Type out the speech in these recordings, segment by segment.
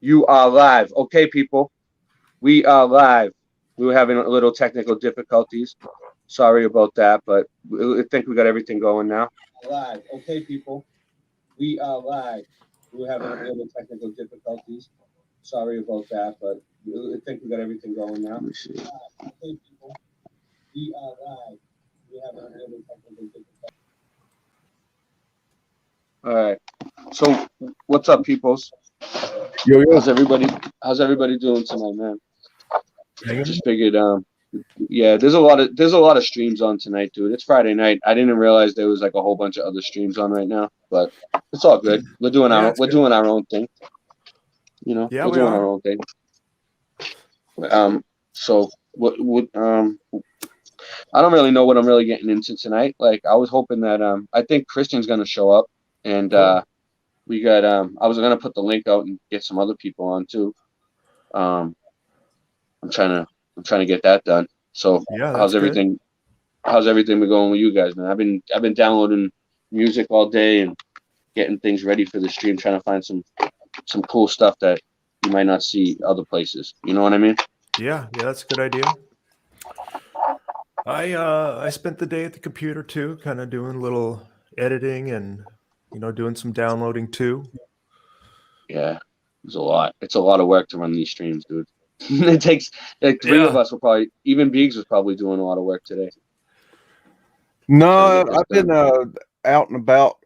You are live. Okay, people. We are live. We were having a little technical difficulties. Sorry about that, but I think we got everything going now. Live. Okay, people. We are live. We were having a little technical difficulties. Sorry about that, but I think we got everything going now. Let me see. Okay, people. We are live. We're having a little technical difficulties. All right. So, what's up, peoples? Yo, How's everybody doing tonight, man? Just figured, yeah, there's a lot of streams on tonight, dude. It's Friday night. I didn't realize there was like a whole bunch of other streams on right now, but it's all good. We're doing doing our own thing. You know, Yeah, we're doing our own thing. So what I don't really know what I'm really getting into tonight. Like I was hoping that I think Christian's gonna show up, and we got I was gonna put the link out and get some other people on too. I'm trying to get that done. So yeah, how's everything? Good. How's everything been going with you guys, man? I've been downloading music all day and getting things ready for the stream, trying to find some cool stuff that you might not see other places. You know what I mean? Yeah, that's a good idea. I spent the day at the computer too, kind of doing a little editing and doing some downloading too. Yeah, it's a lot. It's a lot of work to run these streams, dude. It takes like three of us will probably, even Biggs was probably doing a lot of work today. No, I've been out and about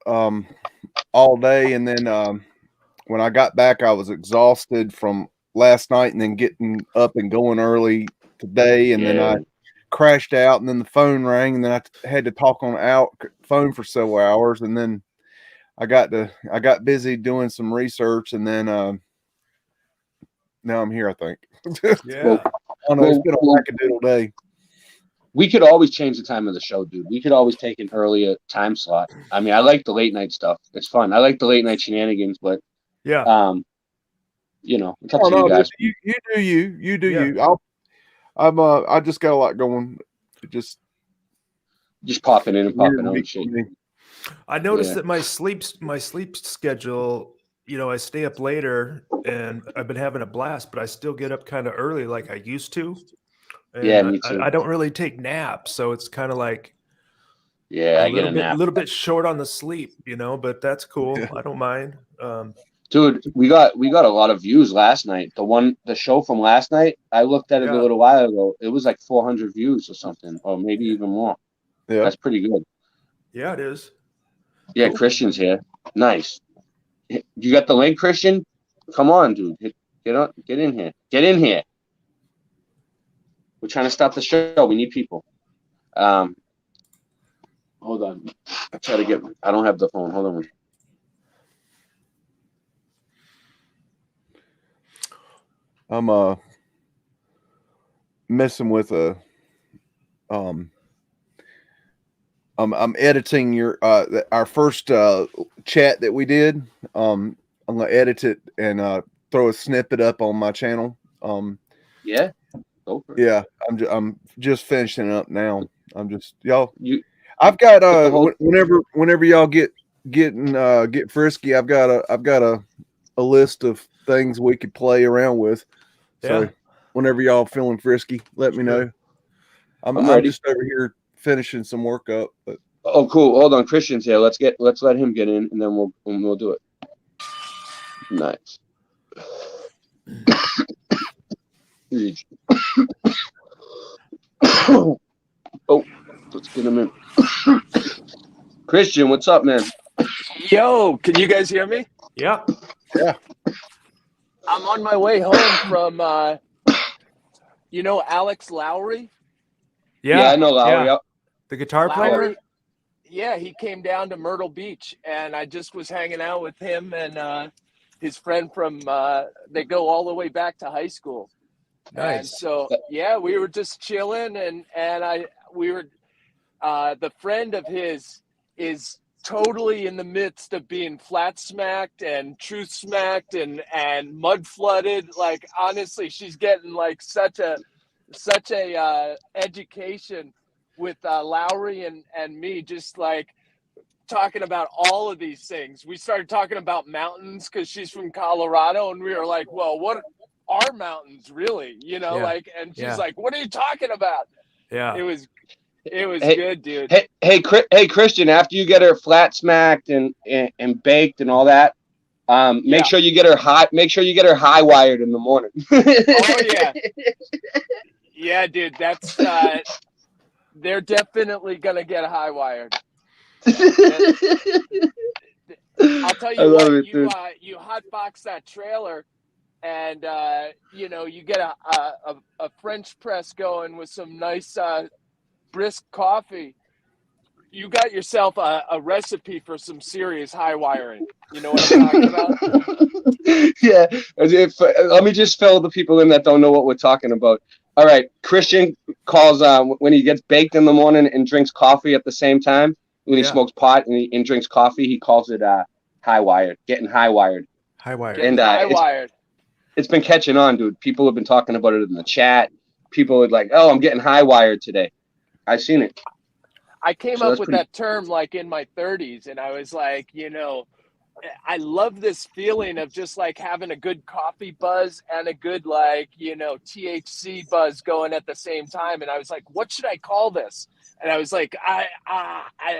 all day, and then when I got back, I was exhausted from last night, and then getting up and going early today, and then I crashed out, and then the phone rang, and then I had to talk on phone for several hours, and then I got busy doing some research, and then now I'm here, I think. Yeah. I don't know, it's been a wackadoodle day. We could always change the time of the show, dude. We could always take an earlier time slot. I mean, I like the late night stuff. It's fun. I like the late night shenanigans, but yeah, it's up to you guys. You do you. I just got a lot going. Just popping in and popping out and shit. I noticed that my sleep schedule, I stay up later and I've been having a blast, but I still get up kind of early like I used to. And me too. I don't really take naps, so it's kind of like I get a nap. A little bit short on the sleep, but that's cool. I don't mind. Dude, we got a lot of views last night. The show from last night, I looked at it a little while ago. It was like 400 views or something, or maybe even more. Yeah, that's pretty good. Yeah, it is. Yeah, cool. Christian's here. Nice. You got the link, Christian? Come on, dude. Get in here. Get in here. We're trying to stop the show. We need people. Hold on. I don't have the phone. Hold on. I'm messing with I'm editing our first chat that we did. I'm gonna edit it and throw a snippet up on my channel. Yeah. Yeah, I'm just finishing up now. I'm just I've got whenever y'all get frisky, I've got a list of things we could play around with. So whenever y'all feeling frisky, let me know. I'm just over here finishing some work up. But oh, cool. Hold on, Christian's here. Let's let him get in, and then we'll do it. Nice. Oh, let's get him in. Christian, what's up, man? Yo, can you guys hear me? Yeah. I'm on my way home from, Alex Lowry? Yeah, I know Lowry. Yeah. The guitar player? Yeah, he came down to Myrtle Beach, and I just was hanging out with him and his friend from, they go all the way back to high school. Nice. And so, yeah, we were just chilling, and the friend of his is totally in the midst of being flat smacked and truth smacked and mud flooded. Like, honestly, she's getting like such a education with Lowry and me, just like talking about all of these things. We started talking about mountains because she's from Colorado, and we were like, well, what are mountains really? You know, like, and she's like, what are you talking about? Yeah. It was good, dude. Hey, Christian, after you get her flat smacked and baked and all that, make sure you get her hot. Make sure you get her high wired in the morning. Oh yeah, yeah, dude. That's they're definitely gonna get high wired. I'll tell you what, you hotbox that trailer, and you know, you get a French press going with some nice brisk coffee. You got yourself a recipe for some serious high wiring. You know what I'm talking about? Yeah. Let me just fill the people in that don't know what we're talking about. All right. Christian calls when he gets baked in the morning and drinks coffee at the same time. When he smokes pot and drinks coffee, he calls it high wired, getting high wired. High wired. And high wired. It's been catching on, dude. People have been talking about it in the chat. People are like, oh, I'm getting high wired today. I've seen it. I came up with that term like in my 30s, and I was like, you know, I love this feeling of just like having a good coffee buzz and a good, like, you know, THC buzz going at the same time. And I was like, what should I call this? And I was like,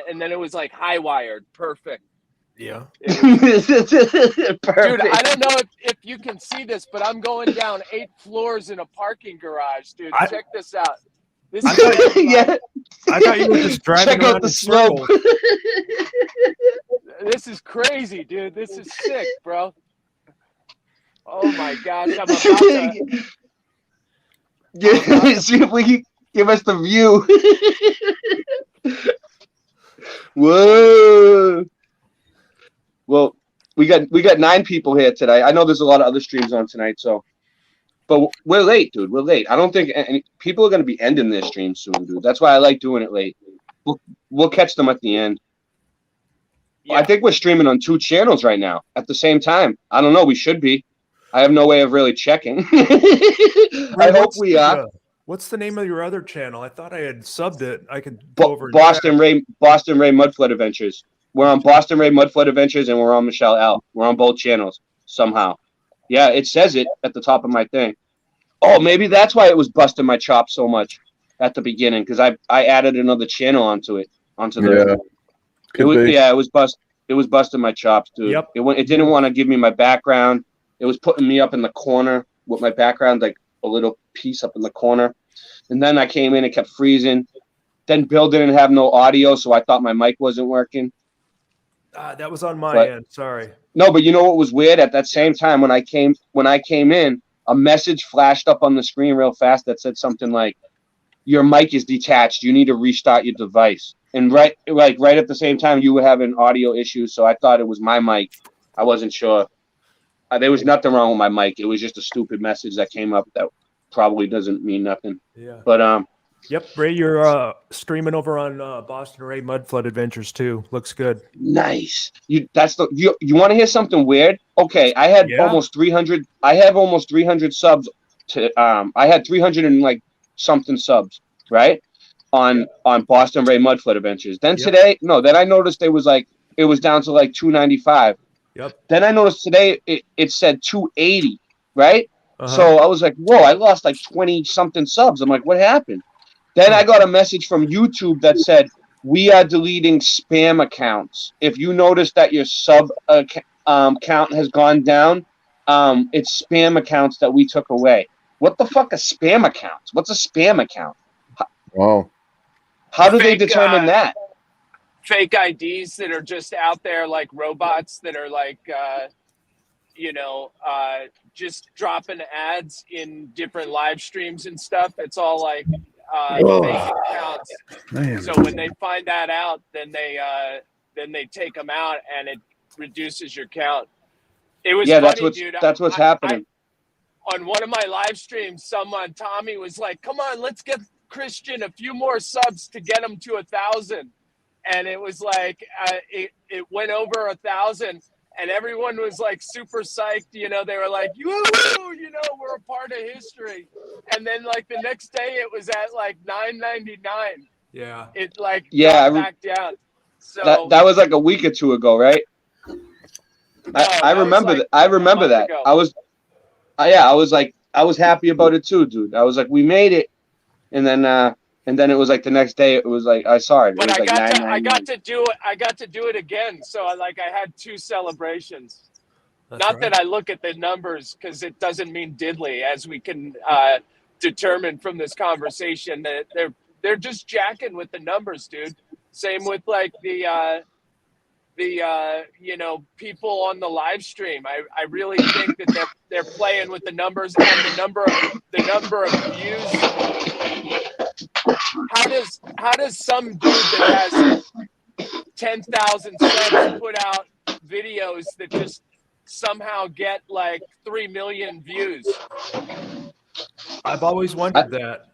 and then it was like high wired. Perfect. Yeah. Perfect. Dude, I don't know if you can see this, but I'm going down 8 floors in a parking garage, dude. Check this out. This I thought you were just driving around the slope. This is crazy, dude. This is sick, bro. Oh my gosh, I'm about to. See if we can give us the view. Whoa. Well, we got 9 people here today. I know there's a lot of other streams on tonight, but we're late, dude. We're late. I don't think any people are going to be ending their stream soon, dude. That's why I like doing it late. We'll catch them at the end. Yeah. I think we're streaming on 2 channels right now at the same time. I don't know. We should be. I have no way of really checking. I hope we are. What's the name of your other channel? I thought I had subbed it. I could go over Boston Ray Mudflood Adventures. We're on Boston Ray Mudflood Adventures, and we're on Michelle L. We're on both channels somehow. Yeah, it says it at the top of my thing. Oh, maybe that's why it was busting my chops so much at the beginning, because I added another channel onto it. It was busting my chops, dude. Yep. It didn't want to give me my background. It was putting me up in the corner with my background, like a little piece up in the corner. And then I came in, it kept freezing. Then Bill didn't have no audio, so I thought my mic wasn't working. That was on my end. Sorry. No, but you know what was weird? At that same time, when I came in, a message flashed up on the screen real fast that said something like, "Your mic is detached. You need to restart your device." And right at the same time, you were having audio issues, so I thought it was my mic. I wasn't sure. There was nothing wrong with my mic. It was just a stupid message that came up that probably doesn't mean nothing. Yeah. But Yep, Ray, you're streaming over on Boston Ray Mudflood Adventures too. Looks good. Nice. You want to hear something weird? Okay, I had almost 300. I have almost 300 subs. I had 300 and like something subs, right? On Boston Ray Mudflood Adventures. Then today, then I noticed it was down to like 295. Yep. Then I noticed today it said 280, right? So I was like, whoa, I lost like 20 something subs. I'm like, what happened? Then I got a message from YouTube that said, we are deleting spam accounts. If you notice that your sub count has gone down, it's spam accounts that we took away. What the fuck are spam accounts? What's a spam account? Wow. How do they determine that? Fake IDs that are just out there like robots that are like, just dropping ads in different live streams and stuff. It's all like fake accounts. Man. So when they find that out, then they take them out and it reduces your count. It was funny, dude. That's what's happening. On one of my live streams, Tommy was like, "Come on, let's get Christian a few more subs to get him to 1,000." And it was like it went over 1,000. And everyone was like super psyched, they were like, "Woo, we're a part of history." And then like the next day it was at like $9.99. Yeah. It like dropped back down. So that was like a week or two ago, right? I remember that. I remember that. Ago. I was like, I was happy about it too, dude. I was like, we made it, and then it was like the next day. It was like I saw it. But it was I got to do it again. So I had 2 celebrations. Not that I look at the numbers because it doesn't mean diddly, as we can determine from this conversation that they're just jacking with the numbers, dude. Same with like the people on the live stream. I really think that they're playing with the numbers and the number of views. How does some dude that has 10,000 subs put out videos that just somehow get like 3 million views? I've always wondered that.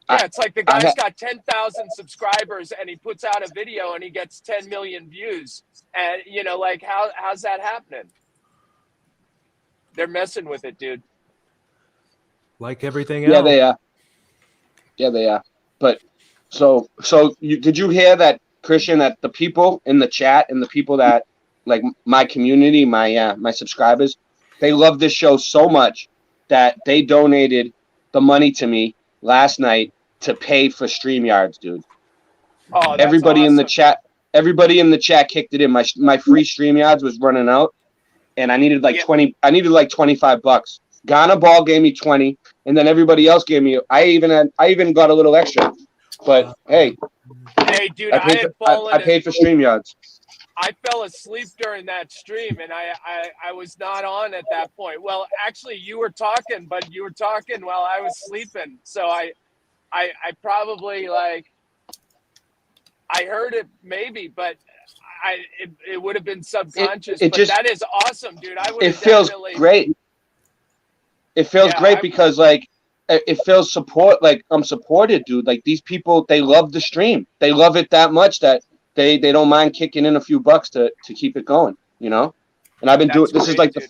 Yeah, it's like the guy's got 10,000 subscribers and he puts out a video and he gets 10 million views. And like how's that happening? They're messing with it, dude. Like everything else. Yeah, they are. Yeah, they are. But so did you hear that, Christian, that the people in the chat and the people that like my community, my subscribers, they love this show so much that they donated the money to me last night to pay for StreamYards, dude. Oh, that's everybody awesome. Everybody in the chat kicked it in. My free StreamYards was running out, and I needed like $25. Ghana Ball gave me 20, and then everybody else gave me. I even got a little extra. But hey, dude, I paid for StreamYards. I fell asleep during that stream, and I was not on at that point. Well, actually, you were talking, but you were talking while I was sleeping. So I probably like I heard it maybe, but it would have been subconscious. But that is awesome, dude. It feels great. It feels great because like it feels like I'm supported, dude. Like these people, they love the stream. They love it that much that they don't mind kicking in a few bucks to keep it going, And I've been doing this is like the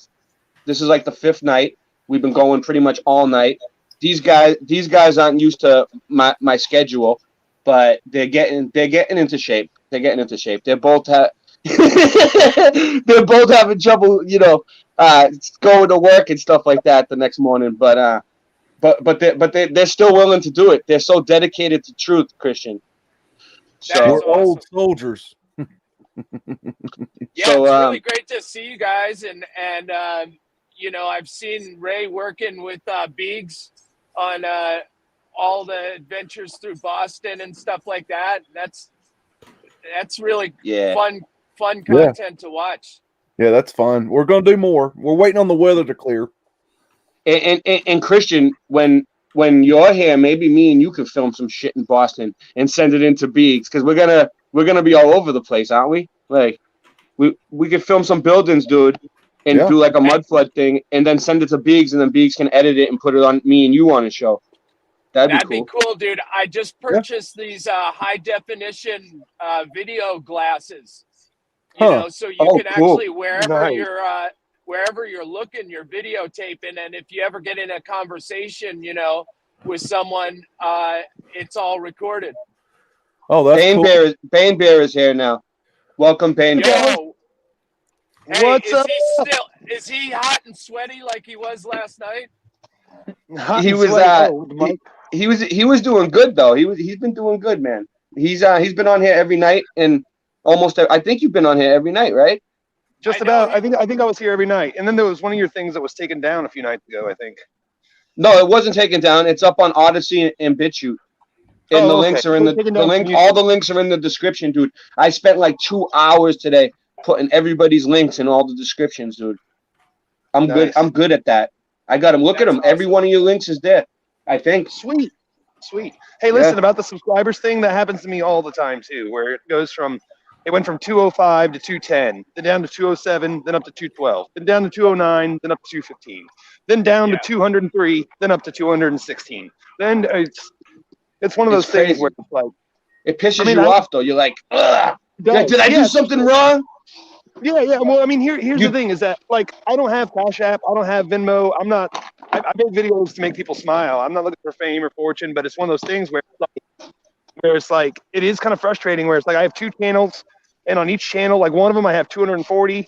5th night. We've been going pretty much all night. These guys aren't used to my schedule, but they're getting into shape. They're both they're both having trouble, going to work and stuff like that the next morning. But they're still willing to do it. They're so dedicated to truth, Christian. So we're old soldiers. Yeah, it's really great to see you guys, and I've seen Ray working with Beegs on all the adventures through Boston and stuff like that. That's really fun content to watch. Yeah, that's fun. We're gonna do more. We're waiting on the weather to clear. And Christian, when you're here, maybe me and you can film some shit in Boston and send it into Beegs, because we're gonna be all over the place, aren't we? Like we could film some buildings, dude, and do like a Mudflood thing, and then send it to Beegs, and then Beegs can edit it and put it on me and you on a show. That'd be cool, dude. I just purchased these high definition video glasses. So you can actually wherever you're looking, you're videotaping, and if you ever get in a conversation, with someone, it's all recorded. Oh, that's cool. Bane Bear is here now. Welcome, Bane Bear. Hey, what's up? Is he hot and sweaty like he was last night? He was doing good though. He's been doing good, man. He's been on here every night, and I think you've been on here every night, right? Just about. I think I was here every night, and then there was one of your things that was taken down a few nights ago, I think. No, it wasn't taken down. It's up on Odyssey and BitChute. And the links are in the link. All the links are in the description, dude. I spent like 2 hours today putting everybody's links in all the descriptions, dude. I'm good. I'm good at that. I got them. Look at them. Awesome. Every one of your links is there, I think. Sweet. Hey, listen, about the subscribers thing, that happens to me all the time too, where it went from 205 to 210, then down to 207, then up to 212, then down to 209, then up to 215, then down to 203, then up to 216. Then it's one of those things where it's like, it pisses you off though. You're like, ugh, did I do something wrong? Yeah. Well, I mean, here's the thing is that, like, I don't have Cashapp, I don't have Venmo. I make videos to make people smile. I'm not looking for fame or fortune, but it's one of those things where, like, where it's like it is kind of frustrating. Where it's like I have 2 channels, and on each channel, like one of them I have 240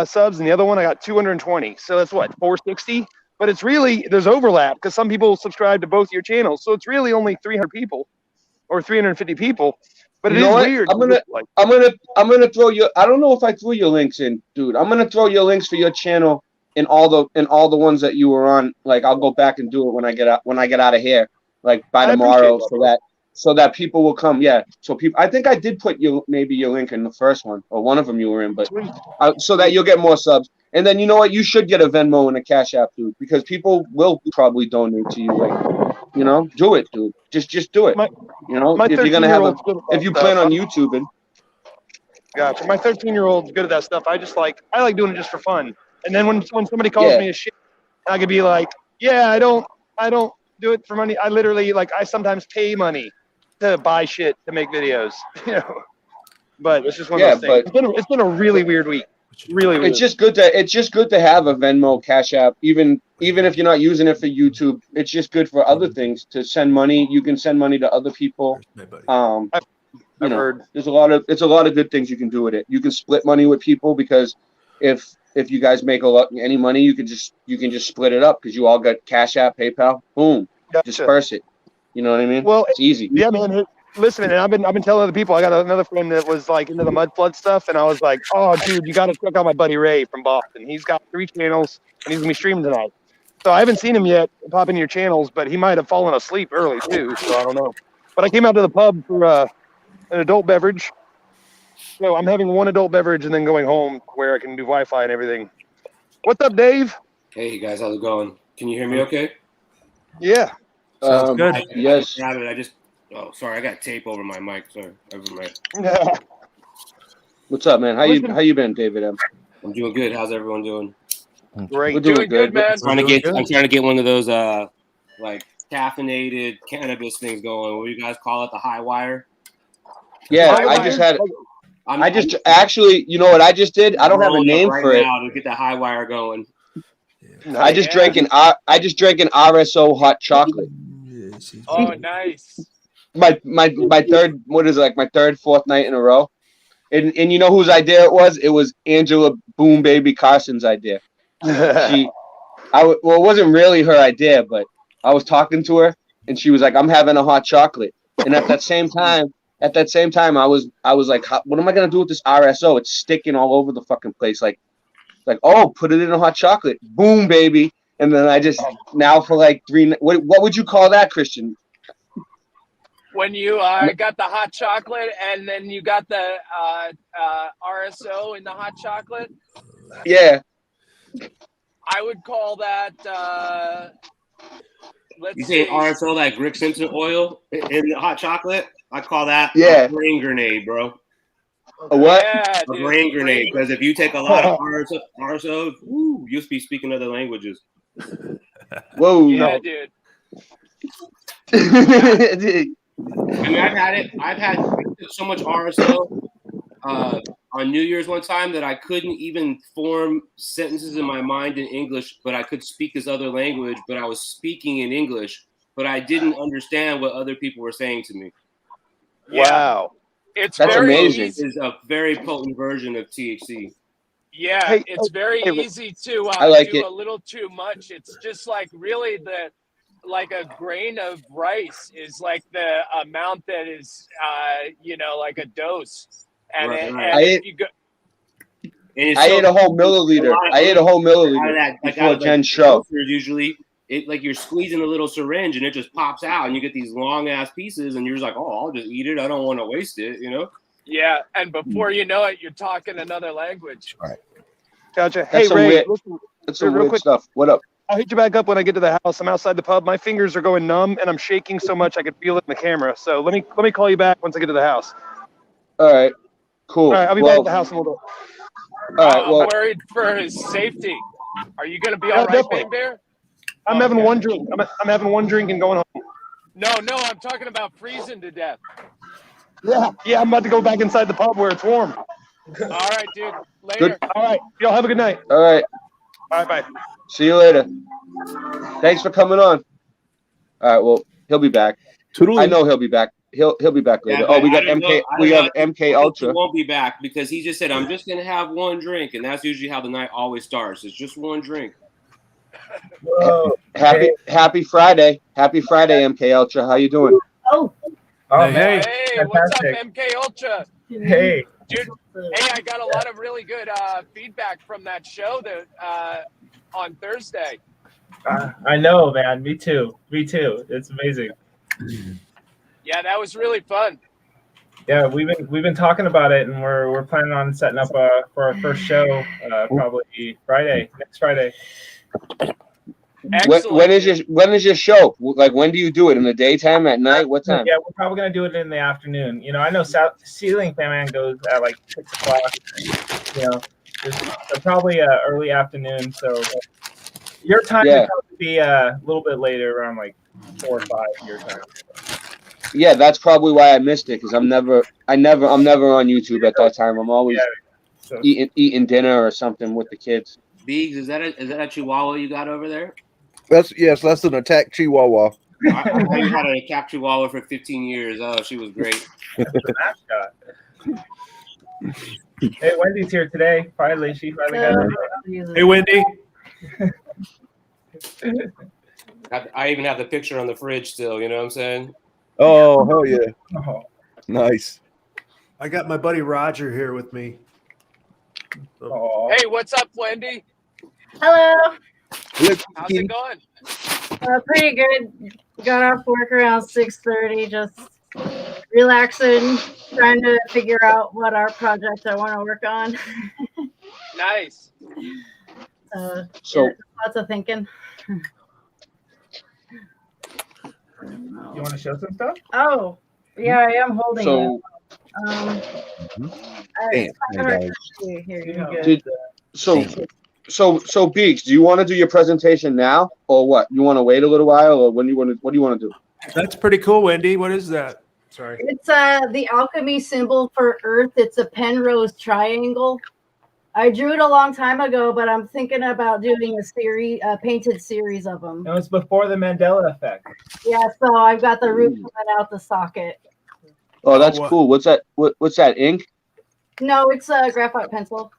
subs, and the other one I got 220. So that's what 460. But it's really there's overlap because some people subscribe to both your channels, so it's really only 300 people or 350 people. But it is weird. I'm gonna throw your. I don't know if I threw your links in, dude. I'm gonna throw your links for your channel in all the ones that you were on. Like I'll go back and do it when I get out of here, like by tomorrow, so that people will come. Yeah, so people. I think I did put your link in the first one or one of them you were in, but so that you'll get more subs. And then you know what? You should get a Venmo and a Cash App, dude, because people will probably donate to you. Like, you know, do it, dude. Just do it. You know, if you're gonna have if you plan on YouTubing. Gotcha. My 13-year-old's good at that stuff. I like doing it just for fun. And then when somebody calls me a shit, I could be like, yeah, I don't do it for money. I literally I sometimes pay money to buy shit to make videos. You know, but it's just one of those things. It's been a really weird week. Really weird. It's just good to have a Venmo, Cash App, even if you're not using it for YouTube. It's just good for other things to send money. You can send money to other people. I've heard it's a lot of good things you can do with it. You can split money with people because if you guys make any money, you can just split it up because you all got Cash App, PayPal, boom, disperse it. You know what I mean? Well, it's easy. Yeah, man. Listen, and I've been telling other people. I got another friend that was like into the Mudflood stuff, and I was like, "Oh, dude, you got to check out my buddy Ray from Boston. He's got 3 channels, and he's gonna be streaming tonight." So I haven't seen him yet pop into your channels, but he might have fallen asleep early too. So I don't know. But I came out to the pub for an adult beverage. So I'm having one adult beverage and then going home where I can do Wi-Fi and everything. What's up, Dave? Hey guys, how's it going? Can you hear me okay? Yeah. Sounds good. Yes. Oh, sorry, I got tape over my mic. Sorry, over my. What's up, man? How you been, David M? I'm doing good. How's everyone doing? Great. We're doing good, man. I'm trying to get one of those like caffeinated cannabis things going. What do you guys call it? The high wire. Yeah, I just actually, you know what I just did? I don't have a name for it. To get the high wire going. I just drank an RSO hot chocolate. Oh, nice. My third, what is it, like my third, 4th night in a row. And you know whose idea it was? It was Angela Boom Baby Carson's idea. It wasn't really her idea, but I was talking to her and she was like, I'm having a hot chocolate. And at that same time, I was like, what am I gonna do with this RSO? It's sticking all over the fucking place. Like, oh, put it in a hot chocolate. Boom, baby. And then I just now for like 3. What would you call that, Christian? When you got the hot chocolate and then you got the RSO in the hot chocolate? Yeah. I would call that, you say RSO, like Rick Simpson oil in the hot chocolate? I call that a brain grenade, bro. A what? Yeah, a brain grenade. Because if you take a lot of RSO, you'll be speaking other languages. Whoa. Yeah, dude. I mean, I've had so much RSO on New Year's one time that I couldn't even form sentences in my mind in English, but I could speak this other language, but I was speaking in English, but I didn't understand what other people were saying to me. Wow. That's very amazing. It's a very potent version of THC. Yeah, it's very easy to do a little too much. It's just like really like a grain of rice is like the amount that is, like a dose. And, I ate a whole milliliter. I ate a whole milliliter before Jen's show. Usually, you're squeezing a little syringe and it just pops out, and you get these long ass pieces, and you're just like, "Oh, I'll just eat it. I don't want to waste it," you know? Yeah, and before you know it, you're talking another language. Right. Gotcha. Hey, Ray, that's some weird stuff. What up? I'll hit you back up when I get to the house. I'm outside the pub. My fingers are going numb, and I'm shaking so much I can feel it in the camera. So let me call you back once I get to the house. All right. Cool. All right, I'll be back at the house in a little bit. All right. Well, I'm worried for his safety. Are you going to be all right, Big Bear? I'm having one drink. I'm having one drink and going home. No, I'm talking about freezing to death. Yeah, I'm about to go back inside the pub where it's warm. All right, dude. Later. Good. All right. Y'all have a good night. All right. All right, bye. See you later. Thanks for coming on. All right. Well, he'll be back. I know he'll be back. He'll be back later. Yeah, We got MK. We have MK Ultra. He won't be back because he just said, "I'm just gonna have one drink," and that's usually how the night always starts. It's just one drink. Whoa. Happy Friday. Happy Friday, MK Ultra. How you doing? Oh, Hey, man. Hey, what's up, Fantastic. MK Ultra? Hey. Dude, hey, I got a lot of really good feedback from that show that on Thursday. I know, man. Me too. It's amazing. Yeah, that was really fun. Yeah, we've been talking about it, and we're planning on setting up for our first show probably next Friday. Excellent. When is your show? Like, when do you do it? In the daytime, at night? What time? Yeah, we're probably gonna do it in the afternoon. You know, I know Ceiling Fan goes at like 6 o'clock. You know, so probably early afternoon. So your time would probably be a little bit later, around like 4 or 5 your time. Yeah, that's probably why I missed it, because I'm never on YouTube at that time. I'm always eating dinner or something with the kids. Beegs, is that a Chihuahua you got over there? That's an attack Chihuahua. I know you had a Cap Chihuahua for 15 years. Oh, she was great. Hey, Wendy's here today. Finally, she got it. Hey, Wendy. I even have the picture on the fridge still. You know what I'm saying? Oh, hell yeah. Oh. Nice. I got my buddy Roger here with me. Hey, what's up, Wendy? Hello. How's it going? Pretty good. Got off work around 6:30. Just relaxing, trying to figure out what art project I want to work on. Nice. So lots of thinking. You want to show some stuff? Oh, yeah, I am holding it. So Beeks, do you want to do your presentation now, or what? You want to wait a little while, or what do you want to do? That's pretty cool, Wendy. What is that? Sorry. It's the alchemy symbol for Earth. It's a Penrose triangle. I drew it a long time ago, but I'm thinking about doing a painted series of them. It was before the Mandela effect. Yeah, so I've got the root coming out the socket. Oh, that's cool. What's that? What's that? Ink? No, it's a graphite pencil.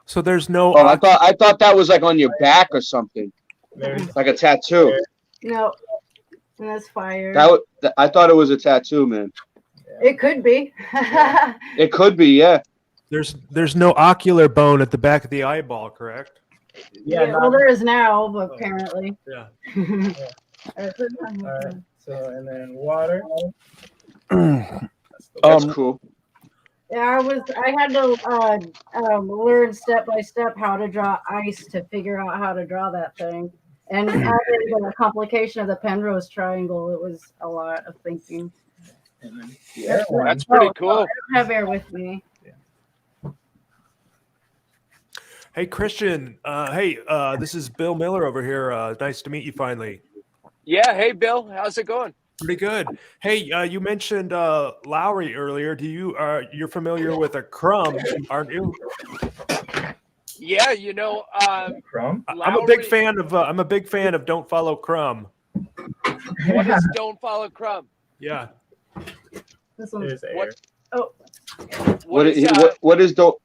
So there's no. Oh, I thought that was like on your back or something, like a tattoo. No, and that's fire. I thought it was a tattoo, man. It could be. It could be, yeah. There's no ocular bone at the back of the eyeball, correct? Yeah, well, there is now, but apparently. Yeah. All right. So, and then water. That's cool. Yeah, I had to learn step by step how to draw ice to figure out how to draw that thing. And adding the complication of the Penrose triangle, it was a lot of thinking. Yeah, that's pretty cool. I don't have air with me. Hey, Christian. This is Bill Miller over here. Nice to meet you finally. Yeah. Hey, Bill. How's it going? Pretty good. Hey, you mentioned Lowry earlier. You're familiar with a crumb, aren't you? Yeah, you know, Crumb? I'm a big fan of Don't Follow Crumb. What is Don't Follow Crumb? Yeah. This one's what? Oh. What is Don't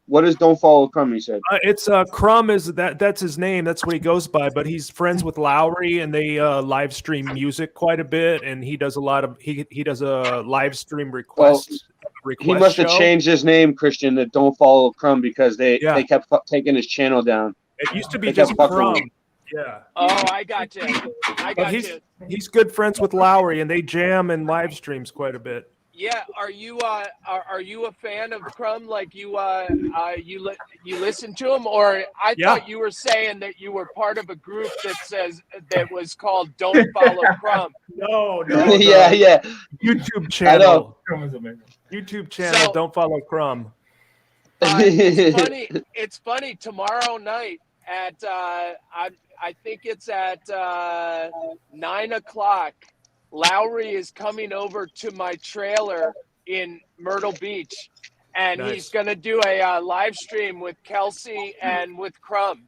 Follow Crumb? He said. It's Crumb is that's his name. That's what he goes by. But he's friends with Lowry, and they live stream music quite a bit. And he does a lot of he does a live stream request. He must have changed his name, Christian, to Don't Follow Crumb, because they kept taking his channel down. It used to be just Crumb. Yeah. Oh, I got you. He's good friends with Lowry, and they jam and live streams quite a bit. Yeah, are you a fan of Crumb? Like you listen to him, or I thought you were saying that you were part of a group that was called Don't Follow Crumb. No. Yeah. YouTube channel. Crumb is amazing. YouTube channel. Don't Follow Crumb. It's funny. Tomorrow night at I think it's at 9 o'clock. Lowry is coming over to my trailer in Myrtle Beach, and he's going to do a live stream with Kelsey and with Crumb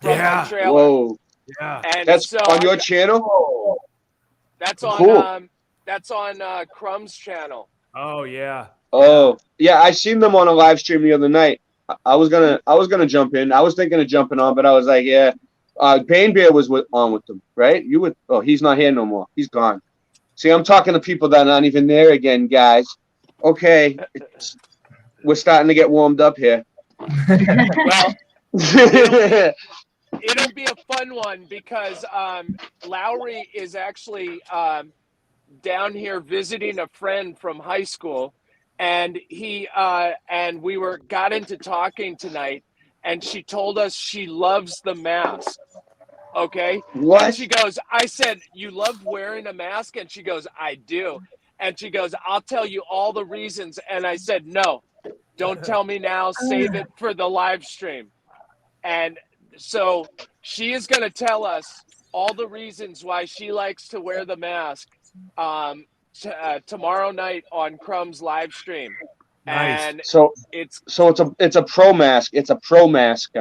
from the trailer. Whoa. Yeah. And that's so on your channel? That's on cool. That's on Crumb's channel. Oh yeah. Oh yeah, I seen them on a live stream the other night. I was gonna jump in. I was thinking of jumping on, but I was like, yeah. Bane Bear was on with them, right? You would. Oh, he's not here no more. He's gone. See, I'm talking to people that are not even there again, guys. Okay, we're starting to get warmed up here. Well, it'll be a fun one because Lowry is actually down here visiting a friend from high school, and he and we got into talking tonight, and she told us she loves the mask. Okay. What? And she goes, I said, you love wearing a mask? And she goes, I do. And she goes, I'll tell you all the reasons. And I said, no, don't tell me now. Save it for the live stream. And so she is going to tell us all the reasons why she likes to wear the mask tomorrow night on Crumb's live stream. Nice. And so it's a pro mask. It's a pro mask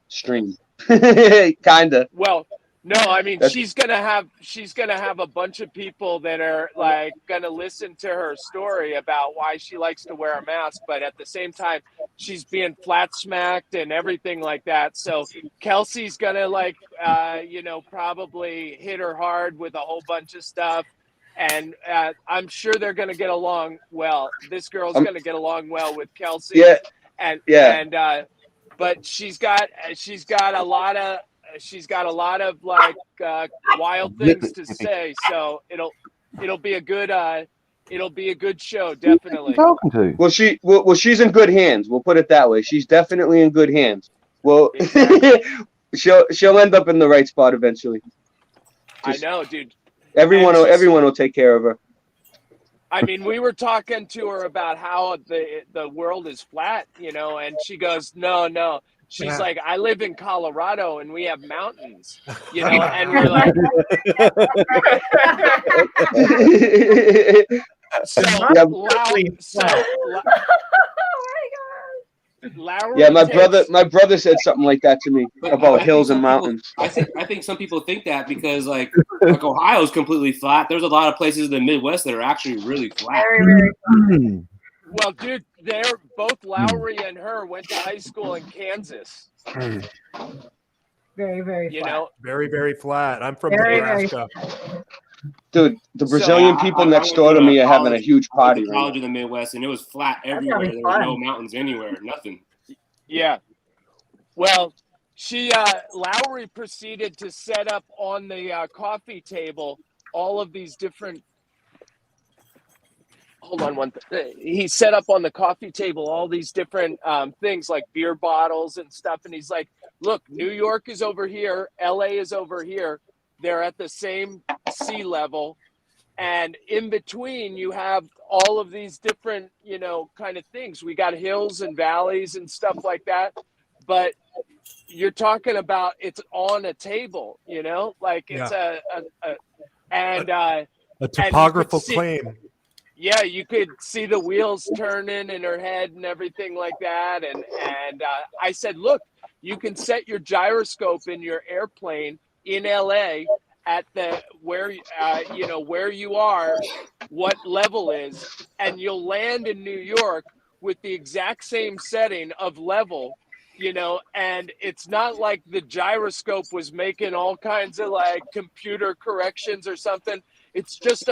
stream. Kinda. Well, no, I mean she's gonna have a bunch of people that are like gonna listen to her story about why she likes to wear a mask, but at the same time she's being flat smacked and everything like that. So Kelsey's gonna probably hit her hard with a whole bunch of stuff, and I'm sure they're gonna get along well. This girl's gonna get along well with Kelsey. Yeah. But she's got a lot of like wild things to say, so it'll be a good show, definitely. Talking to? Well, she's in good hands. We'll put it that way. She's definitely in good hands. Well, Exactly. she'll end up in the right spot eventually. I know, dude. Everyone will take care of her. I mean, we were talking to her about how the world is flat, and she goes, no. She's like, I live in Colorado and we have mountains, and we're like, Lowry yeah, my brother said something like that to me about hills and mountains. I think some people think that because like Ohio's completely flat. There's a lot of places in the Midwest that are actually really flat. Very, very flat. Well, dude, both Lowry and her went to high school in Kansas. Very, very flat. Very, very flat. I'm from Very, Nebraska. Dude, the Brazilian people next door to me are having a huge party. College in the Midwest, and it was flat everywhere. There were no mountains anywhere, nothing. Yeah. Well, Lowry proceeded to set up on the coffee table all of these different. Hold on he set up on the coffee table all these different things like beer bottles and stuff, and he's like, look, New York is over here, LA is over here. They're at the same sea level, and in between you have all of these different kind of things. We got hills and valleys and stuff like that, but you're talking about it's on a table, like it's a topographical claim. Yeah, you could see the wheels turning in her head and everything like that. And I said, look, you can set your gyroscope in your airplane in LA at where you are, what level is, and you'll land in New York with the exact same setting of level, and it's not like the gyroscope was making all kinds of like computer corrections or something. It's just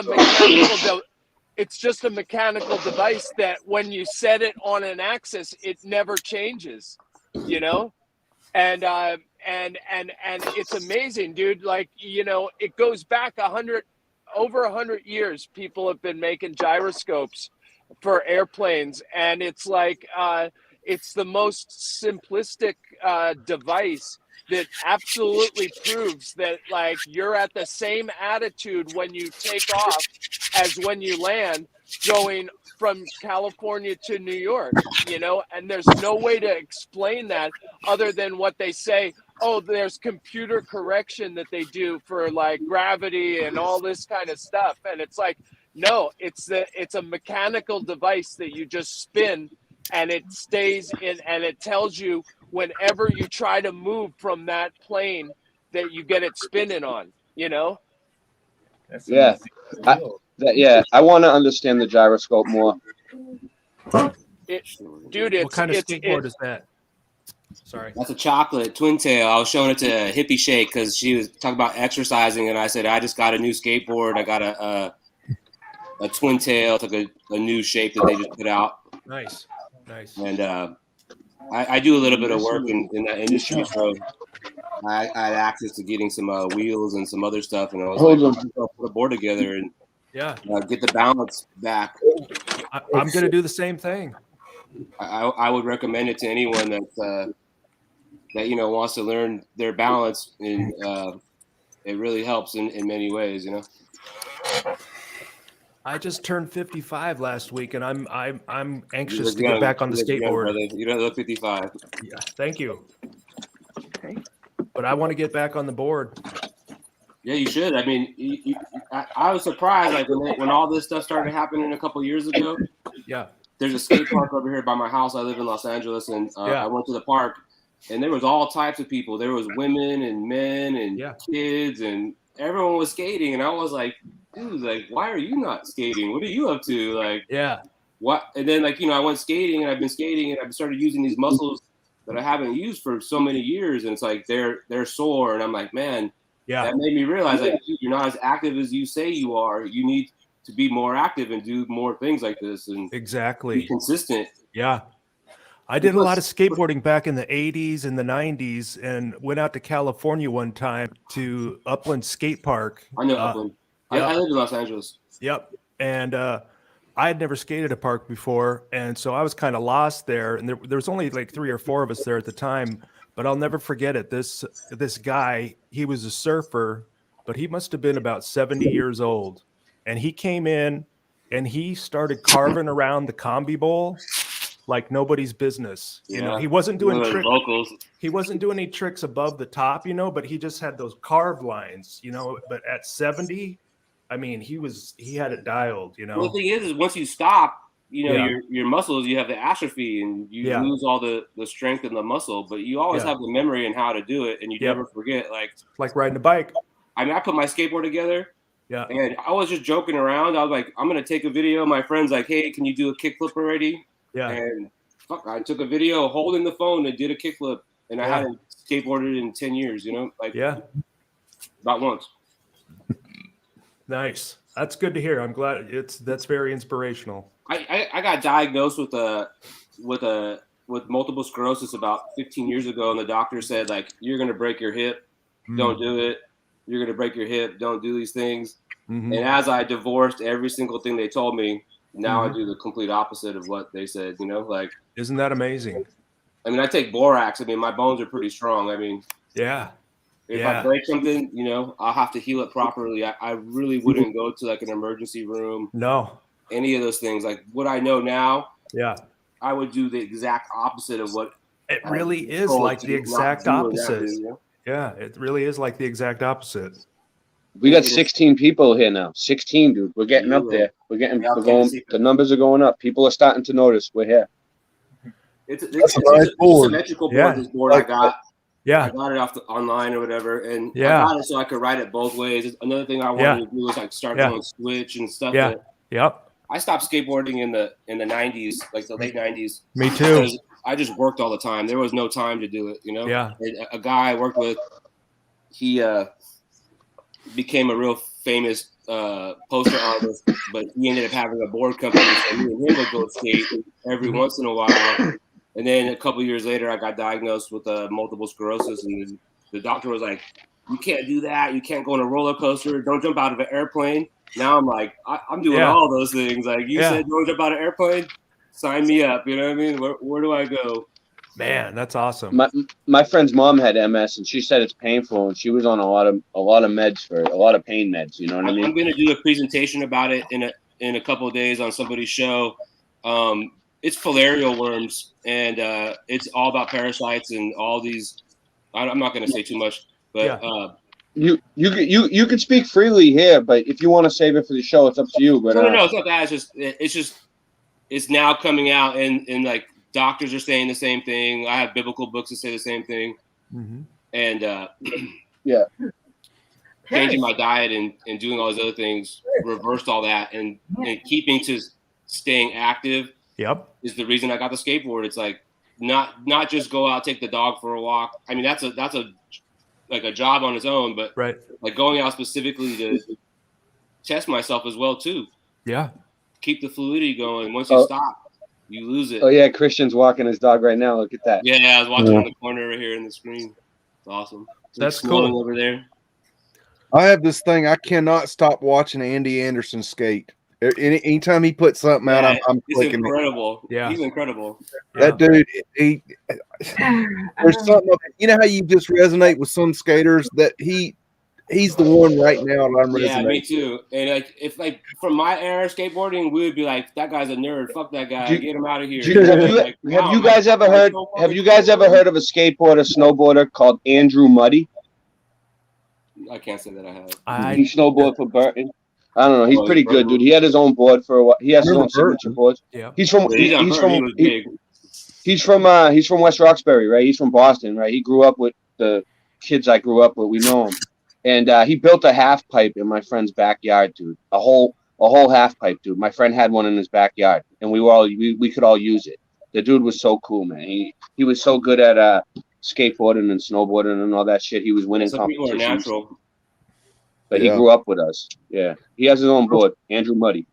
a mechanical device that when you set it on an axis, it never changes, and it's amazing, dude. Like, it goes back over 100 years. People have been making gyroscopes for airplanes, and it's like, it's the most simplistic device that absolutely proves that like you're at the same attitude when you take off as when you land, going from California to New York, and there's no way to explain that other than what they say. Oh, there's computer correction that they do for like gravity and all this kind of stuff. And it's like, no, it's a mechanical device that you just spin and it stays in, and it tells you whenever you try to move from that plane that you get it spinning on, Yeah. Yeah, I want to understand the gyroscope more. Dude, What kind of skateboard is that? Sorry. That's a chocolate twin tail. I was showing it to Hippie Shake because she was talking about exercising, and I said I just got a new skateboard. I got a twin tail. It's like a new shape that they just put out. Nice. And I do a little bit of work in that industry, so I had access to getting some wheels and some other stuff, and I was I'll put a board together and get the balance back. I'm going to do the same thing. I would recommend it to anyone that wants to learn their balance, and it really helps in many ways, you know. I just turned 55 last week, and I'm anxious to get back on the skateboard. You don't look 55. Yeah, thank you. Okay. But I want to get back on the board. Yeah, you should. I mean, I was surprised like when all this stuff started happening a couple years ago. Yeah. There's a skate park over here by my house. I live in Los Angeles, and I went to the park, and there was all types of people. There was women and men and kids, and everyone was skating. And I was like, dude, like, why are you not skating? What are you up to? Like, what? And then, like, I went skating, and I've been skating, and I've started using these muscles that I haven't used for so many years, and it's like they're sore, and I'm like, man, that made me realize, like, dude, you're not as active as you say you are. You need to be more active and do more things like this, and be consistent. Yeah. I did a lot of skateboarding back in the 80s and the 90s, and went out to California one time to Upland Skate Park. I know Upland. I lived in Los Angeles. Yep. And I had never skated a park before, and so I was kind of lost there. And there was only like 3 or 4 of us there at the time, but I'll never forget it. This guy, he was a surfer, but he must have been about 70 years old. And he came in and he started carving around the combi bowl like nobody's business. You know, he wasn't doing tricks. He wasn't doing any tricks above the top, but he just had those carved lines, but at 70, I mean, he had it dialed, Well, the thing is once you stop, your muscles, you have the atrophy and you lose all the strength in the muscle, but you always have the memory and how to do it, and you never forget. Like riding a bike. I mean, I put my skateboard together. Yeah. And I was just joking around. I was like, I'm going to take a video. My friend's like, hey, can you do a kickflip already? Yeah. And I took a video holding the phone and did a kickflip. And I hadn't skateboarded in 10 years, about once. Nice. That's good to hear. I'm glad that's very inspirational. I got diagnosed with multiple sclerosis about 15 years ago. And the doctor said, like, you're going to break your hip. Don't do it. You're going to break your hip. Don't do these things. And as I divorced every single thing they told me, now I do the complete opposite of what they said, Isn't that amazing? I mean, I take borax. I mean, my bones are pretty strong. I mean, if I break something, I'll have to heal it properly. I really wouldn't go to like an emergency room. No. Any of those things. Like what I know now, I would do the exact opposite of what it really is, like the exact opposite. Yeah, it really is like the exact opposite. We got 16 people here now. 16, dude. We're getting up there. We're going. The numbers are going up. People are starting to notice we're here. It's a nice board. Symmetrical board. This board I got. Yeah. I got it online or whatever, and I got it so I could ride it both ways. Another thing I wanted to do was like start doing switch and stuff. I stopped skateboarding in the 90s, like the late 90s. Me too. I just worked all the time. There was no time to do it, Yeah. And a guy I worked with, he became a real famous poster artist, but he ended up having a board company, so me and him would go skate every once in a while. And then a couple of years later, I got diagnosed with multiple sclerosis, and the doctor was like, "You can't do that. You can't go on a roller coaster. Don't jump out of an airplane." Now I'm like, I'm doing all those things. Like you said, don't jump out of an airplane. Sign me up. You know what I mean? Where do I go? Man, that's awesome. My friend's mom had MS, and she said it's painful, and she was on a lot of meds for a lot of pain meds. You know what I mean? I'm going to do a presentation about it in a couple of days on somebody's show. It's filarial worms, and it's all about parasites and all these. I'm not going to say too much, but you can speak freely here, but if you want to save it for the show, it's up to you. But no, it's not that. It's now coming out, and like doctors are saying the same thing. I have biblical books that say the same thing, and changing my diet and doing all those other things reversed all that, and keeping to staying active. Yep. Is the reason I got the skateboard. It's like not just go out, take the dog for a walk. I mean, that's a like a job on its own, but right. Like going out specifically to test myself as well too. Yeah. Keep the fluidity going. Once you stop, you lose it. Oh yeah, Christian's walking his dog right now. Look at that. Yeah, I was watching in the corner right here in the screen. It's awesome. It's That's like cool over there. I have this thing. I cannot stop watching Andy Anderson skate. Anytime he puts something out, I'm clicking. Incredible. Yeah, he's incredible. That dude, there's something. You know how you just resonate with some skaters that he's the one right now that I'm resonating. Yeah, me too. And like if like from my era of skateboarding, we would be like, that guy's a nerd. Fuck that guy. Get him out of here. Have you guys ever heard of a skateboarder, snowboarder called Andrew Muddy? I can't say that I have. He snowboarded for Burton. I don't know. He's pretty good, dude. He had his own board for a while. He has his own signature boards. Yeah. He's from West Roxbury, right? He's from Boston, right? He grew up with the kids I grew up with. We know him, and he built a half pipe in my friend's backyard, dude. A whole half pipe, dude. My friend had one in his backyard, and we could all use it. The dude was so cool, man. He was so good at skateboarding and snowboarding and all that shit. He was winning competitions. People are natural. But he grew up with us. Yeah. He has his own board, Andrew Muddy.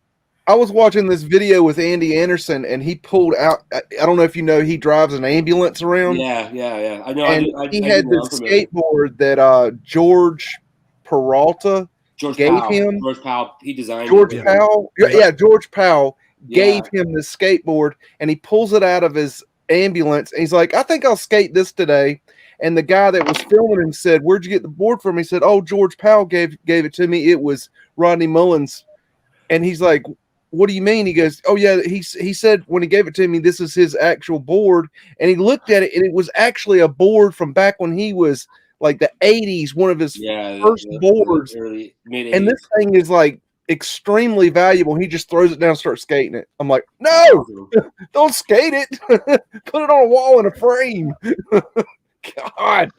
I was watching this video with Andy Anderson, and he pulled out, I don't know if you know, he drives an ambulance around. Yeah. I know. And he had this skateboard that George Peralta gave him. George Powell, he designed George Powell. Yeah, George Powell gave him the skateboard, and he pulls it out of his ambulance, and he's like, I think I'll skate this today. And the guy that was filming him said, where'd you get the board from? He said, oh, George Powell gave it to me. It was Rodney Mullen's. And he's like, what do you mean? He goes, oh, yeah. He said when he gave it to me, this is his actual board. And he looked at it, and it was actually a board from back when he was like the 80s, one of his first boards. And this thing is like extremely valuable. He just throws it down and starts skating it. I'm like, no, don't skate it. Put it on a wall in a frame. God,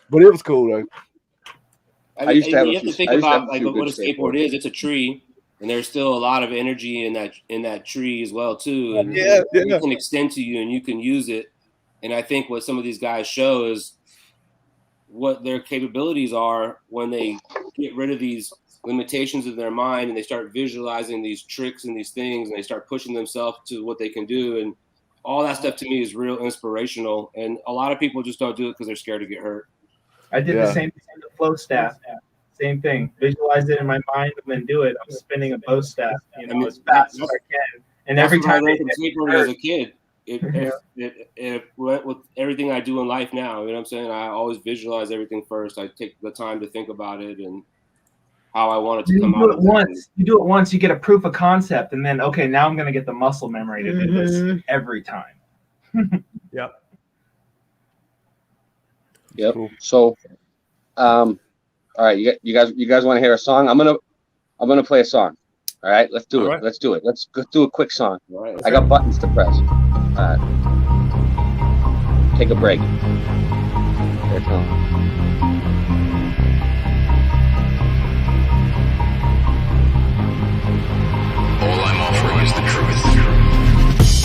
but it was cool though. I used to have to think about like what a skateboard is. It's a tree, and there's still a lot of energy in that tree as well too. And it can extend to you, and you can use it. And I think what some of these guys show is what their capabilities are when they get rid of these limitations of their mind and they start visualizing these tricks and these things, and they start pushing themselves to what they can do. And all that stuff to me is real inspirational, and a lot of people just don't do it because they're scared to get hurt. I did the same thing with the flow staff. Same thing. Visualize it in my mind and then do it. I'm spinning a bow staff, as fast as I can. And every time I skateboarding as a kid, it went with everything I do in life now. You know what I'm saying? I always visualize everything first. I take the time to think about it and how I want it to come out. You do it once, you get a proof of concept, and then okay, now I'm going to get the muscle memory to do this every time. Yep. Cool. So, all right, you guys want to hear a song? I'm gonna play a song. All right, let's do it. Right. Let's do it. Let's go do a quick song. All right, I got buttons to press. All right. Take a break. Here it comes. All I'm offering is the truth.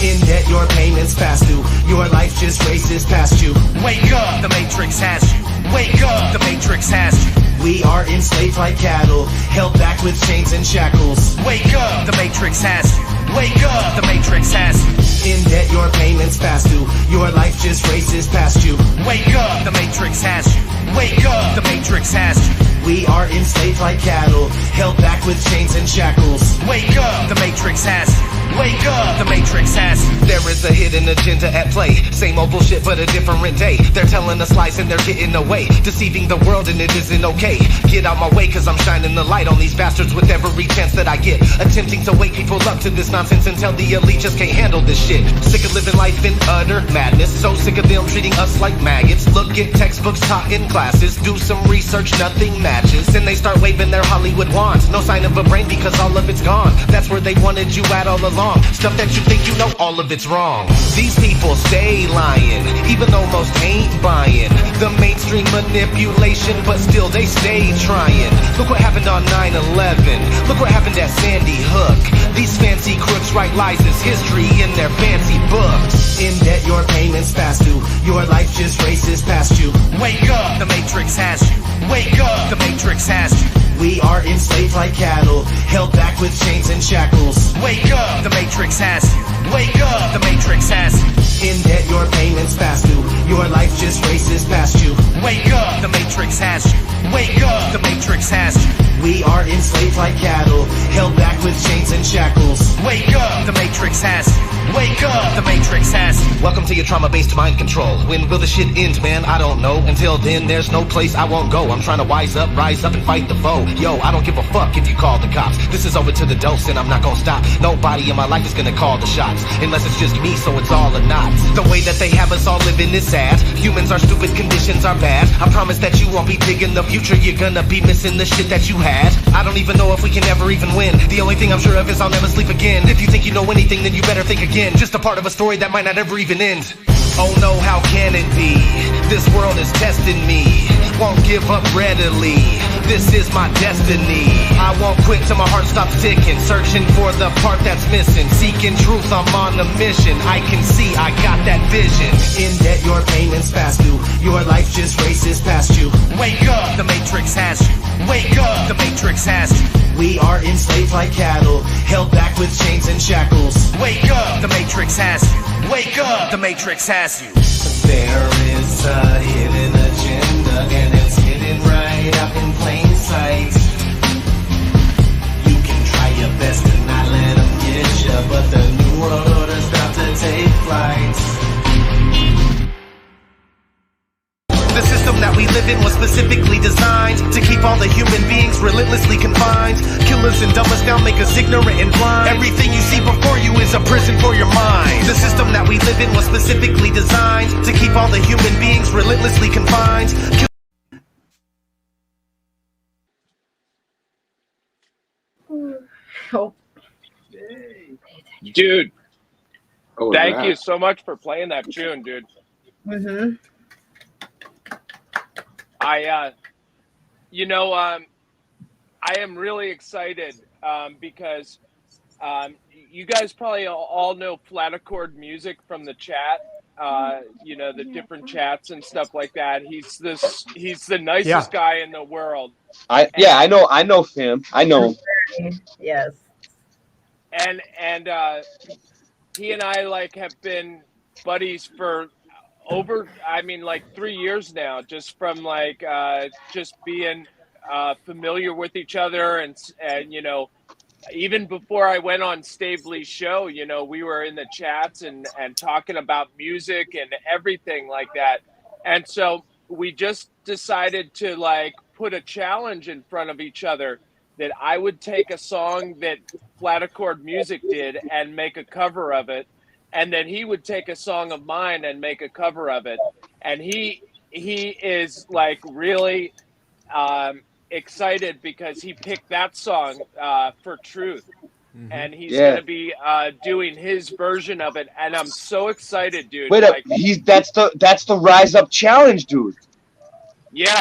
In debt, your payments past due. Your life just races past you. Wake up, the Matrix has you. Wake up, the Matrix has you. We are enslaved like cattle, held back with chains and shackles. Wake up, the Matrix has you. Wake up, the Matrix has you. In debt, your payments past due. Your life just races past you. Wake up, the Matrix has you. Wake up, the Matrix has you. We are enslaved like cattle, held back with chains and shackles. Wake up, the Matrix has you. Wake up, the Matrix has you. There is a hidden agenda at play. Same old bullshit but a different day. They're telling us lies and they're getting away, deceiving the world and it isn't okay. Get out my way cause I'm shining the light on these bastards with every chance that I get. Attempting to wake people up to this nonsense and tell the elite just can't handle this shit. Sick of living life in utter madness. So sick of them treating us like maggots. Look at textbook books taught in classes. Do some research, nothing matches. And they start waving their Hollywood wands. No sign of a brain because all of it's gone. That's where they wanted you at all along. Stuff that you think you know, all of it's wrong. These people stay lying, even though most ain't buying the mainstream manipulation, but still they stay trying. Look what happened on 9/11. Look what happened at Sandy Hook. These fancy crooks write lies as history in their fancy books. In debt, your payments fast due. Your life just races past you. Wake up, the Matrix has you. Wake up, the Matrix has you. We are enslaved like cattle, held back with chains and shackles. Wake up, the Matrix has you. Wake up, the Matrix has you. In debt, your payments fast due. Your life just races past you. Wake up, the Matrix has you. Wake up, the Matrix has you. We are enslaved like cattle, held back with chains and shackles. Wake up, the Matrix has you. Wake up, the Matrix has you. Welcome to your trauma-based mind control. When will the shit end, man? I don't know. Until then, there's no place I won't go. I'm trying to rise up, and fight the foe. Yo, I don't give a fuck if you call the cops. This is over to the dose and I'm not gonna stop. Nobody in my life is gonna call the shots, unless it's just me, so it's all or not. The way that they have us all living is sad. Humans are stupid, conditions are bad. I promise that you won't be digging the future. You're gonna be missing the shit that you had. I don't even know if we can ever even win. The only thing I'm sure of is I'll never sleep again. If you think you know anything, then you better think again. Just a part of a story that might not ever even end. Oh no, how can it be? This world is testing me. Won't give up readily. This is my destiny. I won't quit till my heart stops ticking. Searching for the part that's missing. Seeking truth, I'm on a mission. I can see, I got that vision. In debt, your payments fast due. Your life just races past you. Wake up, the Matrix has you. Wake up, the Matrix has you. We are enslaved like cattle, held back with chains and shackles. Wake up, the Matrix has you. Wake up, the Matrix has you. There is a hidden agenda, and it's hidden right up in plain sight. You can try your best to not let them get you, but the new world order's about to take flight. The system that we live in was specifically designed to keep all the human beings relentlessly confined. Kill us and dumb us down, make us ignorant and blind. Everything you see before you is a prison for your mind. The system that we live in was specifically designed to keep all the human beings relentlessly confined. Oh. Dude, Oh, thank you so much for playing that tune, dude. Mm-hmm. I am really excited because you guys probably all know Flaticord Music from the chat. The different chats and stuff like that. He's the nicest guy in the world. I know him. I know him. Yes. And he and I have been buddies for over 3 years now, just from just being familiar with each other, and even before I went on Staveley's show, we were in the chats and talking about music and everything like that. And so we just decided to put a challenge in front of each other, that I would take a song that Flaticord Music did and make a cover of it. And then he would take a song of mine and make a cover of it. And he is really excited because he picked that song for Truth. Mm-hmm. And he's going to be doing his version of it. And I'm so excited, dude. Wait up, that's the Rise Up Challenge, dude. Yeah.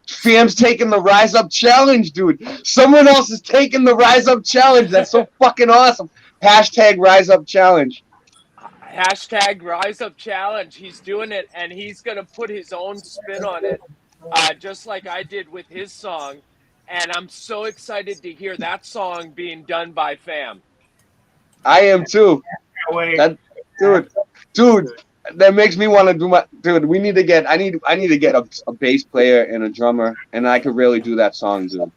Fam's taking the Rise Up Challenge, dude. Someone else is taking the Rise Up Challenge. That's so fucking awesome. Hashtag Rise Up Challenge. Hashtag Rise Up Challenge. He's doing it, and he's going to put his own spin on it, just like I did with his song. And I'm so excited to hear that song being done by Fam. I am too. Dude, that makes me want to do my. Dude, we need to get. I need to get a bass player and a drummer, and I could really do that song, dude.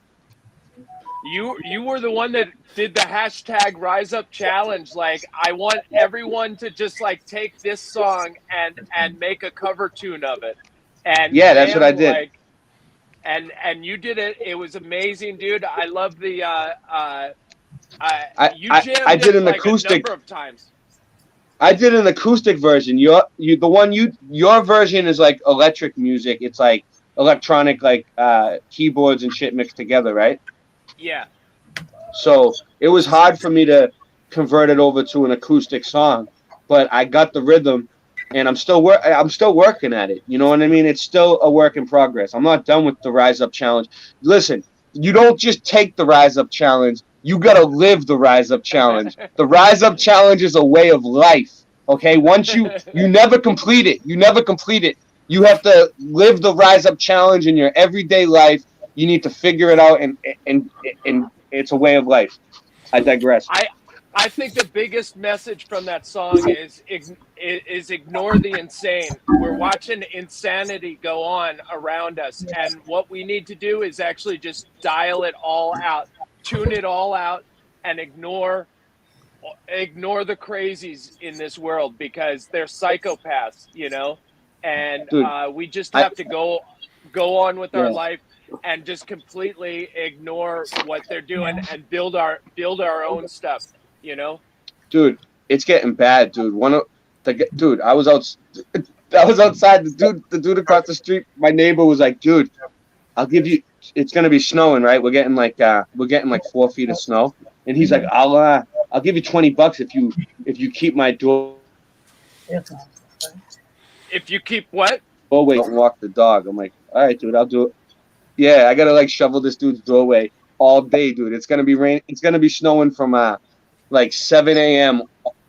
You were the one that did the hashtag Rise Up Challenge. I want everyone to just take this song and make a cover tune of it. And yeah, that's what I did. And you did it. It was amazing, dude. I love the I did an acoustic. A number of times. I did an acoustic version. Your version is like electric music. It's like electronic, like keyboards and shit mixed together, right? Yeah. So it was hard for me to convert it over to an acoustic song, but I got the rhythm, and I'm still working at it. You know what I mean? It's still a work in progress. I'm not done with the Rise Up Challenge. Listen, you don't just take the Rise Up Challenge. You gotta live the Rise Up Challenge. The Rise Up Challenge is a way of life. Okay, once you never complete it. You never complete it. You have to live the Rise Up Challenge in your everyday life. You need to figure it out, and it's a way of life. I digress. I think the biggest message from that song is ignore the insane. We're watching insanity go on around us, and what we need to do is actually just dial it all out, tune it all out, and ignore the crazies in this world, because they're psychopaths, you know. And Dude, we just have to go on with our life and just completely ignore what they're doing and build our own stuff, you know. Dude, it's getting bad, dude. I was outside. The dude across the street, my neighbor was like, dude, I'll give you. It's gonna be snowing, right? We're getting like 4 feet of snow, and he's like, I'll give you $20 if you keep my door. If you keep what? Doorway, don't walk the dog. I'm like, all right, dude, I'll do it. Yeah, I gotta like shovel this dude's doorway all day, dude. It's gonna be rain. It's gonna be snowing from like 7 a.m.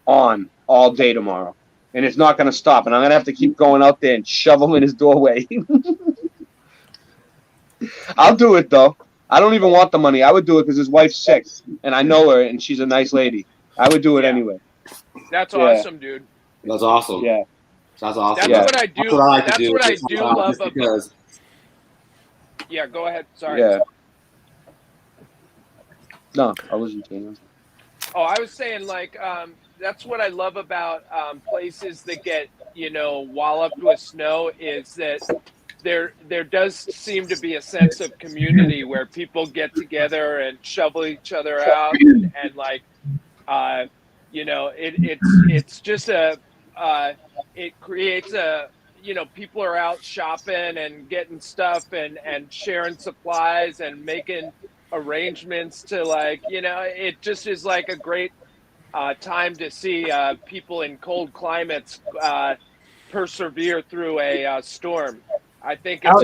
on all day tomorrow, and it's not gonna stop. And I'm gonna have to keep going out there and shovel in his doorway. I'll do it though. I don't even want the money. I would do it because his wife's sick, and I know her, and she's a nice lady. I would do it anyway. That's awesome, dude. That's awesome. Yeah. That's awesome. That's what I do. That's what I like to do. What I do love because. Yeah, go ahead. Sorry. Yeah. No, I wasn't saying. Oh, I was saying like that's what I love about places that get, you know, walloped with snow, is that there does seem to be a sense of community where people get together and shovel each other out, and like you know, it's just it creates a, you know, people are out shopping and getting stuff and sharing supplies and making arrangements to, like, you know, it just is like a great time to see people in cold climates persevere through a storm. I think it's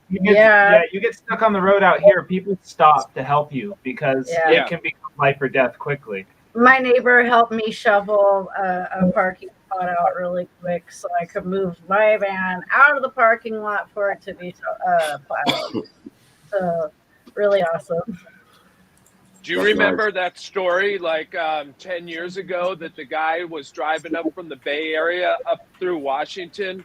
you get stuck on the road out here. People stop to help you because it can become life or death quickly. My neighbor helped me shovel a parking spot out really quick so I could move my van out of the parking lot for it to be plowed. So really awesome. Do you remember that story, like 10 years ago, that the guy was driving up from the Bay Area up through Washington,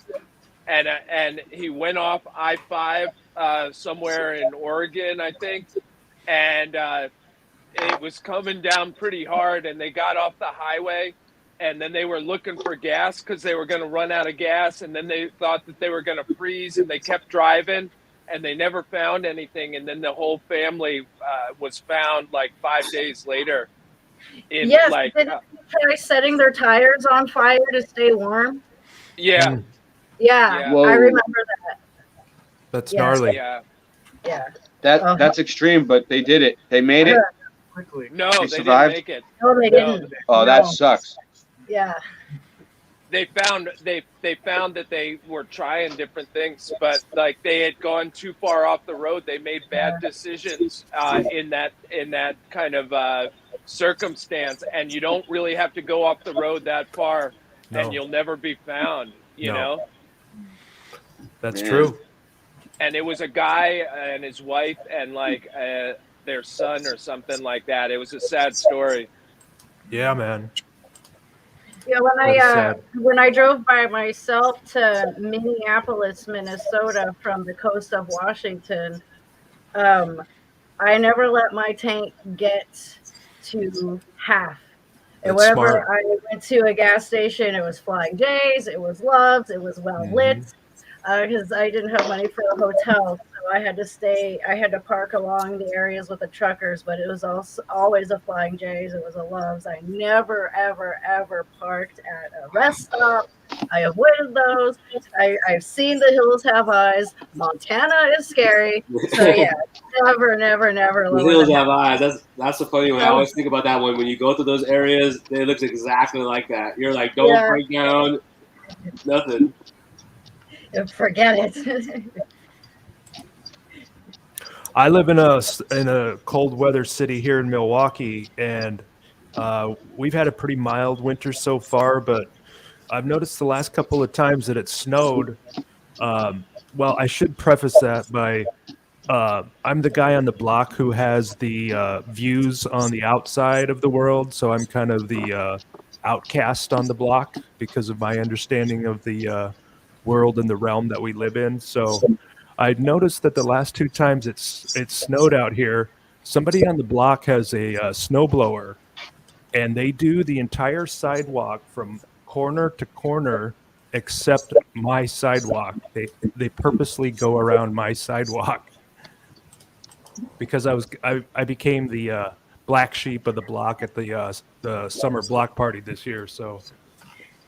and he went off I-5 somewhere in Oregon, I think, and it was coming down pretty hard, and they got off the highway, and then they were looking for gas because they were going to run out of gas, and then they thought that they were going to freeze, and they kept driving, and they never found anything, and then the whole family was found like 5 days later. Yes, like, did they try setting their tires on fire to stay warm? Yeah. Yeah, I remember that. That's gnarly. Yeah. That's extreme, but they did it. They made it. Quickly. No, they didn't make it. No, they didn't. Oh, that sucks. Yeah. They found that they were trying different things, but like they had gone too far off the road. They made bad decisions in that kind of circumstance, and you don't really have to go off the road that far, and you'll never be found. You know. That's true. And it was a guy and his wife and like their son or something like that. It was a sad story. Yeah, man. Yeah, when I drove by myself to Minneapolis, Minnesota from the coast of Washington, I never let my tank get to half. And That's whenever smart. I went to a gas station, it was Flying J's, it was Love's, it was well lit. because I didn't have money for a hotel, so I had to park along the areas with the truckers, but it was also always a Flying J's. It was a Love's. I never, ever, ever parked at a rest stop. I avoided those. I've seen The Hills Have Eyes. Montana is scary. So yeah, never, never, never. The Hills Have Eyes. That's the funny one. I always think about that one. When you go to those areas, it looks exactly like that. You're like, don't break down. Nothing. Forget it. I live in a cold weather city here in Milwaukee, and we've had a pretty mild winter so far, but I've noticed the last couple of times that it snowed. Well, I should preface that by I'm the guy on the block who has the views on the outside of the world, so I'm kind of the outcast on the block because of my understanding of the world and the realm that we live in. So I noticed that the last 2 times it snowed out here, somebody on the block has a snowblower, and they do the entire sidewalk from corner to corner except my sidewalk. They purposely go around my sidewalk because I became the black sheep of the block at the summer block party this year. So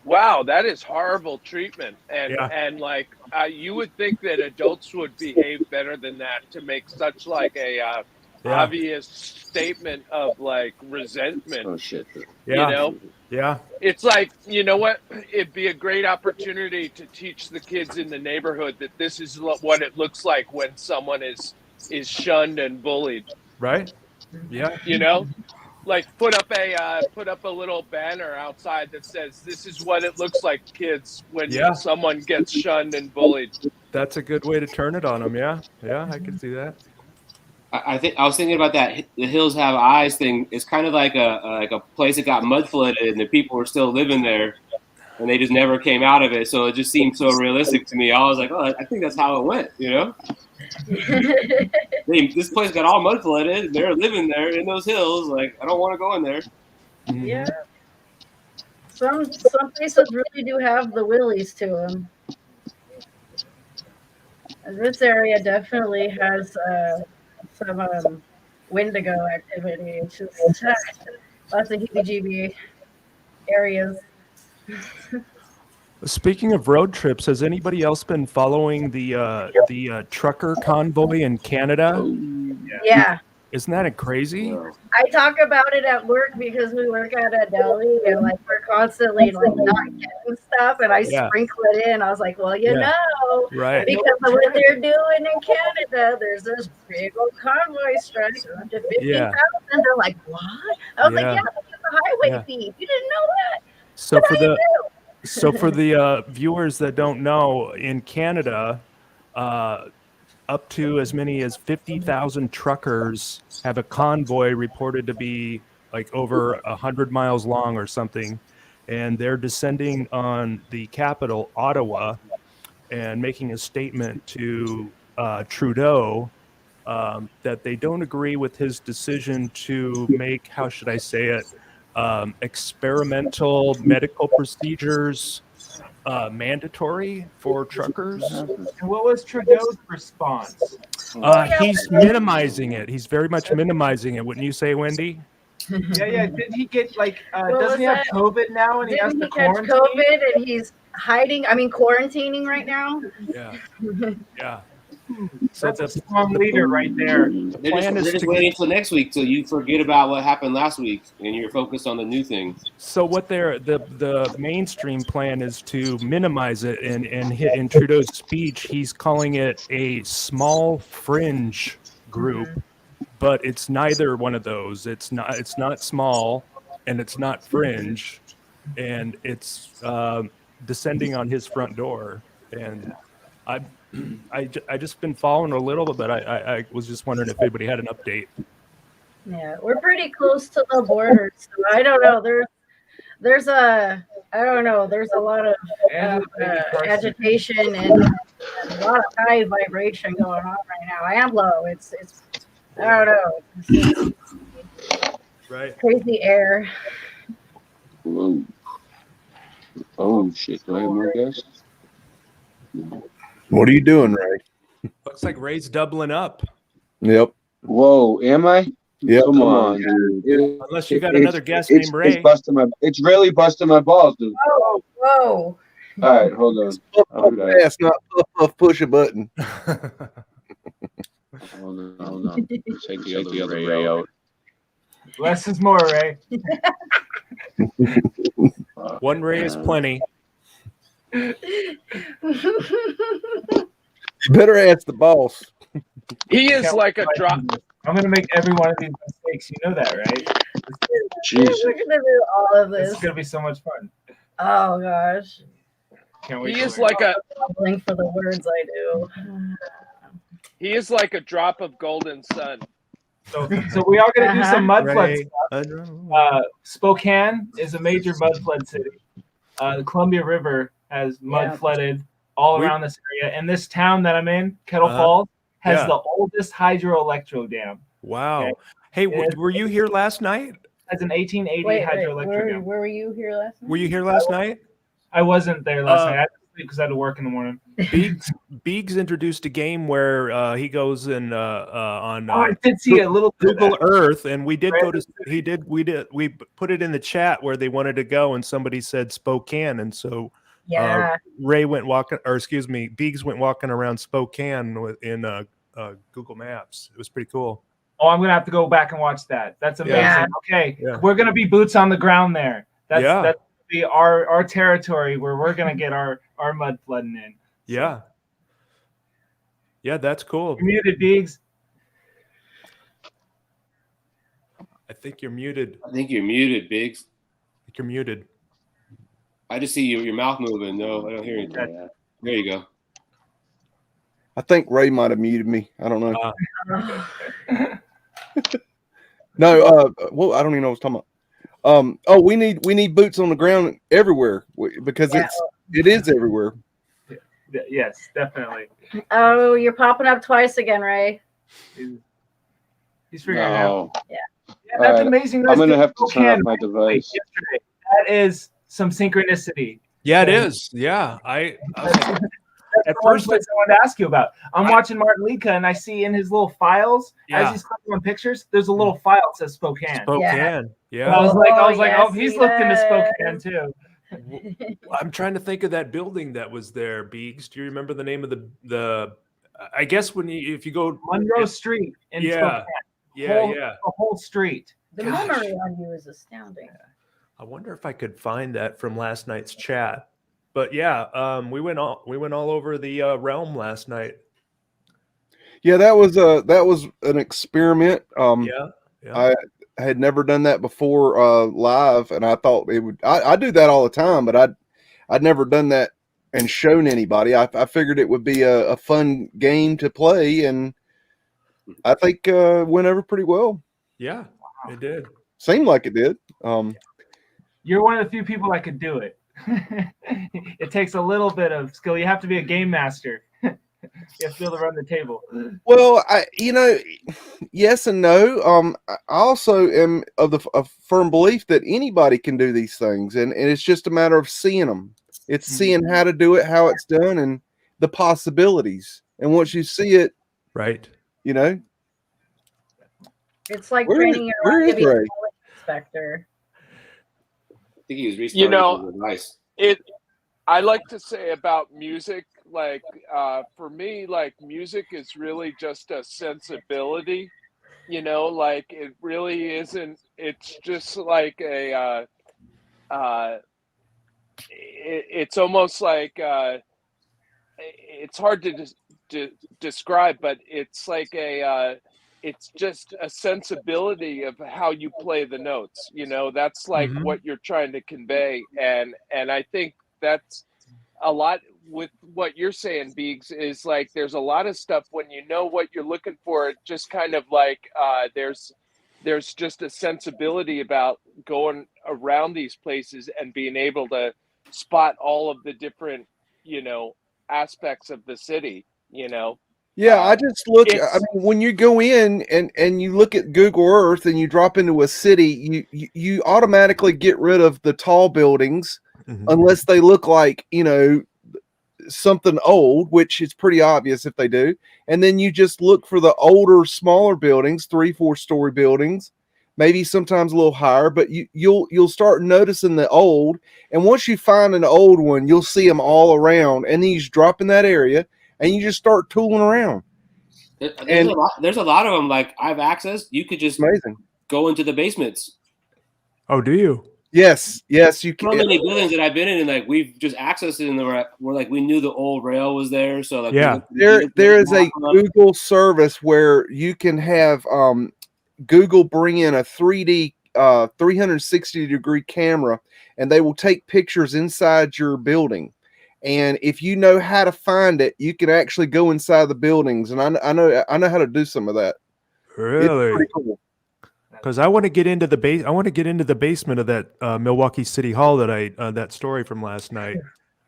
wow, that is horrible treatment. And like you would think that adults would behave better than that to make such like a obvious statement of like resentment. Oh shit. You know? Yeah. It's like, you know what? It'd be a great opportunity to teach the kids in the neighborhood that this is what it looks like when someone is shunned and bullied. Right? Yeah. You know? Like put up a little banner outside that says, "This is what it looks like, kids, when someone gets shunned and bullied." That's a good way to turn it on them. Yeah, I can see that. I was thinking about that. The Hills Have Eyes thing. It's kind of like a place that got mudflooded, and the people were still living there, and they just never came out of it. So it just seemed so realistic to me. I was like, oh, I think that's how it went. You know. This place got all mud flooded. They're living there in those hills. Like, I don't want to go in there. Yeah. Some places really do have the willies to them. This area definitely has some Wendigo activity. It's just lots of heebie-jeebie areas. Speaking of road trips, has anybody else been following the trucker convoy in Canada? Yeah. Isn't that crazy? I talk about it at work because we work at a deli and like we're constantly like not getting stuff, and I sprinkle it in. I was like, well, you know, right? Because of what they're doing in Canada, there's this big old convoy strike up to 50,000. They're like, what? I was like, yeah, look at the highway fee. You didn't know that? So for the viewers that don't know, in Canada, up to as many as 50,000 truckers have a convoy reported to be like over 100 miles long or something, and they're descending on the capital, Ottawa, and making a statement to Trudeau that they don't agree with his decision to make, how should I say it, experimental medical procedures mandatory for truckers. And what was Trudeau's response? He's minimizing it. He's very much minimizing it. Wouldn't you say, Wendy? Yeah. Did he get like? Doesn't he have COVID now? And he has to quarantine? COVID, and he's hiding. I mean, quarantining right now. Yeah. So that's a strong leader right there. They're just waiting till next week till you forget about what happened last week and you're focused on the new things. So what the mainstream plan is to minimize it, and in Trudeau's speech, he's calling it a small fringe group, but it's neither one of those. It's not small, and it's not fringe, and it's descending on his front door. And I just been following a little bit, but I was just wondering if anybody had an update. Yeah, we're pretty close to the border, so I don't know. There's a lot of agitation and a lot of high vibration going on right now. And low. It's I don't know. It's right. Crazy air. Whoa. Oh shit! Do I have more guests? What are you doing, Ray? Looks like Ray's doubling up. Yep. Whoa, am I? Yep. Come on, dude. Unless you got another guest named Ray. It's really busting my balls, dude. Whoa, whoa. All right, hold on. Okay. Fast, not puff, push a button. Hold on. Take the other Ray out. Less is more, Ray. One Ray is plenty. You better ask the boss. He is like a drop. I'm gonna make every one of these mistakes. You know that, right? Jesus. We're gonna do all of this. It's gonna be so much fun. Oh gosh. Can't wait. He is like a. Fumbling for the words I do. He is like a drop of golden sun. So we are gonna do some mudflood Ray. stuff. Spokane is a major mudflood city. The Columbia River has mud flooded all around this area, and this town that I'm in, Kettle Falls, has the oldest hydroelectric dam. Wow. Okay. Hey, were you here last night? Has an 1880 hydroelectric dam. Where were you here last night? Were you here last night? I wasn't there last night. I had to sleep because I had to work in the morning. Beegs introduced a game where he goes and on I did see a little Google Earth, and we did go to we put it in the chat where they wanted to go, and somebody said Spokane, and so Ray went walking, or excuse me, Beegs went walking around Spokane in Google Maps. It was pretty cool. Oh, I'm gonna have to go back and watch that. That's amazing. Yeah. Okay, we're gonna be boots on the ground there. That's be our territory where we're gonna get our mud flooding in. Yeah. Yeah, that's cool. You're muted, Beegs. I think you're muted. I think you're muted, Biggs. I think you're muted. I just see your mouth moving. No, I don't hear anything. There you go. I think Ray might have muted me. I don't know. No, well, I don't even know what I was talking about. We need boots on the ground everywhere because it is everywhere. Yes, definitely. Oh, you're popping up twice again, Ray. He's figuring it out. Yeah. That's amazing. I'm gonna have to turn off my device. Yesterday. That is some synchronicity. Yeah, it is. Yeah, At first, I wanted to ask you about. I'm watching Martin Lika, and I see in his little files as he's clicking on pictures, there's a little file that says Spokane. Spokane. Yeah. I was like, oh, he's looked into Spokane too. I'm trying to think of that building that was there, Beegs. Do you remember the name of the? I guess if you go Monroe Street in Spokane. The whole street. The memory on you is astounding. I wonder if I could find that from last night's chat. But yeah, we went all over the realm last night. Yeah, that was an experiment. I had never done that before live, and I thought it would. I do that all the time, but I'd never done that and shown anybody. I figured it would be a fun game to play, and I think went over pretty well. Yeah, it did. Seemed like it did. You're one of the few people that could do it. It takes a little bit of skill. You have to be a game master. You have to be able to run the table. Well, yes and no. I also am of the firm belief that anybody can do these things, and it's just a matter of seeing them. It's seeing how to do it, how it's done, and the possibilities. And once you see it, right, it's like training your own to be a inspector. I think he was restarting his device. I like to say about music, like for me, like music is really just a sensibility, like it really isn't. It's just like it's almost like it's hard to describe, but it's like it's just a sensibility of how you play the notes. That's like what you're trying to convey, and I think that's a lot with what you're saying, Beegs, is like there's a lot of stuff when you know what you're looking for. It just kind of like there's just a sensibility about going around these places and being able to spot all of the different aspects of the city. Yeah, I just look. I mean, when you go in and you look at Google Earth and you drop into a city, you automatically get rid of the tall buildings unless they look like something old, which is pretty obvious if they do. And then you just look for the older, smaller buildings, 3-4 story buildings, maybe sometimes a little higher, but you'll start noticing the old. And once you find an old one, you'll see them all around. And then you just drop in that area and you just start tooling around. There's a lot of them. Like I have access. You could just go into the basements. Oh, do you? Yes, you can. So many buildings that I've been in, and like we've just accessed it, and we're like we knew the old rail was there. So like there is a Google service where you can have Google bring in a 3D 360-degree camera, and they will take pictures inside your building. And if you know how to find it, you can actually go inside the buildings. And I know how to do some of that. Really? It's pretty cool. Because I want to get into the base. I want to get into the basement of that Milwaukee City Hall that that story from last night.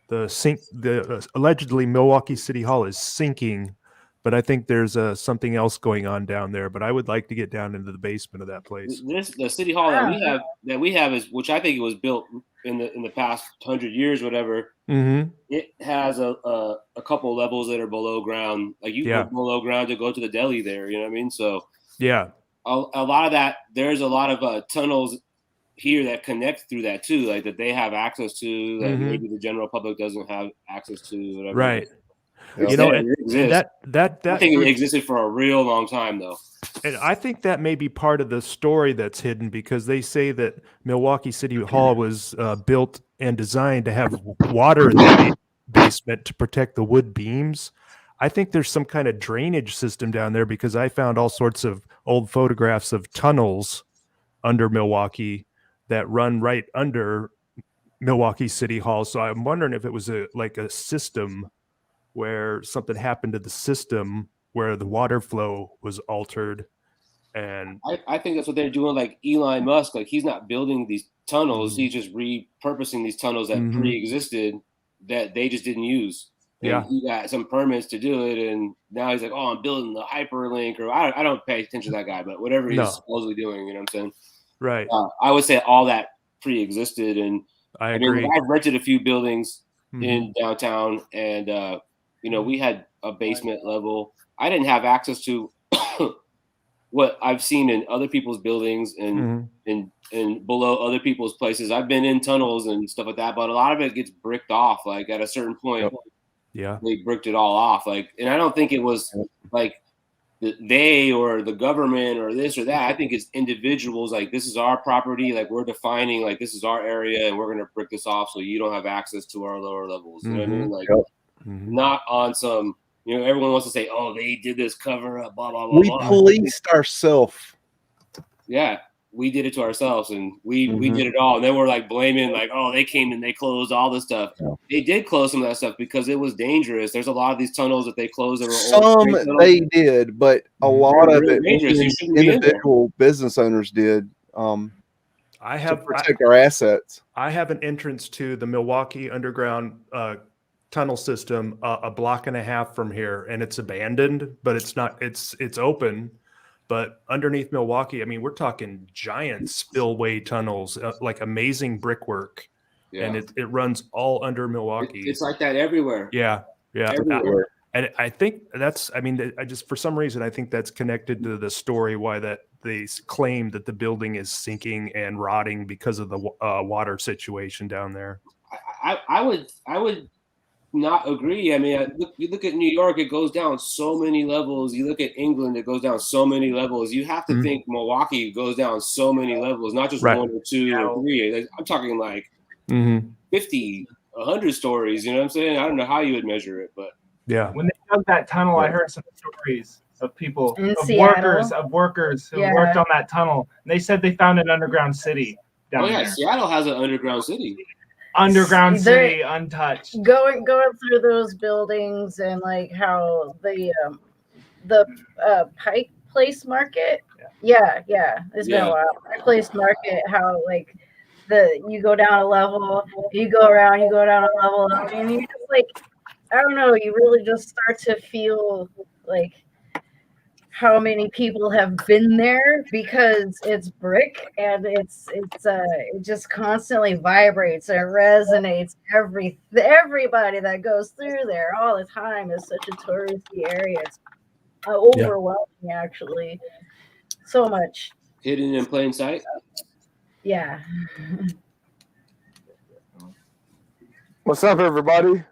The allegedly Milwaukee City Hall is sinking, but I think there's something else going on down there. But I would like to get down into the basement of that place. The City Hall that we have is, which I think it was built in the past 100 years, whatever. Mm-hmm. It has a couple levels that are below ground. Like you go below ground to go to the deli there. You know what I mean? So yeah. A lot of that, there's a lot of tunnels here that connect through that too, like that they have access to, that maybe the general public doesn't have access to, whatever. Right. You know, I think it existed for a real long time, though. And I think that may be part of the story that's hidden, because they say that Milwaukee City Hall was built and designed to have water in the basement to protect the wood beams. I think there's some kind of drainage system down there, because I found all sorts of old photographs of tunnels under Milwaukee that run right under Milwaukee City Hall. So I'm wondering if it was like a system where something happened to the system where the water flow was altered. And I think that's what they're doing. Like Elon Musk, like he's not building these tunnels. He's just repurposing these tunnels that pre-existed that they just didn't use. And he got some permits to do it, and now he's like, "Oh, I'm building the hyperlink," or I don't pay attention to that guy, but whatever he's supposedly doing, you know what I'm saying? Right. I would say all that pre-existed, and I agree. I've rented a few buildings in downtown, and we had a basement level. I didn't have access to what I've seen in other people's buildings and below other people's places. I've been in tunnels and stuff like that, but a lot of it gets bricked off. Like at a certain point. Yeah, they bricked it all off. Like, and I don't think it was like they or the government or this or that. I think it's individuals. Like, this is our property. Like, we're defining, like, this is our area, and we're going to brick this off so you don't have access to our lower levels. You know what I mean? Like, not on some. Everyone wants to say, "Oh, they did this cover up." Blah blah blah. We policed ourselves. Yeah. We did it to ourselves, and we did it all. And then we're like blaming, like, "Oh, they came and they closed all this stuff." Yeah. They did close some of that stuff because it was dangerous. There's a lot of these tunnels that they closed. That were some they did, but a lot of it individual business owners did. I have to protect our assets. I have an entrance to the Milwaukee Underground tunnel system a block and a half from here, and it's abandoned, but it's not. It's open. But underneath Milwaukee, I mean, we're talking giant spillway tunnels, like amazing brickwork, and it runs all under Milwaukee. It's like that everywhere. Yeah. Everywhere. And I think I just, for some reason, I think that's connected to the story why that they claim that the building is sinking and rotting because of the water situation down there. I would not agree. I mean, you look at New York, it goes down so many levels. You look at England, it goes down so many levels. You have to think Milwaukee goes down so many levels, not just 1 or 2 or 3. I'm talking like 50, 100 stories. You know what I'm saying? I don't know how you would measure it, but yeah. When they dug that tunnel, I heard some stories of people, of workers who worked on that tunnel. And they said they found an underground city down there. Seattle has an underground city. Underground city, untouched. Going through those buildings, and like how the Pike Place Market. Yeah. It's been a while. Pike Place Market. How like you go down a level, you go around, you go down a level, and you just like, I don't know. You really just start to feel like how many people have been there because it's brick and it just constantly vibrates and resonates. Everybody that goes through there all the time is such a touristy area. It's overwhelming, actually. So much Hidden in plain sight. Yeah. What's up, everybody?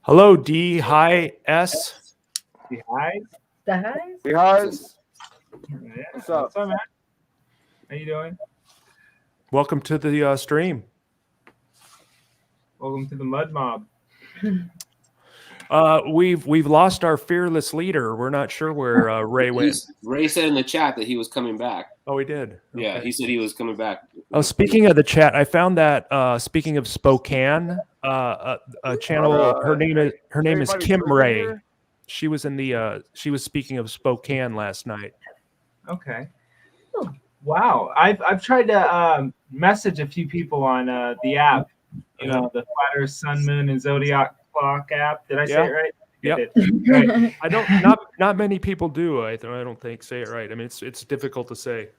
Hello, D. Hi, S. The highs? The highs? The highs? Yeah. What's up? What's up, man? How you doing? Welcome to the stream. Welcome to the Mud Mob. We've lost our fearless leader. We're not sure where Ray went. Ray said in the chat that he was coming back. Oh, he did. Yeah, he said he was coming back. Oh, speaking of the chat, I found that speaking of Spokane, a channel. Her name is Kim Ray. Here? She was in the. She was speaking of Spokane last night. Okay. Wow, I've tried to message a few people on the app. You know, the Flat Earth, Sun, Moon, and Zodiac Clock app. Did I say it right? Yeah. Right. I don't. Not many people do. I don't think say it right. I mean, it's difficult to say.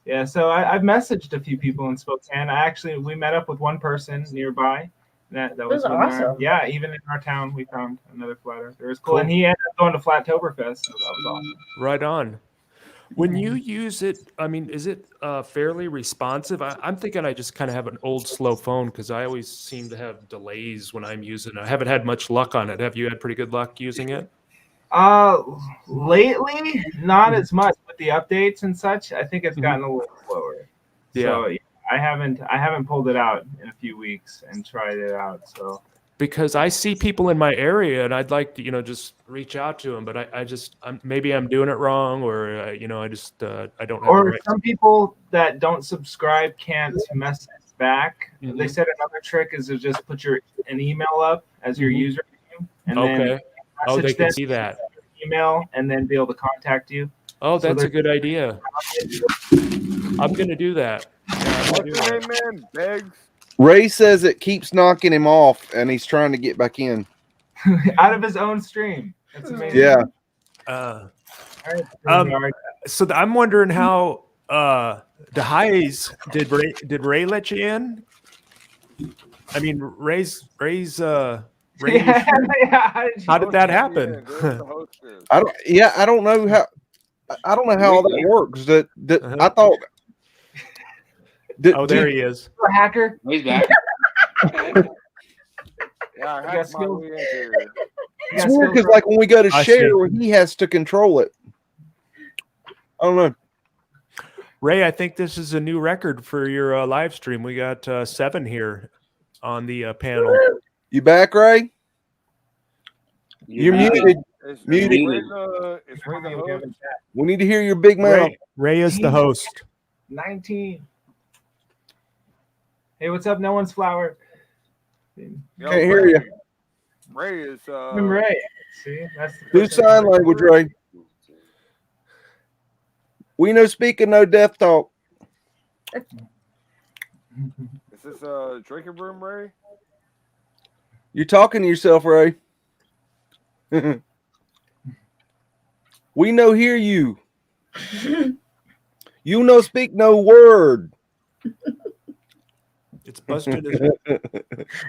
Yeah, so I've messaged a few people in Spokane. We met up with one person nearby. That was awesome. Yeah, even in our town, we found another flat earther. It was cool. And he ended up going to Flattoberfest, so that was awesome. Right on. When you use it, I mean, is it fairly responsive? I'm thinking I just kind of have an old slow phone because I always seem to have delays when I'm using it. I haven't had much luck on it. Have you had pretty good luck using it? Lately, not as much with the updates and such. I think it's gotten a little slower. Yeah. So I haven't pulled it out in a few weeks and tried it out. So because I see people in my area and I'd like to, just reach out to them, but maybe I'm doing it wrong, or I don't have. Or some people that don't subscribe can't message back. Mm-hmm. They said another trick is to just put an email up as your username, and then they can see that email and then be able to contact you. Oh, that's a good idea. I'm gonna do that. What's your name, man? Beggs? Ray says it keeps knocking him off, and he's trying to get back in. Out of his own stream. That's amazing. Yeah. So I'm wondering how the highs did Ray let you in? I mean, Ray's Yeah, how did that happen? I don't know how all that works. I thought. There he is. A hacker. He's back. Yeah, I hacked my way into it. It's weird because, like, when we go to share, he has to control it. I don't know. Ray, I think this is a new record for your live stream. We got 7 here on the panel. You back, Ray? You're muted. It's Muted. Ray the host. We need to hear your big mouth. Ray is the host. 19. Hey, what's up? No one's flower. Yo, Can't hear you. Ray is I'm Ray. See, that's the Do person. sign language, Ray. We no speaking, no death talk. Is this a drinking room, Ray? You're talking to yourself, Ray. We no hear you. You no speak no word. It's busted.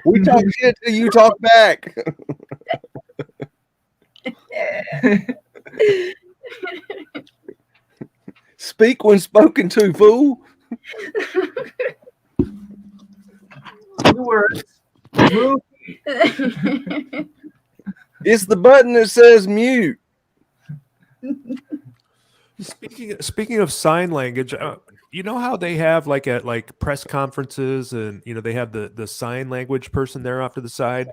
We talk shit till you talk back. Speak when spoken to, fool. 2 words. It's the button that says mute. Speaking of sign language, you know how they have at press conferences and they have the sign language person there off to the side.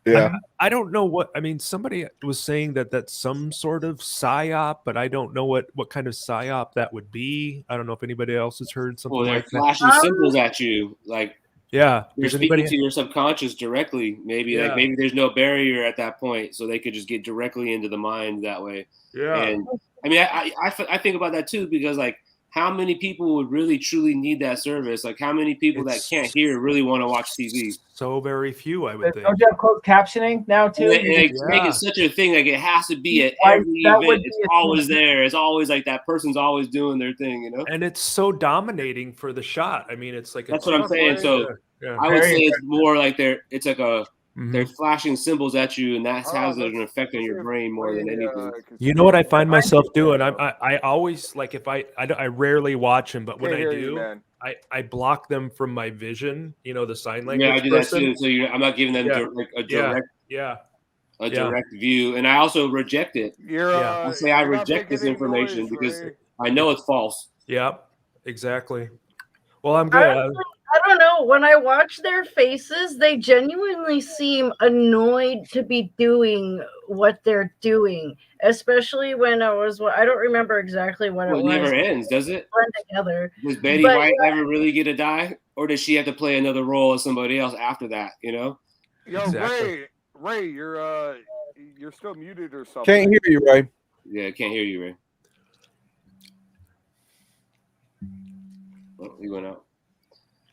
Yeah, I don't know what I mean. Somebody was saying that that's some sort of psyop, but I don't know what kind of psyop that would be. I don't know if anybody else has heard something Well, they're like that. flashing symbols at you, like Yeah, you're speaking to your subconscious directly. Maybe maybe there's no barrier at that point, so they could just get directly into the mind that way. Yeah, And I mean, I think about that too, because like how many people would really truly need that service? Like, how many people that can't hear really want to watch TV? So very few, I would think. Don't you have closed captioning now too? And it's making such a thing. Like, it has to be at every event. It's always there. It's always like that person's always doing their thing, you know. And it's so dominating for the shot. I mean, it's like that's what I'm saying. So I would say it's more like it's like they're flashing symbols at you, and that has an effect on your brain more than anything. You know what I find myself doing? I always, like, if I rarely watch them, but when I do, I block them from my vision. You know, the sign language. Yeah, I do that too. So I'm not giving them a direct direct view, and I also reject it. I say I reject this information because I know it's false. Yeah, exactly. Well, I'm good. I don't know. When I watch their faces, they genuinely seem annoyed to be doing what they're doing. Especially when I don't remember exactly what it was. It never ends, does it? Blend together. Does Betty White ever really get to die? Or does she have to play another role as somebody else after that, you know? Yo, exactly. Ray, you're still muted or something. Can't hear you, Ray. Yeah, can't hear you, Ray. Oh, he went out.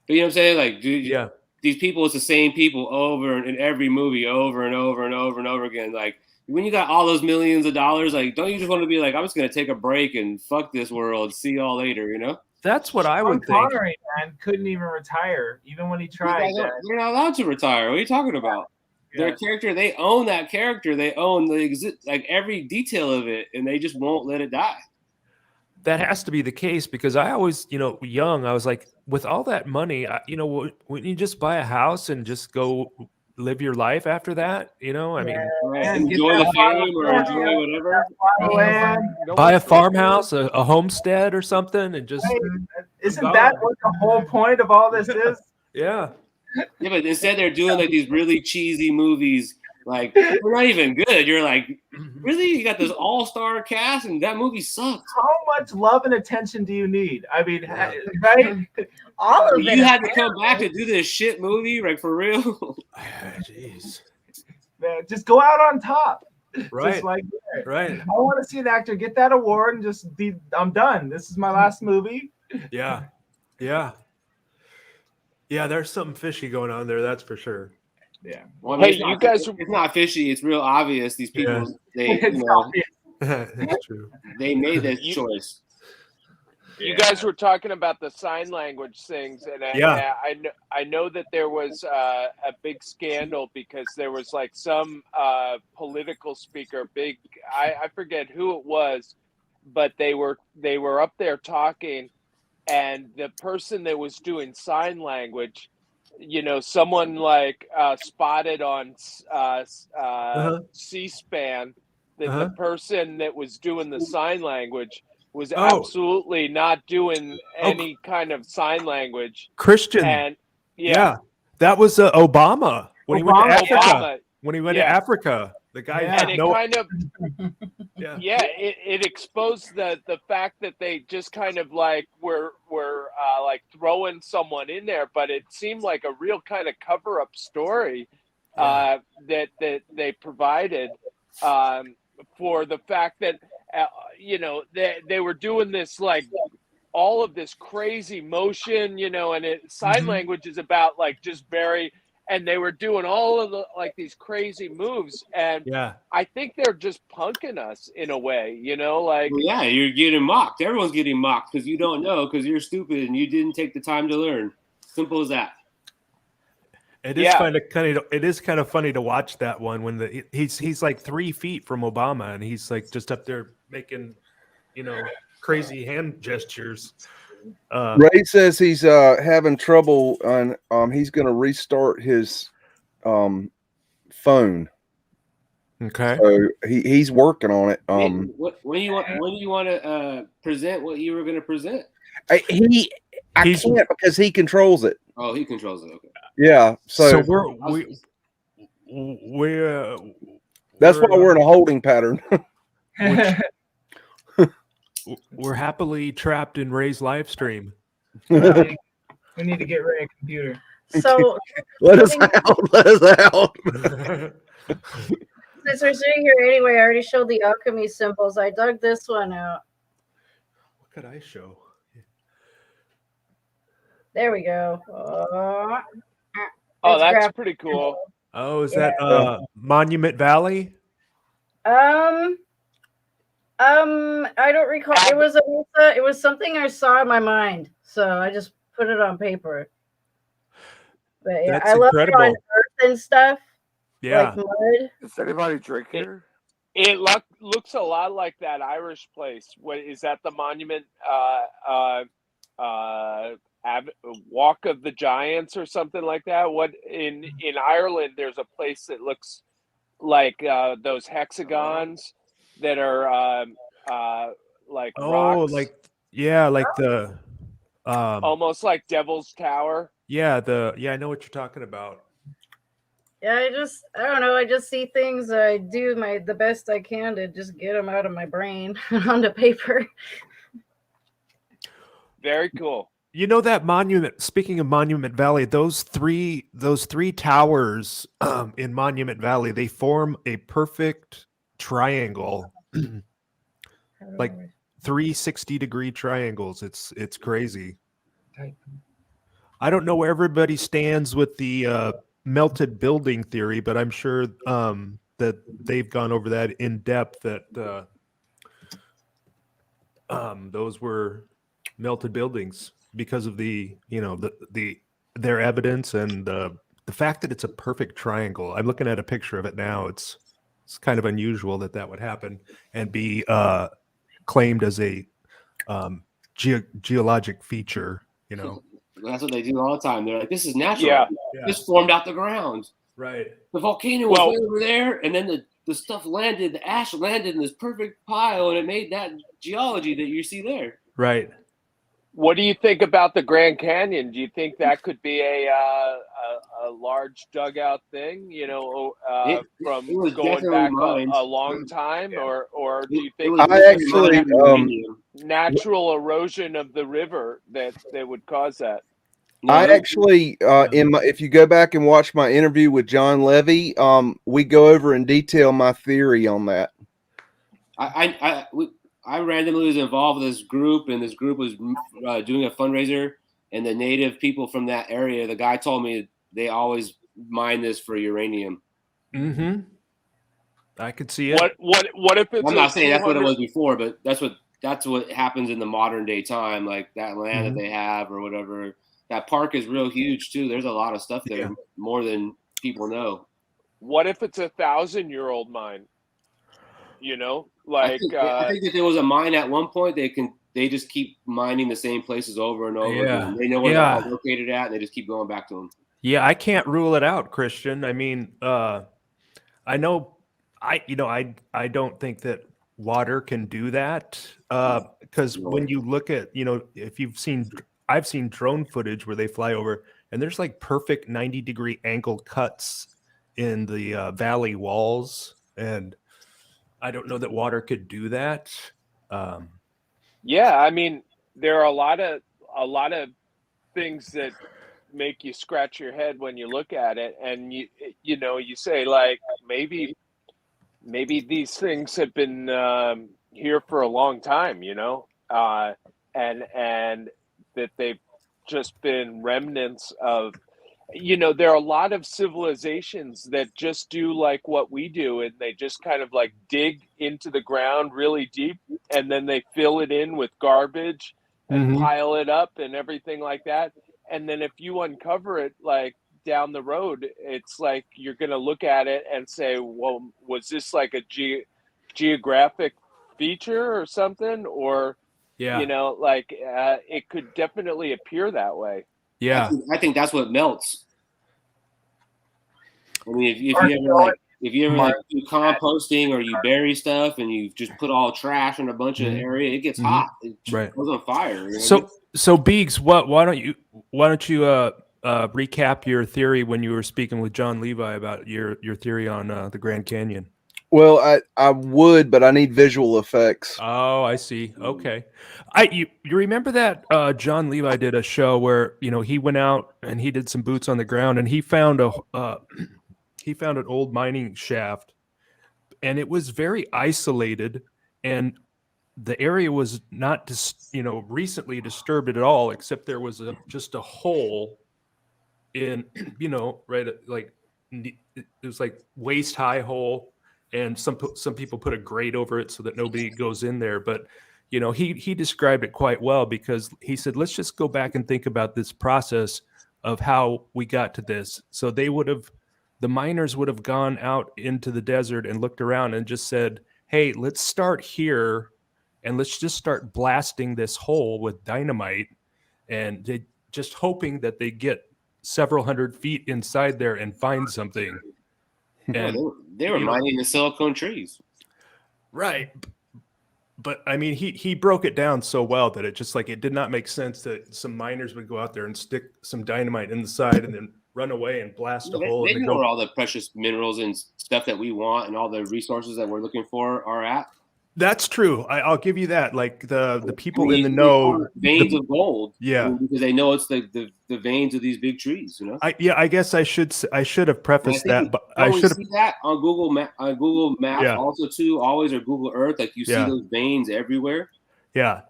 But you know what I'm saying? Like, dude, these people, it's the same people over in every movie, over and over and over and over again. Like, when you got all those millions of dollars, like, don't you just want to be like, I'm just going to take a break and fuck this world, see y'all later, you know? That's what I would think. Connery, man, couldn't even retire, even when he tried. They're not allowed to retire. What are you talking about? Their character, they own that character. They own like every detail of it, and they just won't let it die. That has to be the case because I always, young, I was like, with all that money, wouldn't you just buy a house and just go live your life after that? I mean, enjoy the fame or enjoy whatever. Buy a farmhouse, a homestead or something, and just. Isn't that what the whole point of all this is? Yeah. Yeah, but instead they're doing like these really cheesy movies. Like, they're not even good. You're like, really? You got this all-star cast, and that movie sucks. How much love and attention do you need? I mean, right? All of it. You had to come back to do this shit movie, like, for real? Jeez. Man, just go out on top. Right. Just like, right. I want to see an actor get that award and just be, I'm done. This is my last movie. Yeah. Yeah. Yeah, there's something fishy going on there, that's for sure. Yeah. Well, I mean, you guys, it's not fishy. It's real obvious. These people, that's true. They made this choice. You guys were talking about the sign language things, and I know that there was a big scandal because there was like some political speaker, I forget who it was, but they were up there talking, and the person that was doing sign language, someone like spotted on C-SPAN that the person that was doing the sign language was absolutely not doing any kind of sign language. Christian. And that was Obama when he went to Africa. Obama. When he went to Africa, the guy had and no. It exposed the fact that they just kind of like were like throwing someone in there, but it seemed like a real kind of cover up story that they provided for the fact that they were doing this like all of this crazy motion, and sign language is about like just and they were doing all of the like these crazy moves, and I think they're just punking us in a way, like. Well, you're getting mocked. Everyone's getting mocked because you don't know, because you're stupid and you didn't take the time to learn. Simple as that. It is kind of funny to watch that one when he's like 3 feet from Obama and he's like just up there making, crazy hand gestures. Ray says he's having trouble on. He's going to restart his phone. Okay. So he's working on it. When do you want to present what you were going to present? I can't because he controls it. Oh, he controls it. Okay. Yeah. So that's why we're in a holding pattern. We're happily trapped in Ray's live stream. We need to get Ray a computer. So let us out. Let us out. Since we're sitting here anyway, I already showed the alchemy symbols. I dug this one out. What could I show? There we go. Oh, It's that's graphic. pretty cool. Oh, is Yeah. that Monument Valley? I don't recall. It was something I saw in my mind, so I just put it on paper. But yeah, That's I love incredible. drawing earth and stuff. Yeah. Like mud. Does anybody drink here? It looks a lot like that Irish place. What is that? The Monument Walk of the Giants or something like that? What in Ireland? There's a place that looks like those hexagons that are like rocks. like the almost like Devil's Tower. I know what you're talking about. Yeah, I don't know. I just see things. I do the best I can to just get them out of my brain onto paper. Very cool. You know that monument, speaking of Monument Valley, those three towers in Monument Valley, they form a perfect triangle. Like 360-degree triangles. It's crazy. I don't know where everybody stands with the melted building theory, but I'm sure that they've gone over that in depth, that those were melted buildings because of their evidence and the fact that it's a perfect triangle. I'm looking at a picture of it now. It's kind of unusual that would happen and be claimed as a geologic feature. That's what they do all the time. They're like, this is natural. Yeah. This formed out the ground. Right. The volcano was way over there, and then the stuff landed, the ash landed in this perfect pile, and it made that geology that you see there. Right. What do you think about the Grand Canyon? Do you think that could be a large dugout thing? From it was going definitely back mined. a long time, or do you think I actually natural erosion of the river that would cause that? I actually, if you go back and watch my interview with John Levy, we go over in detail my theory on that. I randomly was involved with this group, and this group was doing a fundraiser, and the native people from that area, the guy told me they always mine this for uranium. Mm-hmm. I could see it. What if it's? I'm not saying that's what it was before, but that's what happens in the modern day time, like that land that they have or whatever. That park is real huge too. There's a lot of stuff there, more than people know. What if it's 1,000-year-old mine? I think if there was a mine at one point, they just keep mining the same places over and over again. They know where they're all located at, and they just keep going back to them. Yeah, I can't rule it out, Christian. I mean, I know, I don't think that water can do that because when you look at, I've seen drone footage where they fly over, and there's like perfect 90-degree angle cuts in the valley walls, and I don't know that water could do that. Yeah, I mean, there are a lot of things that make you scratch your head when you look at it, and you say like maybe these things have been here for a long time, and that they've just been remnants of. There are a lot of civilizations that just do like what we do, and they just kind of like dig into the ground really deep, and then they fill it in with garbage and pile it up and everything like that. And then if you uncover it like down the road, it's like you're going to look at it and say, well, was this like a geographic feature or something? Or, it could definitely appear that way. Yeah, I think that's what melts. I mean, if you ever do composting or you bury stuff and you just put all trash in a bunch of area, it gets hot. It just goes on fire. So Beegs, why don't you recap your theory when you were speaking with John Levi about your theory on the Grand Canyon? Well, I would, but I need visual effects. Oh, I see. Okay. You remember that John Levi did a show where, he went out and he did some boots on the ground, and he found an old mining shaft, and it was very isolated, and the area was not recently disturbed at all, except there was just a hole in, right at, like, it was like waist high hole, and some people put a grate over it so that nobody goes in there. But he described it quite well, because he said, let's just go back and think about this process of how we got to this. So the miners would have gone out into the desert and looked around and just said, hey, let's start here and let's just start blasting this hole with dynamite, and they just hoping that they get several hundred feet inside there and find something. And they were mining the silicone trees. Right. But I mean, he broke it down so well that it just, like, it did not make sense that some miners would go out there and stick some dynamite in the side and then run away and blast a hole. They know where all the precious minerals and stuff that we want and all the resources that we're looking for are at. That's true. I'll give you that. Like the people in the know, veins of gold. Yeah, because they know it's the veins of these big trees. I guess I should have prefaced that, but I should see that on Google Maps also too. Always, or Google Earth, like you see those veins everywhere. Yeah,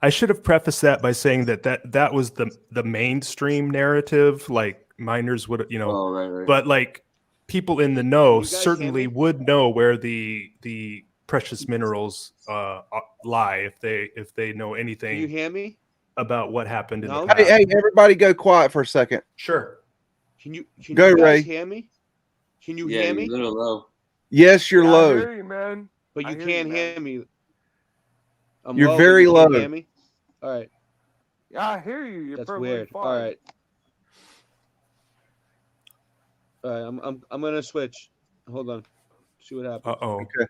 I should have prefaced that by saying that was the mainstream narrative. Like, miners would, right. But like, people in the know certainly would know where the precious minerals lie if they know anything. Can you hear me about what happened in the past. Hey, everybody go quiet for a second. Sure. Can you Ray. hear me? Can you hear me? You're a little low. Yes, you're low. I hear you, man. But you can't hear me. You're very low. Hear me? All right. Yeah, I hear you. You're That's weird. fine. All right. All right. I'm gonna switch. Hold on. See what happens. Okay.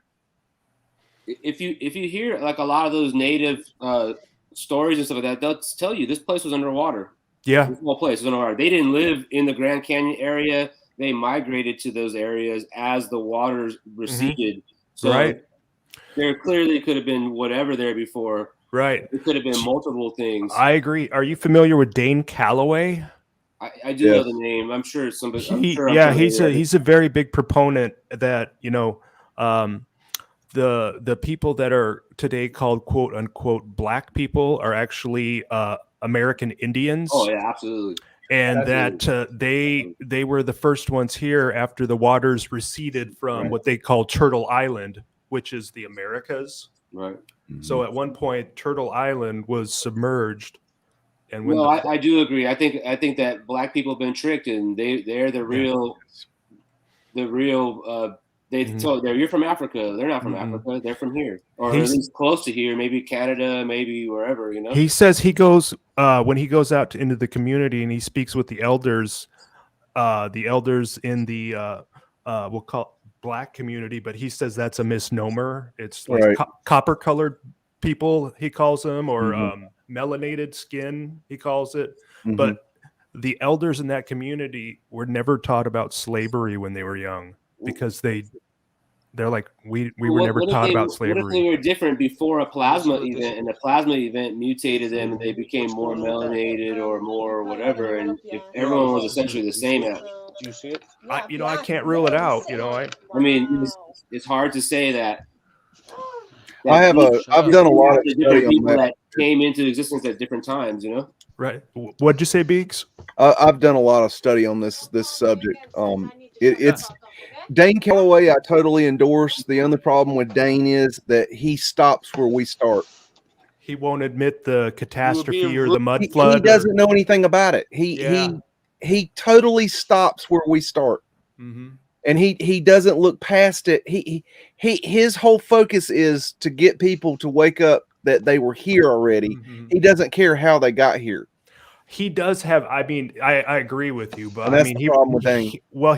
If you hear like a lot of those native stories and stuff like that, they'll tell you this place was underwater. Yeah, this whole place was underwater. They didn't live in the Grand Canyon area. They migrated to those areas as the waters receded. Mm-hmm. So right. There clearly could have been whatever there before. Right. It could have been multiple things. I agree. Are you familiar with Dane Calloway? I do know the name. I'm sure somebody. He's a very big proponent that the people that are today called quote unquote black people are actually American Indians. Oh yeah, absolutely. And absolutely. that they were the first ones here after the waters receded from what they call Turtle Island, which is the Americas. Right. Mm-hmm. So at one point, Turtle Island was submerged. And when I do agree. I think that black people have been tricked, and they're the real. They told you're from Africa. They're not from Africa. They're from here, or at least close to here. Maybe Canada, maybe wherever. He says he goes when he goes out into the community and he speaks with the elders in the we'll call black community, but he says that's a misnomer. It's like copper colored people, he calls them, or melanated skin, he calls it. Mm-hmm. But the elders in that community were never taught about slavery when they were young, because they're like, we were never taught about slavery. What if they were different before a plasma event, and the plasma event mutated them and they became more melanated or more whatever, and if everyone was essentially the same? Do you see it? I can't rule it out. I mean, it's hard to say that. I've done a lot of study on people that came into existence at different times, Right. What'd you say, Beeks? I've done a lot of study on this subject. It's Dane Calloway. I totally endorse. The only problem with Dane is that he stops where we start. He won't admit the catastrophe or the mudflood. He doesn't know anything about it. He totally stops where we start. Mm-hmm. And he doesn't look past it. His whole focus is to get people to wake up that they were here already. Mm-hmm. He doesn't care how they got here. He does have. I mean, I agree with you, but I mean, he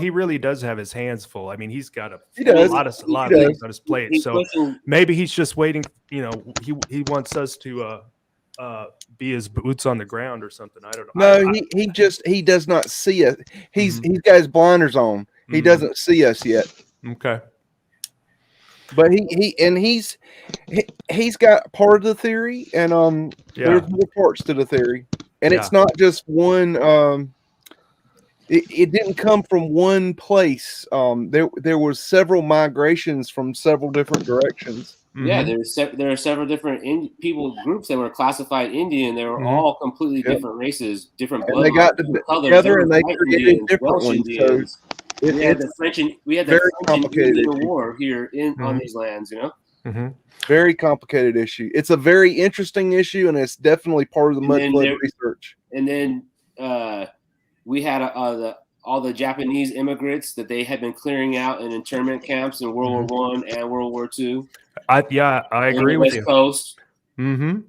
really does have his hands full. I mean, he's got a lot of things on his plate. So maybe he's just waiting. He wants us to be his boots on the ground or something. I don't know. No, he does not see us. He's got his blinders on. He doesn't see us yet. Okay. But he's got part of the theory, and there's more parts to the theory, and it's not just one. It didn't come from one place. There was several migrations from several different directions. Yeah, there are several different groups that were classified Indian. They were all completely different races, different bloodlines. They got together and they white created Indians, different Welsh ones. Indians. So we had the French and complicated Indian War here on these lands. You know, very complicated issue. It's a very interesting issue, and it's definitely part of the Mudflood research. And then we had all the Japanese immigrants that they had been clearing out in internment camps in World War I and World War II. I agree with you. West Coast.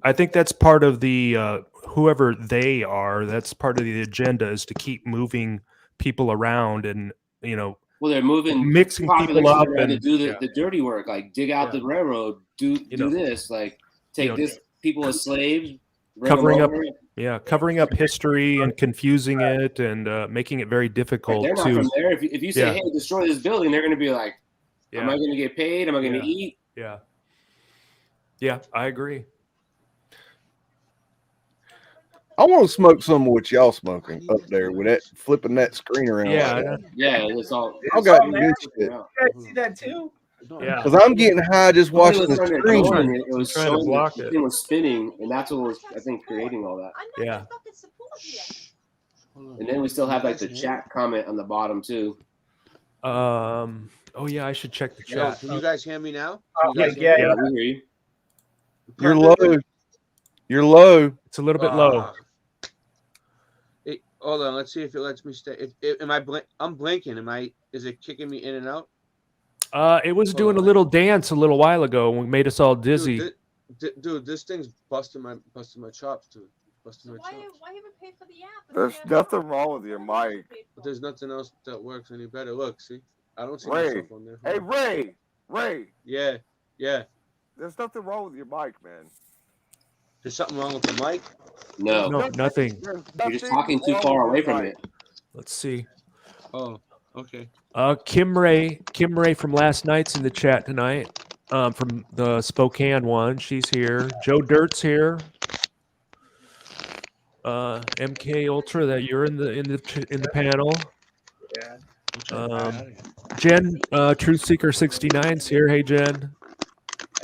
I think that's part of the whoever they are. That's part of the agenda is to keep moving people around, and well, they're mixing people up and to do the dirty work, like dig out the railroad, do this, like take this people as slaves, covering up history and confusing it and making it very difficult. They're not from there. If you say, hey, destroy this building, they're going to be like, am I going to get paid? Am I going to eat? Yeah, I agree. I want to smoke some of what y'all smoking up there with that flipping that screen around. It's all. Y'all got good shit. You guys see that too? Yeah, because I'm getting high just watching the screen. It was trying to block it. It was spinning, and that's what was, I think, creating all that. Yeah. And then we still have like the chat comment on the bottom too. Oh yeah, I should check the chat. Can you guys hear me now? Yeah, we hear you. You're low. You're low. It's a little bit low. Hold on, let's see if it lets me stay. I'm blinking. Is it kicking me in and out? It was doing a little dance a little while ago and made us all dizzy. Dude, this thing's busting my chops, dude. Busting my chops. Why even pay for the app? There's nothing wrong with your mic. But there's nothing else that works any better. Look, see? I don't see Ray. myself on there. Hey, Ray. Yeah. There's nothing wrong with your mic, man. There's something wrong with the mic? No, nothing. You're just talking too far away from it. Let's see. Oh, okay. Kim Ray from last night's in the chat tonight. From the Spokane one, she's here. Joe Dirt's here. MK Ultra, that you're in the panel. Yeah. Jen, Truth Seeker 69's here. Hey Jen.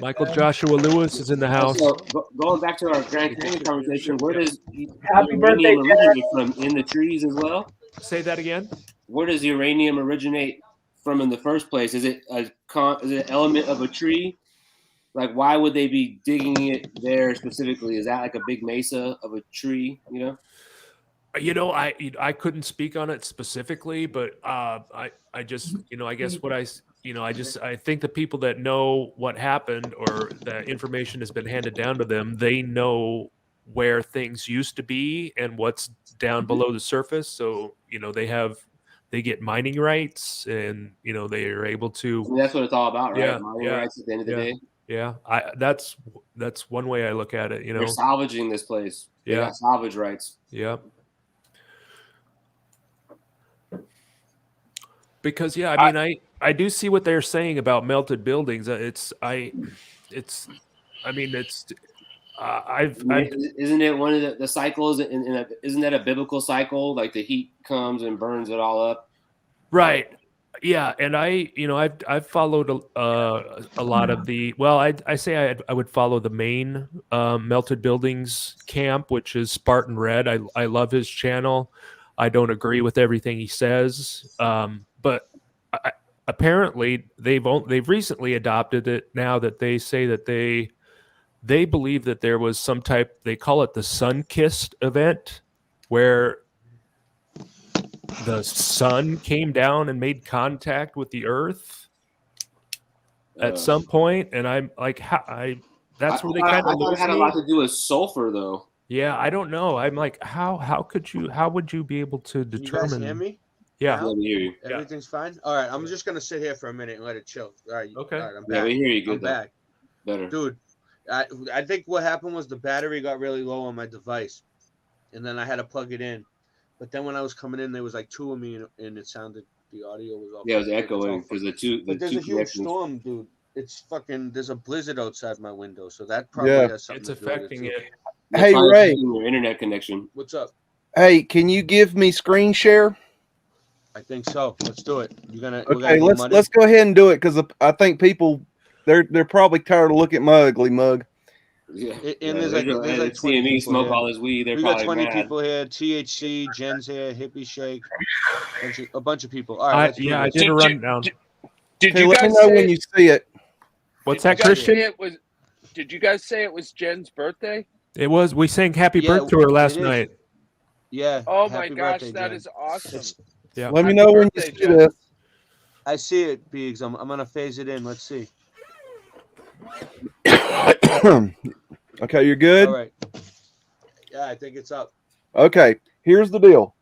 Michael Joshua Lewis is in the house. So, going back to our Grand Canyon conversation, where does Happy birthday, uranium originate from? In the trees as well? Say that again. Where does uranium originate from in the first place? Is it an element of a tree? Like, why would they be digging it there specifically? Is that like a big mesa of a tree? I couldn't speak on it specifically, but I just I guess what I think the people that know what happened or the information has been handed down to them, they know where things used to be and what's down below the surface. So, they get mining rights and, they are able to. I mean, that's what it's all about, right? Yeah, mining rights at the end of the day. Yeah. That's one way I look at it, They're salvaging this place. They got salvage rights. Yeah. Because I do see what they're saying about melted buildings. Isn't it one of the cycles? Isn't that a biblical cycle? Like the heat comes and burns it all up. Right. Yeah, and I've followed a lot of the. Well, I say I would follow the main melted buildings camp, which is Spartan Red. I love his channel. I don't agree with everything he says, but apparently they've recently adopted it. Now that they say that they believe that there was some type, they call it the sun-kissed event, where the sun came down and made contact with the earth at some point, and I'm like, that's where they kind of. I thought it had a lot to do with sulfur, though. Yeah, I don't know. I'm like, how would you be able to determine? You guys hear me? Yeah. We hear you. Everything's fine? All right, I'm just going to sit here for a minute and let it chill. All right. Okay. All right, I'm back. We hear you good. I'm back. Better. Dude, I think what happened was the battery got really low on my device, and then I had to plug it in. But then when I was coming in, there was like two of me, and it sounded, the audio was off. Yeah, it was echoing because But there's a huge storm, dude. It's fucking, there's a blizzard outside my window, so that probably has something to do with affecting it. Hey, Ray. Your internet connection. What's up? Hey, can you give me screen share? I think so. Let's do it. You're gonna. Okay, let's go ahead and do it because I think people They're probably tired of looking at my ugly mug. Yeah. And there's like 20 seeing me people smoke here. all his weed. They're We got probably 20 mad. people here. THC, Jen's here, Hippie Shake, a bunch of people. All right, let's do I this. did a rundown. Did Hey, you let me guys know say when you see it. What's did that, you guys Christian? say it was? Did you guys say it was Jen's birthday? It was. We sang "Happy Yeah, Birthday" to her last it is. night. Yeah. Oh my happy gosh, birthday, that Jen. is awesome. It's- Yeah. Let me Happy know when you birthday, see Jen. this. I see it, Biggs. I'm gonna phase it in. Let's see. Okay, you're good? All right. Yeah, I think it's up. Okay, here's the deal.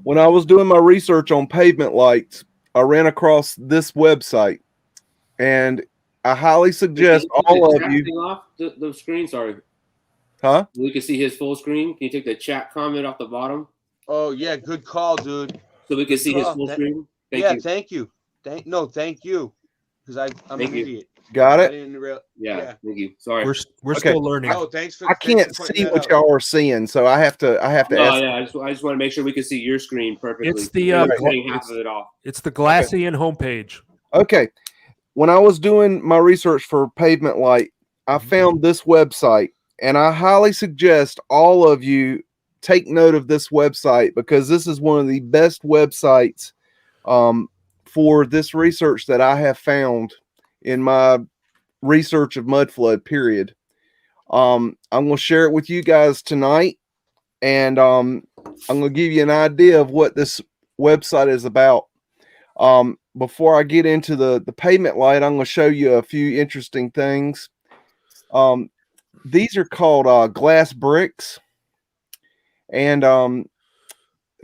When I was doing my research on pavement lights, I ran across this website, and I highly suggest all of you. Off the screen, sorry. Huh? We can see his full screen. Can you take the chat comment off the bottom Oh yeah, good call, dude. so we can see his call. full screen? Thank Yeah, you. thank you. Thank you. Because I'm Thank an you. idiot. Got I it? didn't real. Yeah, thank you. Sorry. We're Okay. still learning. Oh, thanks for. I can't see what y'all are seeing, so I have to No, ask. yeah, I just want to make sure we can see your screen perfectly. It's the You're cutting half of it off. It's the Glacian homepage. Okay. When I was doing my research for pavement light, I found this website, and I highly suggest all of you take note of this website because this is one of the best websites for this research that I have found in my research of Mudflood, period. I'm going to share it with you guys tonight, and I'm going to give you an idea of what this website is about. Before I get into the pavement light, I'm going to show you a few interesting things. These are called glass bricks, and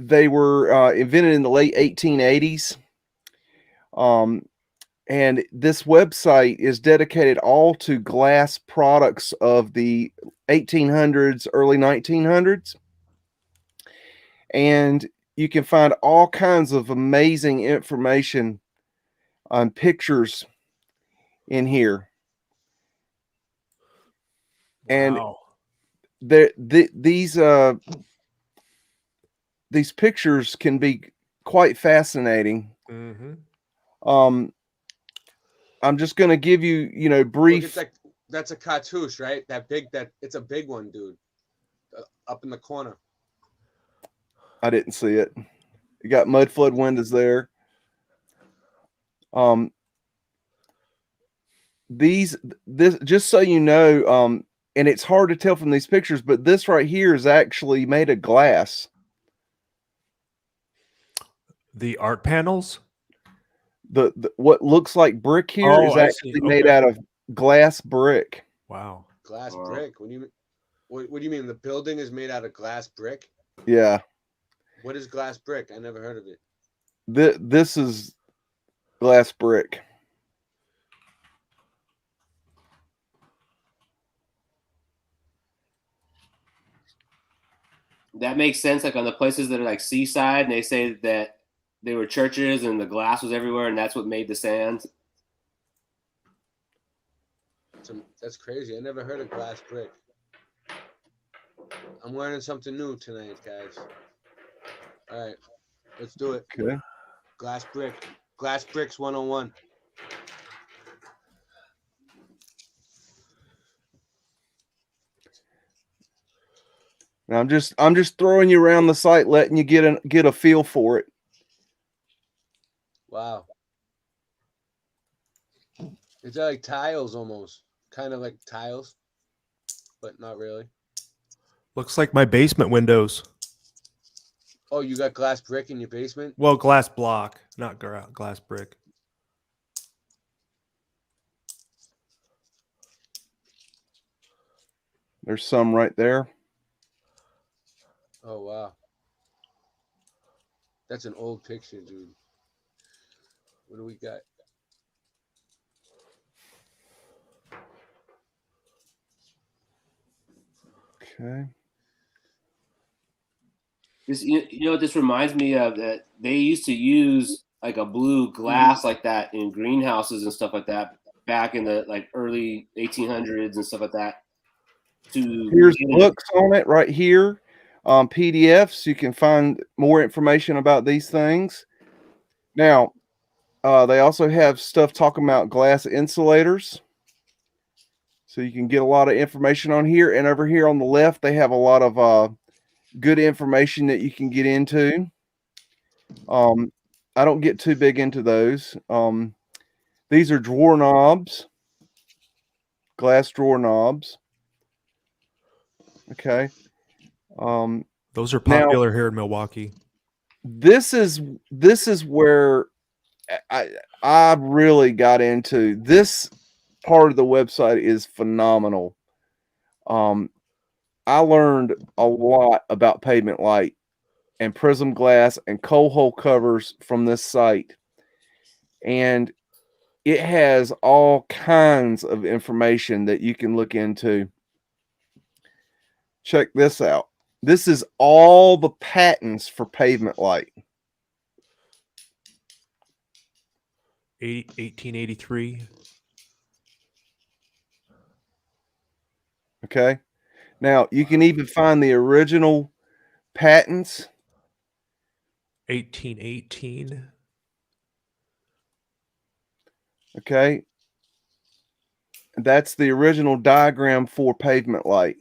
they were invented in the late 1880s. And this website is dedicated all to glass products of the 1800s, early 1900s. And you can find all kinds of amazing information on pictures in here. And Wow. these pictures can be quite fascinating. Mm-hmm. I'm just going to give you, brief. Look, it's like that's a cartouche, right? It's a big one, dude. Up in the corner. I didn't see it. You got Mudflood windows there. This just so you know, and it's hard to tell from these pictures, but this right here is actually made of glass. The art panels. The what looks like brick here is actually made out of glass brick. Wow. Glass brick. What do you mean? What do you mean? The building is made out of glass brick? Yeah. What is glass brick? I never heard of it. This is glass brick. That makes sense. Like on the places that are like seaside, and they say that they were churches and the glass was everywhere, and that's what made the sand. That's crazy. I never heard of glass brick. I'm learning something new tonight, guys. All right, let's do it. Okay. Glass brick. Glass bricks 101. Now I'm just throwing you around the site, letting you get a feel for it. Wow. It's like tiles almost. Kind of like tiles, but not really. Looks like my basement windows. Oh, you got glass brick in your basement? Well, glass block, not glass brick. There's some right there. Oh, wow. That's an old picture, dude. What do we got? Okay. This, you know what this reminds me of? That they used to use like a blue glass like that in greenhouses and stuff like that back in the like early 1800s and stuff like that. Here's books on it right here. PDFs. You can find more information about these things. Now, They also have stuff talking about glass insulators. So you can get a lot of information on here. And over here on the left, they have a lot of good information that you can get into. I don't get too big into those. These are drawer knobs, glass drawer knobs. Okay. Those are popular here in Milwaukee. This is where I really got into. This part of the website is phenomenal. I learned a lot about pavement light and prism glass and coal hole covers from this site. And it has all kinds of information that you can look into. Check this out. This is all the patents for pavement light. 1883. Okay. Now, you can even find the original patents. 1818. Okay. That's the original diagram for pavement light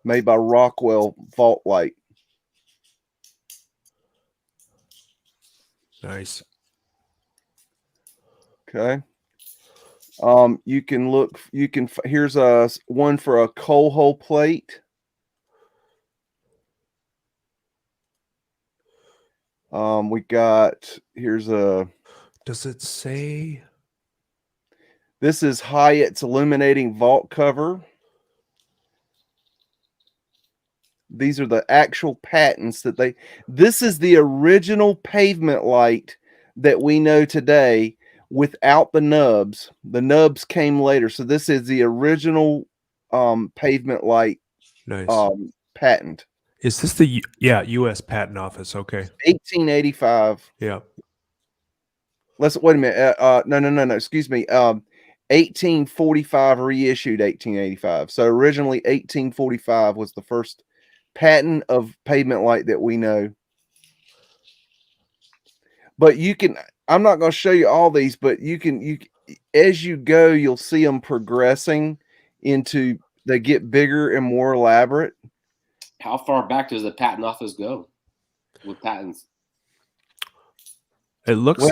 made by Rockwell Vault Light. Nice. Okay. You can look, here's one for a coal hole plate. We got, here's a, does it say? This is Hyatt's illuminating vault cover. These are the actual patents that this is the original pavement light that we know today without the nubs. The nubs came later. So this is the original pavement light patent. Is this the U.S. Patent Office? Okay. 1885. Yeah. Wait a minute. No. Excuse me. 1845 reissued 1885. So originally 1845 was the first patent of pavement light that we know. But you can, I'm not going to show you all these, but you as you go, you'll see them progressing into, they get bigger and more elaborate. How far back does the patent office go with patents? It looks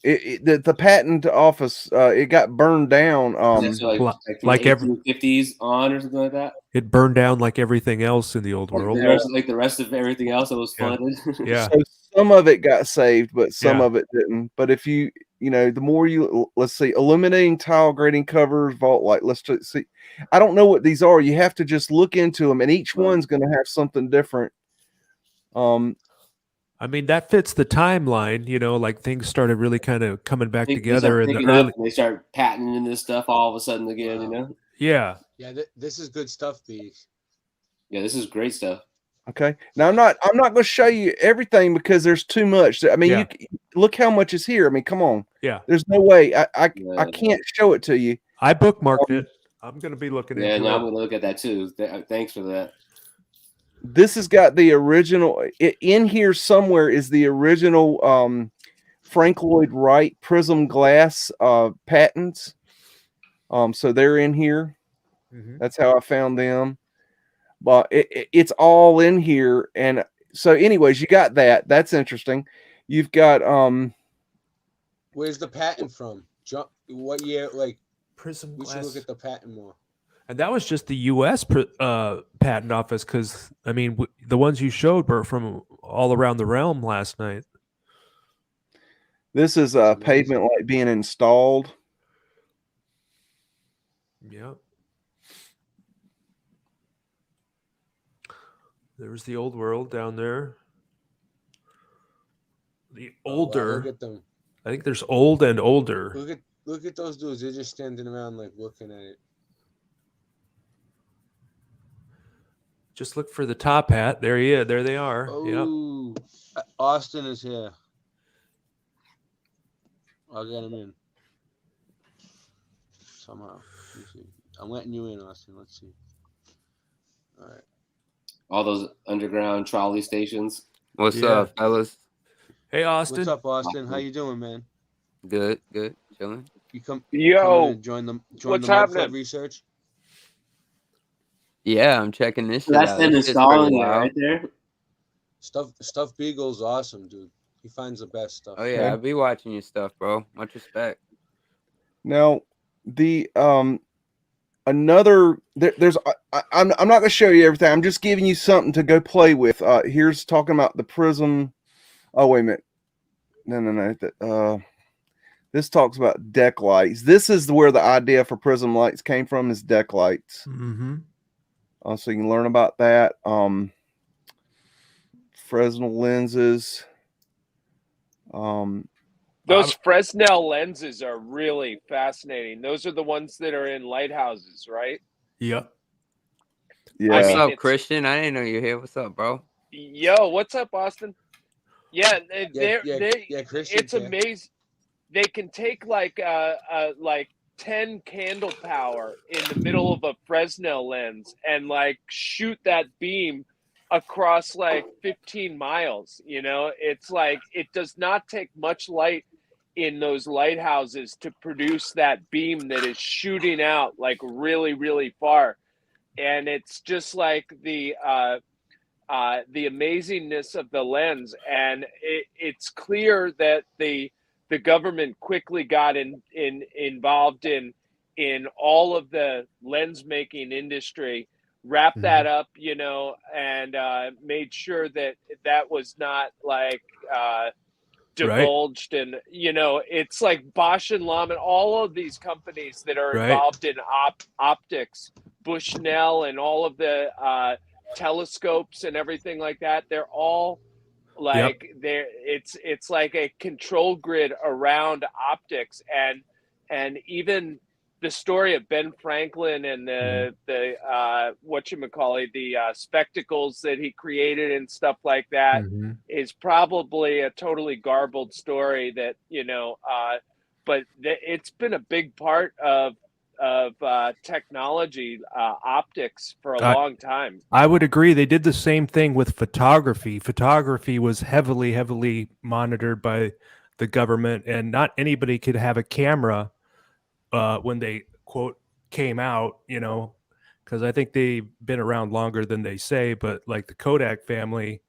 the patent office, it got burned down. Like 1850s on or something like that. It burned down like everything else in the old world. Like the rest of everything else that was flooded. Yeah. So some of it got saved, but some of it didn't. But if you the more let's see, illuminating tile grating covers, vault light. Let's just see. I don't know what these are. You have to just look into them, and each one's going to have something different. I mean, that fits the timeline, like things started really kind of coming back together. They start patenting this stuff all of a sudden again, Yeah. Yeah, this is good stuff, B. Yeah, this is great stuff. Okay. Now I'm not going to show you everything because there's too much. I mean, you look how much is here. I mean, come on. Yeah. There's no way I can't show it to you. I bookmarked it. I'm going to be looking at it. Yeah, no, I'm going to look at that too. Thanks for that. This has got the original in here somewhere is the original Frank Lloyd Wright prism glass patents. So they're in here. Mm-hmm. That's how I found them. But it's all in here. And so anyways, you got that. That's interesting. You've got where's the patent from? What year? Like prism glass. We should look at the patent more. And that was just the U.S. patent office, because I mean, the ones you showed were from all around the realm last night. This is pavement light being installed. Yep. There's the old world down there. The older. Wow, look at them. I think there's old and older. Look at those dudes. They're just standing around like looking at it. Just look for the top hat. There he is. There they are. Oh, yep. Austin is here. I'll get him in. Somehow. Let's see. I'm letting you in, Austin. Let's see. All right. All those underground trolley stations. What's up, fellas? Hey, Austin. What's up, Austin? How you doing, man? Good, chilling. You come Yo, and join the what's Mudflood happening? research. Yeah, I'm checking this shit That's out. them This shit's installing pretty it wild. right there. Stuffed Beagle's awesome, dude. He finds the best stuff. Oh yeah, I'll be watching your stuff, bro. Much respect. Now, the another there's I'm not going to show you everything. I'm just giving you something to go play with. Here's talking about the prism. Oh wait a minute. No. This talks about deck lights. This is where the idea for prism lights came from. Is deck lights. Mm-hmm. So you can learn about that. Fresno Lenses. Those Fresno lenses are really fascinating. Those are the ones that are in lighthouses, right? Yep. Yeah. What's up, Christian? I didn't know you're here. What's up, bro? Yo, what's up, Austin? Yeah, Christian. It's amazing. They can take like 10 candle power in the middle of a Fresno lens and like shoot that beam across like 15 miles. You know, it's like it does not take much light in those lighthouses to produce that beam that is shooting out like really, really far. And it's just like the amazingness of the lens. And it's clear that the government quickly got involved in all of the lens making industry, wrapped that up, you know, and made sure that that was not like divulged. And you know, it's like Bosch and Lomb and all of these companies that are involved in optics, Bushnell and all of the telescopes and everything like that. They're all like it's like a control grid around optics. And even the story of Ben Franklin and the spectacles that he created and stuff like that is probably a totally garbled story that, you know, but it's been a big part of technology, optics for a long time. I would agree. They did the same thing with photography. Photography was heavily monitored by the government, and not anybody could have a camera when they quote came out, you know, because I think they've been around longer than they say. But like the Kodak family,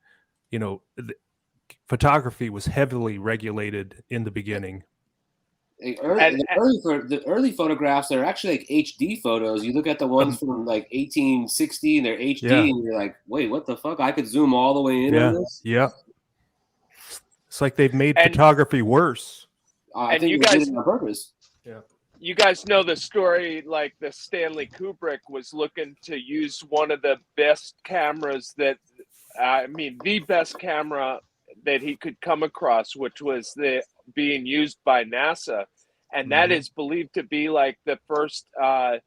you know, photography was heavily regulated in the beginning. The early photographs are actually like HD photos. You look at the ones from like 1860 and they're HD, and you're like, wait, what the fuck? I could zoom all the way in on this? Yeah. It's like they've made photography worse. I think you guys did it on purpose. Yeah. You guys know the story, like the Stanley Kubrick was looking to use one of the best cameras that, the best camera that he could come across, which was being used by NASA. And that is believed to be like the first, it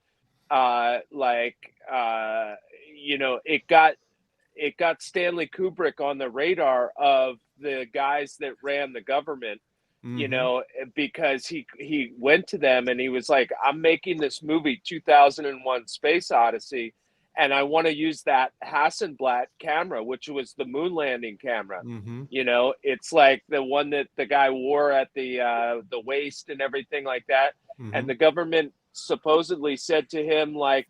got Stanley Kubrick on the radar of the guys that ran the government. You know, because he went to them and he was like, I'm making this movie 2001 Space Odyssey, and I want to use that Hasselblad camera, which was the moon landing camera. You know, it's like the one that the guy wore at the waist and everything like that. And the government supposedly said to him, like,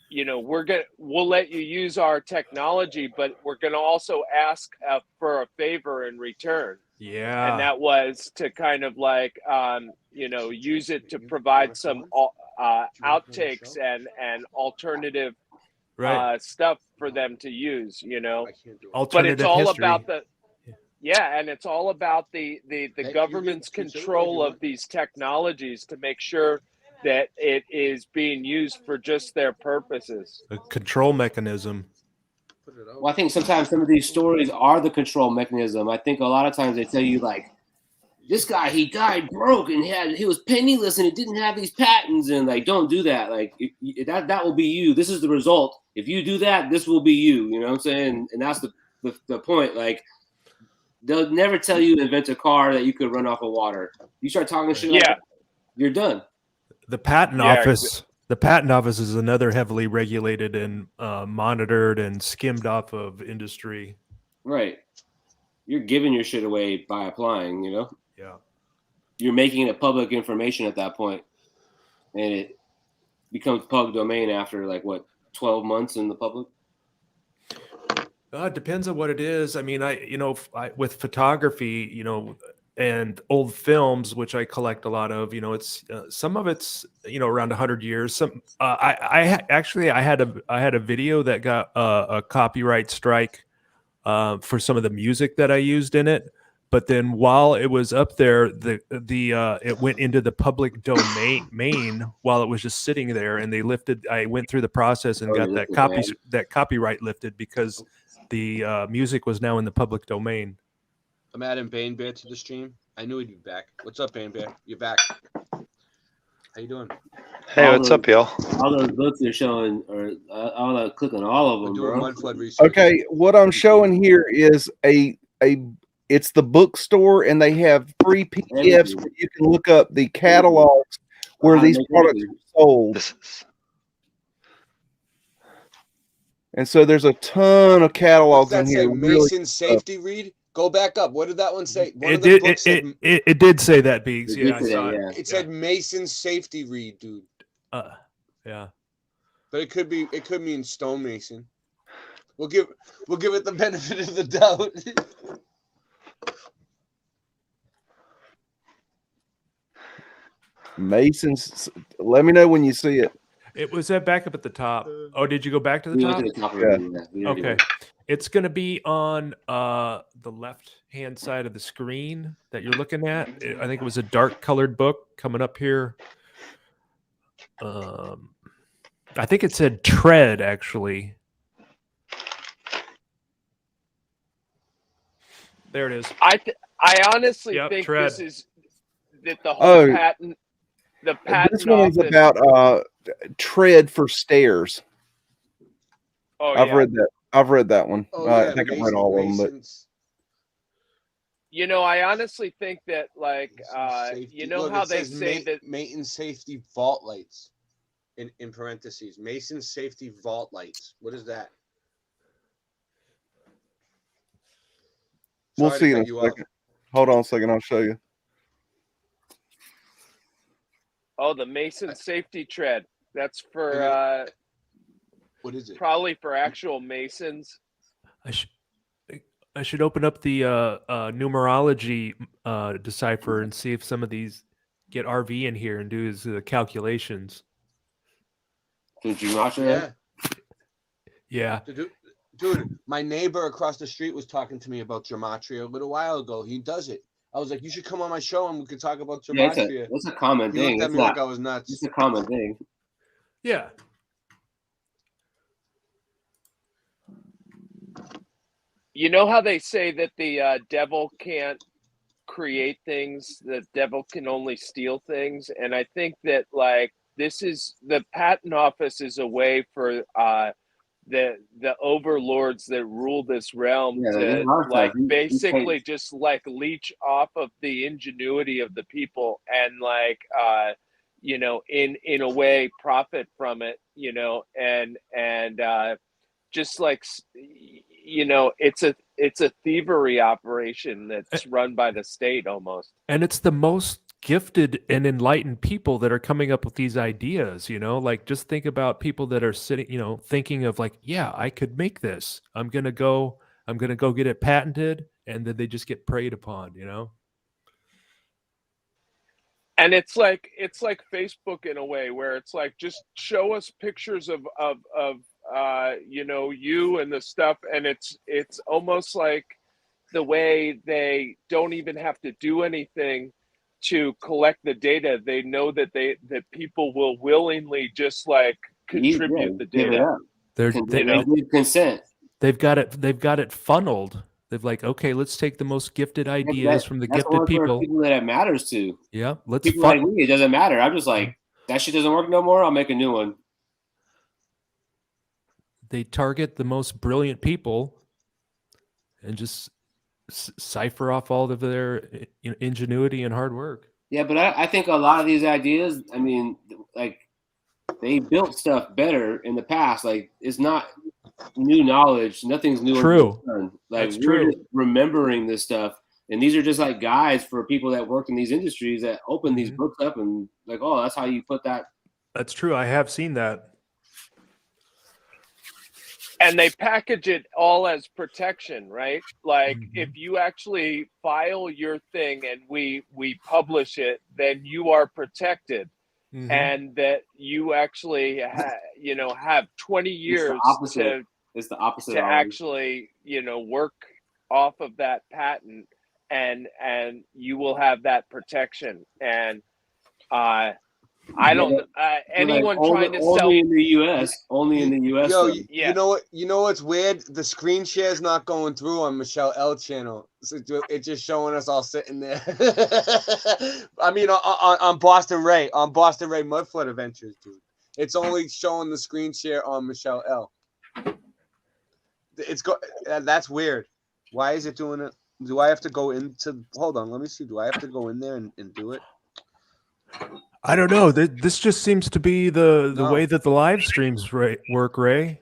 you know, we'll let you use our technology, but we're going to also ask for a favor in return. Yeah. And that was to kind of like, you know, use it to provide some outtakes and alternative stuff for them to use, you know. But it's all about and it's all about the government's control of these technologies to make sure that it is being used for just their purposes. A control mechanism. Well, I think sometimes some of these stories are the control mechanism. I think a lot of times they tell you like, this guy, he died broke and he was penniless and he didn't have these patents, and like, don't do that. Like that will be you. This is the result. If you do that, this will be you. You know what I'm saying? And that's the point. Like, they'll never tell you to invent a car that you could run off of water. You start talking shit like that, you're done. The patent office. The patent office is another heavily regulated and monitored and skimmed off of industry. Right. You're giving your shit away by applying, you know? Yeah. you're making it public information at that point, and it becomes public domain after like what 12 months in the public. It depends on what it is. I mean, with photography, and old films, which I collect a lot of, it's some of it's around 100 years. Some I had a video that got a copyright strike for some of the music that I used in it. But then while it was up there, it went into the public domain while it was just sitting there, and they lifted. I went through the process and got that copyright lifted because the music was now in the public domain. I'm adding Bane Bear to the stream. I knew he'd be back. What's up, Bane Bear? You're back. How you doing? Hey, what's up, y'all? All those books you're showing, or all that, click on all of them, We're doing bro. Mudflood research. Okay, what I'm showing here is it's the bookstore, and they have free PDFs where you can look up the catalogs where these products are sold. And so there's a ton of catalogs in here. Mason safety read. Go back up. What did that one say? It did say that, Beaks. Yeah, I saw it. It said Mason safety read, dude. Yeah. But it could mean stonemason. We'll give it the benefit of the doubt. Masons. Let me know when you see it. It was back up at the top. Oh, did you go back to the top? Yeah. Okay. It's going to be on the left-hand side of the screen that you're looking at. I think it was a dark-colored book coming up here. I think it said Tread, actually. There it is. I honestly think Tread. this is that the whole patent. The patent. This one is about tread for stairs. Oh, I've read that. I've read that one. I think I've read all of them, but I honestly think that, like, Look, how they say that Mason safety vault lights in parentheses. Mason safety vault lights. What is that? We'll see in a second. Hold on a second. I'll show you. Oh, the Mason safety tread. That's for what is it? Probably for actual masons. I should open up the numerology decipher and see if some of these get RV in here and do his calculations. Did you watch that? Yeah. Dude, my neighbor across the street was talking to me about gematria a little while ago. He does it. I was like, you should come on my show and we could talk about gematria. Yeah, it's a common thing. He looked at me like I was nuts. It's a common thing. Yeah. You know how they say that the devil can't create things, the devil can only steal things? And I think that, like, this is the patent office is a way for the overlords that rule this realm to like basically just like leech off of the ingenuity of the people and like in a way profit from it, and just like it's a thievery operation that's run by the state almost. And it's the most gifted and enlightened people that are coming up with these ideas, like just think about people that are sitting, thinking of like, yeah, I could make this. I'm going to go get it patented. And then they just get preyed upon, And it's like Facebook in a way where it's like, just show us pictures of you and the stuff. And it's almost like the way they don't even have to do anything to collect the data. They know that that people will willingly just like contribute the data. They consent. They've got it funneled. They've like, okay, let's take the most gifted ideas from the gifted people that it matters to. Yeah, let's people like me. It doesn't matter. I'm just like, that shit doesn't work no more. I'll make a new one. They target the most brilliant people and just cipher off all of their ingenuity and hard work. Yeah, but I think a lot of these ideas, I mean, like, they built stuff better in the past. Like, it's not new knowledge. Nothing's new. True. Like, That's we're true. just remembering this stuff. And these are just like guides for people that work in these industries that open these books up and like, oh, that's how you put that. That's true. I have seen that. And they package it all as protection, right? Like if you actually file your thing and we publish it, then you are protected. And that you actually have 20 years it's the opposite to actually work off of that patent, and you will have that protection. And I don't anyone like trying to only sell in the US. Only in the US. Yo, you know what? You know what's weird? The screen share is not going through on Michelle L channel. So it's just showing us all sitting there. I mean, on Boston Ray Mudflood Adventures, dude. It's only showing the screen share on Michelle L. That's weird. Why is it doing it? Do I have to go into? Hold on, let me see. Do I have to go in there and do it? I don't know. This just seems to be the way that the live streams work, Ray.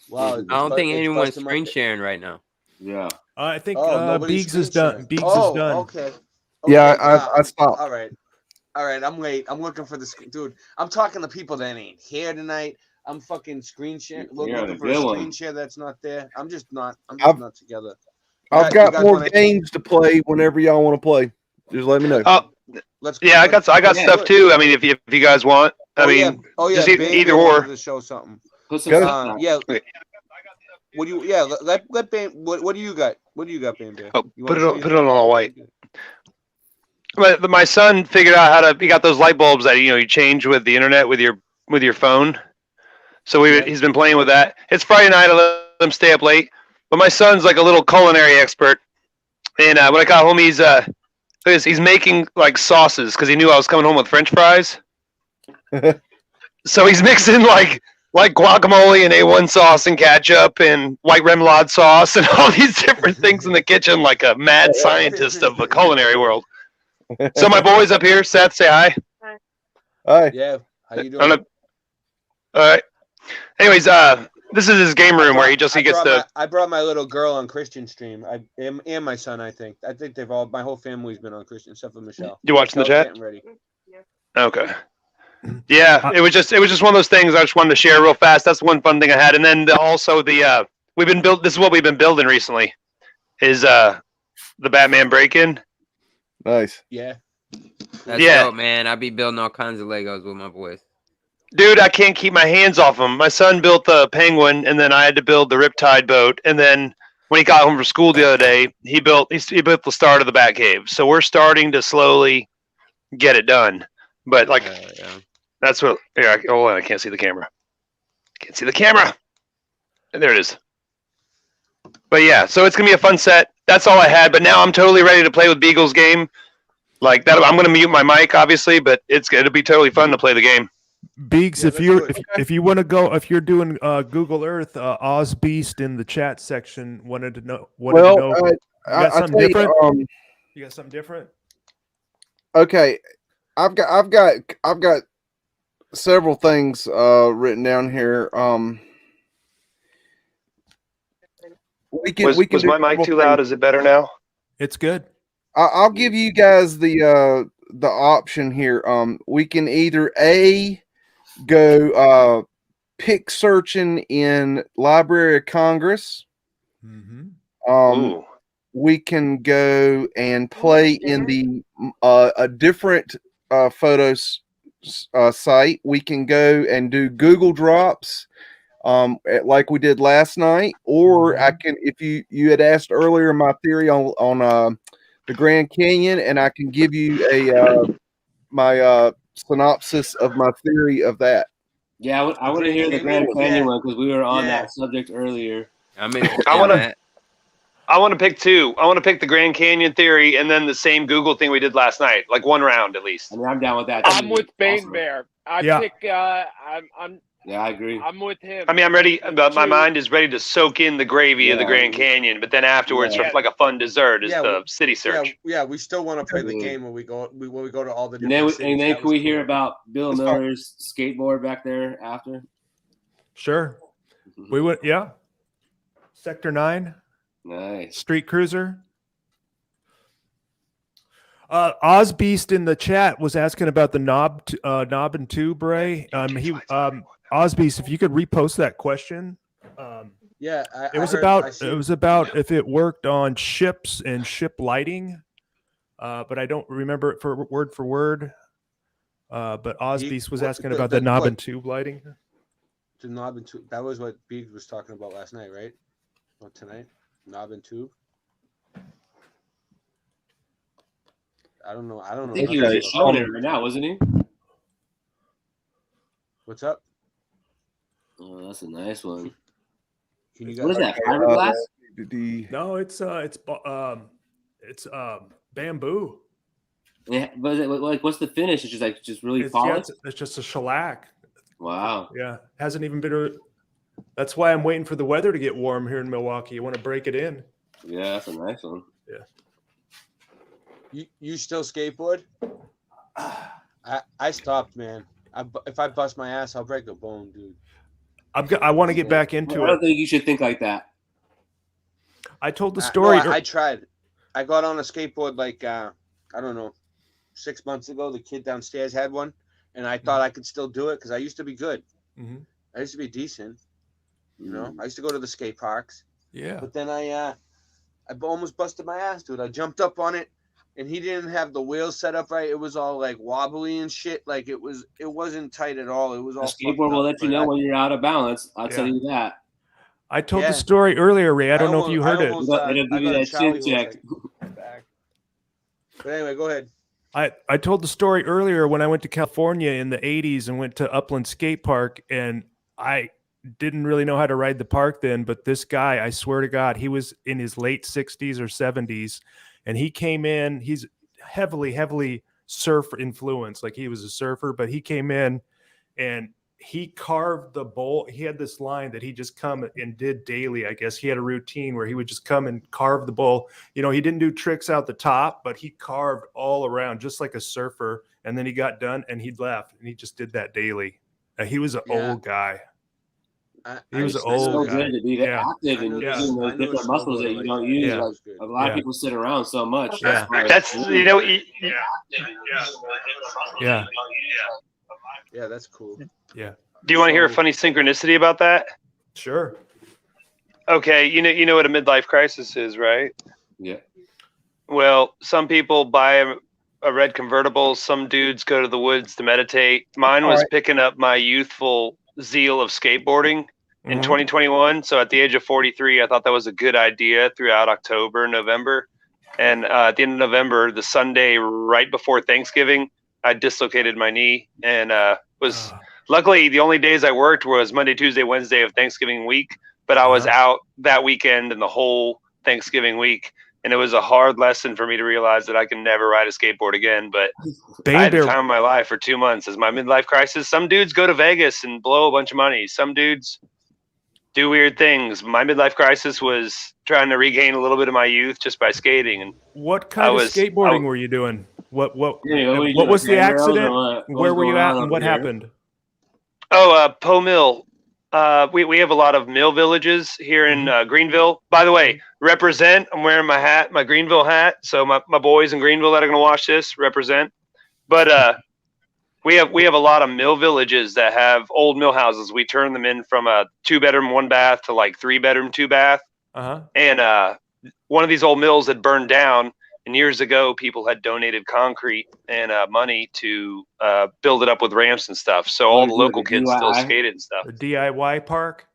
Wow, I don't think anyone's screen sharing right now. Yeah. I think nobody's Beegs is screen done. sharing. Beegs is done. Okay. Yeah, I stopped. All right. I'm late. I'm looking for the dude. I'm talking to people that ain't here tonight. I'm fucking screen sharing. Looking for a screen share that's not there. I'm just not together. I've got more games to play whenever y'all want to play. Just let me know. I got stuff too. I mean, if you guys want, just either or. To show something. Go. What do you? Let Bam. What do you got? What do you got, Bam Bear? Put it on all white. But my son figured out how to. He got those light bulbs that you change with the internet with your phone. So he's been playing with that. It's Friday night. I let him stay up late. But my son's like a little culinary expert, and when I got home, he's making like sauces because he knew I was coming home with French fries. So he's mixing like guacamole and A1 sauce and ketchup and white remoulade sauce and all these different things in the kitchen, like a mad scientist of the culinary world. So my boy's up here. Seth, say hi. Hi. Yeah. How you doing? All right. Anyways, this is his game room where he gets to. I brought my little girl on Christian stream. And my son. I think they've all. My whole family's been on Christian, except for Michelle. You watching the chat? Getting ready. Okay. Yeah, it was just one of those things I just wanted to share real fast. That's one fun thing I had, and then also we've been built. This is what we've been building recently, is the Batman break-in. Nice. Yeah. That's dope, man. I be building all kinds of Legos with my boys. Dude, I can't keep my hands off them. My son built the Penguin, and then I had to build the Riptide boat. And then when he got home from school the other day, he built the start of the Batcave. So we're starting to slowly get it done. But that's what. Yeah, hold on, I can't see the camera. Can't see the camera. And there it is. But yeah, so it's gonna be a fun set. That's all I had. But now I'm totally ready to play with Beagle's game. Like that, I'm gonna mute my mic, obviously, but it'll be totally fun to play the game. Beegs, if you want to go, if you're doing Google Earth, Oz Beast in the chat section wanted to know. You got something different? You got something different? Okay, I've got several things written down here. Was my mic too loud? Is it better now? It's good. I'll give you guys the option here. We can either go pick searching in Library of Congress. We can go and play in the a different photos site. We can go and do Google Drops like we did last night, or I can, if you had asked earlier my theory on the Grand Canyon, and I can give you my synopsis of my theory of that. Yeah, I want to hear the Grand Canyon one because we were on that subject earlier. I want to pick two. I want to pick the Grand Canyon theory and then the same Google thing we did last night, like one round at least. I mean, I'm down with that. I'm with Bane Bear. I agree. I'm with him. I mean, I'm ready. But my mind is ready to soak in the gravy of the Grand Canyon. But then afterwards, for like a fun dessert, is the city search. Yeah, we still want to play the game when we go to all the. And then can we hear about Bill Miller's skateboard back there after? Sure. We went. Yeah. Sector 9. Nice. Street Cruiser. Ozbeast in the chat was asking about the knob and tube, Ray. Ozbeast, if you could repost that question. Yeah, It was about if it worked on ships and ship lighting, but I don't remember it for word. But Ozbeast was asking about the knob and tube lighting. The knob and tube. That was what Beeg was talking about last night, right? Or tonight? Knob and tube. I don't know. I think he was showing it right now, wasn't he? What's up? Oh, that's a nice one. Can you What is that? Fiberglass? No, it's bamboo. Yeah, but is it, like, what's the finish? It's just really polished. It's just a shellac. Wow. Yeah, hasn't even been. That's why I'm waiting for the weather to get warm here in Milwaukee. You want to break it in? Yeah, that's a nice one. Yeah. You still skateboard? I stopped, man. If I bust my ass, I'll break a bone, dude. I want to get back into it. I don't think you should think like that. I told the story. No, I tried. I got on a skateboard like I don't know, 6 months ago. The kid downstairs had one, and I thought I could still do it because I used to be good. Mm-hmm. I used to be decent. You know, I used to go to the skate parks. Yeah. But then I almost busted my ass, dude. I jumped up on it, and he didn't have the wheels set up right. It was all like wobbly and shit. Like it wasn't tight at all. It was all. The skateboard will let you know when you're out of balance. I'll tell you that. I told the story earlier, Ray. I don't know if you heard it. It'll give you that chin check. But anyway, go ahead. I told the story earlier when I went to California in the 80s and went to Upland Skate Park, and I didn't really know how to ride the park then, but this guy, I swear to God, he was in his late 60s or 70s, and he came in. He's heavily surf influenced, like he was a surfer, but he came in and he carved the bowl. He had this line that he just come and did daily. I guess he had a routine where he would just come and carve the bowl. You know, he didn't do tricks out the top, but he carved all around just like a surfer. And then he got done and he left, and he just did that daily. He was an old guy. He was an old guy. Good to be active and using those different muscles that you don't use. Yeah. Like, a lot of people sit around so much. Yeah. That's Yeah, that's cool. Yeah. Do you want to hear a funny synchronicity about that? Sure. Okay, you know what a midlife crisis is, right? Yeah. Well, some people buy a red convertible. Some dudes go to the woods to meditate. Mine was picking up my youthful zeal of skateboarding in 2021. So at the age of 43, I thought that was a good idea throughout October, November. And at the end of November, the Sunday right before Thanksgiving, I dislocated my knee and was luckily the only days I worked was Monday, Tuesday, Wednesday of Thanksgiving week. But I was out that weekend and the whole Thanksgiving week. And it was a hard lesson for me to realize that I can never ride a skateboard again. But I had the time of my life for 2 months as my midlife crisis. Some dudes go to Vegas and blow a bunch of money. Some dudes do weird things. My midlife crisis was trying to regain a little bit of my youth just by skating. And what kind of skateboarding were you doing? What was the accident? Where were you at and what happened? Oh, Poe Mill. We have a lot of mill villages here in Greenville. By the way, represent. I'm wearing my hat, my Greenville hat. So my boys in Greenville that are going to watch this represent. But we have a lot of mill villages that have old mill houses. We turn them in from a 2-bedroom, 1-bath to like 3-bedroom, 2-bath. And one of these old mills had burned down. And years ago, people had donated concrete and money to build it up with ramps and stuff. So all the local kids still skated and stuff. The DIY park?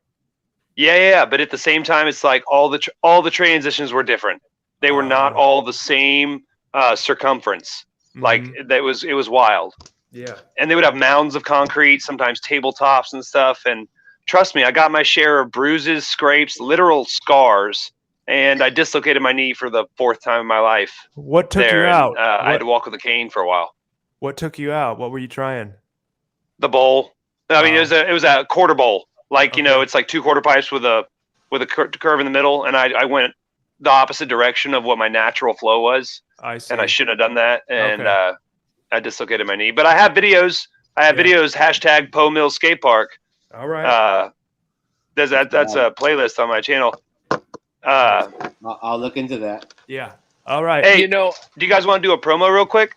Yeah. But at the same time, it's like all the transitions were different. They were not all the same circumference. Like it was wild. Yeah. And they would have mounds of concrete, sometimes tabletops and stuff. And trust me, I got my share of bruises, scrapes, literal scars. And I dislocated my knee for the 4th time in my life. What took you out? I had to walk with a cane for a while. What took you out? What were you trying? The bowl. I mean, it was a quarter bowl. Like, it's like 2 quarter pipes with a curve in the middle. And I went the opposite direction of what my natural flow was. I see. And I shouldn't have done that. And I dislocated my knee. But I have videos. Videos, hashtag Poe Mill Skate Park. All right. That's a playlist on my channel. I'll look into that. Yeah. All right. Hey, do you guys want to do a promo real quick?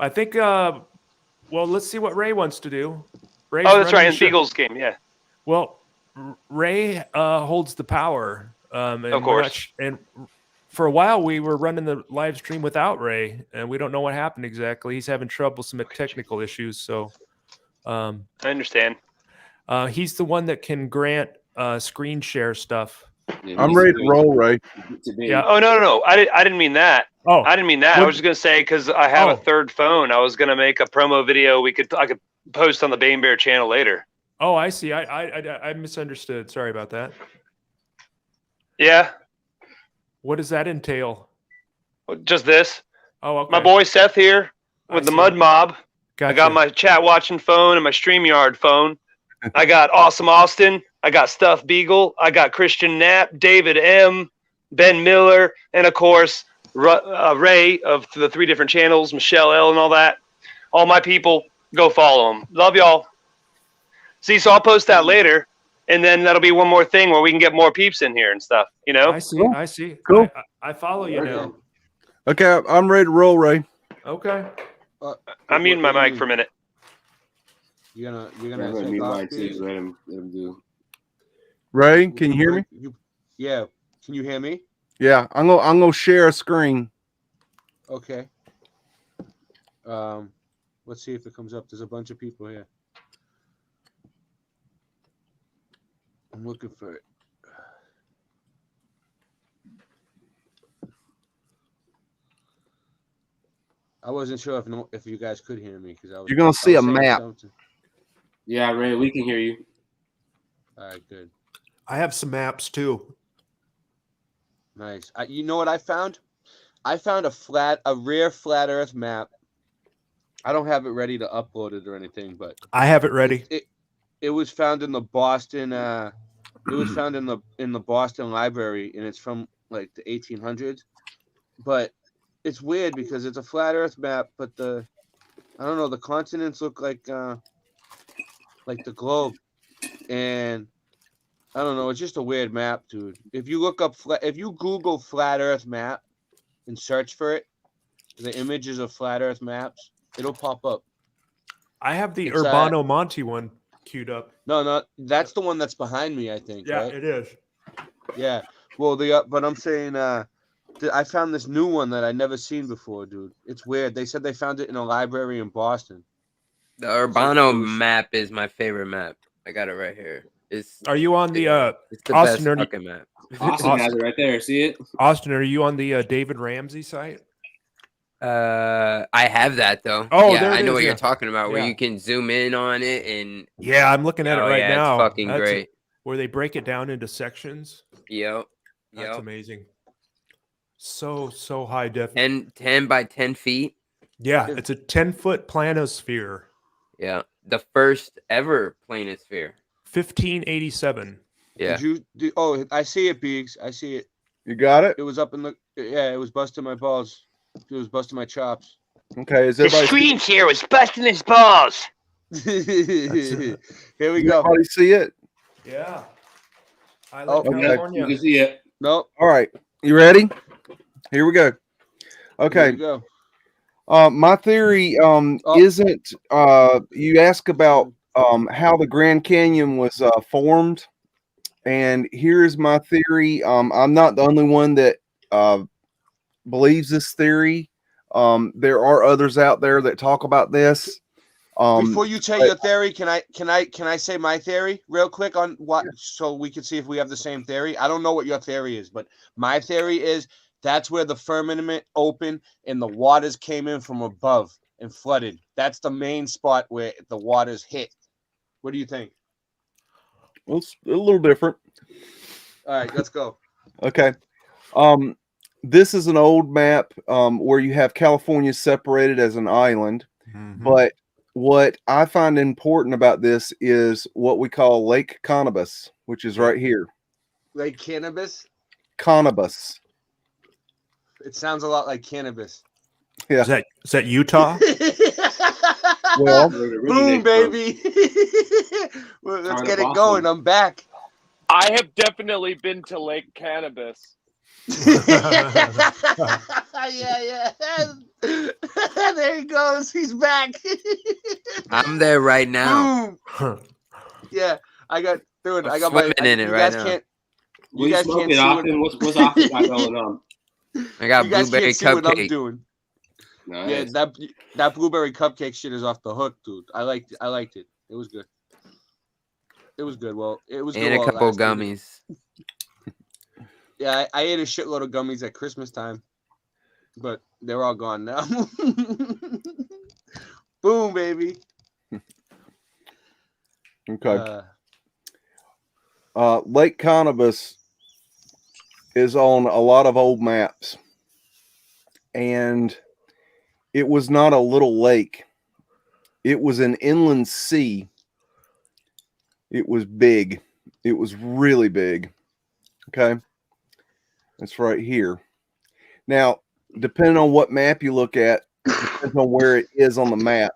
I think. Well, let's see what Ray wants to do. Ray's That's right, running in the show. Beagle's game, yeah. Well, Ray holds the power. And of course. And for a while, we were running the live stream without Ray, and we don't know what happened exactly. He's having trouble, some technical issues. So, I understand. He's the one that can grant screen share stuff. I'm ready to roll, Ray. Yeah. Oh no! I didn't mean that. Oh, I didn't mean that. I was just gonna say because I have a third phone. I was gonna make a promo video. I could post on the Bane Bear channel later. Oh, I see. I misunderstood. Sorry about that. Yeah. What does that entail? Just this. Oh, okay. My boy Seth here with the Mud Mob. Gotcha. I got my chat watching phone and my StreamYard phone. I got Awesome Austin. I got Stuffed Beagle. I got ChristianFKnapp, David M, Ben Miller, and of course Ray of the 3 different channels, Michelle L, and all that. All my people, go follow them. Love y'all. See, so I'll post that later, and then that'll be one more thing where we can get more peeps in here and stuff. You know? I see. Cool. I see. Cool. I follow you now. Okay, I'm ready to roll, Ray. Okay. I'm muting my mic for a minute. You're gonna mute my too. Let him do. Ray, can you hear me? Yeah. Can you hear me? Yeah, I'm gonna share a screen. Okay. Let's see if it comes up. There's a bunch of people here. I'm looking for it. I wasn't sure if you guys could hear me because I was. You're gonna see a map. Something. Yeah, Ray, we can hear you. All right, good. I have some maps too. Nice. You know what I found? I found a rare flat Earth map. I don't have it ready to upload it or anything, but I have it ready. It was found in the Boston. It was found in the Boston Library, and it's from like the 1800s. But it's weird because it's a flat Earth map, but I don't know, the continents look like the globe, and I don't know. It's just a weird map, dude. If you look up, if you Google flat Earth map and search for it, the images of flat Earth maps, it'll pop up. I have the Urbano Monte one queued up. No, that's the one that's behind me, I think. Yeah, right? it is. Yeah. Well, but I'm saying, I found this new one that I never seen before, dude. It's weird. They said they found it in a library in Boston. The Urbano map is my favorite map. I got it right here. Are you on the it's the Austin, best fucking map. Austin has it right there. See it? Austin, are you on the David Ramsey site? I have that though. Oh, yeah, there it I know is, what yeah. you're talking about, where Yeah. you can zoom in on it and Yeah, I'm looking at it right now. It's fucking great. Where they break it down into sections. Yep. That's amazing. So high def. 10 by 10 feet. Yeah, it's a 10-foot planosphere. Yeah, the first ever planosphere. 1587. Yeah. I see it, Biggs. I see it. You got it? It was up in the. Yeah, it was busting my balls. It was busting my chops. Okay, is The everybody? screen share was busting his balls. Here we Does go. everybody see it? Yeah. I Oh, like okay. California. You can see it. Nope. All right, you ready? Here we go. Here Okay. we go. My theory isn't. You ask about how the Grand Canyon was formed, and here's my theory. I'm not the only one that believes this theory. There are others out there that talk about this. Before you tell your theory, can I say my theory real quick on what, so we can see if we have the same theory? I don't know what your theory is, but my theory is that's where the firmament opened and the waters came in from above and flooded. That's the main spot where the waters hit. What do you think? Well, it's a little different. All right, let's go. Okay. This is an old map where you have California separated as an island, but what I find important about this is what we call Lake Cannabis, which is right here. Like cannabis? Cannabis. It sounds a lot like cannabis. Yeah. Is that Utah? Well, boom, baby. Well, let's get it going. I'm back. I have definitely been to Lake Cannabis. Yeah. There he goes. He's back. I'm there right now. Boom. Yeah, I got my. Swimming in it right now. You guys can't see Austin? What's Austin got going on? I got you guys blueberry can't see what I'm cupcake. doing. Nice. Yeah, that blueberry cupcake shit is off the hook, dude. I liked it. It was good. It was good. Well, it was good. And a while it couple lasted. gummies. Yeah, I ate a shitload of gummies at Christmas time, but they're all gone now. Boom, baby. Okay. Lake Cannabis is on a lot of old maps, and it was not a little lake. It was an inland sea. It was big. It was really big. Okay. It's right here. Now, depending on what map you look at, depends on where it is on the map.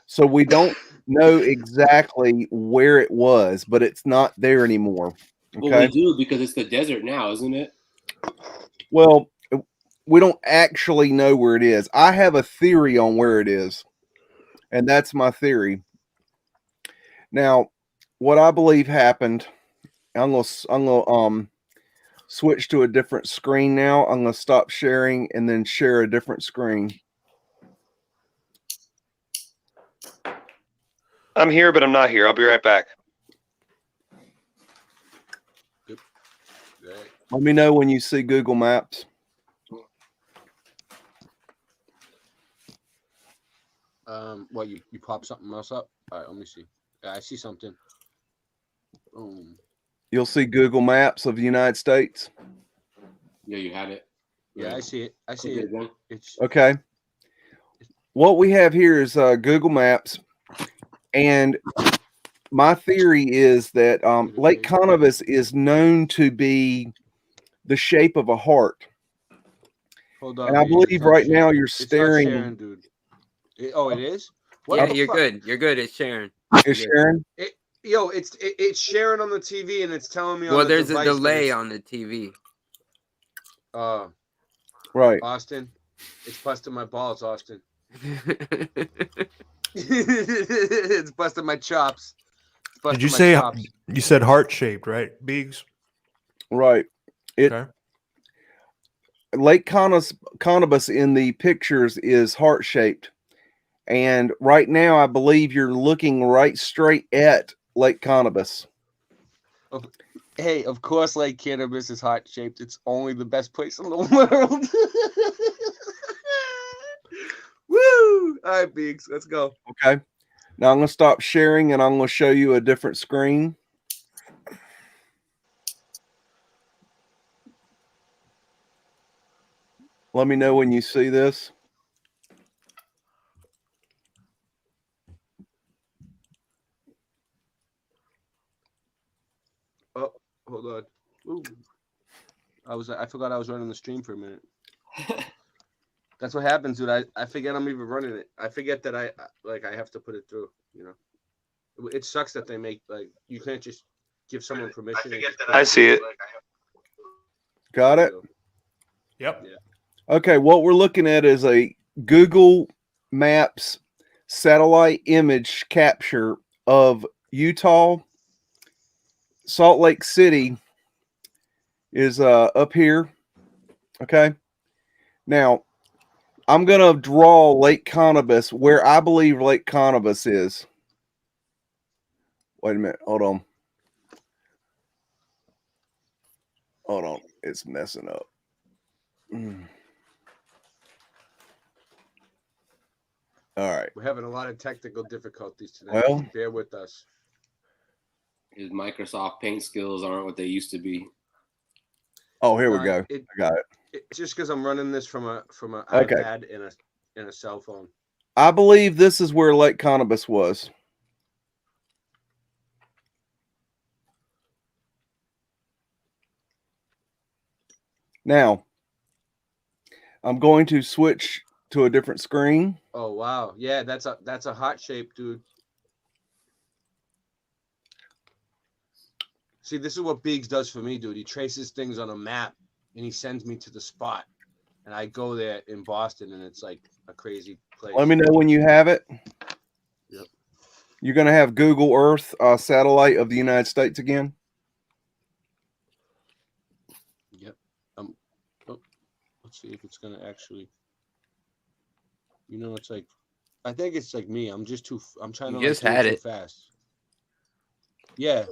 So we don't know exactly where it was, but it's not there anymore. Okay. Well, we do because it's the desert now, isn't it? Well, we don't actually know where it is. I have a theory on where it is, and that's my theory. Now, what I believe happened, I'm gonna switch to a different screen now. I'm gonna stop sharing and then share a different screen. I'm here, but I'm not here. I'll be right back. Let me know when you see Google Maps. What you pop something else up? All right, let me see. Yeah, I see something. Boom. You'll see Google Maps of the United States. Yeah, you had it. Yeah, I see it. I see it. It's Okay. What we have here is Google Maps, and my theory is that Lake Cannabis is known to be the shape of a heart. Hold on. And I believe right now you're staring. Sharing, dude. It is? What yeah, you're fuck? Good. You're good. It's sharing. It's sharing? It's sharing on the TV, and it's telling me on well, the there's device a delay on the TV. Right. Austin, it's busting my balls, Austin. It's busting my chops. Did you say you said heart shaped, right, Beegs? Right. Okay. Lake Cannabis in the pictures is heart shaped, and right now I believe you're looking right straight at Lake Cannabis. Hey, of course, Lake Cannabis is heart shaped. It's only the best place in the world. Woo! All right, Beegs, let's go. Okay. Now I'm going to stop sharing and I'm going to show you a different screen. Let me know when you see this. Oh, hold on. Ooh. I forgot I was running the stream for a minute. That's what happens, dude. I forget I'm even running it. I forget that I have to put it through, you know. It sucks that they make you can't just give someone permission. I see it. Got it? Yep. Yeah. Okay, what we're looking at is a Google Maps satellite image capture of Utah. Salt Lake City is up here. Okay. Now, I'm going to draw Lake Cannabis where I believe Lake Cannabis is. Wait a minute. Hold on. Hold on. It's messing up. All right. We're having a lot of technical difficulties today. Well, bear with us. His Microsoft Paint skills aren't what they used to be. Oh, here we go. I got it. Just because I'm running this from an Okay. iPad and a cell phone. I believe this is where Lake Cannabis was. Now, I'm going to switch to a different screen. Oh wow, yeah, that's a heart shape, dude. See, this is what Beegs does for me, dude. He traces things on a map, and he sends me to the spot, and I go there in Boston, and it's like a crazy place. Let me know when you have it. Yep. You're going to have Google Earth satellite of the United States again? Yep. Let's see if it's going to actually, it's like, I think it's like me. I'm trying to just do had too it fast. Yeah.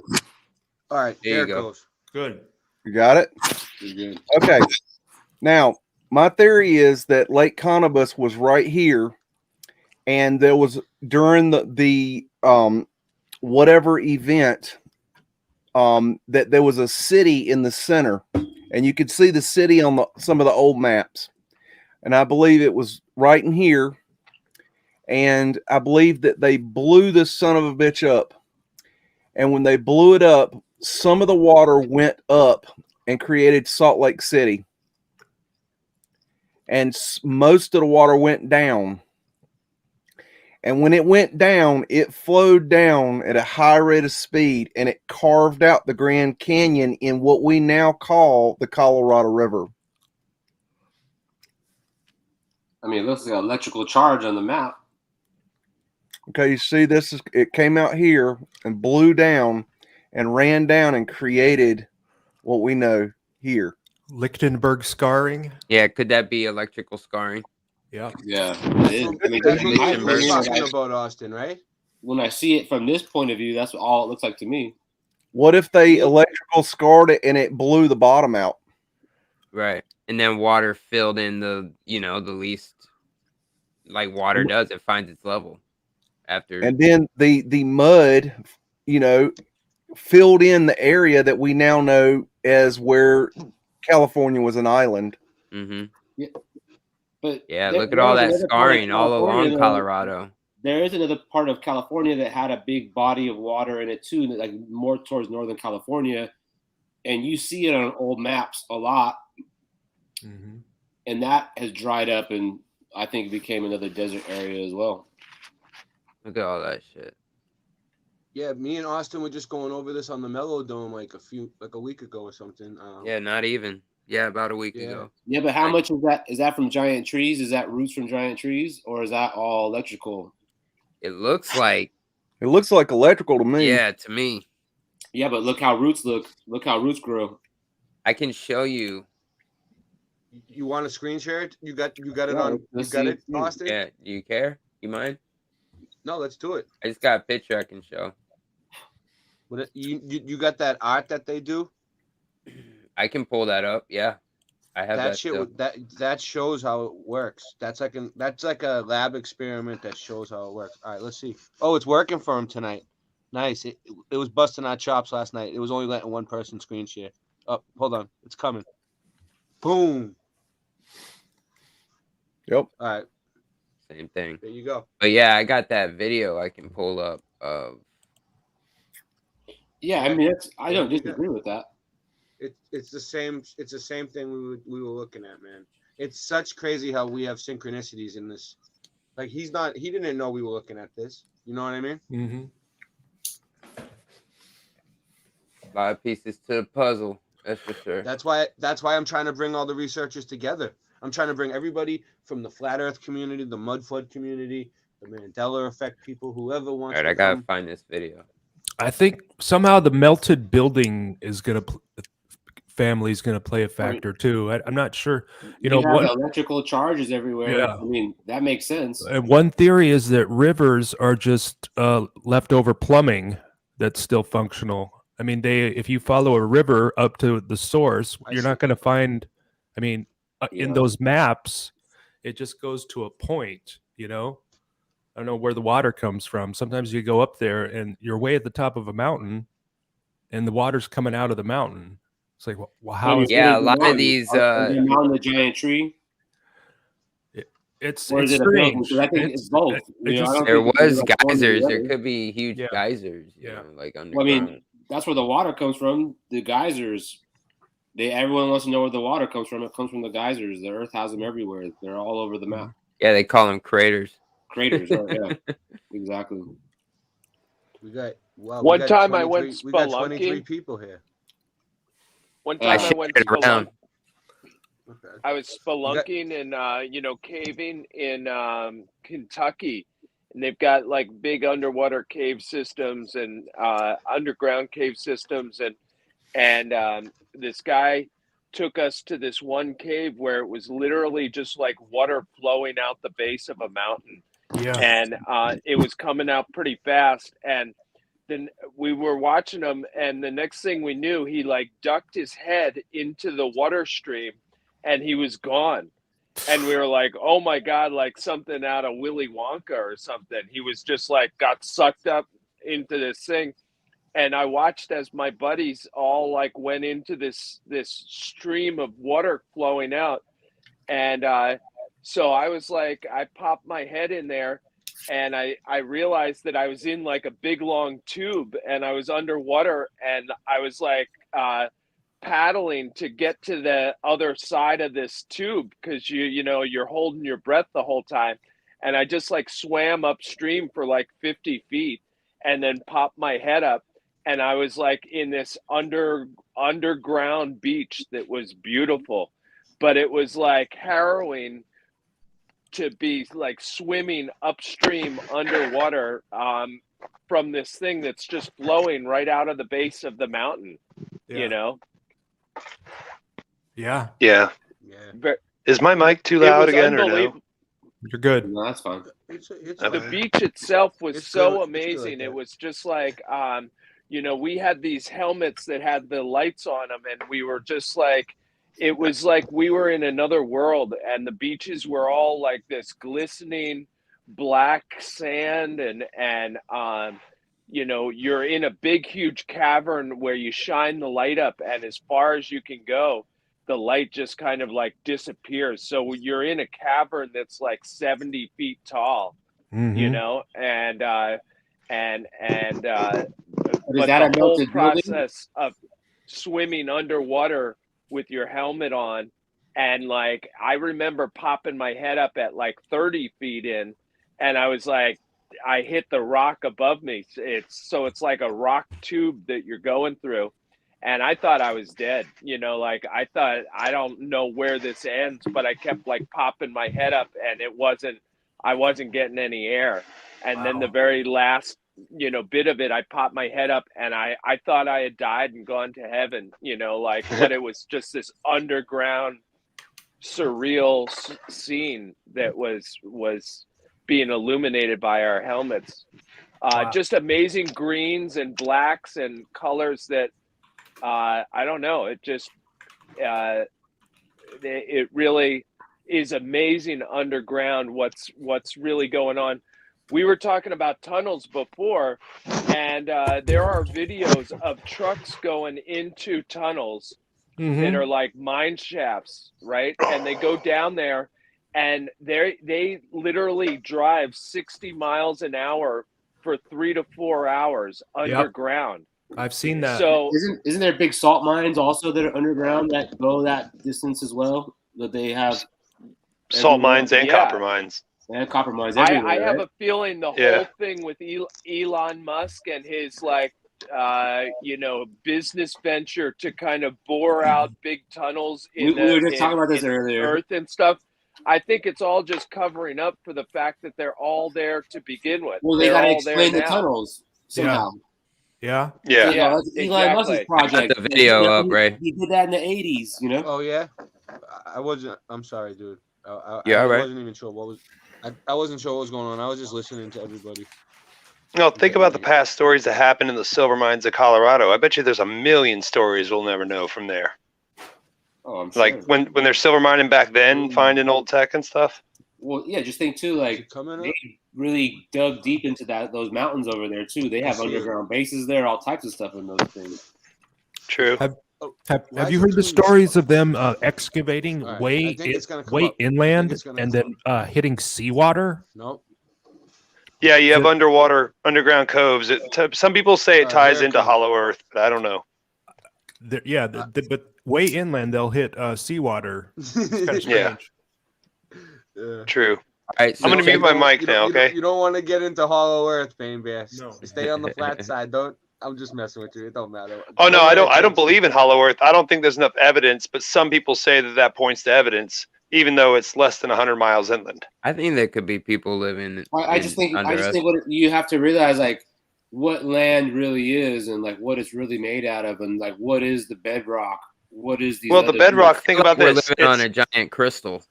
All right. There you go. Goes. Good. You got it? Good. Okay. Now, my theory is that Lake Connibus was right here, and there was during the whatever event that there was a city in the center, and you could see the city on some of the old maps. And I believe it was right in here, and I believe that they blew this son of a bitch up. And when they blew it up, some of the water went up and created Salt Lake City. And most of the water went down. And when it went down, it flowed down at a high rate of speed, and it carved out the Grand Canyon in what we now call the Colorado River. I mean, it looks like an electrical charge on the map. Okay, you see it came out here and blew down and ran down and created what we know here. Lichtenberg scarring. Yeah, could that be electrical scarring? Yeah. Yeah. That's what we're talking about, Austin, right? When I see it from this point of view, that's all it looks like to me. What if they electrical scarred it and it blew the bottom out? Right. And then water filled in the least, like water does. It finds its level after. And then the mud, filled in the area that we now know as where California was an island. Mm-hmm. Yeah. But yeah, look at all that scarring all along Colorado. There is another part of California that had a big body of water in it too, like more towards Northern California, and you see it on old maps a lot. Mm-hmm. And that has dried up, and I think became another desert area as well. Look at all that shit. Yeah, me and Austin were just going over this on the Mellow Dome like a week ago or something. Yeah, not even. Yeah, about a week ago. Yeah, but how much is that? Is that from giant trees? Is that roots from giant trees, or is that all electrical? It looks like electrical to me. Yeah, to me. Yeah, but look how roots look. Look how roots grow. I can show you. You want to screen share it? You got it on. You got it, Austin? Yeah. Do you care? You mind? No, let's do it. I just got a picture I can show. You got that art that they do? I can pull that up. Yeah, I have that. Shit. That shows how it works. That's like a lab experiment that shows how it works. All right, let's see. Oh, it's working for him tonight. Nice. It was busting our chops last night. It was only letting one person screen share. Oh, hold on. It's coming. Boom. Yep. All right. Same thing. There you go. But yeah, I got that video I can pull up of. Yeah, I mean, I don't disagree with that. It's the same. It's the same thing we were looking at, man. It's such crazy how we have synchronicities in this. Like he didn't know we were looking at this. You know what I mean? Mm-hmm. A lot of pieces to the puzzle. That's for sure. That's why I'm trying to bring all the researchers together. I'm trying to bring everybody from the flat Earth community, the Mudflood community, the Mandela effect people, whoever wants. All right, I gotta find this video. I think somehow the melted building is gonna. Family is going to play a factor too. I'm not sure. You know, what electrical charges everywhere. Yeah. I mean, that makes sense. And one theory is that rivers are just leftover plumbing that's still functional. I mean, if you follow a river up to the source, you're not going to find. I mean, in those maps, it just goes to a point. You know, I don't know where the water comes from. Sometimes you go up there and you're way at the top of a mountain, and the water's coming out of the mountain. It's like, well, how? Yeah, a lot of these. Around the giant tree. It's strange. I think it's both. There was geysers. There could be huge geysers. You know, like underground. Well, I mean, that's where the water comes from. The geysers. Everyone wants to know where the water comes from. It comes from the geysers. The Earth has them everywhere. They're all over the map. Yeah, they call them craters. Craters, right? Yeah, exactly. We got one time I went spelunking. We got 23 people here. One time I went spelunking. Okay. I was spelunking and caving in Kentucky, and they've got like big underwater cave systems and underground cave systems, and this guy took us to this one cave where it was literally just like water flowing out the base of a mountain. Yeah. And it was coming out pretty fast, and then we were watching him, and the next thing we knew, he like ducked his head into the water stream and he was gone. And we were like, oh my God, like something out of Willy Wonka or something. He was just like got sucked up into this thing. And I watched as my buddies all like went into this stream of water flowing out. And so I was like, I popped my head in there, and I realized that I was in like a big long tube, and I was underwater, and I was like paddling to get to the other side of this tube, because you're holding your breath the whole time. And I just like swam upstream for like 50 feet and then popped my head up, and I was like in this underground beach that was beautiful, but it was like harrowing to be like swimming upstream underwater from this thing that's just flowing right out of the base of the mountain. Yeah. Yeah. Yeah. But is my mic too loud again or no? You're good. No, that's fine. The beach itself was so amazing. It was just like, we had these helmets that had the lights on them, and we were just like, it was like we were in another world, and the beaches were all like this glistening black sand, and you're in a big, huge cavern where you shine the light up, and as far as you can go, the light just kind of like disappears. So you're in a cavern that's like 70 feet tall, Mm-hmm. and Is that the a whole melted building? process of swimming underwater with your helmet on, and like I remember popping my head up at like 30 feet in, and I was like, I hit the rock above me. It's like a rock tube that you're going through, and I thought I was dead. Like I thought, I don't know where this ends, but I kept like popping my head up, and I wasn't getting any air. And then the very last bit of it, I popped my head up, and I thought I had died and gone to heaven, but it was just this underground surreal scene that was being illuminated by our helmets. Just amazing greens and blacks and colors that I don't know. It just it really is amazing underground. What's really going on. We were talking about tunnels before, and there are videos of trucks going into tunnels that are like mine shafts, right? And they go down there, and they literally drive 60 miles an hour for 3 to 4 hours underground. I've seen that. So isn't there big salt mines also that are underground that go that distance as well? That they have salt mines and copper mines. And copper mines everywhere. I have a feeling the whole thing with Elon Musk and his business venture to kind of bore out big tunnels in we were just talking about this earlier. Earth and stuff. I think it's all just covering up for the fact that they're all there to begin with. Well, they got to explain the tunnels somehow. Yeah. Elon Musk's project. Got the video up, right? He did that in the 80s, Oh yeah, I wasn't. I'm sorry, dude. I wasn't even sure what was. I wasn't sure what was going on. I was just listening to everybody. No, think about the past stories that happened in the silver mines of Colorado. I bet you there's a million stories we'll never know from there. Oh, I'm like when they're silver mining back then, finding old tech and stuff. Well, yeah, just think too. Like they really dug deep into those mountains over there too. They have underground bases there, all types of stuff in those things. True. Have you heard the stories of them excavating way inland and then hitting seawater? Nope. Yeah, you have underground coves. Some people say it ties into Hollow Earth, but I don't know. But way inland they'll hit seawater. It's kind of strange. Yeah. True. All right, I'm going to mute my mic now, okay? You don't want to get into Hollow Earth, Pain Bear. No. Stay on the flat side. Don't. I'm just messing with you. It don't matter. Oh no, I don't believe in Hollow Earth. I don't think there's enough evidence, but some people say that points to evidence, even though it's less than 100 miles inland. I think there could be people living. I just think what you have to realize, like, what land really is, and like what it's really made out of, and like what is the bedrock. What is the bedrock? Think about We're this. living on a giant crystal.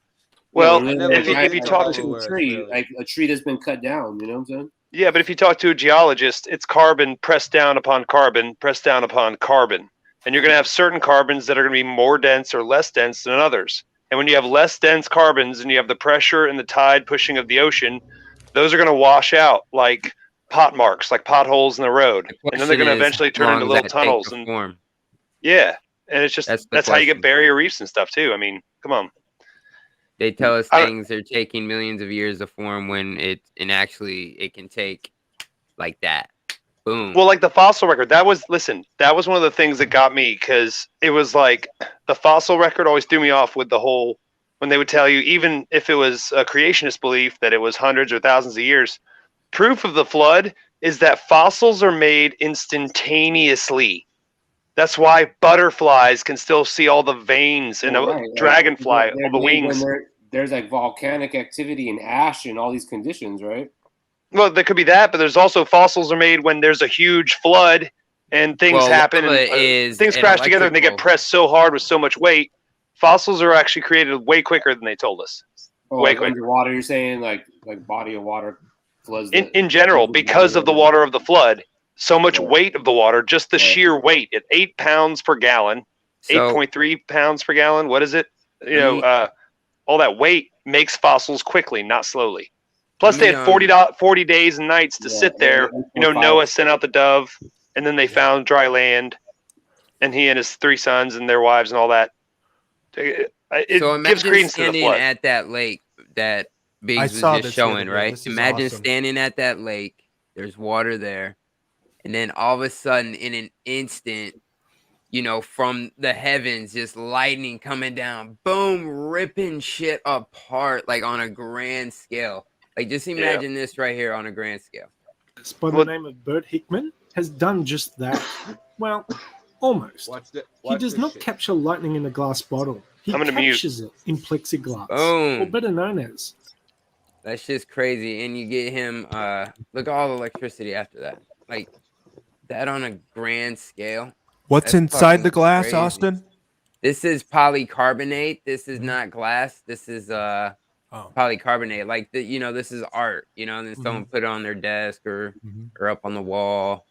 Well, if you talk to a tree, like a tree that's been cut down, you know what I'm saying? Yeah, but if you talk to a geologist, it's carbon pressed down upon carbon, pressed down upon carbon. And you're going to have certain carbons that are going to be more dense or less dense than others. And when you have less dense carbons and you have the pressure and the tide pushing of the ocean, those are going to wash out like pot marks, like potholes in the road. And then they're going to eventually turn into little tunnels. Yeah, and it's just that's how you get barrier reefs and stuff too. I mean, come on. They tell us things are taking millions of years to form when it can take like that. Boom. Well, like the fossil record, that was one of the things that got me, because it was like the fossil record always threw me off with the whole, when they would tell you, even if it was a creationist belief that it was hundreds or thousands of years, proof of the flood is that fossils are made instantaneously. That's why butterflies can still see all the veins in a dragonfly, all the wings. There's like volcanic activity and ash and all these conditions, right? Well, there could be that, but there's also fossils are made when there's a huge flood and things happen and things crash together and they get pressed so hard with so much weight. Fossils are actually created way quicker than they told us. Way quicker. Underwater, you're saying like body of water floods. In general, because of the water of the flood. So much weight of the water, just the sheer weight at 8 pounds per gallon, 8.3 pounds per gallon. What is it? All that weight makes fossils quickly, not slowly. Plus, they had 40 days and nights to sit there. Noah sent out the dove, and then they found dry land, and he and his 3 sons and their wives and all that. It gives credence to the flood. At that lake that Biggs was just showing, right? Imagine standing at that lake. There's water there. And then all of a sudden, in an instant, from the heavens, just lightning coming down, boom, ripping shit apart, like on a grand scale. Like, just imagine this right here on a grand scale. By the name of Bert Hickman has done just that. Well, almost. He does not capture lightning in a glass bottle. He captures it in plexiglass, or better known as. That's just crazy. And you get him, look at all the electricity after that. Like, that on a grand scale. What's inside the glass, crazy. Austin? This is polycarbonate. This is not glass. This is polycarbonate. Like this is art. And then someone put it on their desk or up on the wall.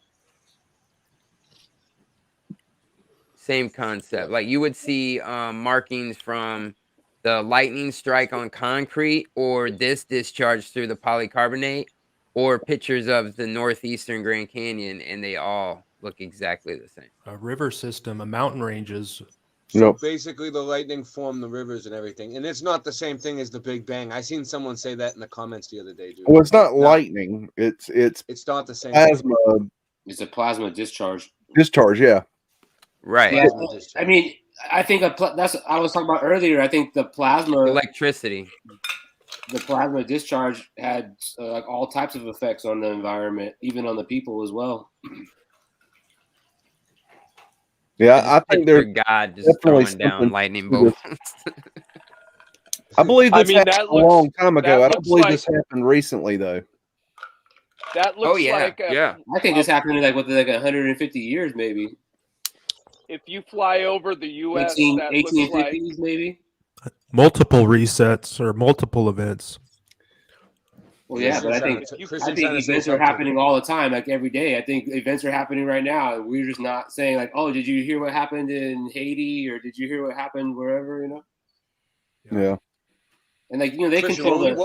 Same concept. Like you would see markings from the lightning strike on concrete, or this discharge through the polycarbonate, or pictures of the northeastern Grand Canyon, and they all look exactly the same. A river system, a mountain ranges. So basically the lightning formed the rivers and everything. And it's not the same thing as the Big Bang. I seen someone say that in the comments the other day, dude. Well, it's not lightning. It's not the same plasma. thing. It's a plasma discharge. Discharge, yeah. Right. Yeah, I mean, I think that's I was talking about earlier. I think the plasma electricity. The plasma discharge had like all types of effects on the environment, even on the people as well. Yeah, I think there's God just throwing down lightning bolts. I believe this happened a long time ago. I don't believe this happened recently, though. That looks like I think this happened in like 150 years, maybe. If you fly over the U.S., 1850s, maybe. Multiple resets or multiple events. Well, yeah, but I think events are happening all the time, like every day. I think events are happening right now, and we're just not saying like, "Oh, did you hear what happened in Haiti?" or "Did you hear what happened wherever?" Yeah. And like they control the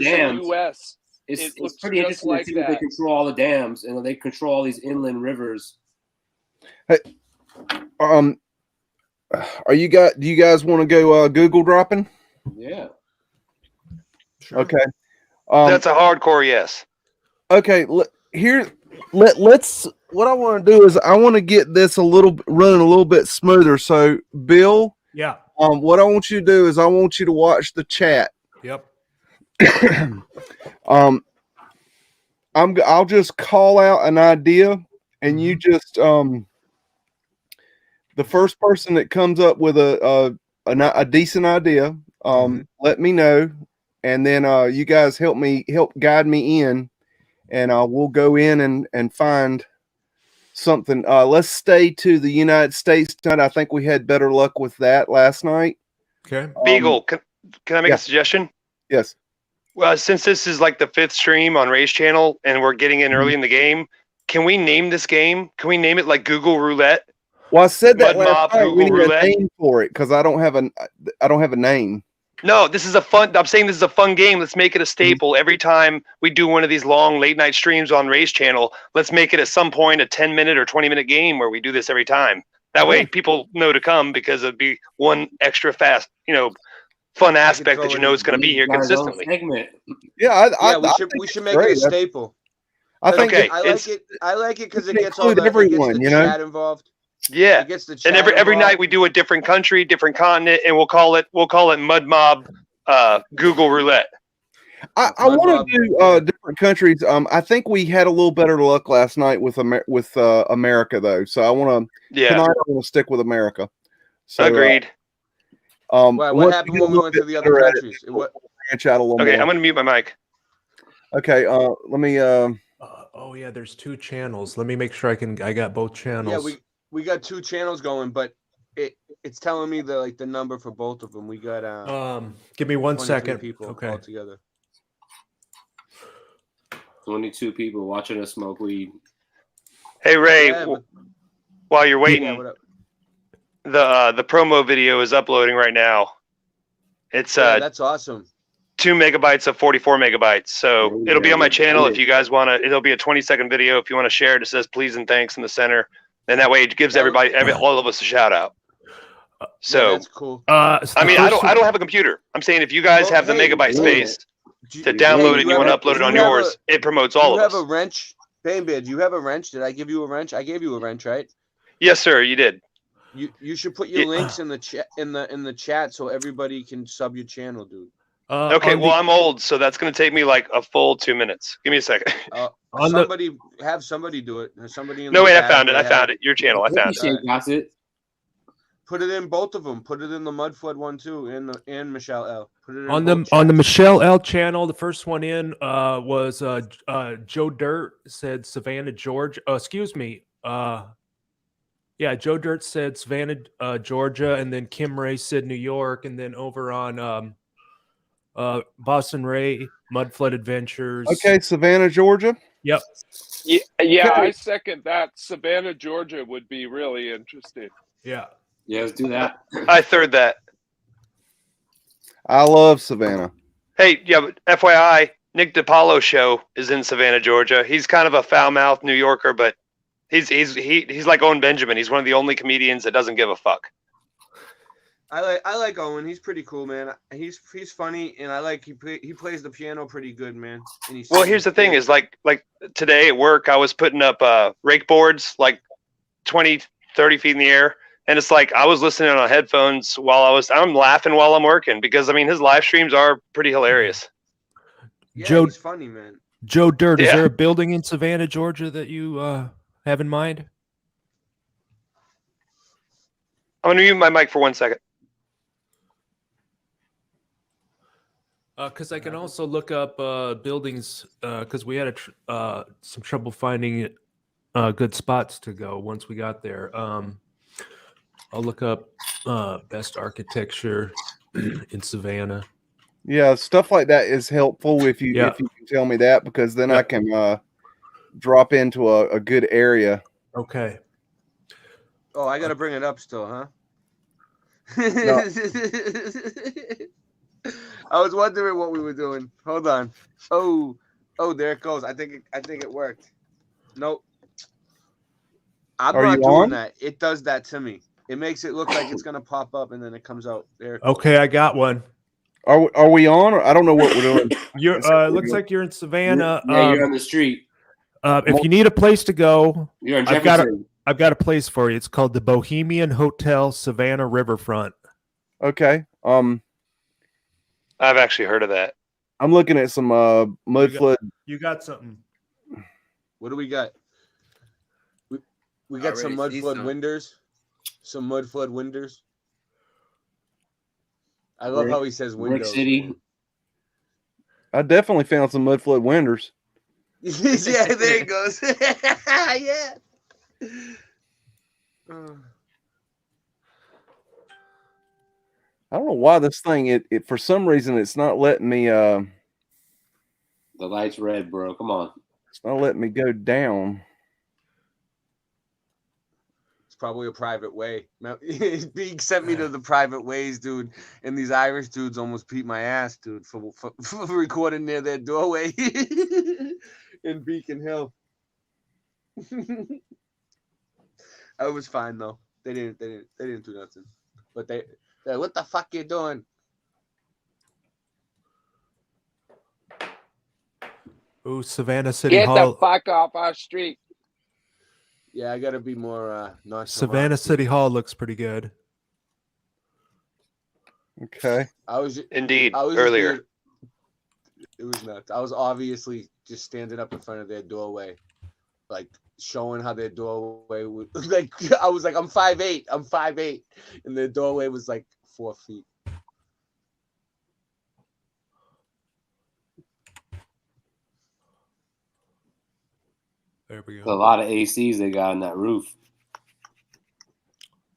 dams. US, it's pretty interesting like to see that they control all the dams and they control all these inland rivers. Hey, do you guys want to go Google dropping? Yeah. Sure. Okay. That's a hardcore yes. Okay, let's. What I want to do is I want to get this running a little bit smoother. So, Bill. Yeah. What I want you to do is I want you to watch the chat. Yep. I'll just call out an idea, and you just the first person that comes up with a decent idea, let me know, and then you guys help guide me in, and we'll go in and find something. Let's stay to the United States tonight. I think we had better luck with that last night. Okay. Beagle, can I make a suggestion? Yes. Well, since this is like the 5th stream on Ray's channel and we're getting in early in the game, can we name this game? Can we name it like Google Roulette? Well, I said that Mud last Mob, night. We Google need Roulette. a name for it because I don't have a name. No, this is a fun. I'm saying this is a fun game. Let's make it a staple every time we do one of these long late night streams on Ray's channel. Let's make it at some point a 10-minute or 20-minute game where we do this every time. That way, people know to come because it'd be one extra fast, fun aspect that it's going to be here consistently. Yeah, we should make it a staple. I think I like it because it gets all everyone, chat involved. Yeah, it gets the chat and every involved. night we do a different country, different continent, and we'll call it Mud Mob Google Roulette. I want to do different countries. I think we had a little better luck last night with America though, so I want to tonight I want to stick with America. So, agreed. What happened when we went to the other countries? Branch out a little more. I'm going to mute my mic. Okay, let me. Oh yeah, there's 2 channels. Let me make sure I got both channels. Yeah, we got 2 channels going, but it's telling me the number for both of them. We got give me 1 second. People okay. all together. 22 people watching us smoke weed. Hey Ray, while you're waiting, the promo video is uploading right now. It's that's awesome. 2 megabytes of 44 megabytes. So it'll be on my channel if you guys want to. It'll be a 20-second video if you want to share it. It says please and thanks in the center, and that way it gives all of us a shout out. So that's cool. I don't have a computer. I'm saying if you guys have the megabyte space to download it and you want to upload it on yours, it promotes all of us. You have a wrench, Bambid. You have a wrench. Did I give you a wrench? I gave you a wrench, right? Yes, sir. You did. You should put your links in the chat in the chat so everybody can sub your channel, dude. Okay, well I'm old, so that's going to take me like a full 2 minutes. Give me a second. Have somebody do it. Somebody. No, wait, I found it. Your channel. I found it. Put it in both of them. Put it in the Mudflood one too, and Michelle L. Put it in on the Michelle L channel. The first one in was Joe Dirt said Savannah, Georgia. Excuse me. Yeah, Joe Dirt said Savannah, Georgia, and then Kim Ray said New York, and then over on Boston Ray Mudflood Adventures. Okay, Savannah, Georgia. Yep. Yeah, I second that. Savannah, Georgia would be really interesting. Yeah. Yeah, let's do that. I third that. I love Savannah. Hey, yeah, but FYI, Nick DiPaolo show is in Savannah, Georgia. He's kind of a foul-mouthed New Yorker, but he's like Owen Benjamin. He's one of the only comedians that doesn't give a fuck. I like Owen. He's pretty cool, man. He's funny, and I like he plays the piano pretty good, man. And well, here's the thing: is like today at work, I was putting up rake boards like 20, 30 feet in the air. And it's like I was listening on headphones while I'm laughing while I'm working because his live streams are pretty hilarious. Yeah, he's funny, man. Joe Dirt, is there a building in Savannah, Georgia that you have in mind? I'm gonna mute my mic for 1 second. Because I can also look up buildings because we had some trouble finding good spots to go once we got there. I'll look up best architecture in Savannah. Yeah, stuff like that is helpful if you can tell me that because then I can drop into a good area. Okay. Oh, I got to bring it up still, huh? No. I was wondering what we were doing. Hold on. Oh, there it goes. I think it worked. Nope. I'm not doing that. It does that to me. It makes it look like it's gonna pop up and then it comes out there. Okay, I got one. Are we on? Or I don't know what we're doing. You're looks like you're in Savannah. You're on the street. If you need a place to go, you're in Jefferson. I've got a place for you. It's called the Bohemian Hotel Savannah Riverfront. Okay. I've actually heard of that. I'm looking at some Mudflood. You got something. What do we got? We got some Mudflood winders. Some Mudflood winders. I love how he says windows. Brick City. I definitely found some Mudflood winders. Yeah, there it goes. Yeah. I don't know why this thing, it for some reason, it's not letting me. The light's red, bro. Come on. It's not letting me go down. It's probably a private way. Beak sent me to the private ways, dude. And these Irish dudes almost beat my ass, dude, for recording near their doorway in Beacon Hill. I was fine though. They didn't do nothing. But they what the fuck you doing? Ooh, Savannah City Get Hall. Get the fuck off our street. Yeah, I gotta be more nonchalant. Savannah City Hall looks pretty good. Okay. I was earlier. It was nuts. I was obviously just standing up in front of their doorway, like showing how their doorway would like. I was like, I'm 5'8", and their doorway was like 4 feet. There we go. There's a lot of ACs they got on that roof.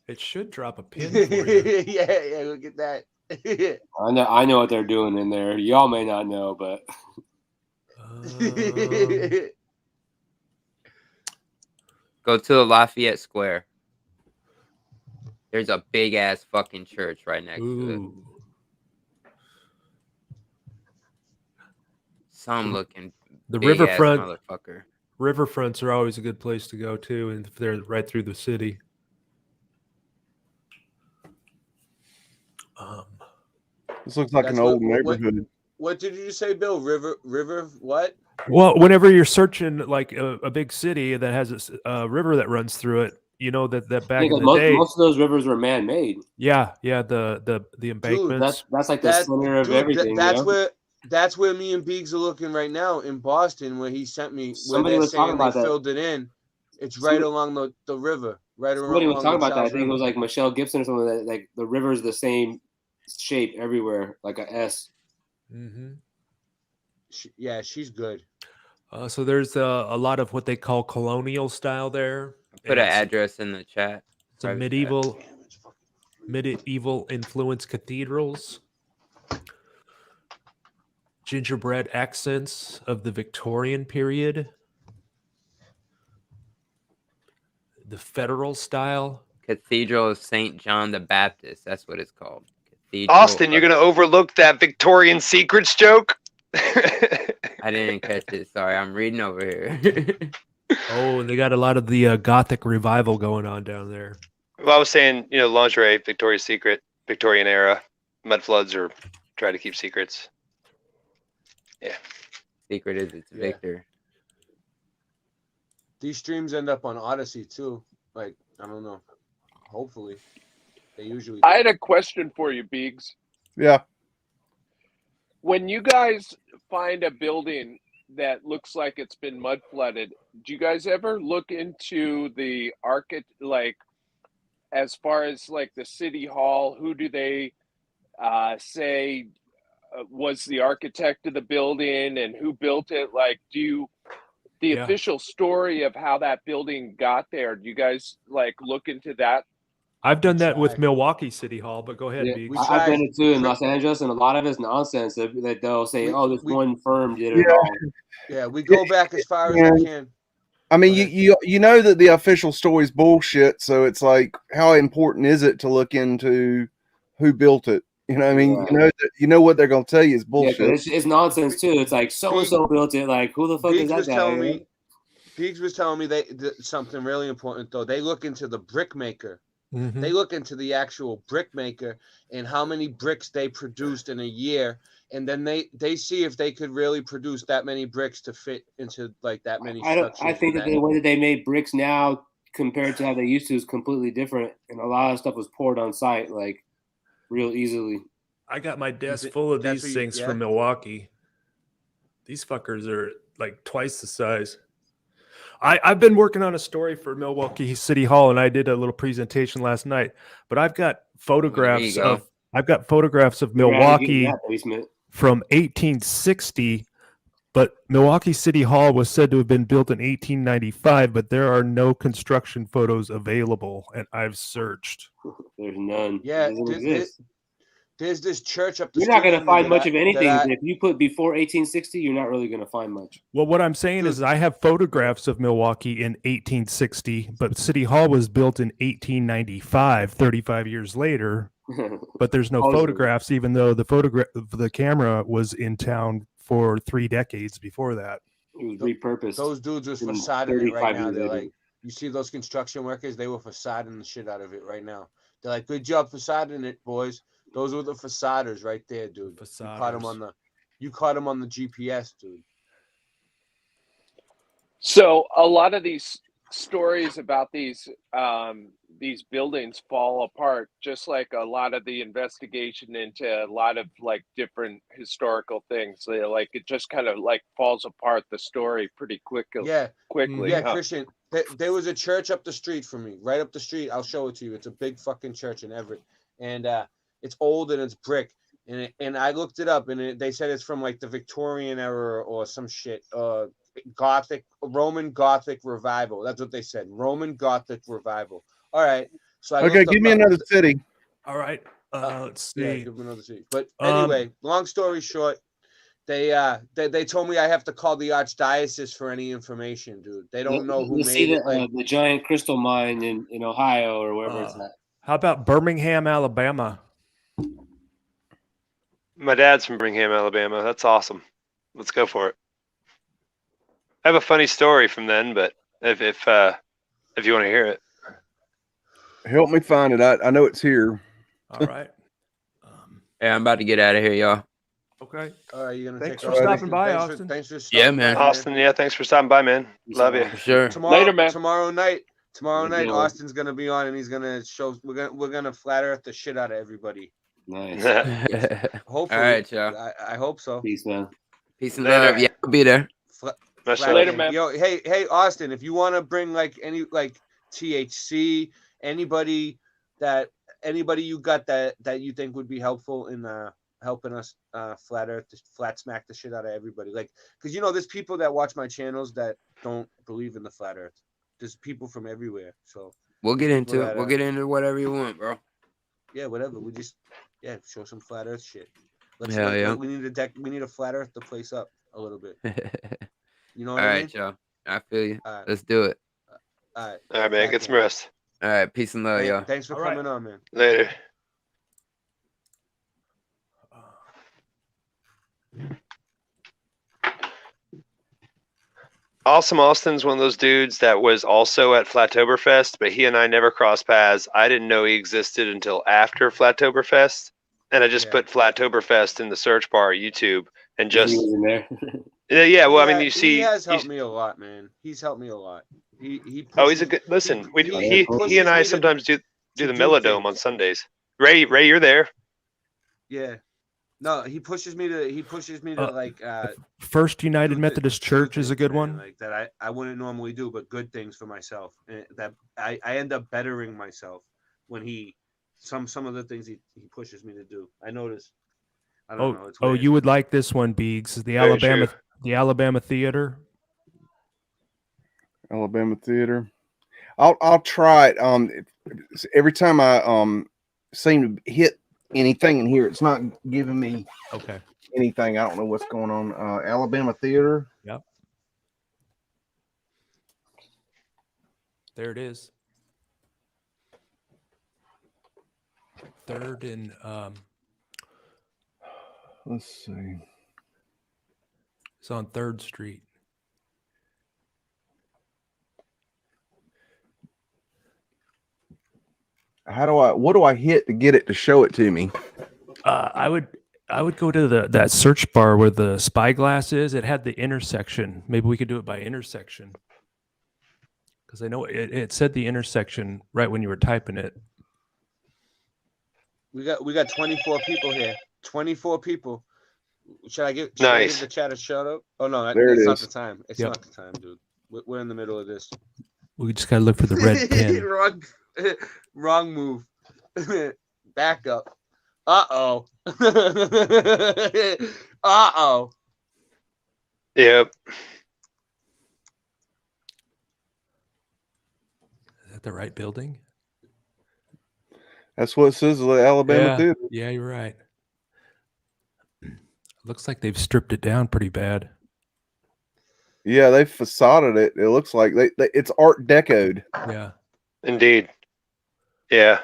It should drop a pin for you. Yeah, look at that. I know what they're doing in there. Y'all may not know, but go to the Lafayette Square. There's a big ass fucking church right next to it. Some looking the big riverfront ass motherfucker. Riverfronts are always a good place to go too, and they're right through the city. This looks like an old neighborhood. What did you say, Bill? River what? Well, whenever you're searching like a big city that has a river that runs through it, you know that back in the day, most of those rivers were man-made. Yeah, the embankments. Dude, that's like the center of everything. That's where me and Biggs are looking right now in Boston, where he sent me. Somebody was talking about that. Filled it in. It's right along the river. Right around. Somebody was talking about that. I think it was like Michelle Gibson or something. That like the river is the same shape everywhere, like a S. Mm-hmm. Yeah, she's good. So there's a lot of what they call colonial style there. Put an address in the chat. Some medieval influenced cathedrals. Gingerbread accents of the Victorian period. The federal style. Cathedral of St. John the Baptist. That's what it's called. Cathedral Austin, you're going to overlook that Victorian secrets joke? I didn't catch it. Sorry, I'm reading over here. Oh, and they got a lot of the Gothic revival going on down there. Well, I was saying, lingerie, Victoria's Secret, Victorian era, Mudfloods are try to keep secrets. Yeah. Secret is it's Victor. These streams end up on Odyssey too. Like, I don't know. Hopefully. They usually do. I had a question for you, Biggs. Yeah. When you guys find a building that looks like it's been mud flooded, do you guys ever look into the like as far as like the city hall, who do they say was the architect of the building and who built it? Like, the official story of how that building got there, do you guys like look into that? I've done that with Milwaukee City Hall, but go ahead, Biggs. I've done it too in Los Angeles, and a lot of it's nonsense that they'll say, this one firm did it all. Yeah, we go back as far as we can. I mean, you know that the official story is bullshit, so it's like, how important is it to look into who built it? You know what I mean? Yeah. You know what they're going to tell you is bullshit. Yeah, it's nonsense too. It's like so-and-so built it. Like, who the fuck is that guy? Biggs was telling me something really important, though. They look into the brick maker. Mm-hmm. They look into the actual brick maker and how many bricks they produced in a year. And then they see if they could really produce that many bricks to fit into like that many structures. I think that the way that they make bricks now compared to how they used to is completely different. And a lot of stuff was poured on site, like real easily. I got my desk full of these things from Milwaukee. These fuckers are like twice the size. I've been working on a story for Milwaukee City Hall, and I did a little presentation last night. But I've got photographs of Milwaukee from 1860. But Milwaukee City Hall was said to have been built in 1895, but there are no construction photos available, and I've searched. There's none. Yeah, there's this church up the street. You're not going to from me find that much of anything. that I- If you put before 1860, you're not really going to find much. Well, what I'm saying is I have photographs of Milwaukee in 1860, but City Hall was built in 1895, 35 years later. But there's no photographs, even though the camera was in town for 3 decades before that. It was repurposed. Those dudes was facading it right now. They're like, you see those construction workers? They were facading the shit out of it right now. They're like, good job facading it, boys. Those were the facaders right there, dude. You caught them on the GPS, dude. So a lot of these stories about these buildings fall apart, just like a lot of the investigation into a lot of like different historical things. Like it just kind of like falls apart the story pretty quickly. Yeah, huh? Christian. There was a church up the street from me, right up the street. I'll show it to you. It's a big fucking church in Everett, and it's old and it's brick. And I looked it up, and they said it's from like the Victorian era or some shit. Roman Gothic revival. That's what they said. Roman Gothic revival. All right. So okay, give me another city. All right. Let's see. Yeah, give me another city. But anyway, long story short, they told me I have to call the archdiocese for any information, dude. They don't know who made it. The giant crystal mine in Ohio or wherever it's at. How about Birmingham, Alabama? My dad's from Birmingham, Alabama. That's awesome. Let's go for it. I have a funny story from then, but if you want to hear it, help me find it. I know it's here. All right. Hey, I'm about to get out of here, y'all. Okay. All right, you're gonna Thanks take for stopping by, Austin. Thanks for stopping Yeah, man. by, Austin. Yeah, thanks for stopping by, man. Love you. For sure. Later, man. Tomorrow night, Austin's gonna be on, and he's gonna show. We're gonna flat earth the shit out of everybody. Nice. Hopefully. All right, y'all. I hope so. Peace, man. Peace and love. Yeah, I'll be there. Later, man. Yo, hey, Austin, if you want to bring like any like THC, anybody you got that you think would be helpful in helping us flat smack the shit out of everybody, like, because there's people that watch my channels that don't believe in the flat earth. There's people from everywhere, so we'll get into it. We'll get into whatever you want, bro. Yeah, whatever. We just show some flat earth shit. Hell yeah. We need to flat earth the place up a little bit. You know All what I mean? right, y'all. I feel you. All right. Let's do it. All right, man. Get some rest. All right. Peace and love, y'all. Thanks for coming on, man. Later. Awesome Austin's one of those dudes that was also at Flattoberfest, but he and I never crossed paths. I didn't know he existed until after Flattoberfest, and I just put Flattoberfest in the search bar at YouTube and just in there. Yeah. Well, I mean, you see, he has helped me a lot, man. He's helped me a lot. He's a good listen. He and I sometimes do the Melodome on Sundays. Ray, you're there. Yeah. No, he pushes me to like First United Methodist Church is a good one. Like that I wouldn't normally do, but good things for myself. And that I end up bettering myself when some of the things he pushes me to do. I notice. I don't know. It's weird. You would like this one, Beegs. The Alabama Theater. Alabama Theater. I'll try it. Every time I seem to hit anything in here, it's not giving me anything. I don't know what's going on. Alabama Theater. Yep. There it is. Third and let's see. It's on 3rd Street. What do I hit to get it to show it to me? I would go to that search bar where the spyglass is. It had the intersection. Maybe we could do it by intersection. Because I know it said the intersection right when you were typing it. We got 24 people here. 24 people. Should I give the chat a shout out? Oh no, it's not the time. It's not the time, dude. We're in the middle of this. We just gotta look for the red pin. Wrong move. Back up. Uh-oh. Uh-oh. Yep. Is that the right building? That's what it says, the Alabama Theater. Yeah, you're right. Looks like they've stripped it down pretty bad. Yeah, they facaded it. It looks like it's Art Deco'd. Yeah. Indeed. Yeah.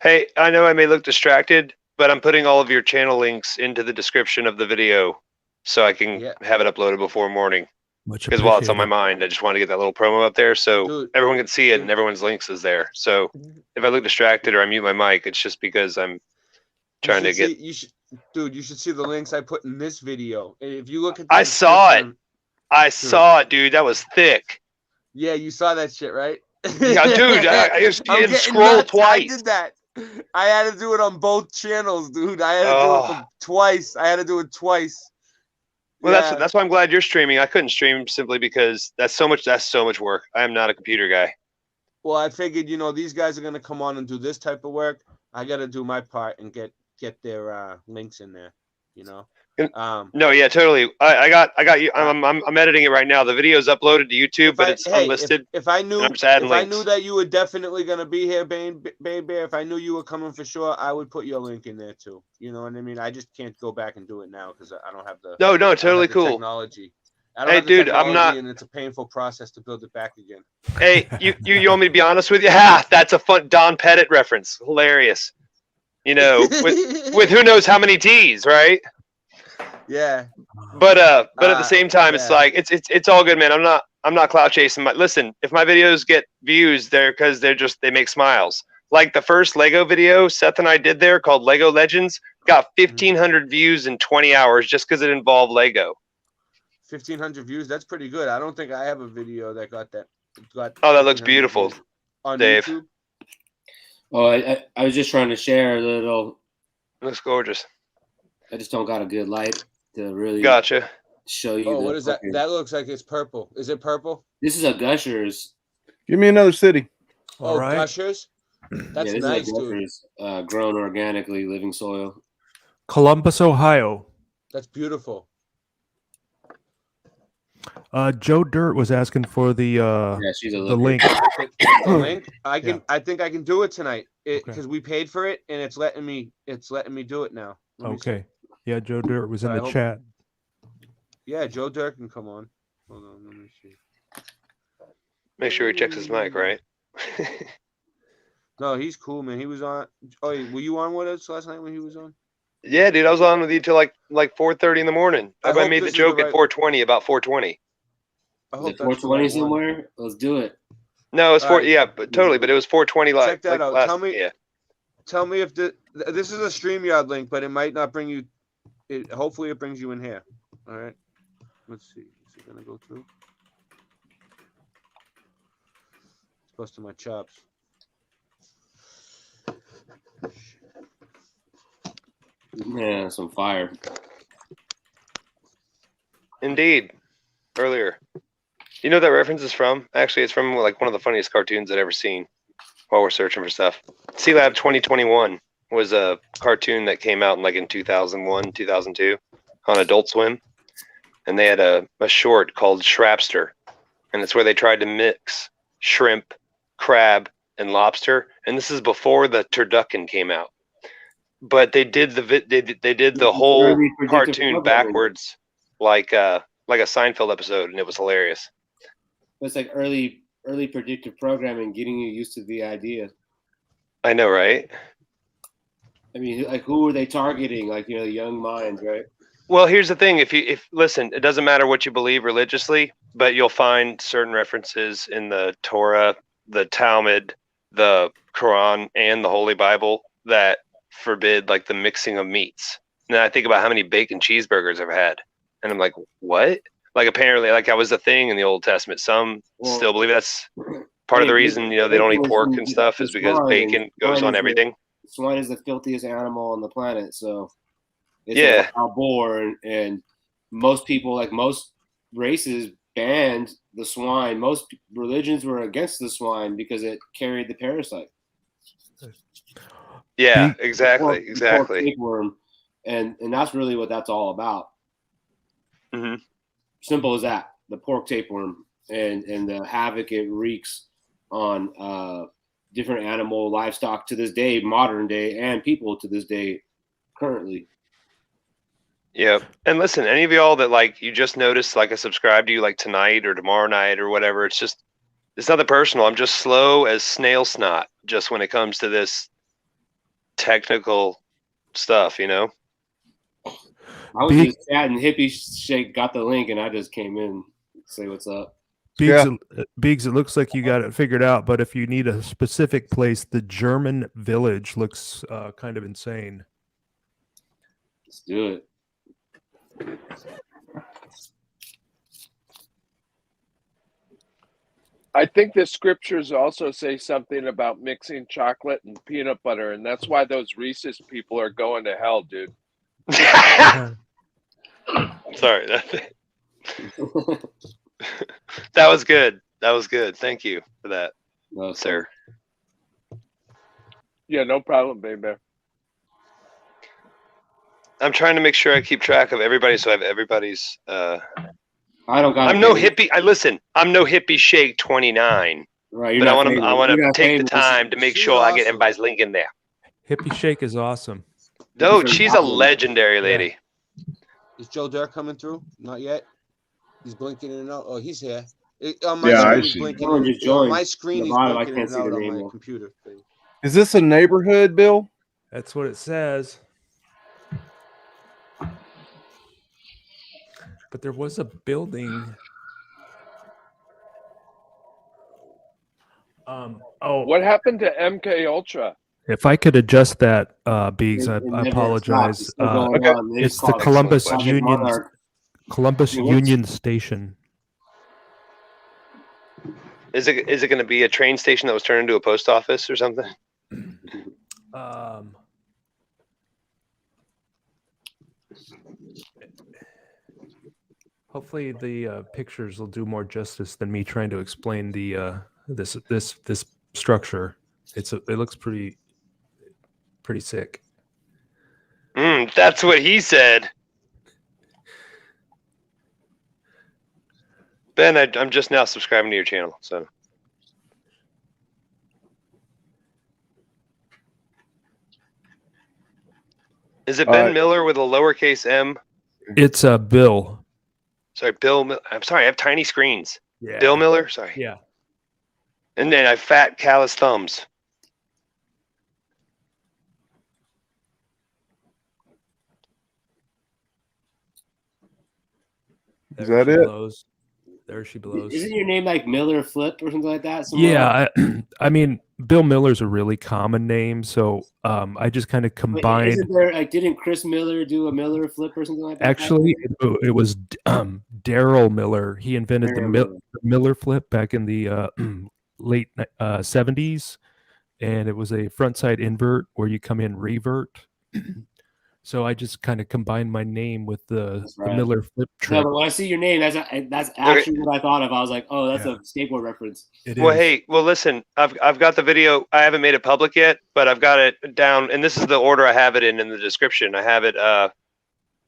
Hey, I know I may look distracted, but I'm putting all of your channel links into the description of the video so I can have it uploaded before morning. Because while it's on my mind, I just want to get that little promo up there so everyone can see it and everyone's links is there. So if I look distracted or I mute my mic, it's just because I'm trying to get... you should see the links I put in this video. If you look at I saw it. I saw it, dude. That was thick. Yeah, you saw that shit, right? Yeah, dude. I just did scroll twice. I did that. I had to do it on both channels, dude. I had to do it twice. I had to do it twice. Well, that's why I'm glad you're streaming. I couldn't stream simply because that's so much work. I am not a computer guy. Well, I figured, these guys are gonna come on and do this type of work. I gotta do my part and get their links in there, No, yeah, totally. I got you. I'm editing it right now. The video's uploaded to YouTube, but it's unlisted. If I knew that you were definitely gonna be here, Bane Bear, if I knew you were coming for sure, I would put your link in there too. You know what I mean? I just can't go back and do it now because I don't have the totally cool technology. Hey, dude, I'm not. And it's a painful process to build it back again. Hey, you want me to be honest with you? Ha! That's a fun Don Pettit reference. Hilarious. With who knows how many T's, right? Yeah. But at the same time, it's like it's all good, man. I'm not clout chasing. Listen, if my videos get views, they're because they make smiles. Like the first Lego video Seth and I did there called Lego Legends got 1,500 views in 20 hours just because it involved Lego. 1,500 views. That's pretty good. I don't think I have a video that got that. Oh, that looks beautiful, on Dave. YouTube. Oh, I was just trying to share a little. Looks gorgeous. I just don't got a good light to really show you. Oh, what is that? That looks like it's purple. Is it purple? This is a Gushers. Give me another city. Oh, right. Gushers? That's nice, dude. Grown organically, living soil. Columbus, Ohio. That's beautiful. Joe Dirt was asking for the link. The link? I think I can do it tonight because we paid for it and it's letting me do it now. Okay. Yeah, Joe Dirt was in the chat. Yeah, Joe Dirt can come on. Hold on, let me see. Make sure he checks his mic, right? No, he's cool, man. He was on. Oh, were you on with us last night when he was on? Yeah, dude, I was on with you till like 4:30 in the morning. I made the joke at 4:20 about 4:20. I hope 4:20 somewhere. Let's do it. No, it's but totally. But it was 4:20 live. Check that out. Tell me if this is a StreamYard link, but it might not bring you. Hopefully, it brings you in here. All right. Let's see. Is it gonna go through? It's busting my chops. Yeah, some fire. Indeed. Earlier. You know what that reference is from? Actually, it's from like one of the funniest cartoons I've ever seen while we're searching for stuff. C-Lab 2021 was a cartoon that came out in 2001, 2002 on Adult Swim. And they had a short called Shrapster. And it's where they tried to mix shrimp, crab, and lobster. And this is before the turducken came out. But they did the whole cartoon backwards, like a Seinfeld episode, and it was hilarious. It's like early predictive programming, getting you used to the idea. I know, right? I mean, like, who are they targeting? Like, young minds, right? Well, here's the thing: if listen, it doesn't matter what you believe religiously, but you'll find certain references in the Torah, the Talmud, the Quran, and the Holy Bible that forbid the mixing of meats. And I think about how many bacon cheeseburgers I've had, and I'm like, what? Apparently, that was a thing in the Old Testament. Some still believe that's part of the reason they don't eat pork and stuff is because bacon goes on everything. Swine is the filthiest animal on the planet, so it's a wild boar, and most people, most races banned the swine. Most religions were against the swine because it carried the parasite. Yeah, exactly. Tapeworm, and that's really what that's all about. Mm-hmm. Simple as that. The pork tapeworm and the havoc it wreaks on different animal livestock to this day, modern day, and people to this day currently. Yeah. And listen, any of y'all that like you just noticed like I subscribe to you like tonight or tomorrow night or whatever, it's nothing personal. I'm just slow as snail snot just when it comes to this technical stuff, you know? I was just chatting. Hippie Shake got the link and I just came in to say what's up. Biggs, it looks like you got it figured out, but if you need a specific place, the German village looks kind of insane. Let's do it. I think the scriptures also say something about mixing chocolate and peanut butter, and that's why those Reese's people are going to hell, dude. Sorry. That was good. That was good. Thank you for that, sir. Yeah, no problem, baby. I'm trying to make sure I keep track of everybody, so I have everybody's. I don't got. I'm no hippie. I'm no hippie Shake 29. Right, but I want to take the time to make sure I get everybody's link in there. Hippie Shake is awesome. Dude, she's a legendary lady. Is Joe Dirt coming through? Not yet. He's blinking in and out. Oh, he's here. I see. My screen is blinking in and out on my computer. Is this a neighborhood, Bill? That's what it says. But there was a building. What happened to MK Ultra? If I could adjust that, Biggs, I apologize. It's the Columbus Union Station. Is it going to be a train station that was turned into a post office or something? Hopefully the pictures will do more justice than me trying to explain the this structure. It looks pretty sick. That's what he said. Ben, I'm just now subscribing to your channel, so. Is it Ben Miller with a lowercase m? It's Bill. Sorry, Bill. I'm sorry, I have tiny screens. Yeah. Bill Miller. Sorry. Yeah. And then I have fat, callous thumbs. Is that it? Blows. There she blows. Isn't your name like Miller Flip or something like that? Yeah, I mean, Bill Miller's a really common name, so I just kind of combined. Wait, isn't there, didn't Chris Miller do a Miller Flip or something like that? Actually, it was Daryl Miller. He invented the Miller Flip back in the late 70s, and it was a front side invert where you come in revert. So I just kind of combined my name with the Miller Flip trick. No, but when I see your name, that's actually what I thought of. I was like, oh, that's a skateboard reference. Well, listen, I've got the video. I haven't made it public yet, but I've got it down, and this is the order I have it in the description. I have it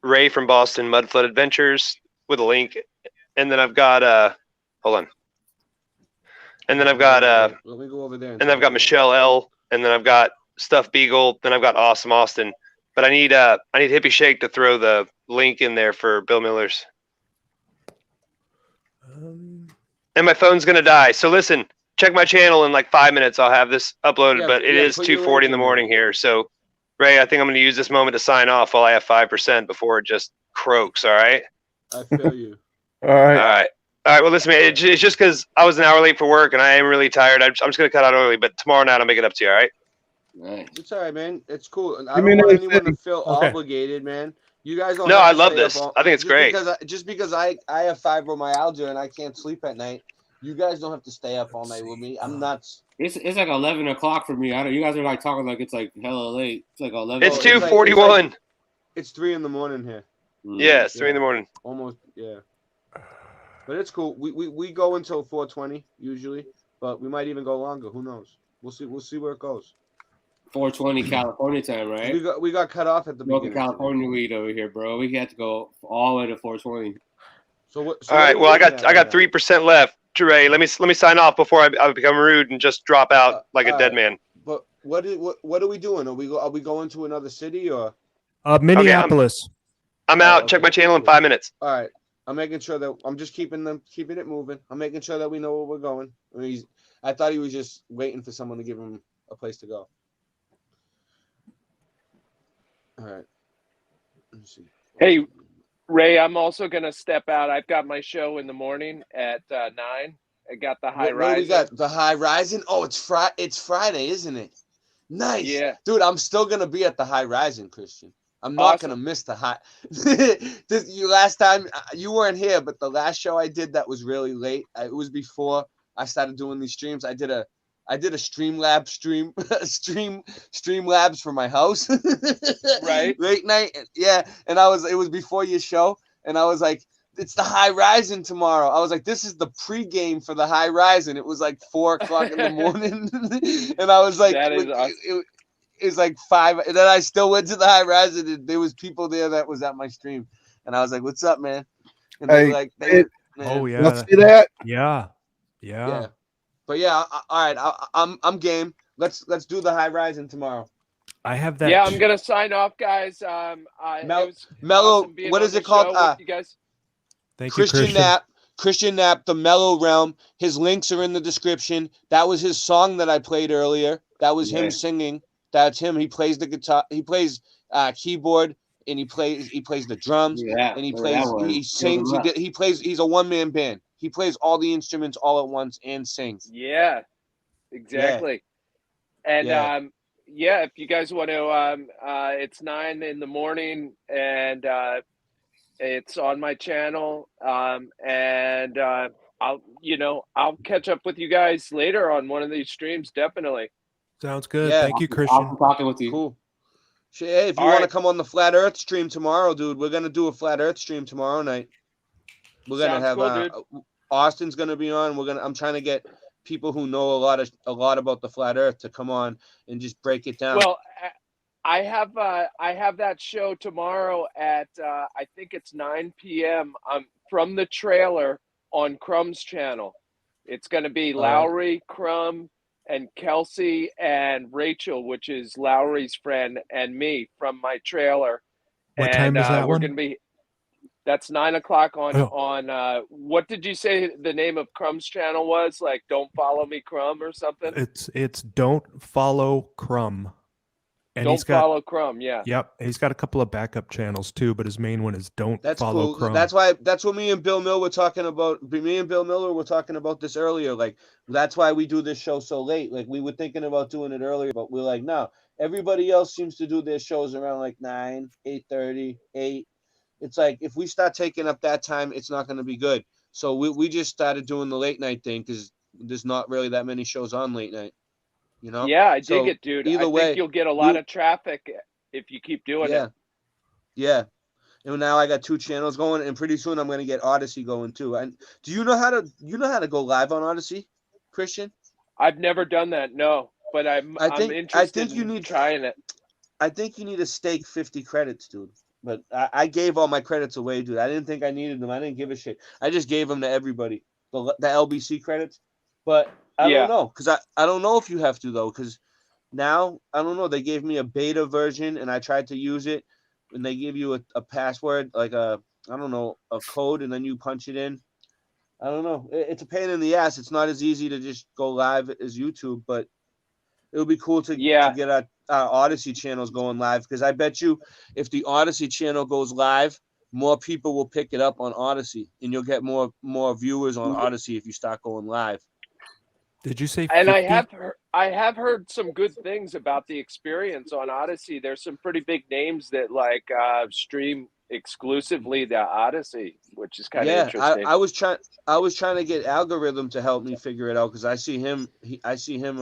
Ray from Boston Mudflood Adventures with a link, and then I've got hold on, and then I've got let me go over there. And then I've got Michelle L, and then I've got Stuffed Beagle, then I've got Awesome Austin. But I need Hippie Shake to throw the link in there for Bill Miller's. And my phone's gonna die. So listen, check my channel in like 5 minutes. I'll have this uploaded. But it is 2:40 in the morning here. So Ray, I think I'm gonna use this moment to sign off while I have 5% before it just croaks. All right. I feel you. All right. Well, listen, man. It's just because I was an hour late for work and I am really tired. I'm just gonna cut out early. But tomorrow night I'll make it up to you. All right. It's all right, man. It's cool. I don't want anyone to feel obligated, man. You guys don't. No, I love this. I think it's great. Just because I have fibromyalgia and I can't sleep at night, you guys don't have to stay up all night with me. I'm nuts. It's like 11 o'clock for me. You guys are like talking like it's like hella late. It's like 11. It's 2:41. It's 3 in the morning here. Yeah, it's 3 in the morning. Almost, yeah. But it's cool. We go until 4:20 usually, but we might even go longer. Who knows? We'll see. We'll see where it goes. 4:20 California time, right? We got cut off at the beginning. California weed over here, bro. We had to go all the way to 4:20. So what? All right. Well, I got 3% left, Ray. Let me sign off before I become rude and just drop out like a dead man. But what are we doing? Are we going to another city or? Minneapolis. I'm out. Check my channel in 5 minutes. All right. I'm making sure that I'm just keeping it moving. I'm making sure that we know where we're going. I thought he was just waiting for someone to give him a place to go. All right. Let me see. Hey, Ray, I'm also gonna step out. I've got my show in the morning at 9. I got the High Rising. We got the High Rising. Oh, it's Friday, isn't it? Nice. Yeah. Dude, I'm still gonna be at the High Rising, Christian. I'm not gonna miss the high. Last time you weren't here, but the last show I did that was really late. It was before I started doing these streams. I did a Streamlabs Streamlabs for my house. Right. Late night. Yeah. And it was before your show. And I was like, it's the High Rising tomorrow. I was like, this is the pregame for the High Rising. It was like 4:00 in the morning. And I was like, that is awesome. It was like 5. And then I still went to the High Rising. And there was people there that was at my stream. And I was like, what's up, man? And they were like, oh yeah. Let's see that. Yeah. But yeah, all right. I'm game. Let's do the High Rising tomorrow. I have that. Yeah, I'm gonna sign off, guys. Mellow. Awesome What is it called? You guys. Thank Christian you, Knapp. Christian Knapp, the Mellow Realm. His links are in the description. That was his song that I played earlier. That was him singing. That's him. He plays the guitar. He plays keyboard, and he plays the drums. Yeah, and he sings. He's a one-man band. He plays all the instruments all at once and sings. Yeah, exactly. Yeah. And if you guys want to, it's 9 in the morning, and it's on my channel. And I'll catch up with you guys later on one of these streams. Definitely. Sounds good. Yeah. Thank you, Christian. I'll be talking with you. Cool. Hey, if you want to come on the Flat Earth stream tomorrow, dude, we're gonna do a Flat Earth stream tomorrow night. We're gonna have cool, Austin's gonna be on. I'm trying to get people who know a lot about the Flat Earth to come on and just break it down. Well, I have that show tomorrow at I think it's 9 p.m. From the trailer on Crumb's channel. It's going to be Lowry, Crumb, and Kelsey and Rachel, which is Lowry's friend, and me from my trailer. What time is that we're one? going to be. That's 9 o'clock on what did you say the name of Crumb's channel was? Like, Don't Follow Me, Crumb, or something? It's Don't Follow Crumb. And Don't Follow Crumb, yeah. Yep. He's got a couple of backup channels too, but his main one is Don't Follow cool. Crumb. That's what me and Bill Miller were talking about. Me and Bill Miller were talking about this earlier. Like, that's why we do this show so late. Like, we were thinking about doing it earlier, but we're like, no. Everybody else seems to do their shows around like 9, 8:30, 8. It's like, if we start taking up that time, it's not going to be good. So we just started doing the late night thing because there's not really that many shows on late night. You know? Yeah, I dig it, dude. I think you'll get a lot of traffic if you keep doing it. Yeah. And now I got 2 channels going, and pretty soon I'm going to get Odyssey going too. And do you know how to go live on Odyssey, Christian? I've never done that, no. But I'm interested in trying it. I think you need to stake 50 credits, dude. But I gave all my credits away, dude. I didn't think I needed them. I didn't give a shit. I just gave them to everybody, the LBC credits. But I don't know, because I don't know if you have to, though, because now, I don't know. They gave me a beta version, and I tried to use it, and they give you a password, like a code, and then you punch it in. I don't know. It's a pain in the ass. It's not as easy to just go live as YouTube, but it would be cool to get our Odyssey channels going live, because I bet you if the Odyssey channel goes live, more people will pick it up on Odyssey, and you'll get more viewers on Odyssey if you start going live. Did you say 50? And I have heard some good things about the experience on Odyssey. There's some pretty big names that stream exclusively the Odyssey, which is kind of interesting. I was trying to get Algorithm to help me figure it out, because I see him I see him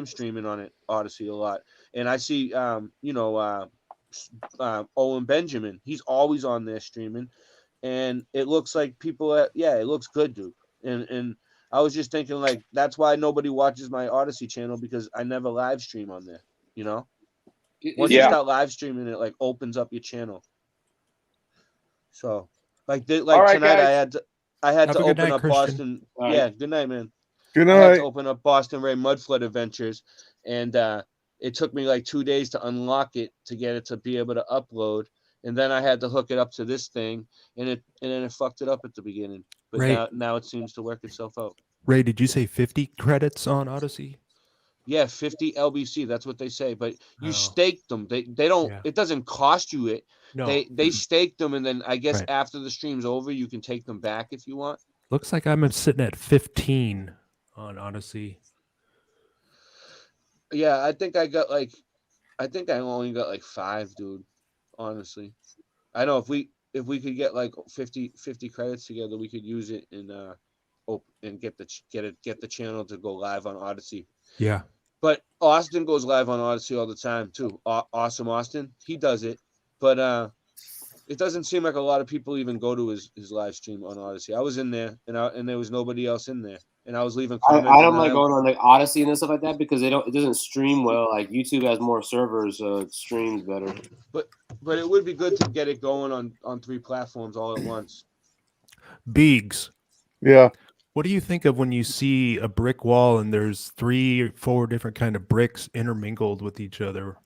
streaming on it, Odyssey, a lot. And I see Owen Benjamin. He's always on there streaming. and it looks like people it looks good, dude. And I was just thinking, like, that's why nobody watches my Odyssey channel, because I never live stream on there. You know, once you start live streaming, it like opens up your channel. So, like right, tonight, guys. I had Have to a good open night, up Christian. Boston. Yeah, good night, man. Good I had night. to open up Boston Ray Mudflood Adventures, and it took me like 2 days to unlock it to get it to be able to upload, and then I had to hook it up to this thing, and then it fucked it up at the beginning. But Ray, now it seems to work itself out. Ray, did you say 50 credits on Odyssey? Yeah, 50 LBC. That's what they say. But you stake them. They don't. Yeah. It doesn't cost you it. No. They stake them, and then I guess Right. after the stream's over, you can take them back if you want. Looks like I'm sitting at 15 on Odyssey. Yeah, I think I only got like 5, dude. Honestly, I know if we could get like 50 credits together, we could use it and get the channel to go live on Odyssey. Yeah. But Austin goes live on Odyssey all the time too. Awesome Austin, he does it, but it doesn't seem like a lot of people even go to his live stream on Odyssey. I was in there, and there was nobody else in there, and I was leaving comments. I don't like going on like Odyssey and stuff like that because it doesn't stream well. Like YouTube has more servers, so it streams better. But it would be good to get it going on 3 platforms all at once. Beegs. Yeah. What do you think of when you see a brick wall and there's 3 or 4 different kind of bricks intermingled with each other?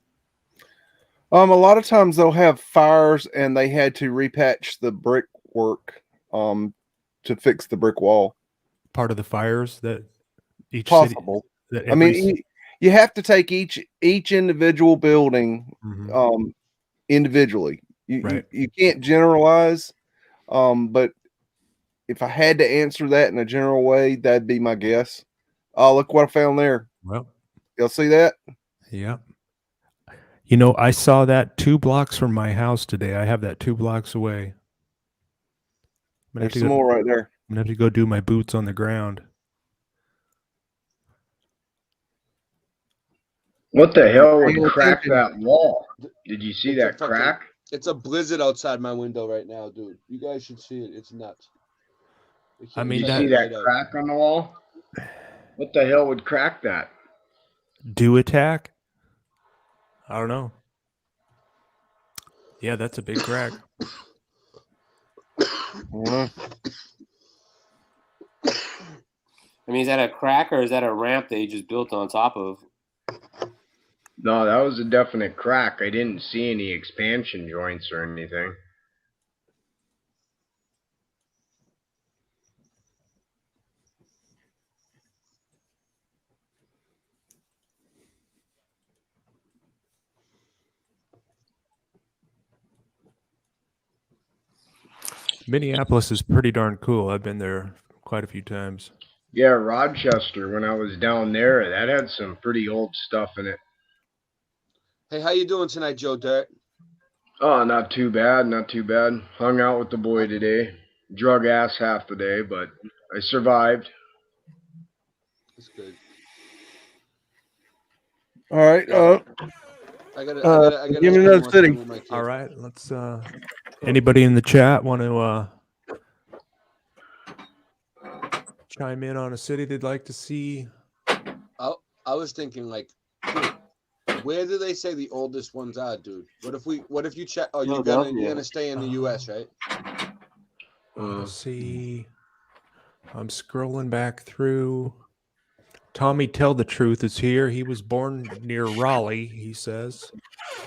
A lot of times they'll have fires and they had to repatch the brickwork to fix the brick wall. Part of the fires that each possible. City, that I mean, you have to take each individual building individually. You can't generalize, but if I had to answer that in a general way, that'd be my guess. Oh, look what I found there. Well, y'all see that? Yeah. You know, I saw that 2 blocks from my house today. I have that 2 blocks away. There's some more right there. I'm gonna have to go do my boots on the ground. What the hell would crack that wall? Did you see that crack? It's a blizzard outside my window right now, dude. You guys should see it. It's nuts. I mean, you see that crack on the wall? What the hell would crack that? Do attack? I don't know. Yeah, that's a big crack. I mean, is that a crack or is that a ramp that you just built on top of? No, that was a definite crack. I didn't see any expansion joints or anything. Minneapolis is pretty darn cool. I've been there quite a few times. Yeah, Rochester, when I was down there, that had some pretty old stuff in it. Hey, how you doing tonight, Joe Dirt? Oh, not too bad, not too bad. Hung out with the boy today. Drug ass half the day, but I survived. That's good. All right. I gotta give me another city. All right. Let's. Anybody in the chat want to chime in on a city they'd like to see? I was thinking, like, dude, where do they say the oldest ones are, dude? What if you check? Oh, you're gonna stay in the U.S., right? Let's see. I'm scrolling back through. Tommy Tell the Truth is here. He was born near Raleigh, he says.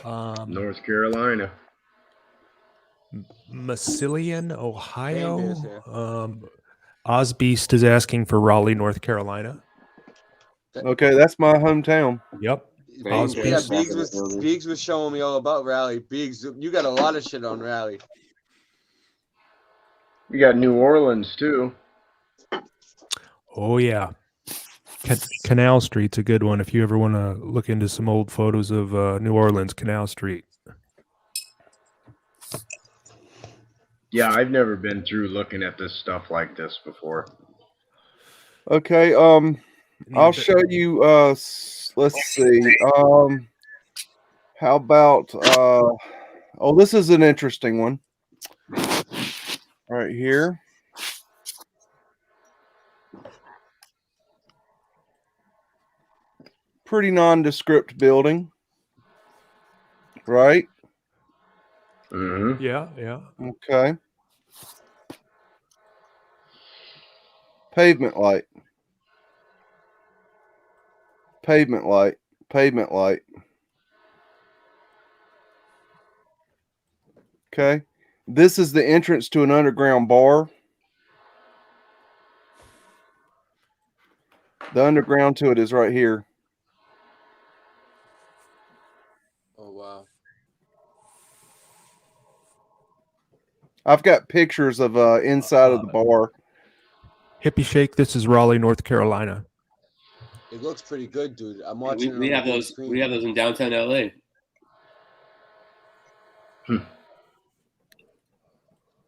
North Carolina. Massillon, Ohio. Ozbeast is asking for Raleigh, North Carolina. Okay, that's my hometown. Yep. Yeah, Biggs was showing me all about Raleigh. Biggs, you got a lot of shit on Raleigh. We got New Orleans too. Oh yeah, Canal Street's a good one if you ever want to look into some old photos of New Orleans. Canal Street. Yeah, I've never been through looking at this stuff like this before. Okay, I'll show you. Let's see. How about? Oh, this is an interesting one. right here. Pretty nondescript building, right? Mm-hmm. Yeah, yeah. Okay. Pavement light. Pavement light. Pavement light. Okay. This is the entrance to an underground bar. The underground to it is right here. Oh, wow. I've got pictures of inside of the bar. Hippie Shake, this is Raleigh, North Carolina. It looks pretty good, dude. I'm watching. We have those. Screen. We have those in downtown LA.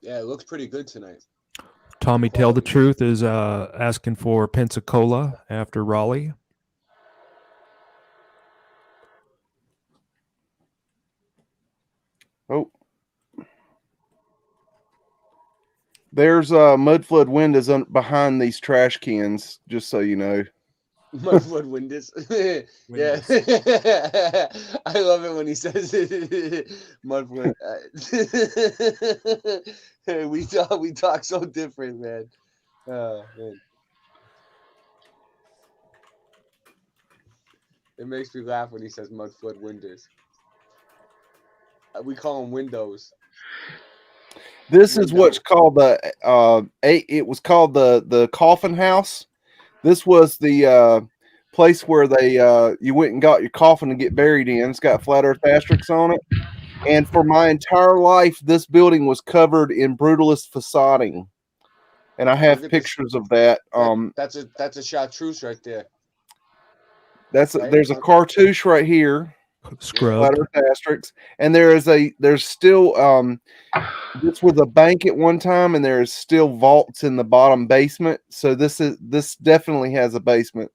Yeah, it looks pretty good tonight. Tommy Tell the Truth is asking for Pensacola after Raleigh. Oh. There's Mudflood windows behind these trash cans, just so you know. Mudflood windows. Yeah. I love it when he says it. Mudflood. We talk so different, man. Oh, man. It makes me laugh when he says Mudflood windows. We call them windows. This is what's called the it was called the coffin house. This was the place where they you went and got your coffin to get buried in. It's got flat earth asterisks on it. And for my entire life, this building was covered in brutalist facading. And I have pictures of that. That's a chartreuse right there. There's a cartouche right here. Scrub. Asterisks. And there's still this was a bank at one time, and there is still vaults in the bottom basement. So this definitely has a basement.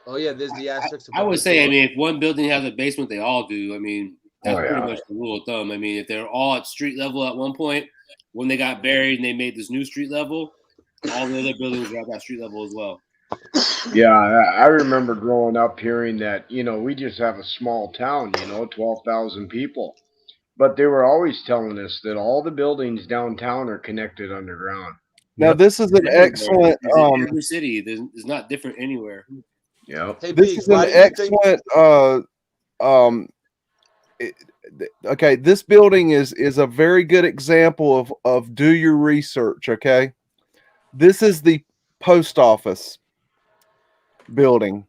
Oh yeah, there's the asterisks. I would say, I mean, if one building has a basement, they all do. I mean, that's pretty much the rule of thumb. I mean, if they're all at street level at one point, when they got buried and they made this new street level, all the other buildings are at that street level as well. Yeah, I remember growing up hearing that, we just have a small town, 12,000 people. But they were always telling us that all the buildings downtown are connected underground. Now, this is an excellent... every city is not different anywhere. Yeah. Hey, this is an excellent... okay, this building is a very good example of do your research, okay? This is the post office building.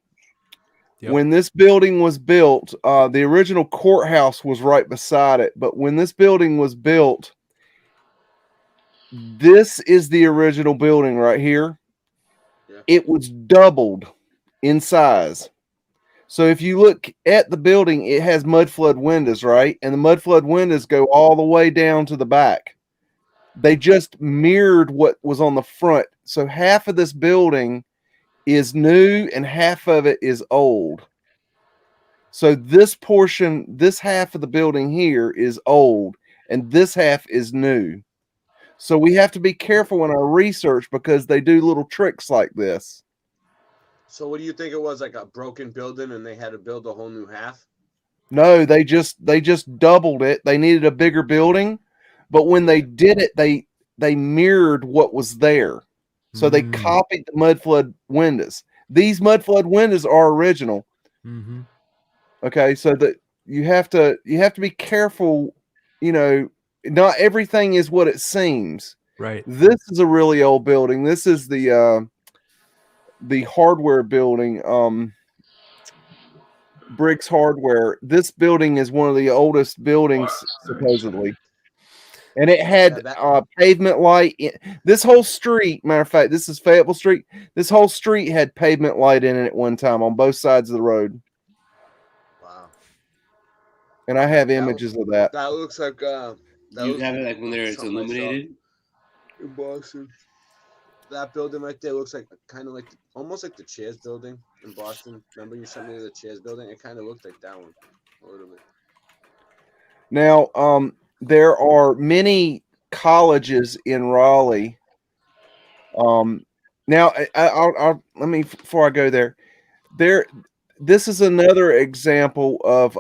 Yep. When this building was built, the original courthouse was right beside it. But when this building was built, this is the original building right here. Yeah. It was doubled in size. So if you look at the building, it has mudflood windows, right? And the mudflood windows go all the way down to the back. They just mirrored what was on the front. So half of this building is new and half of it is old. So this portion, this half of the building here is old and this half is new. So we have to be careful in our research because they do little tricks like this. So what do you think it was, like a broken building and they had to build a whole new half? No, they just doubled it. They needed a bigger building, but when they did it, they mirrored what was there. So they copied the mudflood windows. These mudflood windows are original. Mm-hmm. Okay, so that you have to be careful. Not everything is what it seems. Right. This is a really old building. This is the hardware building. Briggs Hardware. This building is one of the oldest buildings supposedly. And it had pavement light. This whole street, matter of fact, this is Fayetteville Street. This whole street had pavement light in it at one time on both sides of the road. Wow. And I have images of that. That looks like... you have it like when it's illuminated? In Boston. That building right there looks like kind of like almost like the Chairs building in Boston. Remember you sent me to the Chairs building? It kind of looked like that one a little bit. Now, there are many colleges in Raleigh. Now I'll let me, before I go there, this is another example of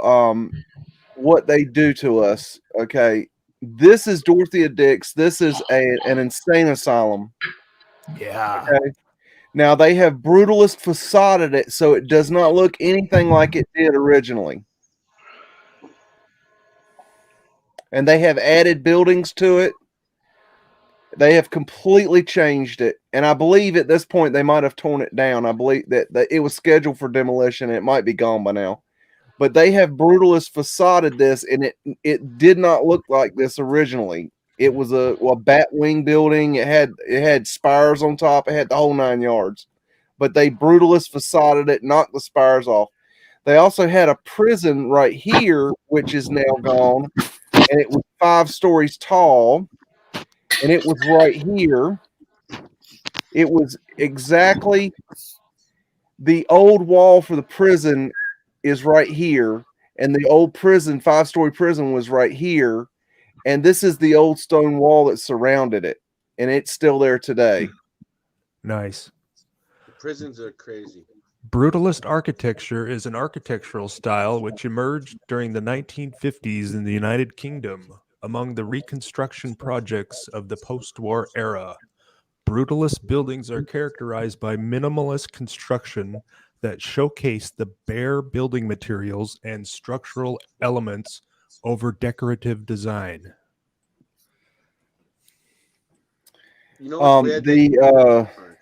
what they do to us. Okay, this is Dorothea Dix. This is an insane asylum. Yeah. Okay. Now they have brutalist facaded it so it does not look anything like it did originally. And they have added buildings to it. They have completely changed it. And I believe at this point they might have torn it down. I believe that it was scheduled for demolition. And it might be gone by now. But they have brutalist facaded this, and it did not look like this originally. It was a bat wing building. It had spires on top. It had the whole 9 yards. But they brutalist facaded it, knocked the spires off. They also had a prison right here, which is now gone, and it was 5 stories tall, and it was right here. It was exactly the old wall for the prison is right here, and the old prison, 5-story prison, was right here, and this is the old stone wall that surrounded it, and it's still there today. Nice. The prisons are crazy. Brutalist architecture is an architectural style which emerged during the 1950s in the United Kingdom among the reconstruction projects of the post-war era. Brutalist buildings are characterized by minimalist construction that showcase the bare building materials and structural elements over decorative design. You know what's weird? All right,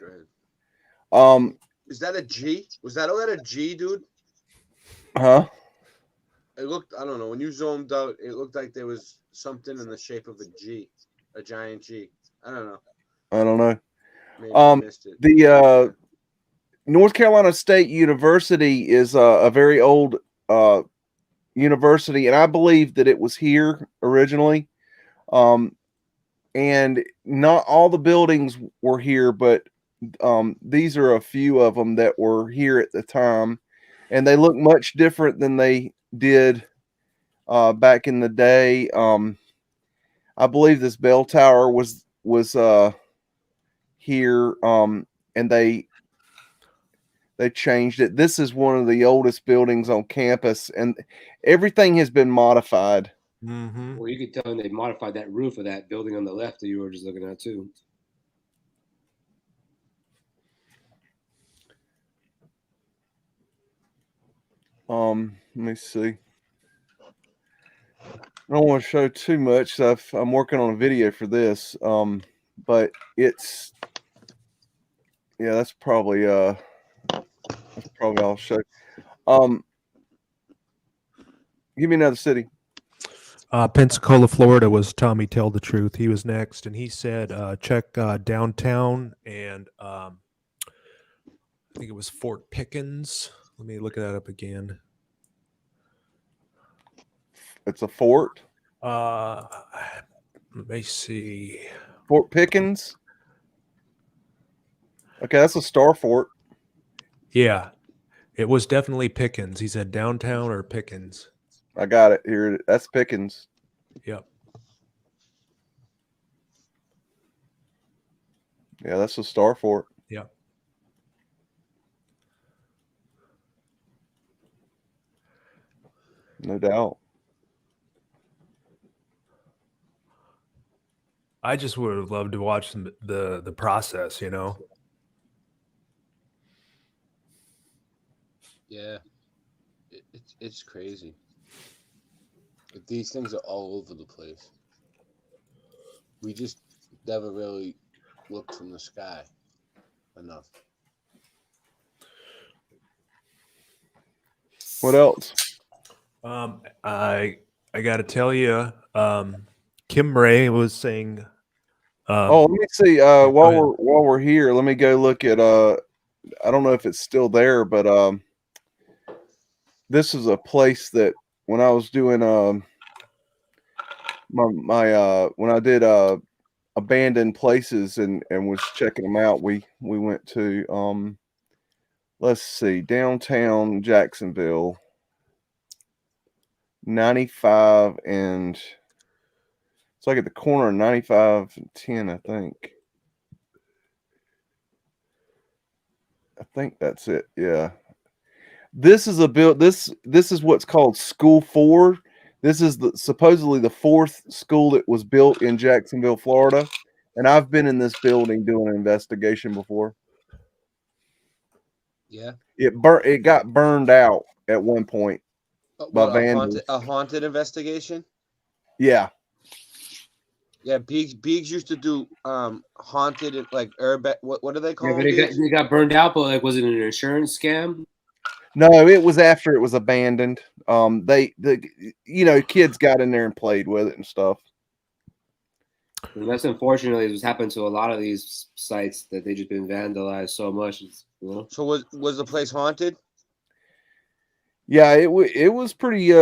go ahead. Is that a G? Was that a letter G, dude? Huh? It looked, I don't know, when you zoomed out, it looked like there was something in the shape of a G, a giant G. I don't know. I don't know. Maybe I missed it. The North Carolina State University is a very old university, and I believe that it was here originally. And not all the buildings were here, but these are a few of them that were here at the time, and they look much different than they did back in the day. I believe this bell tower was here, and they changed it. This is one of the oldest buildings on campus, and everything has been modified. Mm-hmm. Well, you could tell they modified that roof of that building on the left that you were just looking at too. Let me see. I don't want to show too much. I'm working on a video for this. But it's, yeah, that's probably all I'll show. Give me another city. Pensacola, Florida was Tommy Tell the Truth. He was next, and he said check downtown, and I think it was Fort Pickens. Let me look that up again. It's a fort? Let me see. Fort Pickens? Okay, that's a star fort. Yeah, it was definitely Pickens. He said downtown or Pickens. I got it here. That's Pickens. Yep. Yeah, that's a star fort. Yep. No doubt. I just would have loved to watch the process, you know. Yeah, it's crazy. These things are all over the place. We just never really looked from the sky enough. What else? I got to tell you, Kim Ray was saying. Let me see. While we're here, let me go look at. I don't know if it's still there, but this is a place that when I was doing my when I did abandoned places and was checking them out, we went to let's see, downtown Jacksonville, 95 and It's like at the corner of 95 and 10, I think. I think that's it. Yeah. This is this is what's called School 4. This is supposedly the 4th school that was built in Jacksonville, Florida. And I've been in this building doing an investigation before. Yeah. It got burned out at one point by vandals. A haunted investigation? Yeah. Yeah, Beegs used to do haunted, like urban. What do they call them? They got burned out, but like, was it an insurance scam? No, it was after it was abandoned. Kids got in there and played with it and stuff. And that's unfortunately what's happened to a lot of these sites, that they just been vandalized so much. So was the place haunted? Yeah, it was pretty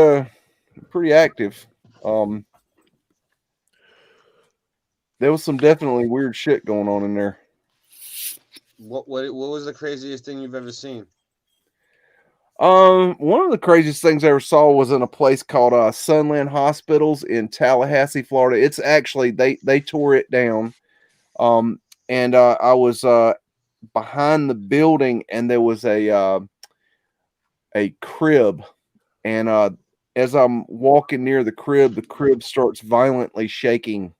active. There was some definitely weird shit going on in there. What was the craziest thing you've ever seen? One of the craziest things I ever saw was in a place called Sunland Hospitals in Tallahassee, Florida. It's actually they tore it down. And I was behind the building, and there was a crib, and as I'm walking near the crib starts violently shaking.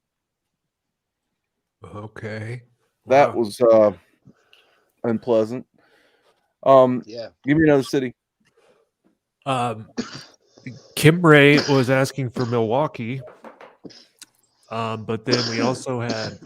Okay. That was unpleasant. Yeah. Give me another city. Kim Ray was asking for Milwaukee. But then we also had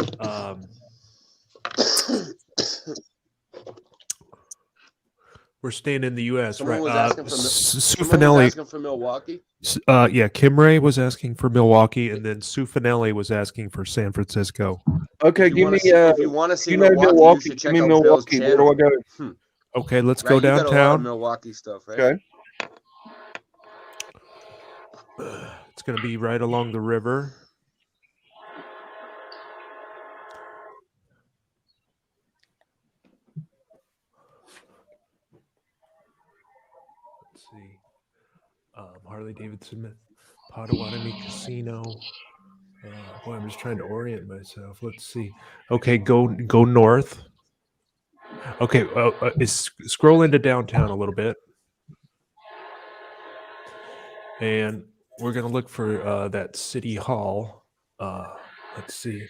we're staying in the U.S. Someone right? Was asking Sue someone Finelli. was asking for Milwaukee. Yeah, Kim Ray was asking for Milwaukee, and then Sue Finelli was asking for San Francisco. Okay, give me. If you want to see Milwaukee, you should check give me out Milwaukee. Bill's Where do I channel. go? Okay, let's Right, go you got a lot of downtown. Milwaukee stuff, right? Okay. It's going to be right along the river. Let's see. Harley Davidson, Potawatomi Casino. Boy, I'm just trying to orient myself. Let's see. Okay, go north. Okay, scroll into downtown a little bit. And we're going to look for that City Hall. Let's see.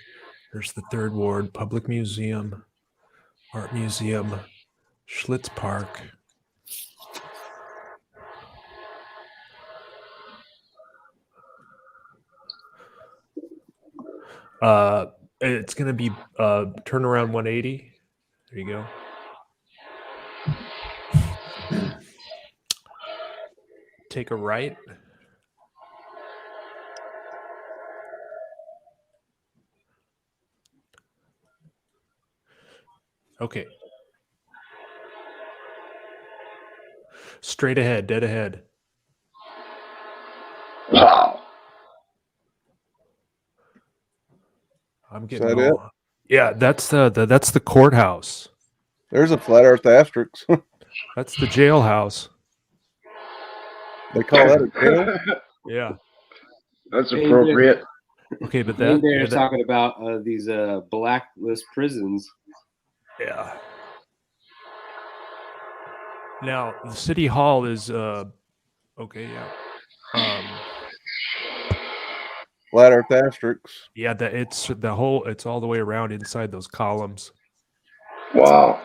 There's the 3rd Ward, Public Museum, Art Museum, Schlitz Park. It's going to be turn around 180. There you go. Take a right. Okay. Straight ahead, dead ahead. Wow. Is I'm getting that it? Yeah, that's the courthouse. There's a flat Earth asterisk. That's the jailhouse. They call that a jail? Yeah. That's appropriate. Okay, but they're talking about these blacklist prisons. Yeah. Now the City Hall is okay, yeah. Flat Earth asterisks. Yeah, it's all the way around inside those columns. Wow.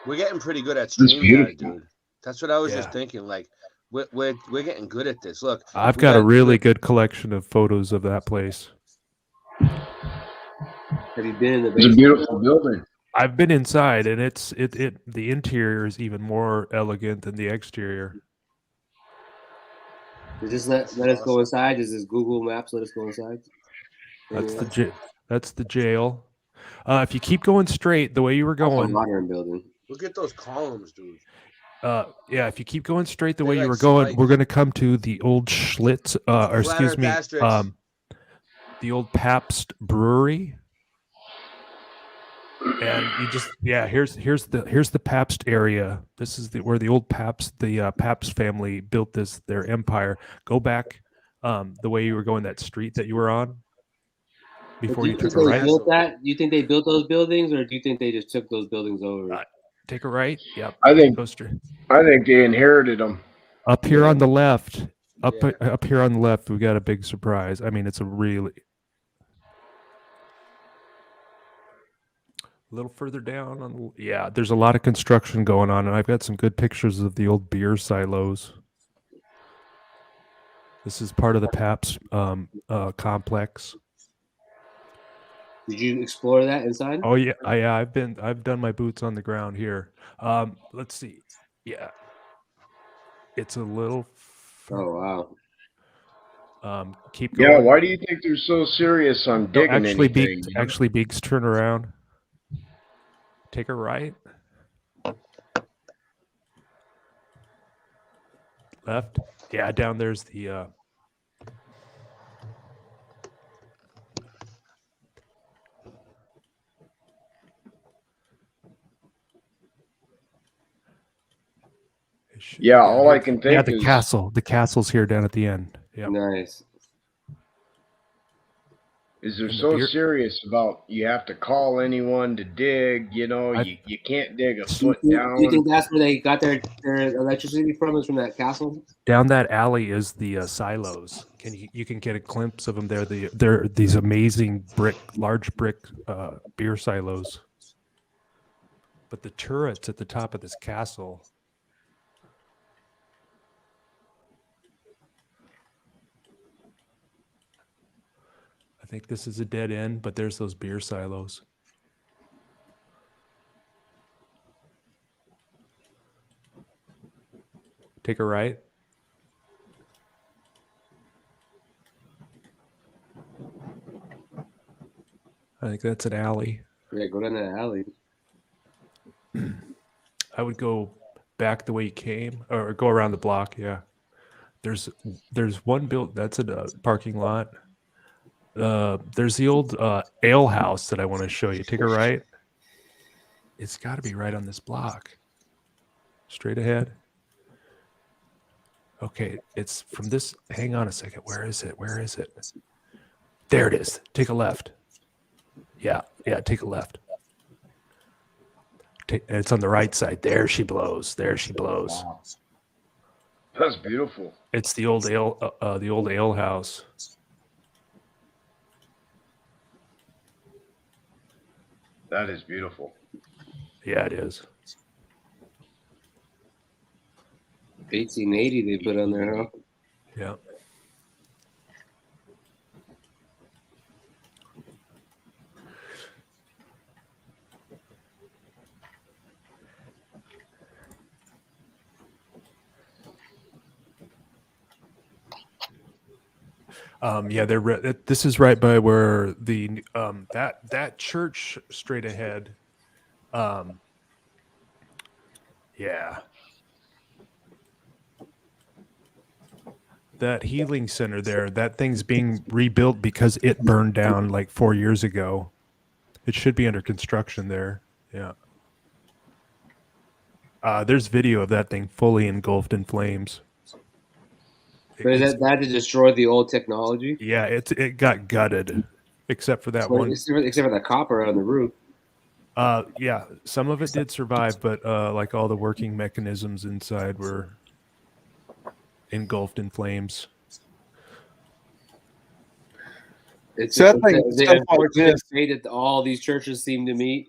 We're getting pretty good at That's StreamYard, beautiful. dude. That's what I was Yeah. just thinking. Like we're getting good at this. Look, I've we got a really good collection of photos of that place. Have you been in the It's a basement? beautiful building. I've been inside, and the interior is even more elegant than the exterior. Just let us go inside. Does this Google Maps let us go inside? That's the jail. If you keep going straight the way you were That's a going, modern building. Look at those columns, dude. yeah, if you keep going straight the They're way you like were going, spikes. we're going to come to the old Schlitz, or Flat excuse Earth me, asterisks. the old Pabst Brewery. And you just here's the Pabst area. This is where the old Pabst Pabst family built their empire. Go back the way you were going that street that you were on before you took a they right. built that? Do you think they built those buildings, or do you think they just took those buildings over? Take a right. Yep. I think Poster. I think they inherited them. Up here on the left, up here on the left, we got a big surprise. I mean, it's a really a little further down on the, yeah, there's a lot of construction going on, and I've got some good pictures of the old beer silos. This is part of the Pabst complex. Did you explore that inside? Oh yeah, I've done my boots on the ground here. Let's see. Yeah. It's a little Oh wow. Keep going. Yeah, why do you think they're so serious on digging anything? Actually, Beaks, turn around. Take a right. Left. Yeah, down there's the yeah, all I can think the is castle. The castle's here down at the end. Yeah. Nice. Is they're so serious about you have to call anyone to dig, you can't dig a foot down. Do you think that's where they got their electricity from, is from that castle? Down that alley is the silos. You can get a glimpse of them there. They're these amazing large brick beer silos. But the turrets at the top of this castle. I think this is a dead end, but there's those beer silos. Take a right. I think that's an alley. Yeah, go down that alley. I would go back the way you came, or go around the block. Yeah. There's one built. That's a parking lot. There's the old ale house that I want to show you. Take a right. It's got to be right on this block. Straight ahead. Okay, it's from this. Hang on a second. Where is it? Where is it? There it is. Take a left. Yeah, take a left. It's on the right side. There she blows. There she blows. Wow. That's beautiful. It's the old ale house. That is beautiful. Yeah, it is. 1880 they put on there, huh? Yeah. This is right by where the that church straight ahead. Yeah. That healing center there, that thing's being rebuilt because it burned down like 4 years ago. It should be under construction there. Yeah. There's video of that thing fully engulfed in flames. But is that to destroy the old technology? Yeah, it got gutted, except for that one. Except for the copper on the roof. Yeah, some of it did survive, but like all the working mechanisms inside were engulfed in flames. It's the unfortunate fate that all these churches seem to meet.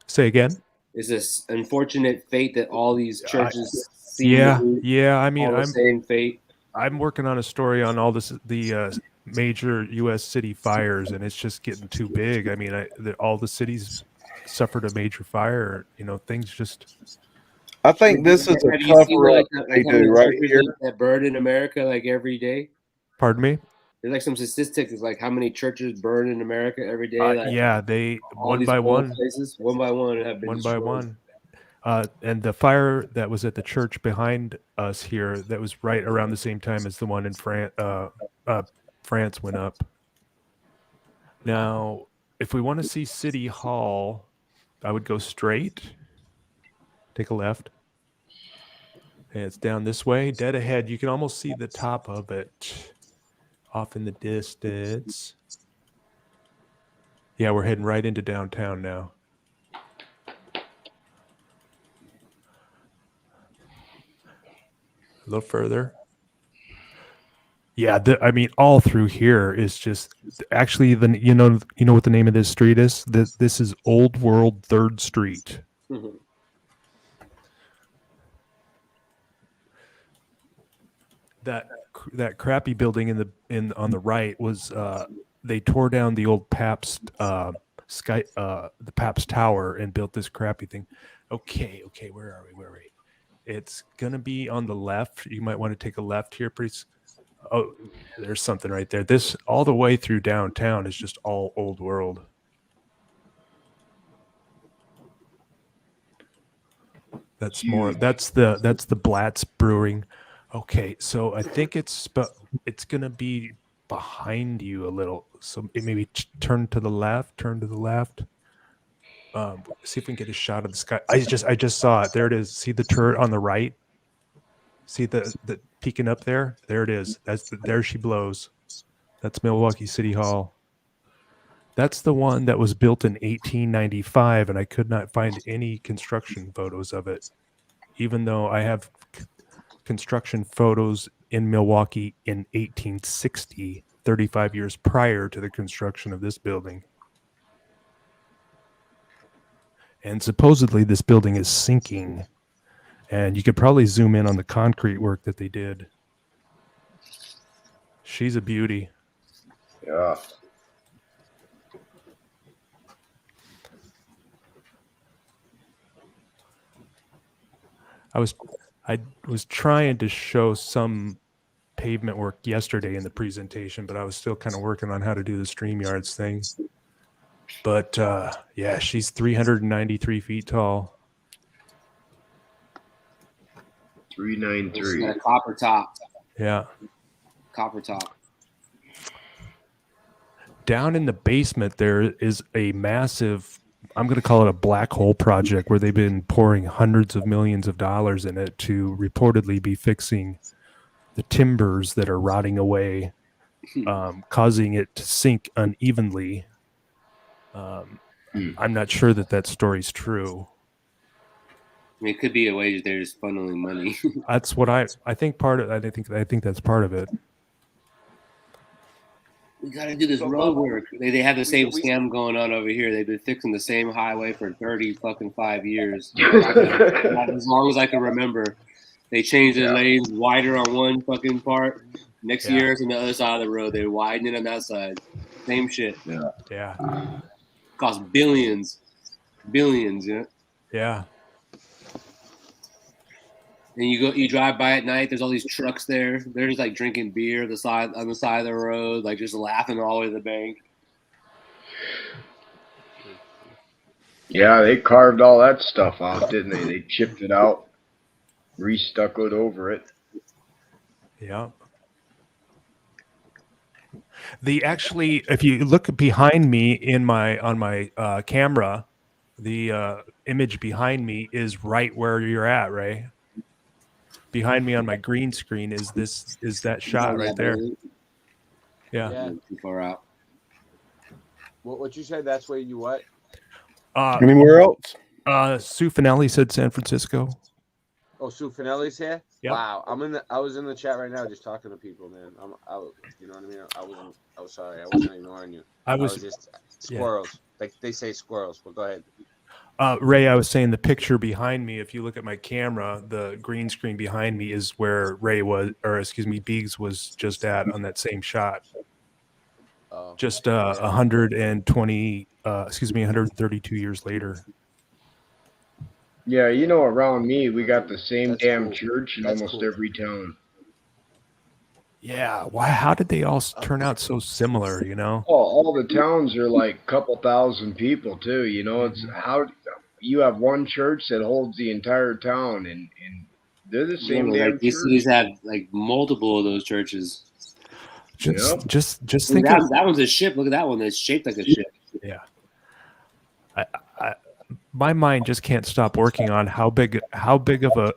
Say again? Is this unfortunate fate that all these churches seem to meet? Yeah. I mean, the same fate. I'm working on a story on all the major U.S. city fires, and it's just getting too big. I mean, all the cities suffered a major fire. Things just. I think this is a cover up they do right here. That burn in America like every day. Pardon me? There's like some statistics like how many churches burn in America every day. They one by one have been destroyed. And the fire that was at the church behind us here, that was right around the same time as the one in France went up. Now, if we want to see City Hall, I would go straight, take a left. And it's down this way, dead ahead. You can almost see the top of it off in the distance. Yeah, we're heading right into downtown now. A little further. Yeah, I mean, all through here is just actually you know what the name of this street is? This is Old World 3rd Street. Mhm. That crappy building on the right was they tore down the old Pabst the Pabst Tower and built this crappy thing. Okay, where are we? It's gonna be on the left. You might want to take a left here, Oh, there's something right there. This all the way through downtown is just all Old World. That's the Blatz Brewing. Okay, so I think it's gonna be behind you a little. So maybe turn to the left. See if we can get a shot of the sky. I just saw it. There it is. See the turret on the right? See the peeking up there? There it is. There she blows. That's Milwaukee City Hall. That's the one that was built in 1895, and I could not find any construction photos of it, even though I have construction photos in Milwaukee in 1860, 35 years prior to the construction of this building. And supposedly this building is sinking. And you could probably zoom in on the concrete work that they did. She's a beauty. Yeah. I was trying to show some pavement work yesterday in the presentation, but I was still kind of working on how to do the StreamYards thing. But yeah, she's 393 feet tall. 393. A copper top. Yeah. Copper top. Down in the basement, there is a massive, I'm going to call it a black hole project, where they've been pouring hundreds of millions of dollars in it to reportedly be fixing the timbers that are rotting away, causing it to sink unevenly. I'm not sure that story's true. I mean, it could be a way that they're just funneling money. That's what I think I think that's part of it. We got to do this road work. They have the same scam going on over here. They've been fixing the same highway for 5 years. As long as I can remember. They changed the lanes wider on one fucking part. Next year it's on the other side of the road. They widen it on that side. Same shit. Yeah. Cost billions. Yeah. Yeah. And you drive by at night. There's all these trucks there. They're just like drinking beer on the side of the road, like just laughing all the way to the bank. Yeah, they carved all that stuff out, didn't they? They chipped it out, restuccoed over it. Yeah. Actually, if you look behind me on my camera, the image behind me is right where you're at, Ray. Behind me on my green screen is that shot right there. Yeah. Too far out. What you said? That's where you what? Anywhere else? Sue Finelli said San Francisco. Oh, Sue Finelli's here. Yep. Wow, I was in the chat right now, just talking to people, man. You know what I mean? I was sorry. I wasn't ignoring you. I was just squirrels. Yeah. They say squirrels. But go ahead. Ray, I was saying the picture behind me, if you look at my camera, the green screen behind me is where Ray was, or excuse me, Biggs was just at on that same shot. Just 132 years later. Yeah, around me, we got the same damn church in almost every town. Yeah, why? How did they all turn out so similar? Oh, all the towns are like a couple thousand people too. It's how you have one church that holds the entire town, and they're the same damn church. These cities have like multiple of those churches. Just think that one's a ship. Look at that one. That's shaped like a ship. Yeah. My mind just can't stop working on how big of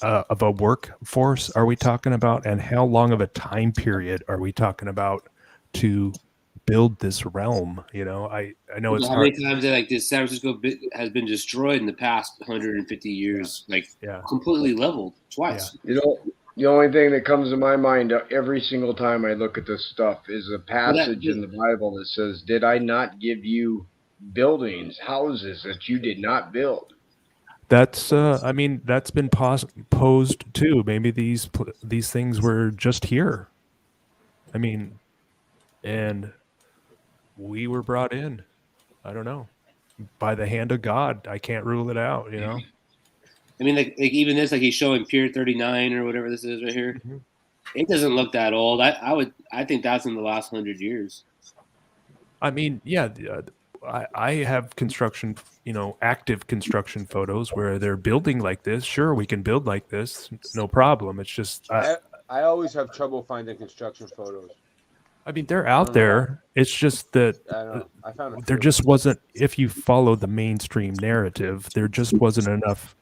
of a workforce are we talking about, and how long of a time period are we talking about to build this realm? You know, I know it's how hard. many times that like this San Francisco has been destroyed in the past 150 years, completely leveled twice. You know, the only thing that comes to my mind every single time I look at this stuff is a passage in the Bible that says, "Did I not give you buildings, houses that you did not build?" That's I mean, that's been posed too. Maybe these things were just here. I mean, and we were brought in. I don't know, by the hand of God. I can't rule it out. You know. I mean, like even this, like he's showing Pier 39 or whatever this is right here. Mm-hmm. It doesn't look that old. I think that's in the last 100 years. I mean, yeah, I have construction, active construction photos where they're building like this. Sure, we can build like this, no problem. It's just I always have trouble finding construction photos. I mean, they're out there. It's just that there just wasn't. If you follow the mainstream narrative, there just wasn't enough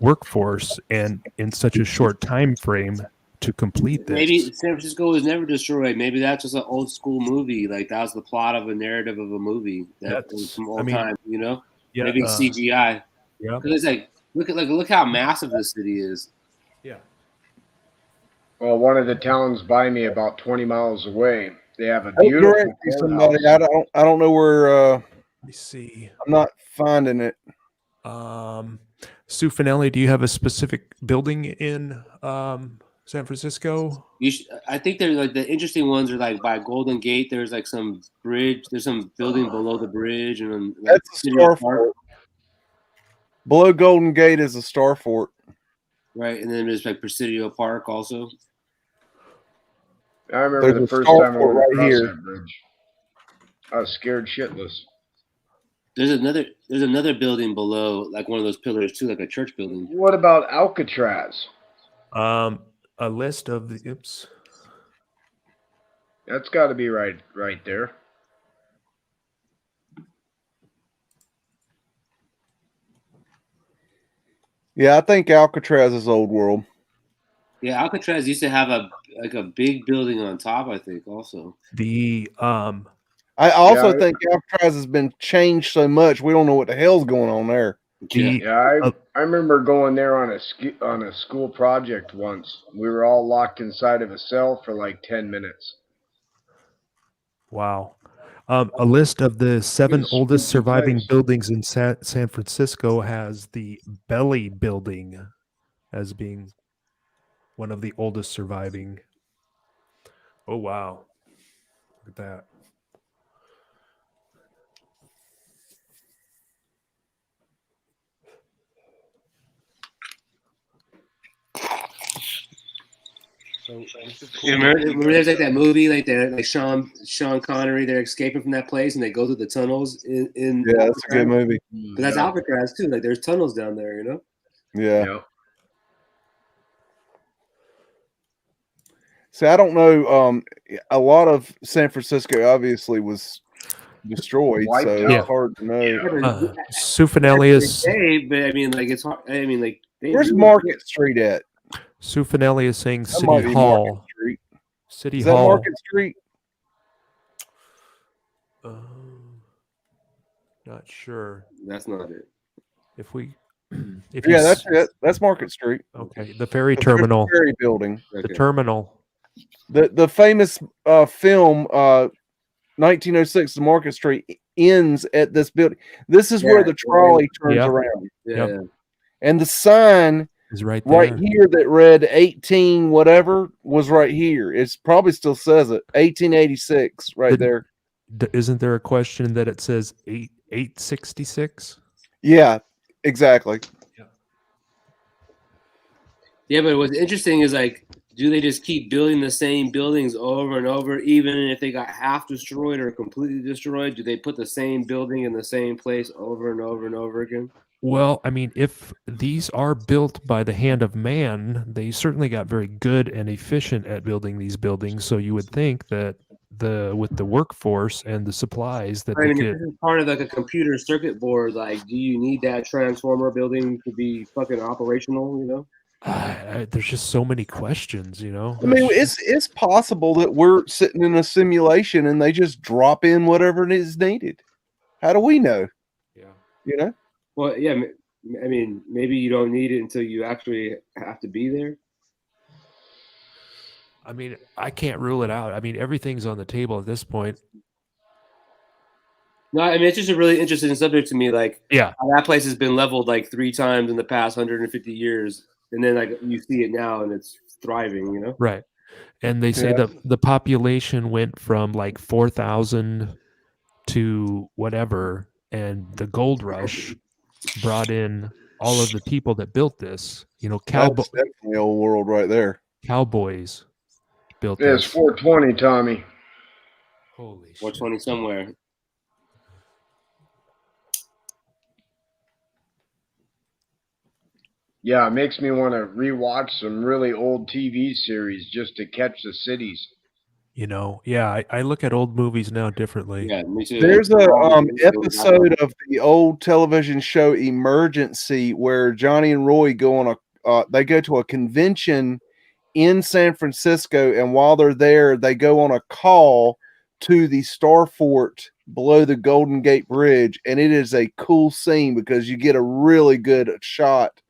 workforce and in such a short time frame to complete this. Maybe San Francisco was never destroyed. Maybe that's just an old school movie. Like that was the plot of a narrative of a movie that was from old time. You know, maybe CGI. Yeah, because it's like look how massive this city is. Yeah. Well, one of the towns by me, about 20 miles away, they have a beautiful somebody. I don't know where. Let me see. I'm not finding it. Sue Finelli, do you have a specific building in San Francisco? I think they're like the interesting ones are like by Golden Gate. There's like some bridge. There's some building below the bridge, and that's a Star Fort. Below Golden Gate is a Star Fort, right? And then there's like Presidio Park also. I remember the first time I went across that bridge. I was scared shitless. There's another building below, like one of those pillars too, like a church building. What about Alcatraz? A list of the That's got to be right there. Yeah, I think Alcatraz is old world. Yeah, Alcatraz used to have a big building on top, I think, also. I also think Alcatraz has been changed so much we don't know what the hell's going on there. I remember going there on a school project once. We were all locked inside of a cell for like 10 minutes. Wow. A list of the 7 oldest surviving buildings in San Francisco has the Belly Building as being one of the oldest surviving. Oh, wow. Look at that. So remember there's like that movie, like Sean Connery, they're escaping from that place and they go through the tunnels in yeah, that's a good movie. But that's Alcatraz too. Like there's tunnels down there, you know? Yeah. See, I don't know. A lot of San Francisco obviously was destroyed, so it's hard to know. Sue Finelli is. But I mean, like it's hard. I mean, like where's Market Street at? Sue Finelli is saying City Hall. City Hall. Is that Market Street? Not sure. That's not it. That's it. That's Market Street. Okay, the ferry terminal. The ferry building. The terminal. The famous film 1906, the Market Street ends at this building. This is where the trolley turns around. Yeah. And the sign is right here that read 18 whatever was right here. It's probably still says it 1886 there. Isn't there a question that it says 866? Yeah, exactly. Yeah, but what's interesting is like, do they just keep building the same buildings over and over, even if they got half destroyed or completely destroyed? Do they put the same building in the same place over and over and over again? Well, I mean, if these are built by the hand of man, they certainly got very good and efficient at building these buildings. So you would think that with the workforce and the supplies that this is part of like a computer circuit board. Like, do you need that transformer building to be fucking operational? You know? There's just so many questions, you know. I mean, it's possible that we're sitting in a simulation and they just drop in whatever is needed. How do we know? Yeah. You know? Well, yeah. I mean, maybe you don't need it until you actually have to be there. I mean, I can't rule it out. I mean, everything's on the table at this point. No, I mean, it's just a really interesting subject to me. Like, yeah, how that place has been leveled like 3 times in the past 150 years, and then like you see it now and it's thriving. You know, right? And they say that the population went from like 4,000 to whatever, and the gold rush brought in all of the people that built this. You know, That's definitely old world right there. Cowboys built It's this. 420, Tommy. Holy shit. 420 somewhere. Yeah, it makes me want to rewatch some really old TV series just to catch the cities. You know, yeah, I look at old movies now differently. Yeah, me too. There's a episode of the old television show Emergency where Johnny and Roy go on they go to a convention in San Francisco, and while they're there, they go on a call to the Star Fort below the Golden Gate Bridge, and it is a cool scene because you get a really good shot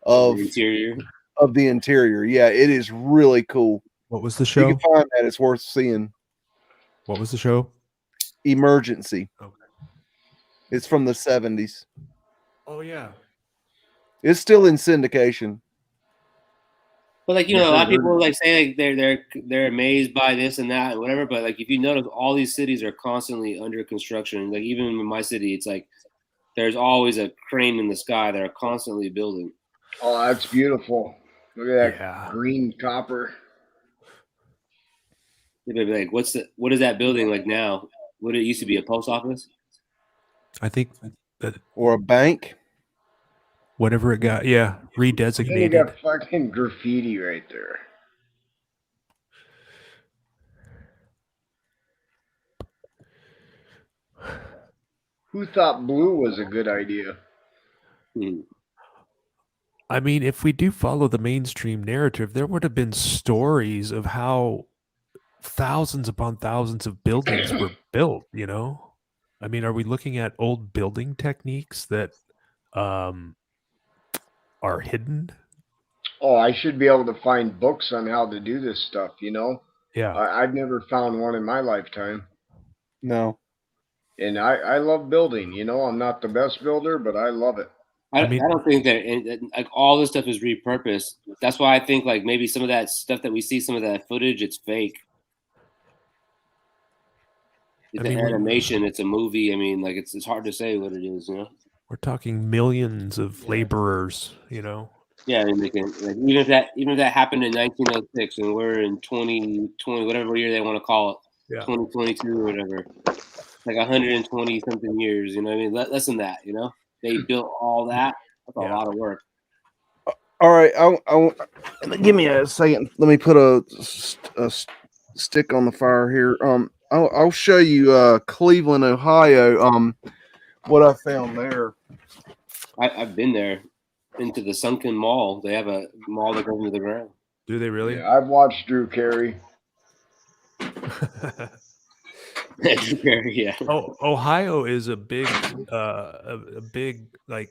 of the interior. Yeah, it is really cool. What was the show? You can find that. It's worth seeing. What was the show? Emergency. Okay. It's from the 70s. Oh, yeah. It's still in syndication. But like, you know, a lot of people like say like they're amazed by this and that and whatever. But like, if you notice, all these cities are constantly under construction. Like even in my city, it's like there's always a crane in the sky that are constantly building. Oh, that's beautiful. Look at that green copper. They'd be like, what is that building like now? What it used to be, a post office? I think that, or a bank. Whatever it got, redesignated. You got fucking graffiti right there. Who thought blue was a good idea? I mean, if we do follow the mainstream narrative, there would have been stories of how thousands upon thousands of buildings were built, you know? I mean, are we looking at old building techniques that are hidden? Oh, I should be able to find books on how to do this stuff, you know? Yeah. I've never found one in my lifetime. No. And I love building, you know? I'm not the best builder, but I love it. I don't think that like all this stuff is repurposed. That's why I think like maybe some of that stuff that we see, some of that footage, it's fake. It's an animation. It's a movie. I mean, like it's hard to say what it is, you know. We're talking millions of laborers, you know. Yeah, I mean, even if that happened in 1906 and we're in 2020, whatever year they want to call it, 2022 or whatever, like 120 something years, you know. What I mean, less than that, you know. They built all that. That's a lot of work. All right, give me a second. Let me put a stick on the fire here. I'll show you Cleveland, Ohio. What I found there. I've been there, into the Sunken Mall. They have a mall that goes into the ground. Do they really? Yeah, I've watched Drew Carey. Drew Carey, yeah. Oh, Ohio is a big like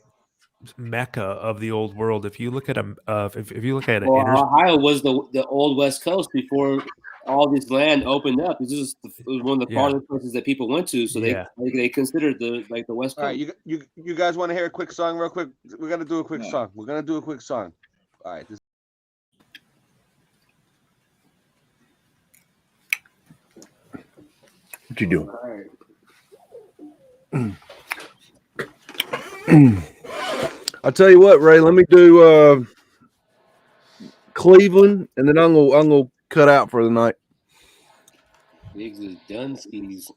mecca of the old world. If you look at if you look at it, Ohio was the old West Coast before all this land opened up. It was one of the farthest places that people went to, so they considered the West Coast. All right, you guys want to hear a quick song real quick? We're gonna do a quick song. We're gonna do a quick song. All right. What you doing? All right. I'll tell you what, Ray. Let me do Cleveland, and then I'm gonna cut out for the night. Biggs is done skis.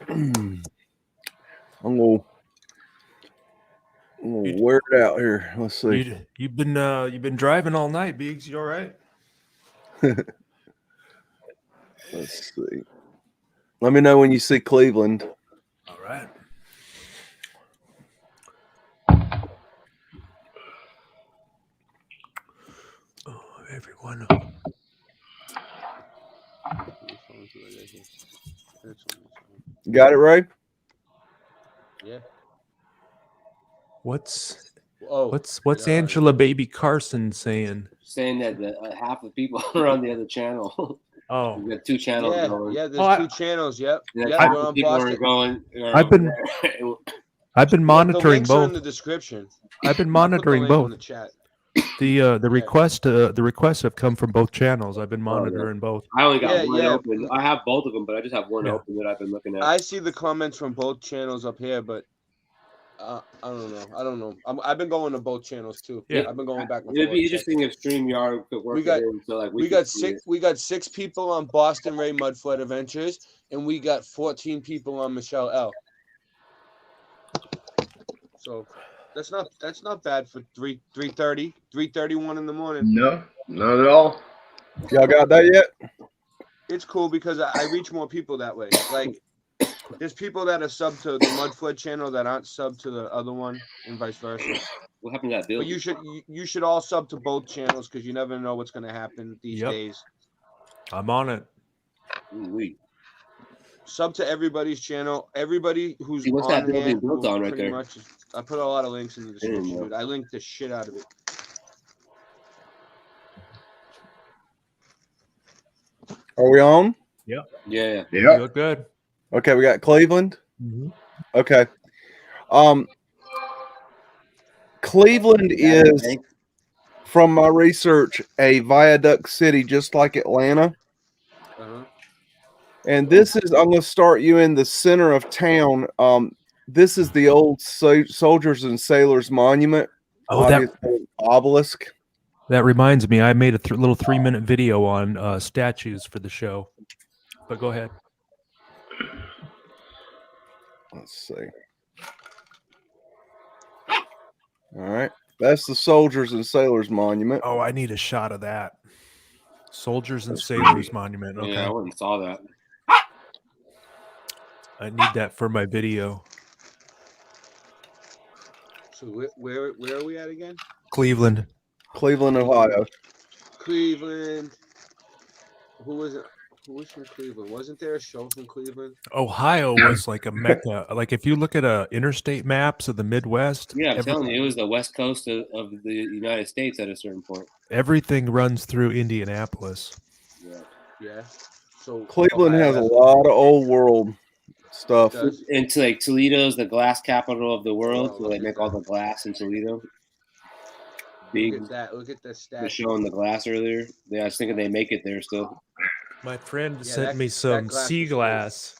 I'm gonna wear it out here. Let's see. You've been driving all night, Biggs. You all right? Let's see. Let me know when you see Cleveland. All right. everyone. Got it, Ray? Yeah. What's Oh, Angela Baby Carson saying? Saying that half the people are on the other channel. Oh, we got 2 channels going. Yeah, there's 2 channels. Yep. Yeah, Yep, we're on people Boston. are going. I've been monitoring the links both. Are in the description. I've been monitoring both. both. In the chat. The requests have come from both channels. I've been monitoring both. I only got one open. I have both of them, but I just have one open that I've been looking at. I see the comments from both channels up here, but I don't know. I've been going to both channels too. Yeah, I've been going back and forth. It'd be interesting if StreamYard could work. We got 6 people on Boston Ray Mudflood Adventures, and we got 14 people on Michelle L. So that's not bad for 3:31 in the morning. No, not at all. Y'all got that yet? It's cool because I reach more people that way. Like, there's people that are subbed to the Mudflood channel that aren't subbed to the other one, and vice versa. What happened to that bill? But you should all sub to both channels because you never know what's going to happen these days. I'm on it. Sub to everybody's channel. Everybody who's what's on that bill being hand, built on right there? I put a lot of links in the description, dude. I linked the shit out of it. Are we on? Yeah. Yeah. Yeah. Good. Good. Okay, we got Cleveland. Mm-hmm. Okay. Cleveland is, from my research, a viaduct city just like Atlanta. And this is, I'm going to start you in the center of town. This is the old Soldiers and Sailors Monument. Oh, that obelisk. That reminds me, I made a little 3-minute video on statues for the show. But go ahead. Let's see. All right. That's the Soldiers and Sailors Monument. Oh, I need a shot of that. Soldiers and Sailors Monument. Okay. Yeah, I went and saw that. I need that for my video. So where are we at again? Cleveland, Ohio. Cleveland. Who was it? Who was from Cleveland? Wasn't there a show from Cleveland? Ohio was like a mecca. Like if you look at interstate maps of the Midwest. Yeah, I'm telling you, it was the west coast of the United States at a certain point. Everything runs through Indianapolis. Yeah. So Cleveland has a lot of old world stuff. And like Toledo's the glass capital of the world, so they make all the glass in Toledo. Big. Look at that. Look at the stat. Was showing the glass earlier. Yeah, I was thinking they make it there still. My friend sent me some sea glass.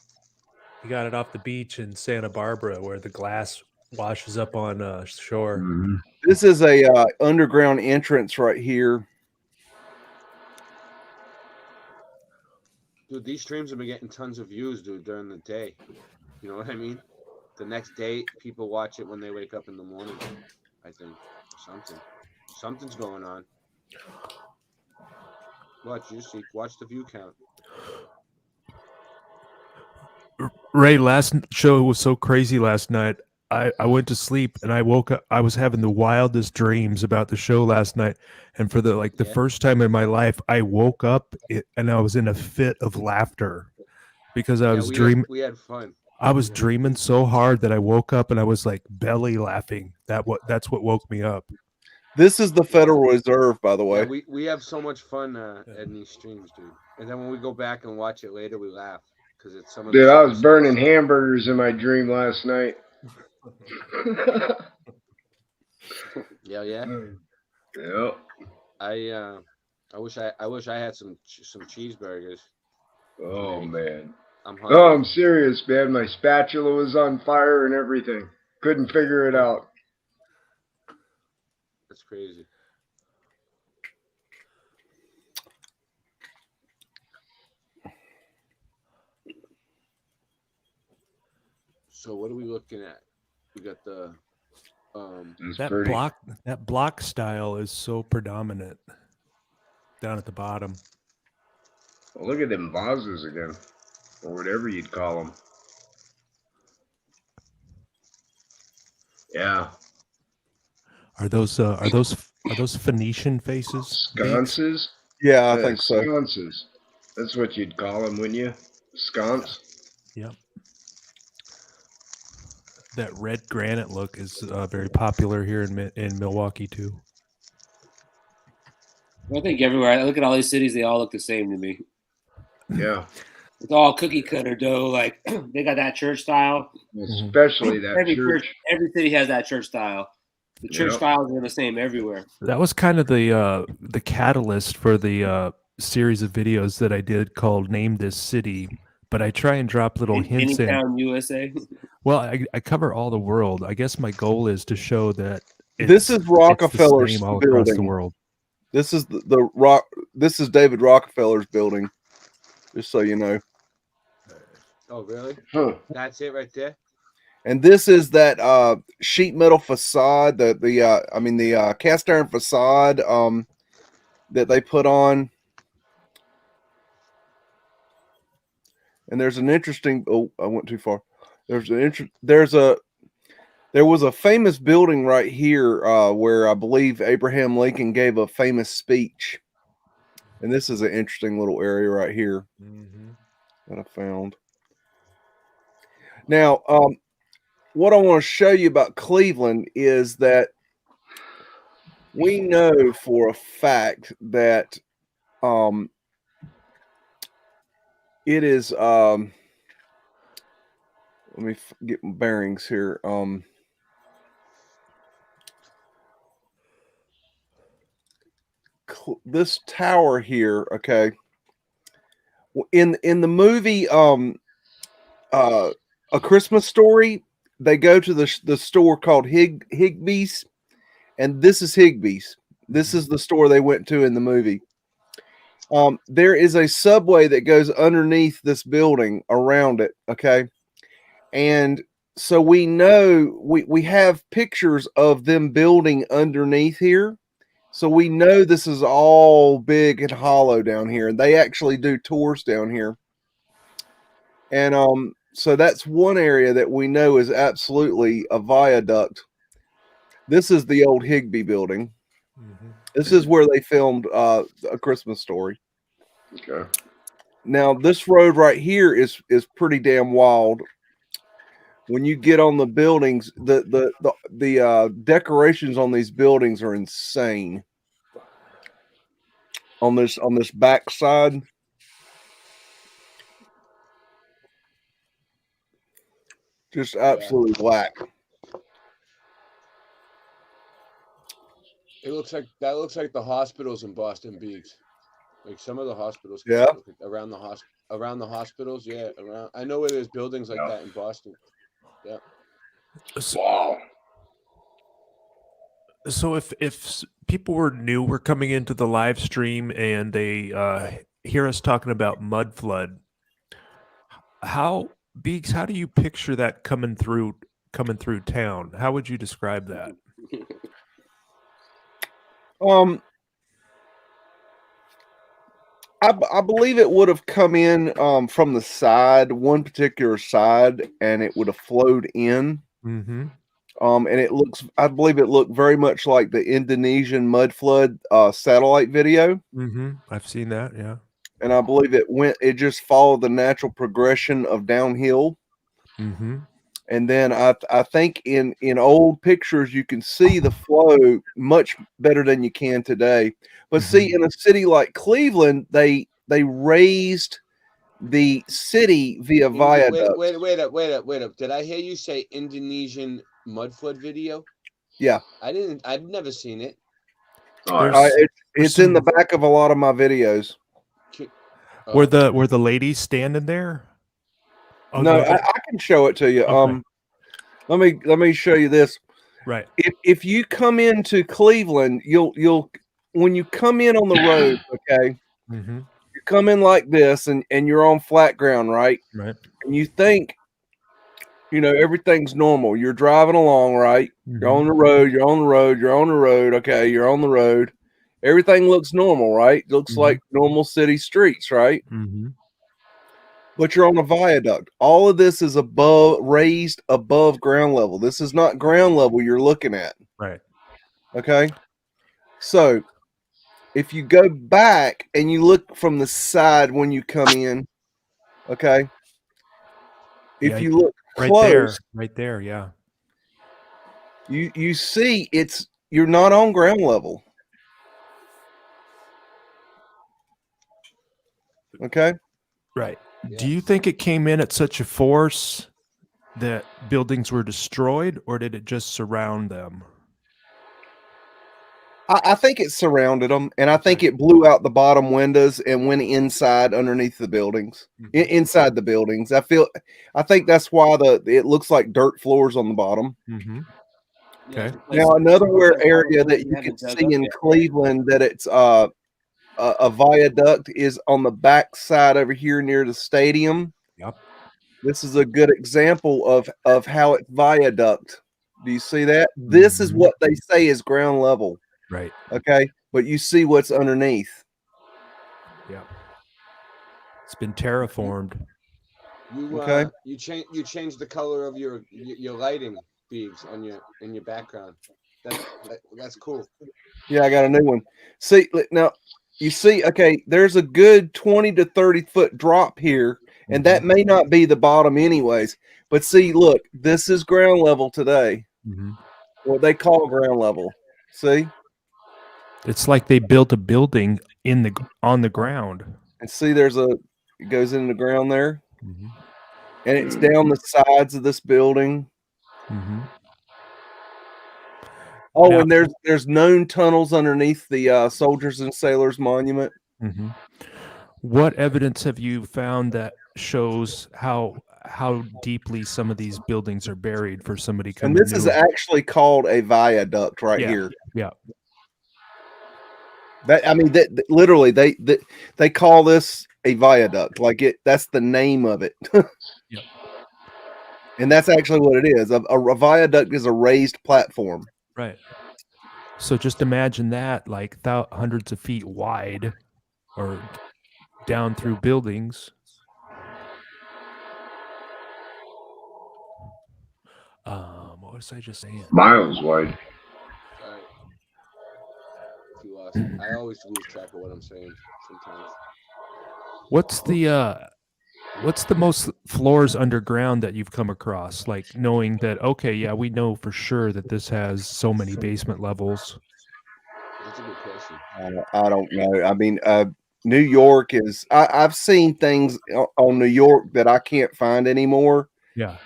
He got it off the beach in Santa Barbara where the glass washes up on shore. Mm-hmm. This is a underground entrance right here. Dude, these streams have been getting tons of views, dude, during the day. You know what I mean? The next day, people watch it when they wake up in the morning. I think something's going on. Watch the view count. Ray, last show was so crazy last night. I went to sleep and I woke up. I was having the wildest dreams about the show last night. And for the first time in my life, I woke up and I was in a fit of laughter because I was dreaming. We had fun. I was dreaming so hard that I woke up and I was like belly laughing. That's what woke me up. This is the Federal Reserve, by the way. Yeah, we have so much fun in these streams, dude. And then when we go back and watch it later, we laugh because it's some of. Dude, I was burning hamburgers in my dream last night. Yeah. Yep. I wish I had some cheeseburgers. Oh man. I'm hungry. No, I'm serious, man. My spatula was on fire and everything. Couldn't figure it out. That's crazy. So what are we looking at? We got the that block style is so predominant down at the bottom. Well, look at them vases again, or whatever you'd call them. Yeah. Are those Are those Phoenician faces? Sconces? Yeah, I think so. Sconces. That's what you'd call them, wouldn't you? Sconce? Yep. That red granite look is very popular here in Milwaukee too. I think everywhere. I look at all these cities; they all look the same to me. Yeah. It's all cookie cutter dough. Like they got that church style. Especially that every church. Every city has that church style. The church styles are the same everywhere. That was kind of the catalyst for the series of videos that I did called "Name This City." But I try and drop little hints in. Anytown, USA. Well, I cover all the world. I guess my goal is to show that this is Rockefeller's all building. across the world. This is the rock. This is David Rockefeller's building. Just so you know. Oh, really? Huh. That's it right there. And this is that sheet metal facade, the cast iron facade that they put on. And there's an interesting. Oh, I went too far. There was a famous building right here where I believe Abraham Lincoln gave a famous speech. And this is an interesting little area right here that I found. Now, what I want to show you about Cleveland is that we know for a fact that it is. Let me get my bearings here. This tower here, okay. In the movie A Christmas Story, they go to the store called Higbee's, and this is Higbee's. This is the store they went to in the movie. There is a subway that goes underneath this building around it, okay? And so we know we have pictures of them building underneath here. So we know this is all big and hollow down here. And they actually do tours down here. And so that's one area that we know is absolutely a viaduct. This is the old Higbee building. This is where they filmed A Christmas Story. Okay. Now this road right here is pretty damn wild. When you get on the buildings, the decorations on these buildings are insane. On this back side, just absolutely whack. It looks like the hospitals in Boston Beach. Like some of the hospitals. Yeah. Around the hospitals. Yeah. Around. I know where there's buildings like that in Boston. Yeah. Wow. So if people were coming into the live stream and they hear us talking about Mudflood, how do you picture that coming through town? How would you describe that? I believe it would have come in from the side, one particular side, and it would have flowed in. Mm-hmm. And I believe it looked very much like the Indonesian Mudflood satellite video. Mm-hmm. I've seen that, yeah. And I believe it just followed the natural progression of downhill. Mm-hmm. And then I think in old pictures you can see the flow much better than you can today. But see, in a city like Cleveland, they raised the city via viaduct. Wait up. Did I hear you say Indonesian Mudflood video? Yeah. I've never seen it. It's in the back of a lot of my videos. Were the ladies standing there? Oh, no, I can show it to you. Okay. Let me show you this. Right. If you come into Cleveland, you'll when you come in on the road, okay, you come in like this, and you're on flat ground, right? Right. And you think, everything's normal. You're driving along, right? You're on the road. You're on the road. You're on the road. Okay, you're on the road. Everything looks normal, right? Looks like normal city streets, right? Mm-hmm. But you're on a viaduct. All of this is raised above ground level. This is not ground level you're looking at. Right. Okay. So if you go back and you look from the side when you come in, okay. If you look close, right there, yeah. You see you're not on ground level. Okay. Right. Yeah. Do you think it came in at such a force that buildings were destroyed, or did it just surround them? I think it surrounded them, and I think it blew out the bottom windows and went inside underneath the buildings, inside the buildings. I think that's why it looks like dirt floors on the bottom. Mm-hmm. Okay. Now another area that you can see in Cleveland that it's a viaduct is on the back side over here near the stadium. Yep. This is a good example of how it's viaduct. Do you see that? This is what they say is ground level. Right. Okay. But you see what's underneath. Yeah. It's been terraformed. You change the color of your lighting beads in your background. That's cool. Yeah, I got a new one. See now, you see. Okay, there's a good 20 to 30 foot drop here, and that may not be the bottom, anyways. But see, look, this is ground level today. What they call ground level. See. It's like they built a building on the ground. And see, it goes in the ground there, and it's down the sides of this building. Oh, now, and there's known tunnels underneath the Soldiers and Sailors Monument. What evidence have you found that shows how deeply some of these buildings are buried for somebody coming? And this is actually called a viaduct right here. Yeah. Literally they call this a viaduct. That's the name of it. Yep. And that's actually what it is. A viaduct is a raised platform. Right. So just imagine that, like hundreds of feet wide, or down through buildings. What was I just saying? Miles wide. I always lose track of what I'm saying sometimes. What's the most floors underground that you've come across? Like, knowing that, okay, yeah, we know for sure that this has so many basement levels. That's a good question. I don't know. I mean, New York is. I've seen things on New York that I can't find anymore. Yeah.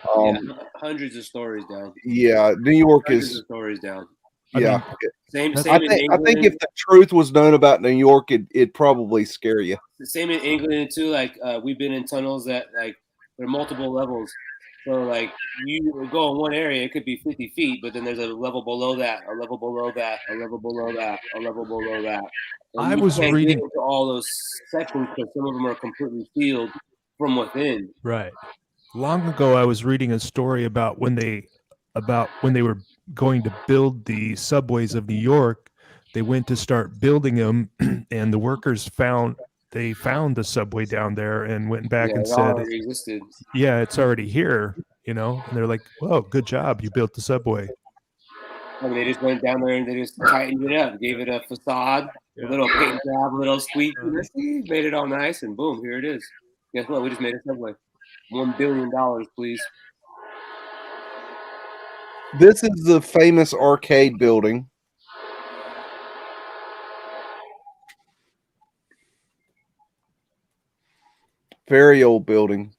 Hundreds of stories down. Yeah, New York hundreds of stories down. Yeah. Same I think if the truth was known about New York, it'd probably scare you. The same in England too. Like we've been in tunnels that there are multiple levels. So like you go in one area, it could be 50 feet, but then there's a level below that, a level below that, a level below that, a level below that. And I was reading all those sections because some of them are completely sealed from within. Right. Long ago, I was reading a story about when they were going to build the subways of New York. They went to start building them, and the workers found the subway down there and went back and said, "Yeah, it's already here." And they're like, "Whoa, good job! You built the subway." I mean, they just went down there and they just tightened it up, gave it a facade, a little paint job, a little squeak, made it all nice, and boom, here it is. Guess what? We just made a subway. $1 billion, please. This is the famous arcade building. Very old building.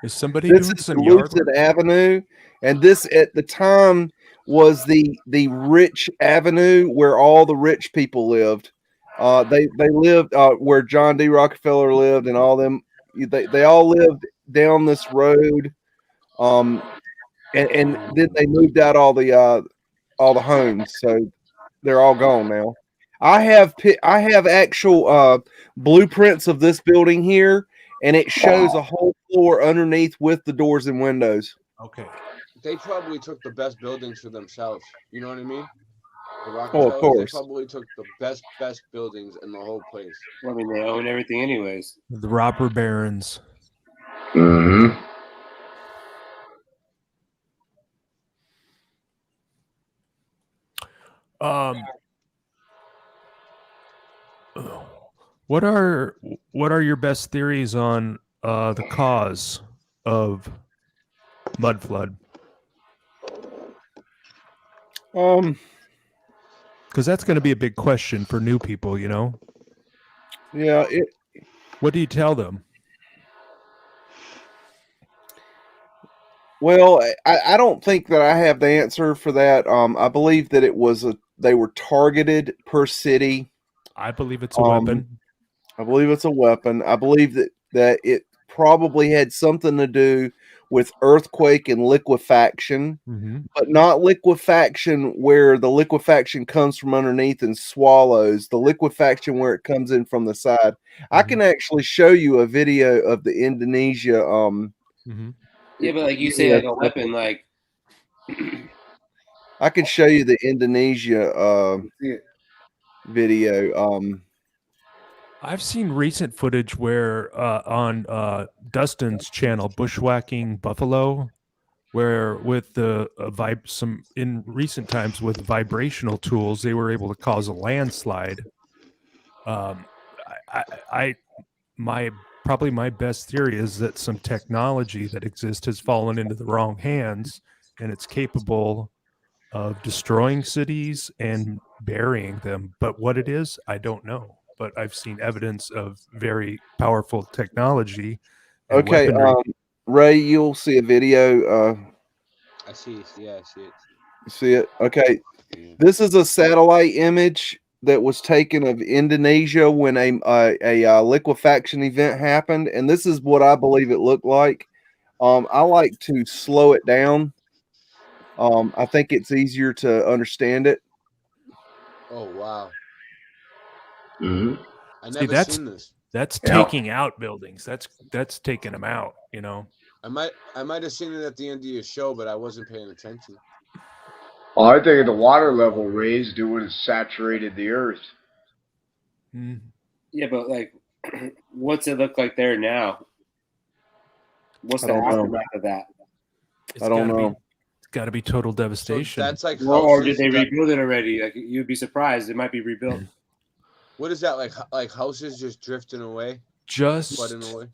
Is somebody doing some yard work? Avenue, and this at the time was the rich avenue where all the rich people lived. They lived where John D. Rockefeller lived, and all them. They all lived down this road. And then they moved out all the homes, so they're all gone now. I have actual blueprints of this building here, and it shows a whole floor underneath with the doors and windows. Okay. They probably took the best buildings for themselves. You know what I mean? The Rockefellers, of course. They probably took the best buildings in the whole place. I mean, they own everything anyways. The robber barons. Mm-hmm. What are your best theories on the cause of Mudflood? Because that's going to be a big question for new people, you know. Yeah. What do you tell them? Well, I don't think that I have the answer for that. I believe that they were targeted per city. I believe it's a weapon. I believe it's a weapon. I believe that it probably had something to do with earthquake and liquefaction, but not liquefaction where the liquefaction comes from underneath and swallows, the liquefaction where it comes in from the side. I can actually show you a video of the Indonesia. Yeah, but like you say, like a weapon, like I can show you the Indonesia video. I've seen recent footage where on Dustin's channel, Bushwhacking Buffalo, where with the in recent times with vibrational tools, they were able to cause a landslide. Probably my best theory is that some technology that exists has fallen into the wrong hands, and it's capable of destroying cities and burying them. But what it is, I don't know. But I've seen evidence of very powerful technology. Okay, Ray, you'll see a video. I see. Yeah, I see it. You see it? Okay. This is a satellite image that was taken of Indonesia when a liquefaction event happened, and this is what I believe it looked like. I like to slow it down. I think it's easier to understand it. Oh wow! I See, never seen this. That's taking out buildings. That's taking them out. You know. I might have seen it at the end of your show, but I wasn't paying attention. Well, I think if the water level raised, it would have saturated the earth. Yeah, but like, what's it look like there now? What's the aftermath of that? I don't know. It's got to be total devastation. So that's like, or did they rebuild it already? Like, you'd be surprised. It might be rebuilt. What is that like? Houses just drifting away, flooding away.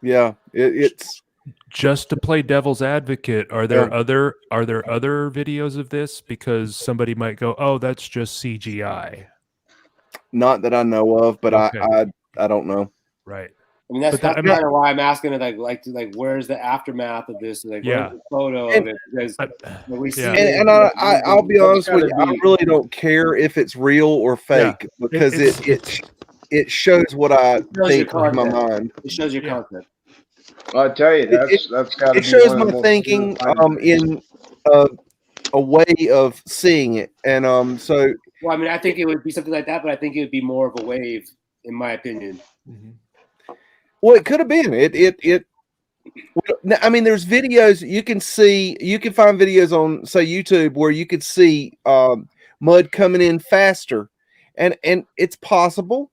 Yeah, it's. Just to play devil's advocate, are there other videos of this? Because somebody might go, "Oh, that's just CGI." Not that I know of, but okay. I don't know. Right. I mean, that's kind of why I'm asking it. Like, where's the aftermath of this? Like, where's the photo of it? Because we see. And I'll be honest with you, I really don't care if it's real or fake because it shows what I think in my mind. It shows your content. I'll tell you, that's got to be. It shows my thinking in a way of seeing it, and so. Well, I mean, I think it would be something like that, but I think it would be more of a wave, in my opinion. Well, it could have been. I mean, there's videos you can see. You can find videos on, say, YouTube where you could see mud coming in faster, and it's possible.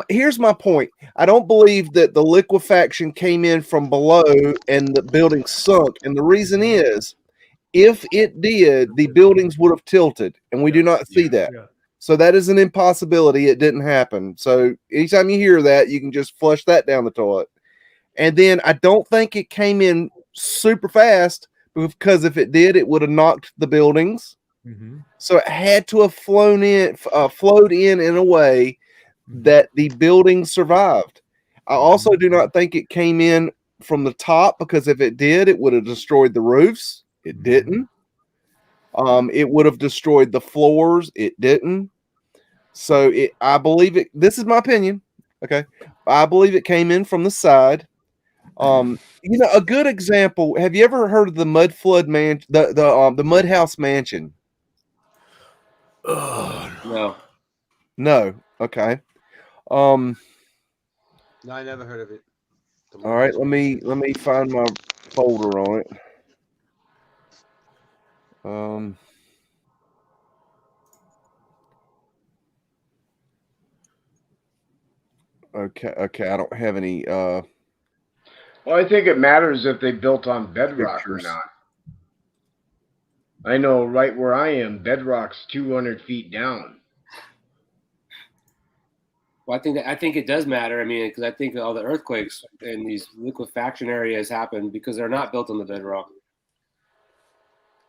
Here's my point. I don't believe that the liquefaction came in from below and the building sunk. And the reason is, if it did, the buildings would have tilted, and we do not see that. So that is an impossibility. It didn't happen. So anytime you hear that, you can just flush that down the toilet. And then I don't think it came in super fast, because if it did, it would have knocked the buildings. So it had to have flowed in a way that the building survived. I also do not think it came in from the top, because if it did, it would have destroyed the roofs. It didn't. It would have destroyed the floors. It didn't. So I believe it. This is my opinion. Okay. I believe it came in from the side. A good example. Have you ever heard of the Mudflood the Mud House Mansion? No. No. Okay. No, I never heard of it. All right, let me find my folder on it. Okay, I don't have any well, I think it matters if they built on bedrock pictures. or not. I know right where I am, bedrock's 200 feet down. Well, I think it does matter. I mean, because I think all the earthquakes in these liquefaction areas happen because they're not built on the bedrock.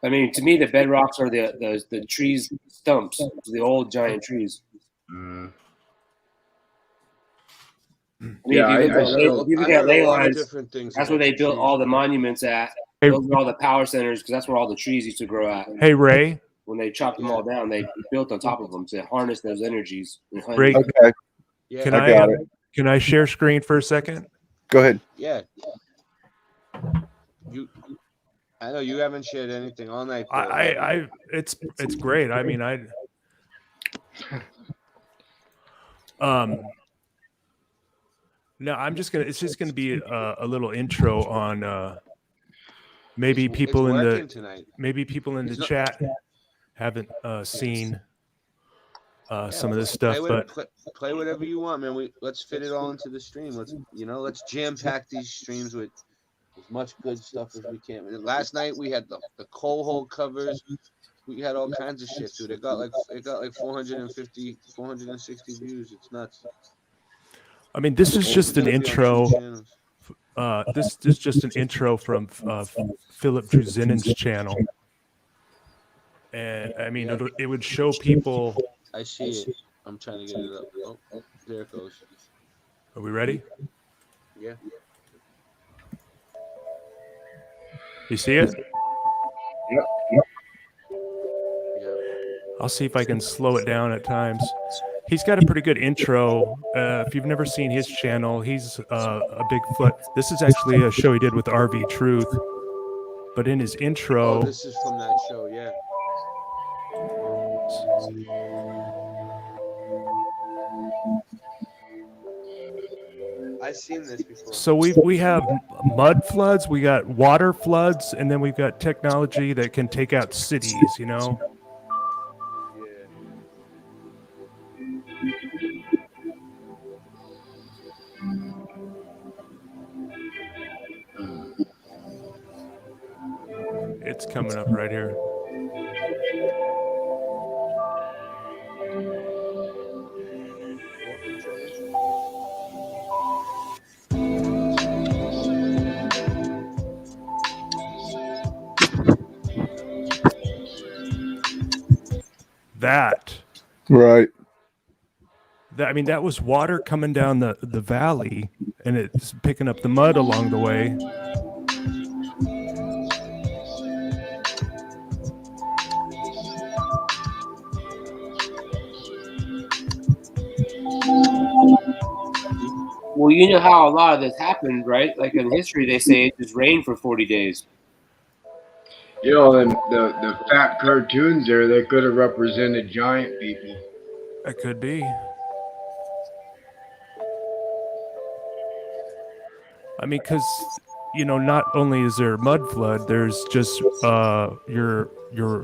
I mean, to me, the bedrocks are the trees stumps, the old giant trees. Mm. I mean, if you look at ley lines, that's where they built all the monuments at. Those are all the power centers because that's where all the trees used to grow at. Hey, Ray. When they chopped them all down, they built on top of them to harness those energies. Ray, okay. Yeah. Can I share screen for a second? Go ahead. Yeah. I know you haven't shared anything all night. It's great. I mean, no, it's just gonna be a little intro on maybe people in the chat haven't seen some of this stuff, play whatever you want, man. Let's fit it all into the stream. Let's jam pack these streams with as much good stuff as we can. And last night we had the coal hole covers. We had all kinds of shit, dude. It got like 450, 460 views. It's nuts. I mean, this is just an intro. This is just an intro from Philip Druzinen's channel, and I mean, it would show people. I see it. I'm trying to get it up. Oh, there it goes. Are we ready? Yeah. You see it? Yep. I'll see if I can slow it down at times. He's got a pretty good intro. If you've never seen his channel, he's a big foot. This is actually a show he did with RV Truth. But in his intro... Oh, this is from that show, yeah. I've seen this before. So we have mud floods, we got water floods, and then we've got technology that can take out cities, you know? It's coming up right here. That. Right. I mean, that was water coming down the valley, and it's picking up the mud along the way. Well, you know how a lot of this happened, right? Like in history, they say it just rained for 40 days. You know, and the fat cartoons there, they could have represented giant people. That could be. I mean, because, you know, not only is there mud flood, there's just your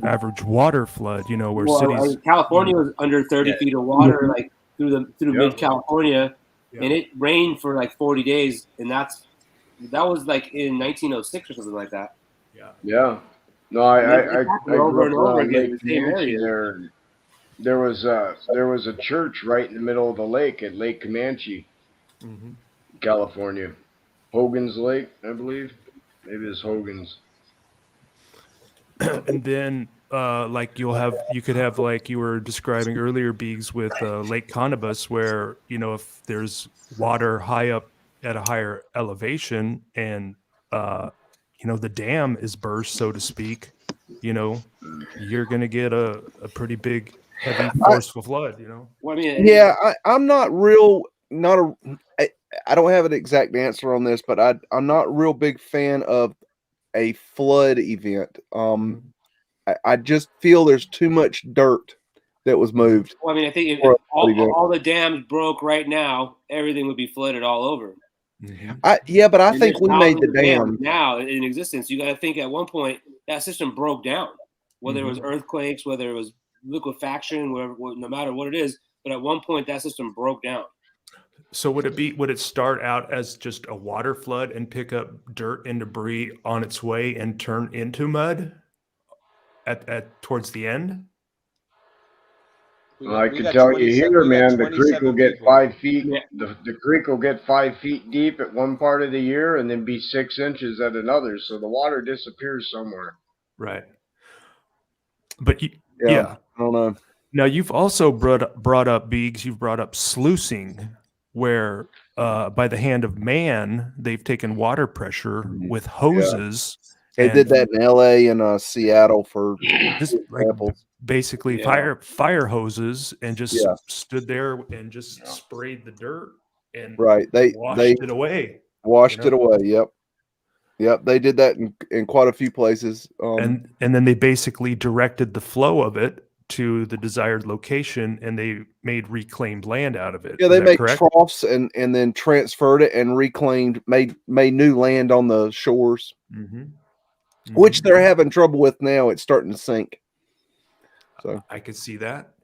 average water flood, you know, where cities... California was under 30 feet of water, like through mid-California, and it rained for like 40 days, and that was like in 1906 or something like that. Yeah. No, I over and over again in the same area. There was a church right in the middle of the lake at Lake Comanche, California. Hogan's Lake, I believe. Maybe it's Hogan's. And then like you could have, like you were describing earlier, Beegs, with Lake Connibus, where, you know, if there's water high up at a higher elevation and you know, the dam is burst, so to speak, you know, you're going to get a pretty big, heavy, forceful flood, you know? Well, I mean, yeah, I'm not I don't have an exact answer on this, but I'm not a real big fan of a flood event. I just feel there's too much dirt that was moved. Well, I mean, I think if all the dams broke right now, everything would be flooded all over. Yeah, but I think we made the dam now in existence. You got to think at one point that system broke down, whether it was earthquakes, whether it was liquefaction, no matter what it is. But at one point that system broke down. So would it start out as just a water flood and pick up dirt and debris on its way and turn into mud? at towards the end. I can tell you here, man, the creek will get 5 feet. The creek will get 5 feet deep at one part of the year and then be 6 inches at another. So the water disappears somewhere. Right. But I don't know. Now you've also brought up Beegs. You've brought up sluicing, where by the hand of man they've taken water pressure with hoses. They did that in L.A. and Seattle for example. Basically fire hoses, and just stood there and just sprayed the dirt and they washed it away. Washed it away. Yep. They did that in quite a few places. And then they basically directed the flow of it to the desired location, and they made reclaimed land out of it. Yeah, they made troughs and then transferred it and reclaimed, made new land on the shores, which they're having trouble with now. It's starting to sink. So I could see that.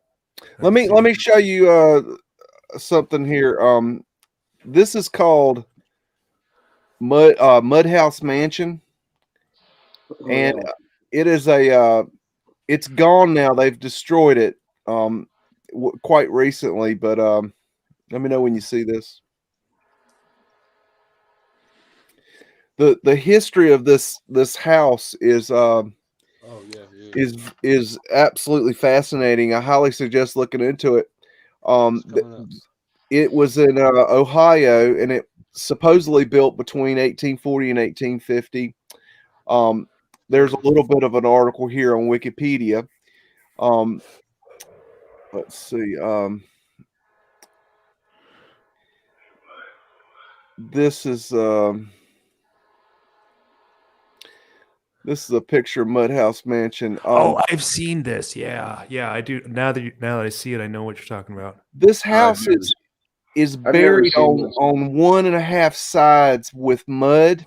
Let me show you something here. This is called Mudhouse Mansion, and it is it's gone now. They've destroyed it quite recently, but let me know when you see this. The history of this house is is absolutely fascinating. I highly suggest looking into it. It was in Ohio, and it supposedly built between 1840 and 1850. There's a little bit of an article here on Wikipedia. Let's see. This is a picture of Mudhouse Mansion. I've seen this. Yeah, I do. Now that I see it, I know what you're talking about. This house is buried on 1.5 sides with mud,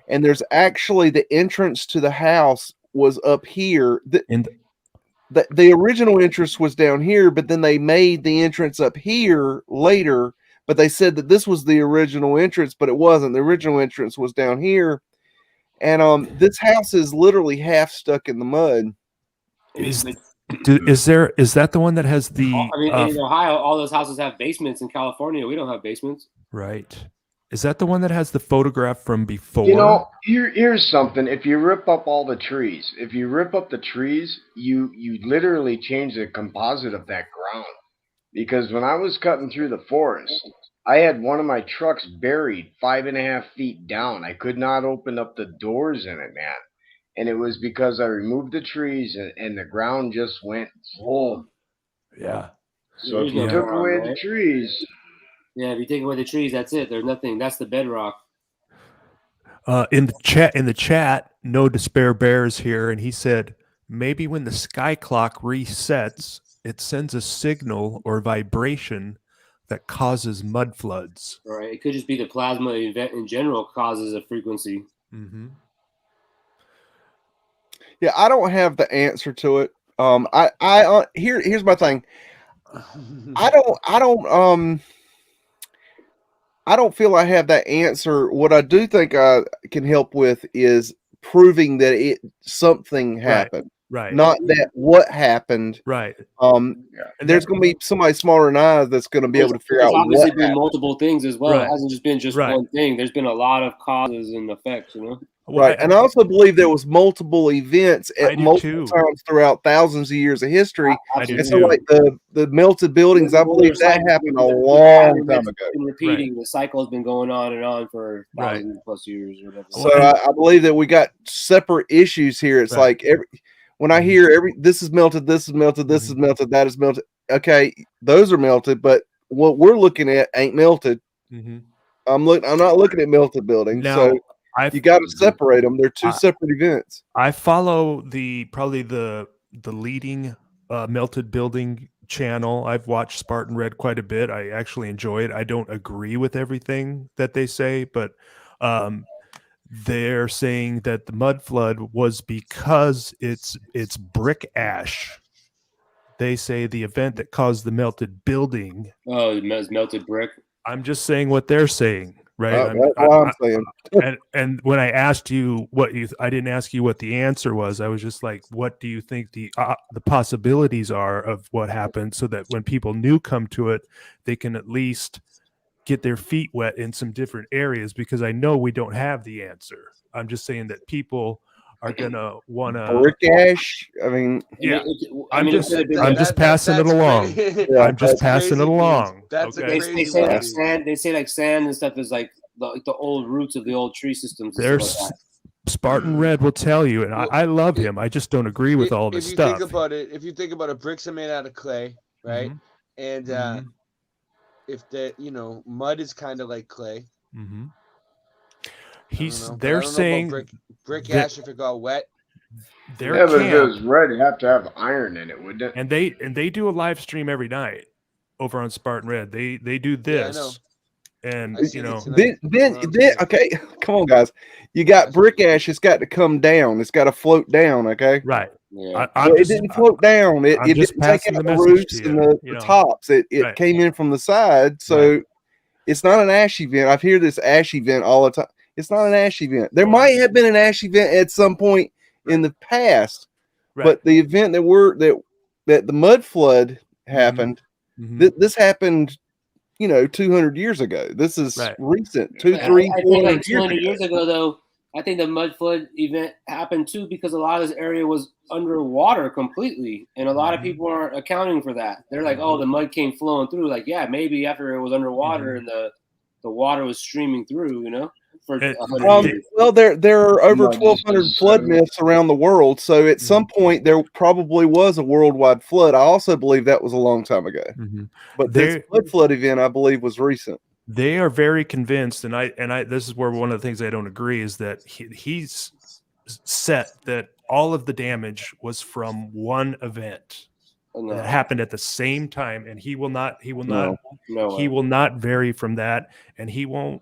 and there's actually the entrance to the house was up here. The original entrance was down here, but then they made the entrance up here later. But they said that this was the original entrance, but it wasn't. The original entrance was down here. And this house is literally half stuck in the mud. Is that the one that has the? In Ohio, all those houses have basements. In California, we don't have basements. Right. Is that the one that has the photograph from before? Here's something. If you rip up all the trees, you literally change the composite of that ground. Because when I was cutting through the forest, I had one of my trucks buried 5.5 feet down. I could not open up the doors in it, man. And it was because I removed the trees and the ground just went full. Yeah. So if you took away the trees. Yeah, if you take away the trees, that's it. There's nothing. That's the bedrock. In the chat, No Despair Bears here, and he said maybe when the sky clock resets, it sends a signal or vibration that causes mud floods. Right. It could just be the plasma event in general causes a frequency. Mm-hmm. Yeah, I don't have the answer to it. Here's my thing. I don't feel I have that answer. What I do think I can help with is proving that something happened. Right. Not that what happened. Right. There's going to be somebody smarter than I that's going to be able to figure out what obviously been happened. Multiple things as well. Right. It hasn't just been one thing. There's been a lot of causes and effects, Right. And I also believe there was multiple events at multiple times throughout thousands of years of history. And so like the melted buildings, I believe that happened a long time ago. Repeating the cycle has been going on and on for thousands plus years or whatever. So I believe that we got separate issues here. It's like when I hear this is melted, this is melted, this is melted, that is melted. Okay, those are melted, but what we're looking at ain't melted. Mm-hmm. I'm not looking at melted buildings. So you got to separate them. They're two separate events. I follow probably the leading melted building channel. I've watched Spartan Red quite a bit. I actually enjoy it. I don't agree with everything that they say, but they're saying that the mud flood was because it's brick ash. They say the event that caused the melted building. Oh, it was melted brick. I'm just saying what they're saying. right? That's what I'm saying. And when I asked you I didn't ask you what the answer was. I was just like, what do you think the possibilities are of what happened, so that when people new come to it, they can at least get their feet wet in some different areas, because I know we don't have the answer. I'm just saying that people are gonna want to brick ash. I mean, yeah. I'm just passing it along. I'm just passing it along. That's okay? They say like sand. They say like sand and stuff is like the old roots of the old tree systems. There's like Spartan Red will tell you, and I love him. I just don't agree with all this stuff. If you think about it, bricks are made out of clay, right? Mm-hmm. And if the mud is kind of like clay. Mm-hmm. They're saying brick ash if it got wet. But if it was red, you have to have iron in it, wouldn't it? And they do a live stream every night over on Spartan Red. They do this, and then okay, come on, guys. You got brick ash. It's got to come down. It's got to float down. Okay, right. Yeah. It didn't float down. It didn't take out the roots and the tops. It came in from the side. So it's not an ash event. I hear this ash event all the time. It's not an ash event. There might have been an ash event at some point in the past, but the event that the mud flood happened, this happened, 200 years ago. This is recent, 200 years ago, though. I think the mud flood event happened too because a lot of this area was underwater completely, and a lot of people aren't accounting for that. They're like, "Oh, the mud came flowing through." Like, yeah, maybe after it was underwater and the water was streaming through, for 100 years. Well, there are over 1,200 flood myths around the world, so at some point there probably was a worldwide flood. I also believe that was a long time ago, but this mud flood event, I believe, was recent. They are very convinced, and I this is where one of the things I don't agree is that he's set that all of the damage was from one event that happened at the same time, and he will not vary from that, and he won't.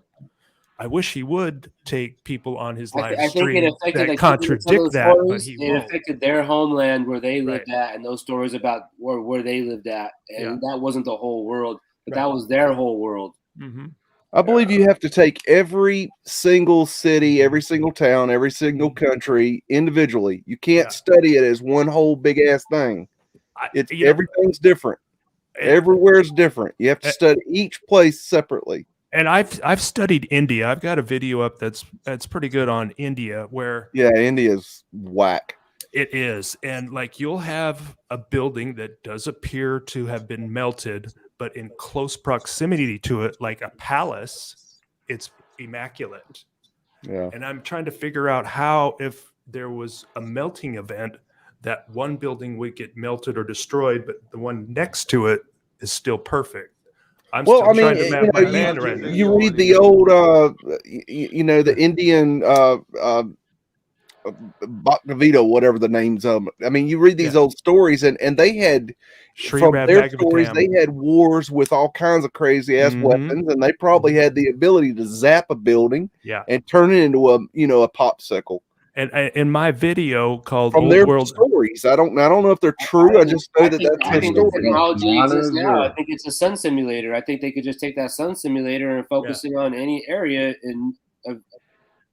I wish he would take people on his live stream that contradict that, but he won't. It affected their homeland where they lived at, and those stories about where they lived at, and that wasn't the whole world, but that was their whole world. I believe you have to take every single city, every single town, every single country individually. You can't study it as one whole big ass thing. Everything's different. Everywhere's different. You have to study each place separately. And I've studied India. I've got a video up that's pretty good on India where India's whack. It is. And like you'll have a building that does appear to have been melted, but in close proximity to it, like a palace, it's immaculate. Yeah. And I'm trying to figure out how, if there was a melting event, that one building would get melted or destroyed, but the one next to it is still perfect. I'm still trying to map my man around it. You read the old, the Indian Bhagavita, whatever the names of them. I mean, you read these old stories, and they had, from their stories, they had wars with all kinds of crazy ass weapons, and they probably had the ability to zap a building and turn it into a popsicle. And in my video called From Old their World stories, I don't know if they're true. I just know that's I think their the story. technology exists now. I think it's a sun simulator. I think they could just take that sun simulator and focusing on any area, and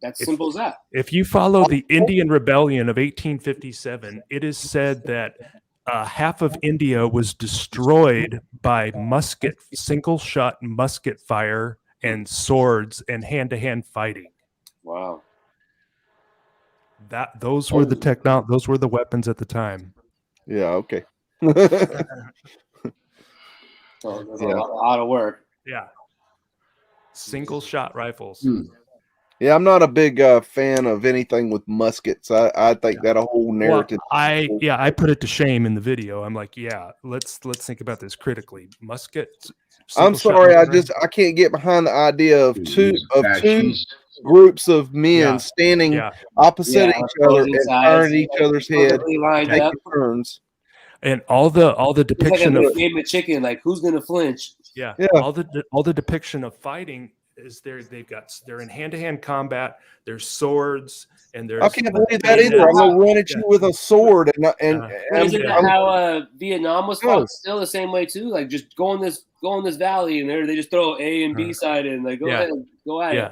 that's simple as that. If you follow the Indian Rebellion of 1857, it is said that half of India was destroyed by single-shot musket fire and swords and hand-to-hand fighting. Wow. Those were those were the weapons at the time. Yeah, okay. So there's a lot of work. Yeah. Single shot rifles. Yeah, I'm not a big fan of anything with muskets. I think that a whole narrative. Well, I put it to shame in the video. I'm like, let's think about this critically. Muskets. I'm sorry, I can't get behind the idea of two groups of men standing opposite each other and firing each other's head, taking turns. And all the depiction of game of chicken, like who's gonna flinch? All the depiction of fighting is they're in hand-to-hand combat. There's swords and there's. I can't believe that either. I'm gonna run at you with a sword Isn't that how Vietnam was fought? Still the same way too. Like just go in this valley, and they just throw A and B side in. Like go ahead, go at it.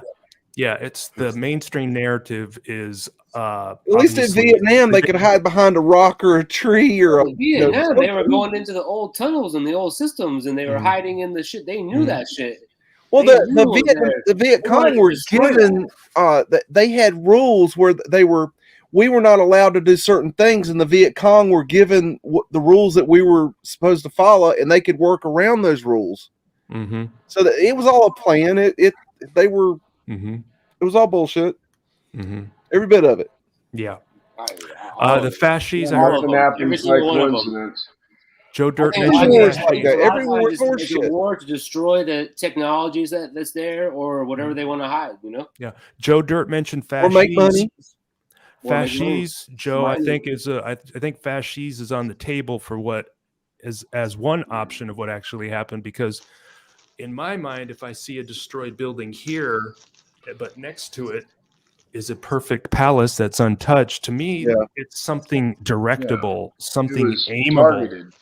Yeah, it's the mainstream narrative is. At least in Vietnam, they could hide behind a rock or a tree or a. Vietnam, they were going into the old tunnels and the old systems, and they were hiding in the shit. They knew that shit. Well, the Viet Cong were given. They had rules where we were not allowed to do certain things, and the Viet Cong were given the rules that we were supposed to follow, and they could work around those rules. Mm-hmm. So that it was all a plan. It was all bullshit. Mm-hmm. Every bit of it. Yeah. The fascists. I heard every single one of them. Joe Dirt mentioned everywhere it's a war to destroy the technologies that's there or whatever they want to hide. Yeah. Joe Dirt mentioned fascism. Or make money. Fascism, Joe, I think I think fascism is on the table for what is as one option of what actually happened, because in my mind, if I see a destroyed building here, but next to it is a perfect palace that's untouched, to me, it's something directable, something aimable,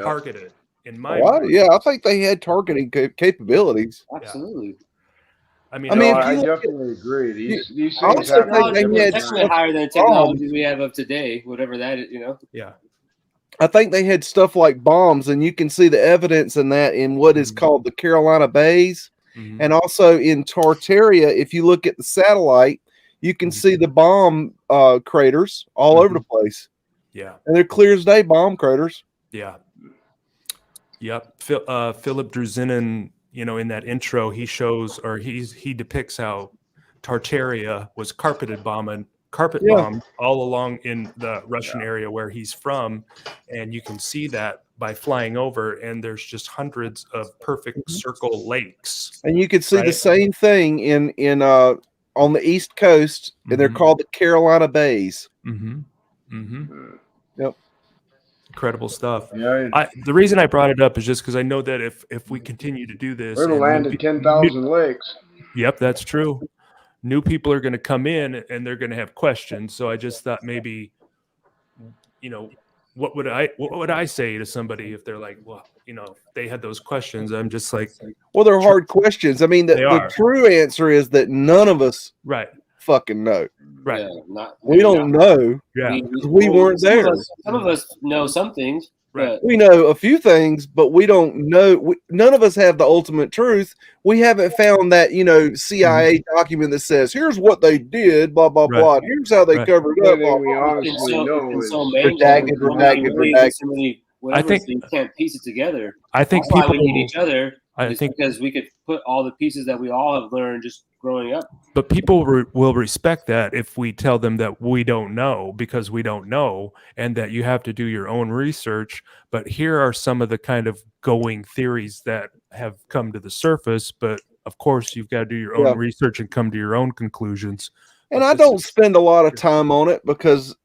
targeted. In my mind. I think they had targeting capabilities. Absolutely. I mean, I definitely agree. These things are definitely higher than the technology we have of today, whatever that is, Yeah. I think they had stuff like bombs, and you can see the evidence in that in what is called the Carolina Bays. Mm-hmm. And also in Tartaria, if you look at the satellite, you can see the bomb craters all over the place. Yeah. And they're clear as day bomb craters. Yeah. Yep. Philip Druzinin, in that intro, he shows, or he depicts how Tartaria was carpet bombed all along in the Russian area where he's from, and you can see that by flying over, and there's just hundreds of perfect circle lakes. And you can see the same thing in on the East Coast, and they're called the Carolina Bays. Mm-hmm. Mm-hmm. Yep. Incredible stuff. Yeah. The reason I brought it up is just because I know that if we continue to do this, we're the land of 10,000 lakes. Yep, that's true. New people are going to come in and they're going to have questions. So I just thought maybe, what would I say to somebody if they're like, well, they had those questions. I'm just like, well, they're hard questions. I mean, the true answer is that none of us fucking know. Right. We don't know. Yeah. We weren't there. Some of us know some things. Right. We know a few things, but we don't know. None of us have the ultimate truth. We haven't found that, CIA document that says, here's what they did, blah, blah, blah. Here's how they covered up. Blah, we honestly know redacted. I think you can't piece it together. I think that's why we need each other. I think because we could put all the pieces that we all have learned just growing up. But people will respect that if we tell them that we don't know, because we don't know, and that you have to do your own research. But here are some of the kind of going theories that have come to the surface. But of course, you've got to do your own research and come to your own conclusions. And I don't spend a lot of time on it because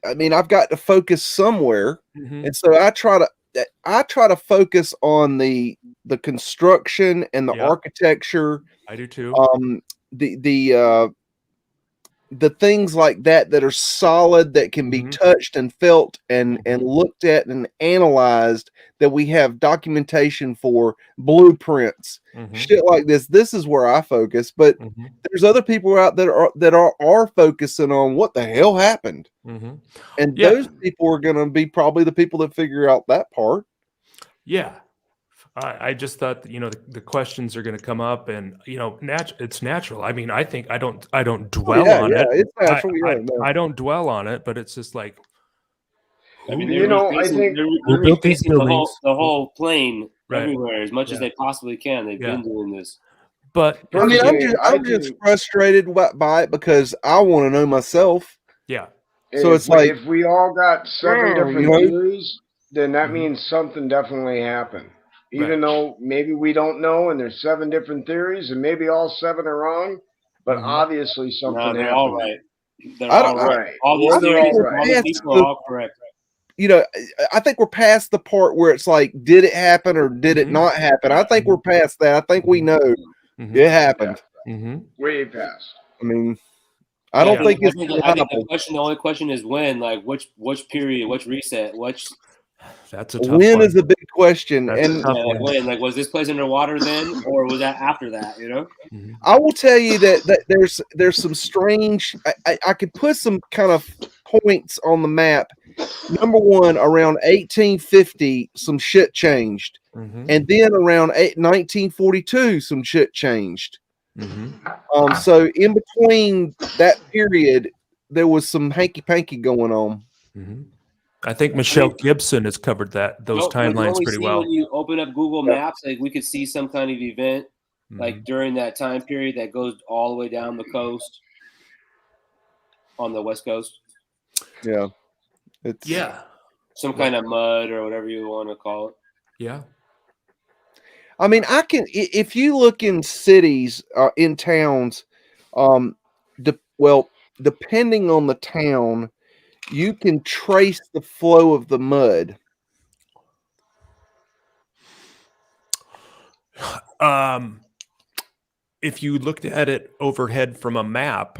I've got to focus somewhere. Mm-hmm. And so I try to focus on the construction and the architecture. I do too. The things like that are solid, that can be touched and felt and looked at and analyzed, that we have documentation for, blueprints, shit like this. This is where I focus, but there's other people out there that are focusing on what the hell happened. And those people are going to be probably the people that figure out that part. Yeah. I just thought the questions are going to come up, and it's natural. I mean, I think I don't dwell on it. It's natural. I don't dwell on it, but it's just like, I mean, I think they built these buildings, the whole plane everywhere as much as they possibly can. They've been doing this. But I mean, I'm just frustrated by it because I want to know myself. Yeah. So it's like, if we all got 7 different theories, then that means something definitely happened. Even though maybe we don't know, and there's 7 different theories, and maybe all 7 are wrong, but obviously something happened. They're all right. They're all right. All the people are all correct. I think we're past the part where it's like, did it happen or did it not happen? I think we're past that. I think we know It happened. Way past. I mean, I don't think it's I think the only question is when, like which period, which reset, That's a tough when one. is a big question. That's and like when, like was this place underwater then, or was that after that? You know. I will tell you that there's some strange. I could put some kind of points on the map. Number one, around 1850, some shit changed, and then around 1942, some shit changed. So in between that period, there was some hanky panky going on. I think Michelle Gibson has covered those timelines pretty well. When you open up Google Maps, like we could see some kind of event like during that time period that goes all the way down the coast on the West Coast. Yeah. It's some kind of mud or whatever you want to call it. Yeah. I mean, if you look in cities, in towns, depending on the town, you can trace the flow of the mud. If you looked at it overhead from a map,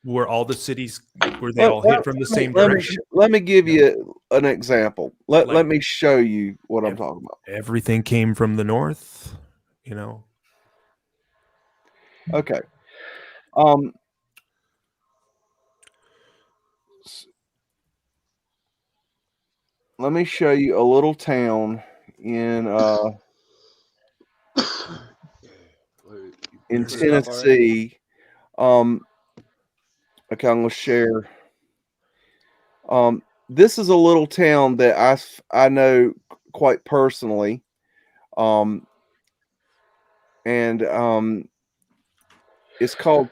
were all the cities, were they all hit from the same direction? Let me give you an example. Let me show you what I'm talking about. Everything came from the north, Okay. Let me show you a little town in Tennessee. Okay, I'm gonna share. This is a little town that I know quite personally, and it's called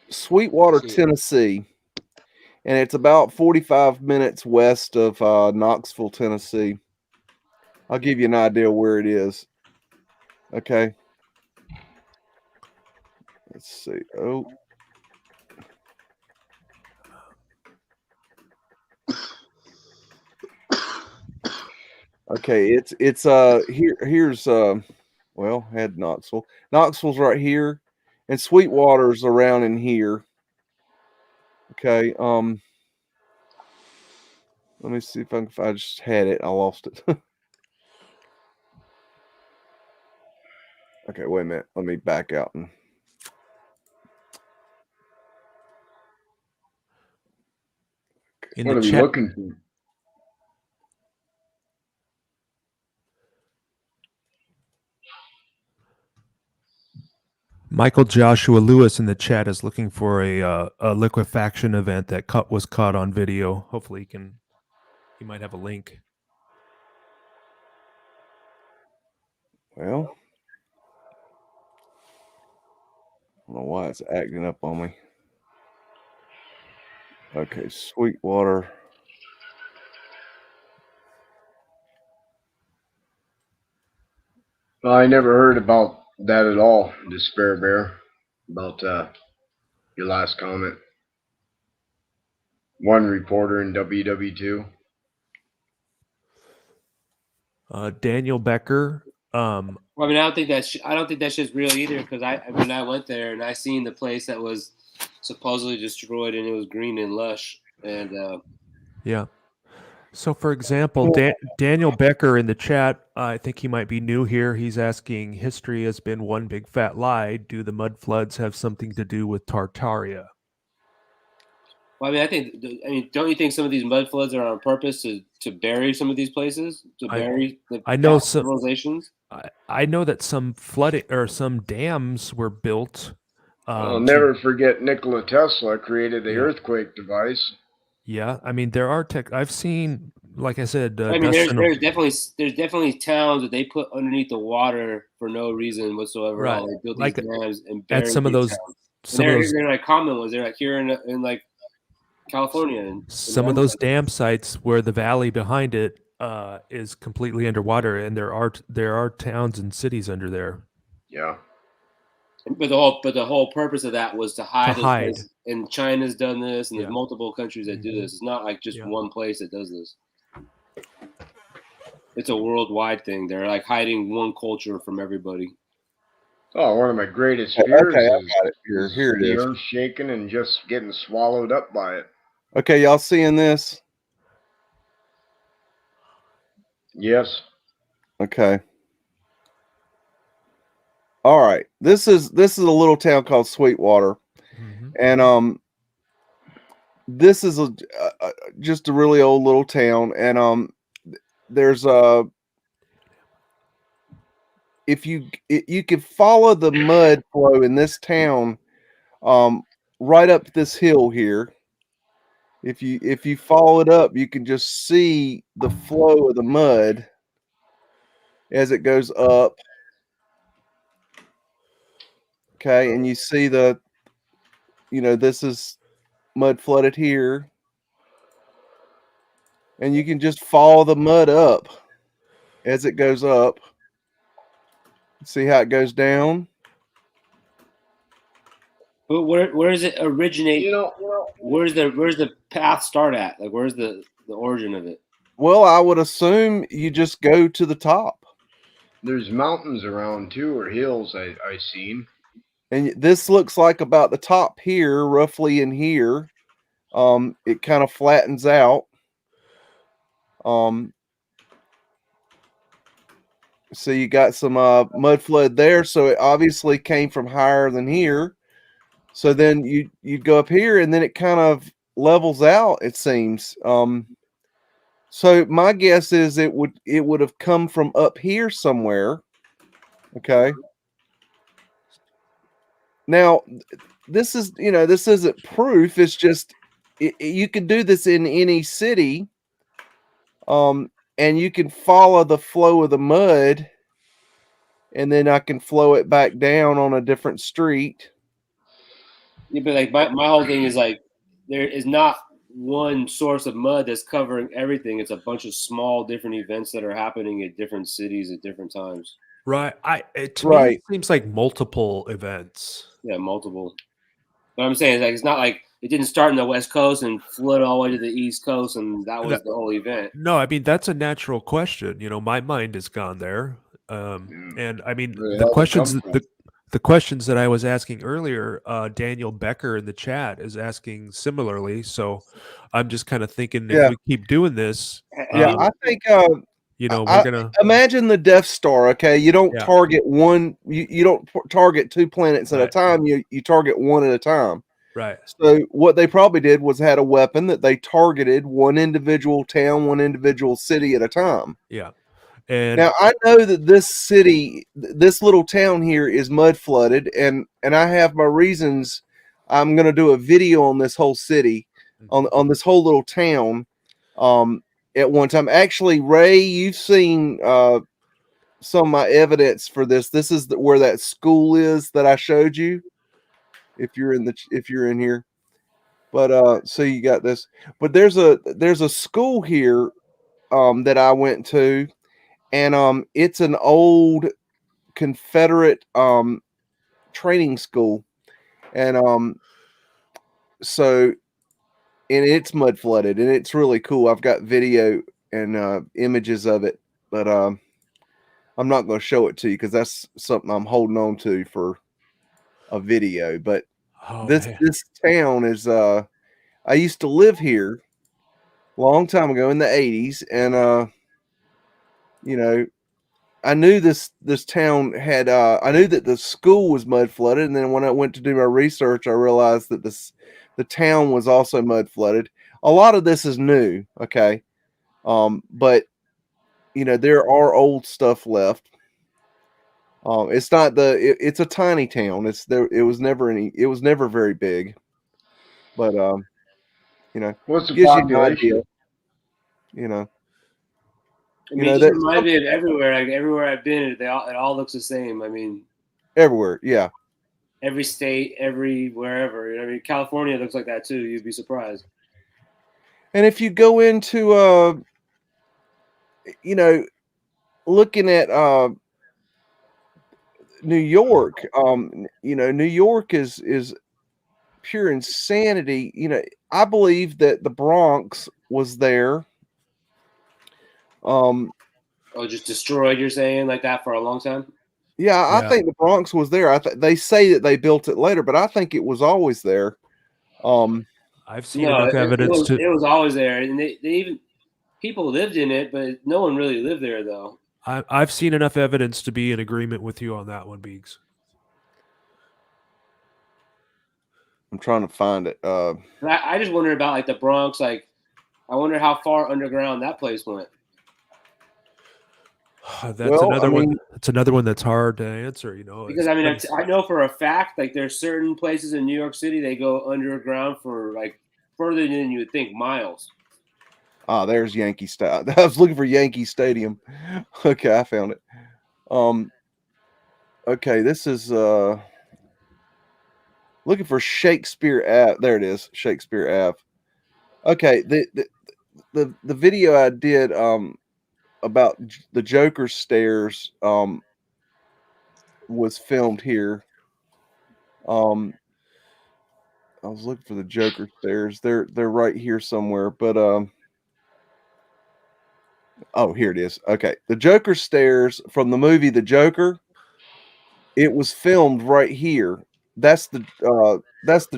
Sweetwater, Tennessee, and it's about 45 minutes west of Knoxville, Tennessee. I'll give you an idea where it is. Okay. Let's see. Oh. Okay, it's here's had Knoxville. Knoxville's right here, and Sweetwater's around in here. Okay, let me see if I just had it. I lost it. Okay, wait a minute. Let me back out and. What are we looking for? Michael Joshua Lewis in the chat is looking for a liquefaction event that was caught on video. Hopefully he might have a link. Well, I don't know why it's acting up on me. Okay, Sweetwater. Well, I never heard about that at all, Despair Bear, about your last comment. One reporter in WW2. Daniel Becker. Well, I mean, I don't think that shit's real either, because when I went there and I seen the place that was supposedly destroyed and it was green and lush, and yeah. So, for example, Daniel Becker in the chat, I think he might be new here. He's asking, history has been one big fat lie. Do the mud floods have something to do with Tartaria? Well, I mean, don't you think some of these mud floods are on purpose to bury some of these places, to bury the civilizations? I know that some flooding or some dams were built. I'll never forget Nikola Tesla created the earthquake device. Yeah, I mean there are I've seen, like I said, I mean, there's definitely towns that they put underneath the water for no reason whatsoever. Right. They built like these dams and buried at some of those, towns. They're like common ones. They're like here in like California. And some of those dam sites where the valley behind it is completely underwater, and there are towns and cities under there. Yeah. But the whole purpose of that was to hide. And China's done this, and there's multiple countries that do this. It's not like just one place that does this. It's a worldwide thing. They're like hiding one culture from everybody. Oh, one of my greatest fears Okay, I is got it here. Here it the is. earth shaking and just getting swallowed up by it. Okay, y'all seeing this? Yes. Okay. All right. This is a little town called Sweetwater, and this is just a really old little town, and there's if you can follow the mud flow in this town, right up this hill here. If you follow it up, you can just see the flow of the mud as it goes up. Okay, and you see this is mud flooded here. And you can just follow the mud up as it goes up. See how it goes down? But where does it originate? Where's the path start at? Like, where's the origin of it? Well, I would assume you just go to the top. There's mountains around too, or hills I seen. And this looks like about the top here, roughly in here. It kind of flattens out. So you got some mud flood there. So it obviously came from higher than here. So then you go up here, and then it kind of levels out, it seems. So my guess is it would have come from up here somewhere. Okay. Now, this isn't proof. It's just you can do this in any city, and you can follow the flow of the mud, and then I can flow it back down on a different street. Yeah, but like my whole thing is like there is not one source of mud that's covering everything. It's a bunch of small different events that are happening at different cities at different times. Right. To me, it seems like multiple events. Yeah, multiple. But I'm saying is like it's not like it didn't start in the West Coast and flood all the way to the East Coast, and that was the whole event. No, I mean that's a natural question. My mind has gone there, and I mean the questions that I was asking earlier, Daniel Becker in the chat is asking similarly. So I'm just kind of thinking if we keep doing this, I think we're gonna imagine the Death Star. Okay, you don't target one. You don't target two planets at a time. You target one at a time. Right. So what they probably did was had a weapon that they targeted one individual town, one individual city at a time. Yeah. And now I know that this little town here is mud flooded, and I have my reasons. I'm going to do a video on this whole city, on this whole little town. At one time, actually, Ray, you've seen some of my evidence for this. This is where that school is that I showed you. If you're in here, but so you got this. But there's a school here that I went to. And it's an old Confederate training school, and so it's mud flooded, and it's really cool. I've got video and images of it, but I'm not going to show it to you because that's something I'm holding on to for a video. But this town is I used to live here a long time ago in the 80s, and I knew this town had I knew that the school was mud flooded, and then when I went to do my research, I realized that the town was also mud flooded. A lot of this is new, okay, but there are old stuff left. It's not it's a tiny town. It was never very big, but what's the gives population? You an idea, I mean, it just reminds me of everywhere. Like everywhere I've been, it all looks the same. I mean, everywhere, yeah. Every state, wherever. I mean, California looks like that too. You'd be surprised. And if you go into, looking at New York, New York is pure insanity. I believe that the Bronx was there. Just destroyed, you're saying, like that for a long time? Yeah, I think the Bronx was there. They say that they built it later, but I think it was always there. I've seen enough evidence it was always there, and they even people lived in it, but no one really lived there though. I've seen enough evidence to be in agreement with you on that one, Beegs. I'm trying to find it. I just wonder about like the Bronx. Like, I wonder how far underground that place went. That's another one. It's another one that's hard to answer. You know, because I mean, I know for a fact, like there's certain places in New York City they go underground for like further than you would think, miles. Ah, there's Yankee Stadium. I was looking for Yankee Stadium. Okay, I found it. Okay, this is looking for Shakespeare Ave. There it is, Shakespeare Ave. Okay, the video I did about the Joker stairs was filmed here. I was looking for the Joker stairs. They're right here somewhere, but oh, here it is. Okay, the Joker stairs from the movie The Joker. It was filmed right here. That's the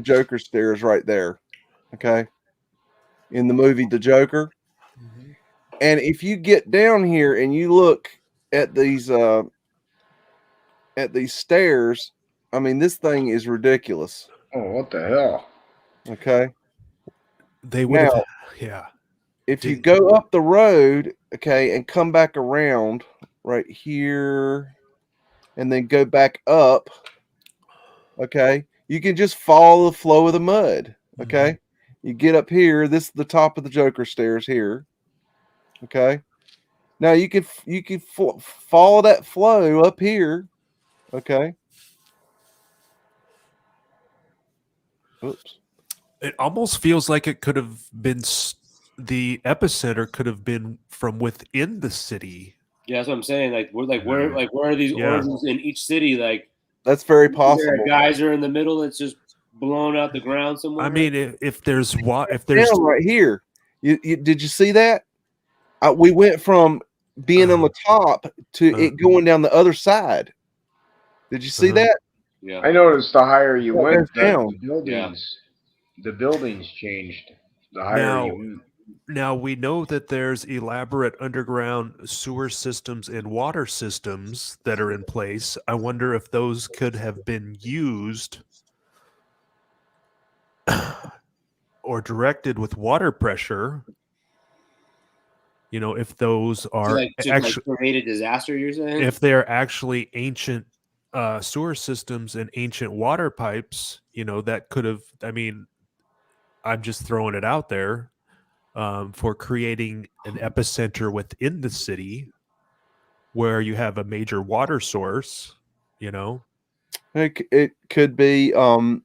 Joker stairs right there. Okay, in the movie The Joker. And if you get down here and you look at these stairs, I mean, this thing is ridiculous. Oh, what the hell? Okay. They would have, yeah. If you go up the road, okay, and come back around right here and then go back up, okay, you can just follow the flow of the mud. Okay. You get up here, this is the top of the Joker stairs here. Okay. Now you can follow that flow up here. Okay. Oops. It almost feels like it could have been the epicenter could have been from within the city. Yeah, that's what I'm saying. Where are these origins in each city? Like, that's very possible. There are geyser in the middle that's just blown out the ground somewhere. I mean, if there's down right here, did you see that? We went from being on the top to it going down the other side. Did you see that? Yeah, I noticed the higher you went, down. The buildings changed. The higher you went. Now we know that there's elaborate underground sewer systems and water systems that are in place. I wonder if those could have been used or directed with water pressure. You know, if those are actually create a disaster, you're saying? If they're actually ancient sewer systems and ancient water pipes, you know, that could have, I mean, I'm just throwing it out there for creating an epicenter within the city where you have a major water source, you know. It could be. I'm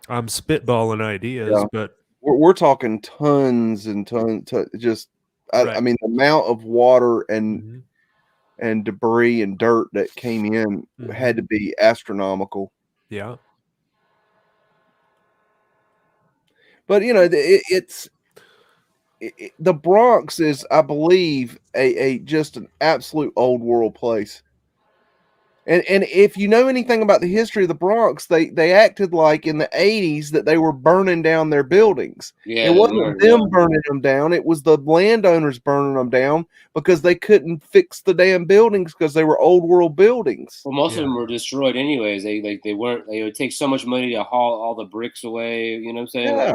spitballing ideas, but we're talking tons and tons. I mean, the amount of water and debris and dirt that came in had to be astronomical. Yeah. But you know, the Bronx is, I believe, a just an absolute old world place. And if you know anything about the history of the Bronx, they acted like in the 80s that they were burning down their buildings. Yeah, it wasn't them burning them down. It was the landowners burning them down because they couldn't fix the damn buildings because they were old world buildings. Well, most of them were destroyed anyways. They would take so much money to haul all the bricks away. You know what I'm saying? Yeah.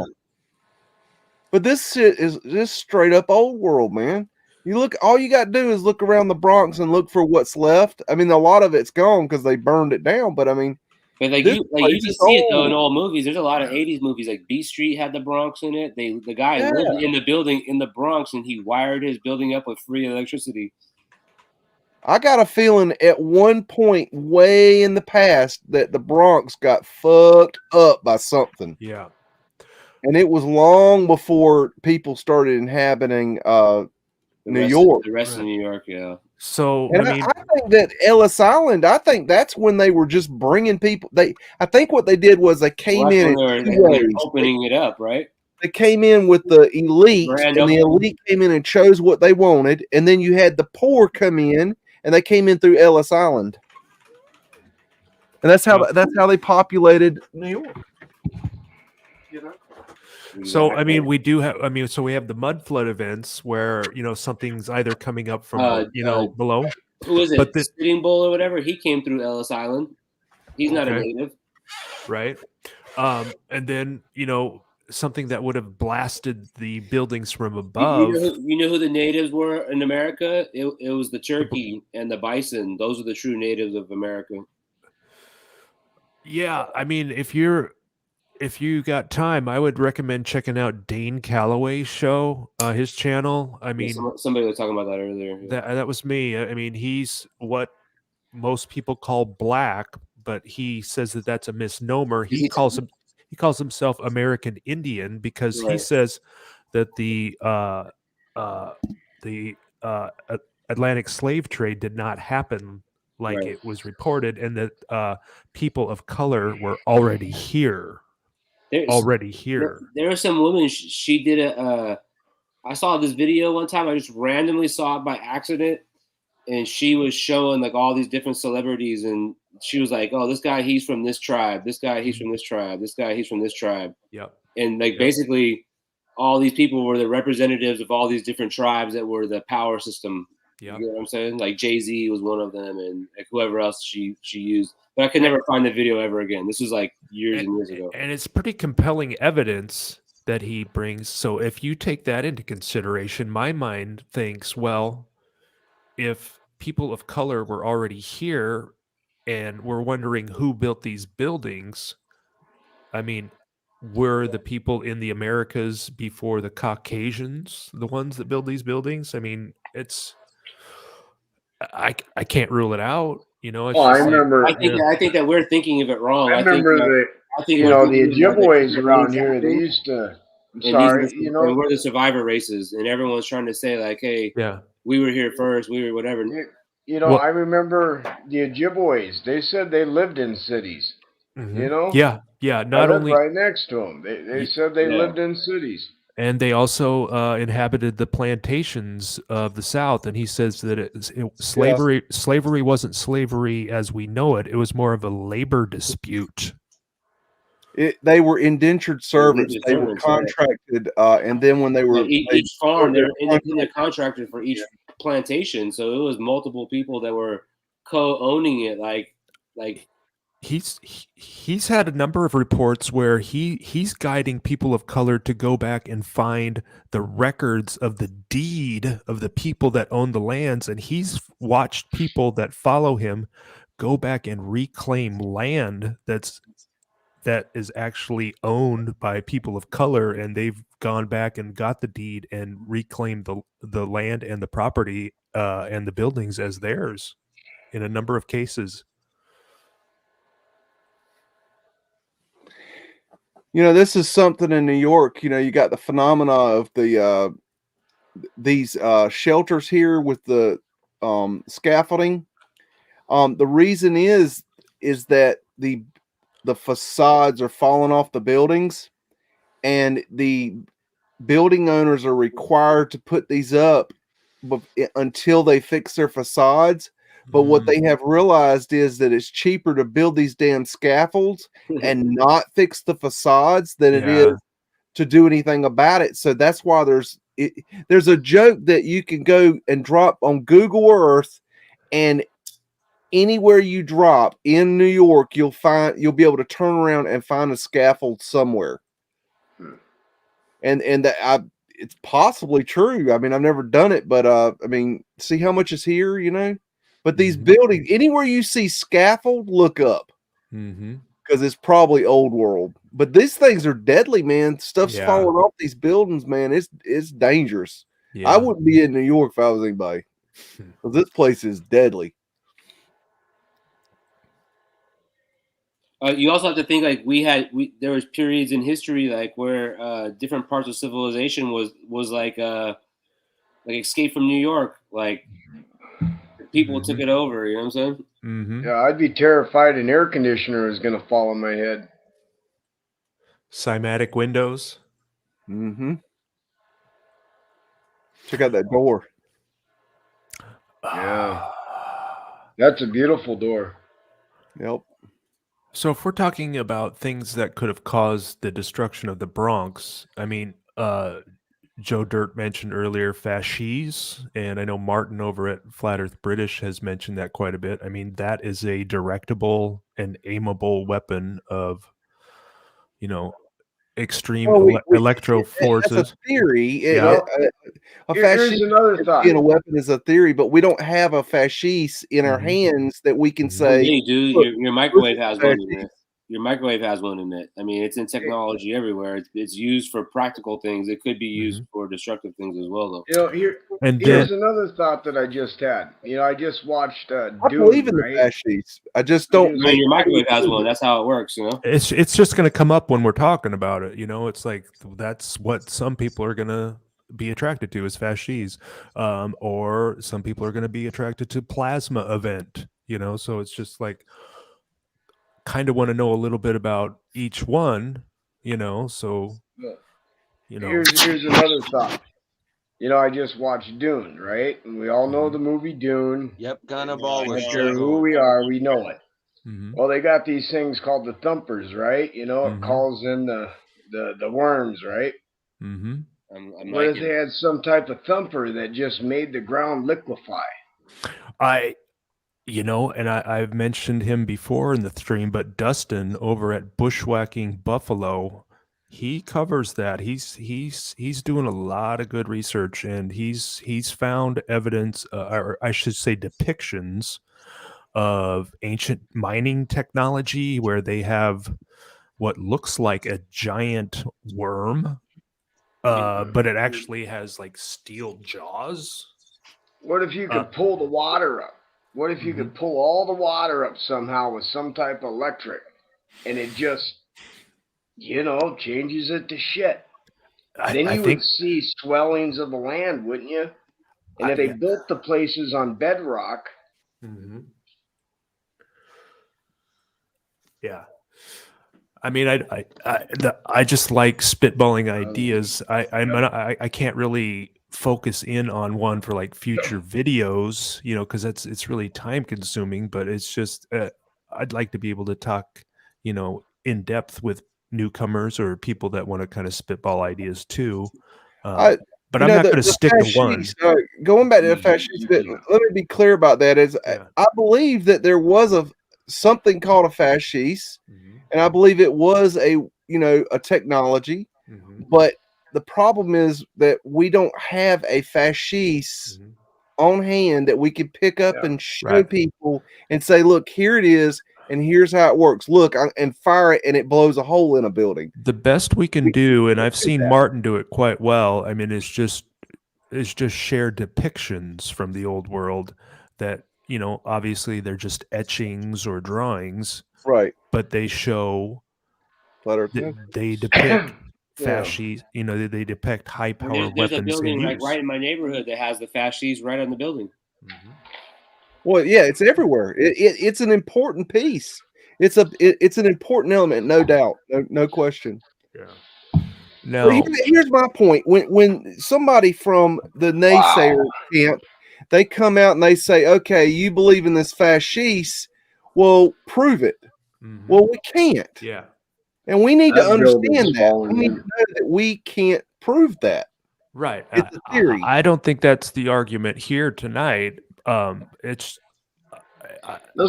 But this shit is just straight up old world, man. You look, all you got to do is look around the Bronx and look for what's left. I mean, a lot of it's gone because they burned it down. But I mean, you can see it though in old movies. There's a lot of '80s movies, like B Street had the Bronx in it. The guy lived in the building in the Bronx, and he wired his building up with free electricity. I got a feeling at one point way in the past that the Bronx got fucked up by something. Yeah, and it was long before people started inhabiting New York. The rest of New York, yeah. So and I think that Ellis Island, I think that's when they were just bringing people. I think what they did was they came in and opening it up, right? They came in with the elite, and the elite came in and chose what they wanted, and then you had the poor come in, and they came in through Ellis Island. And that's how they populated New York. You know? So I mean, we do have. I mean, so we have the Mudflood events where something's either coming up from below. Who is it? But the Sitting Bull or whatever. He came through Ellis Island. He's not a native, right? And then something that would have blasted the buildings from above. You know who the natives were in America? It was the turkey and the bison. Those are the true natives of America. Yeah, I mean, if you got time, I would recommend checking out Dane Calloway's show, his channel. I mean, somebody was talking about that earlier. That was me. I mean, he's what most people call black, but he says that that's a misnomer. He calls himself American Indian because he says that the Atlantic slave trade did not happen like it was reported, and that people of color were already here. There was some woman. She did I saw this video one time. I just randomly saw it by accident, and she was showing like all these different celebrities, and she was like, "Oh, this guy, he's from this tribe. This guy, he's from this tribe. This guy, he's from this tribe." Yep. And like basically, all these people were the representatives of all these different tribes that were the power system. Yeah, you know what I'm saying? Like Jay-Z was one of them, and like whoever else she used. But I could never find the video ever again. This was like years and years ago. And it's pretty compelling evidence that he brings. So if you take that into consideration, my mind thinks, well, if people of color were already here and we're wondering who built these buildings, I mean, were the people in the Americas before the Caucasians the ones that build these buildings? I mean, I can't rule it out. It's I remember. I think that we're thinking of it wrong. I remember the Ojibways around here. They used to. We're the survivor races, and everyone's trying to say like, "Hey, we were here first. We were whatever." I remember the Ojibways. They said they lived in cities. Mm-hmm. Yeah. Not only right next to them. They said they lived in cities. And they also inhabited the plantations of the South. And he says that slavery wasn't slavery as we know it. It was more of a labor dispute. They were indentured servants. They were contracted. And then when they were... Each farm, they were independent contractors for each plantation. So it was multiple people that were co-owning it. Like He's had a number of reports where he's guiding people of color to go back and find the records of the deed of the people that own the lands, and he's watched people that follow him go back and reclaim land that is actually owned by people of color, and they've gone back and got the deed and reclaimed the land and the property and the buildings as theirs in a number of cases. This is something in New York. You got the phenomena of these shelters here with the scaffolding. The reason is that the facades are falling off the buildings, and the building owners are required to put these up until they fix their facades. But what they have realized is that it's cheaper to build these damn scaffolds and not fix the facades than it is to do anything about it. So that's why there's a joke that you can go and drop on Google Earth, and anywhere you drop in New York, you'll be able to turn around and find a scaffold somewhere. And it's possibly true. I mean, I've never done it, but I mean, see how much is here, But these buildings, anywhere you see scaffold, look up. Because it's probably old world. But these things are deadly, man. Stuff's falling off these buildings, man. It's dangerous. I wouldn't be in New York if I was anybody. Because this place is deadly. You also have to think like there was periods in history like where different parts of civilization was like Escape from New York, like. People took it over, you know what I'm saying? Mm-hmm. Yeah, I'd be terrified an air conditioner is going to fall on my head. Cymatic windows. Mm-hmm. Check out that door. Yeah. That's a beautiful door. Yep. So if we're talking about things that could have caused the destruction of the Bronx, I mean, Joe Dirt mentioned earlier fasces, and I know Martin over at Flat Earth British has mentioned that quite a bit. I mean, that is a directable and aimable weapon of, extreme electro forces. That's a theory. Yeah. A Here's fasciste another thought. being a weapon is a theory, but we don't have a fasciste in our hands that we can say. Yeah, dude, "Look, your microwave this is has a one in fasciste." it. Your microwave has one in it. I mean, it's in technology everywhere. It's used for practical things. It could be used for destructive things as well, though. Here's another thought that I just had. I just watched Dune, I believe in right? the fascists. I just don't. I mean, your microwave has one. That's how it works, It's just going to come up when we're talking about it. It's like that's what some people are going to be attracted to is fasces, or some people are going to be attracted to plasma event. So it's just like kind of want to know a little bit about each one. So Here's another thought. I just watched Dune, right? And we all know the movie Dune. Yep, kind of I don't always. care who we are, we know it. Mm-hmm. Well, they got these things called the thumpers, right? It calls in the worms, right? Mm-hmm. What if they had some type of thumper that just made the ground liquefy? I've mentioned him before in the stream, but Dustin over at Bushwhacking Buffalo, he covers that. He's doing a lot of good research, and he's found evidence, or I should say depictions of ancient mining technology where they have what looks like a giant worm, but it actually has like steel jaws. What if you could pull the water up? What if you could pull all the water up somehow with some type of electric, and it just, changes it to shit? Then you would see swellings of the land, wouldn't you? And if they built the places on bedrock. Yeah. I mean, I just like spitballing ideas. I can't really focus in on one for like future videos, because it's really time consuming. But it's just I'd like to be able to talk, in depth with newcomers or people that want to kind of spitball ideas too. But I'm not going to stick to one. Going back to the fascist, let me be clear about that. I believe that there was something called a fascist. And I believe it was a technology, but the problem is that we don't have a fascist on hand that we can pick up and show people and say, look, here it is, and here's how it works. Look, and fire it, and it blows a hole in a building. The best we can do, and I've seen Martin do it quite well. I mean, it's just shared depictions from the old world that, obviously they're just etchings or drawings. Right. But they show, they depict fasces, they depict high power weapons. There's a building right in my neighborhood that has the fasces right on the building. Well, yeah, it's everywhere. It's an important piece. It's an important element, no doubt, no question. Yeah. No. Here's my point. When somebody from the naysayer camp, they come out and they say, "Okay, you believe in this fascist? Well, prove it." Well, we can't. Yeah. And we need to understand that. We need to know that we can't prove that. Right. It's a theory. I don't think that's the argument here tonight. It's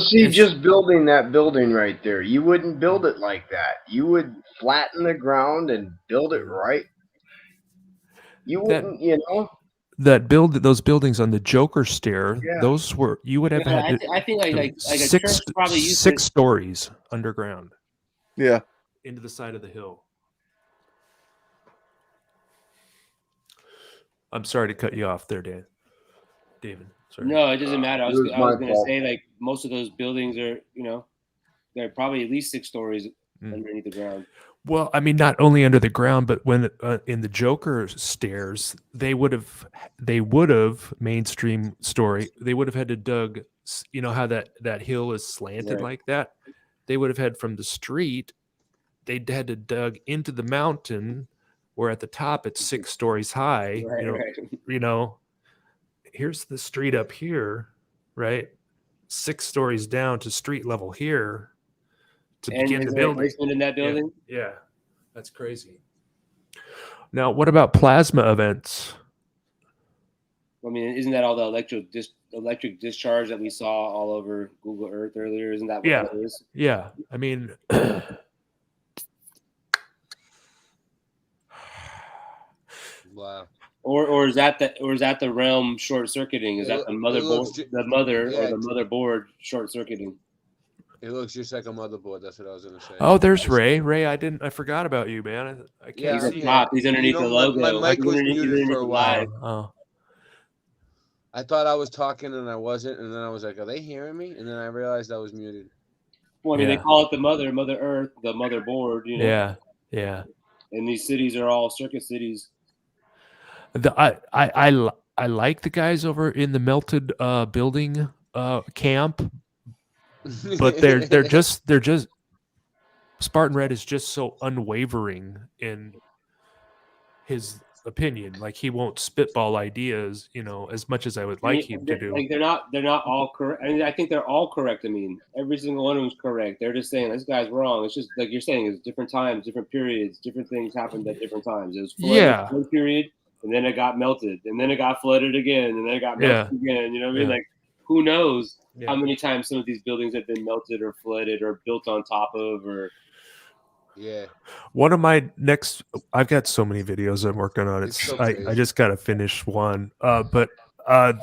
just building that building right there. You wouldn't build it like that. You would flatten the ground and build it right. You wouldn't, those buildings on the Joker stair, those were, you would have had I think like six stories underground. Yeah. Into the side of the hill. I'm sorry to cut you off there, David. Sorry. No, it doesn't matter. I was going to say, like, most of those buildings are, they're probably at least 6 stories underneath the ground. Well, I mean, not only under the ground, but when in the Joker stairs, they would have mainstream story. They would have had to dug, how that hill is slanted like that. They would have had from the street. They'd had to dug into the mountain, where at the top it's 6 stories high. Here's the street up here, right? 6 stories down to street level here. to begin the building. In that building? Yeah, that's crazy. Now, what about plasma events? I mean, isn't that all the electric discharge that we saw all over Google Earth earlier? Isn't that what that is? Yeah. I mean, wow. Or is that the realm short circuiting? Is that the motherboard short circuiting? It looks just like a motherboard. That's what I was gonna say. Oh, there's Ray. Ray, I forgot about you, man. I can't see. He's underneath the logo. My mic was muted for a while. Oh. I thought I was talking and I wasn't, and then I was like, "Are they hearing me?" And then I realized I was muted. Well, I mean, they call it the Mother Earth, the motherboard. You know. Yeah. Yeah. And these cities are all circuit cities. I like the guys over in the melted building camp, but they're just Spartan Red is just so unwavering in his opinion. Like he won't spitball ideas, as much as I would like him to do. Like they're not all correct. I mean, I think they're all correct. I mean, every single one of them is correct. They're just saying this guy's wrong. It's just like you're saying, it's different times, different periods, different things happened at different times. It was one period. And then it got melted, and then it got flooded again, and then it got melted again. You know what I mean? Like, who knows how many times some of these buildings have been melted or flooded or built on top of, or One of my next, I've got so many videos I'm working on. I just got to finish one, but I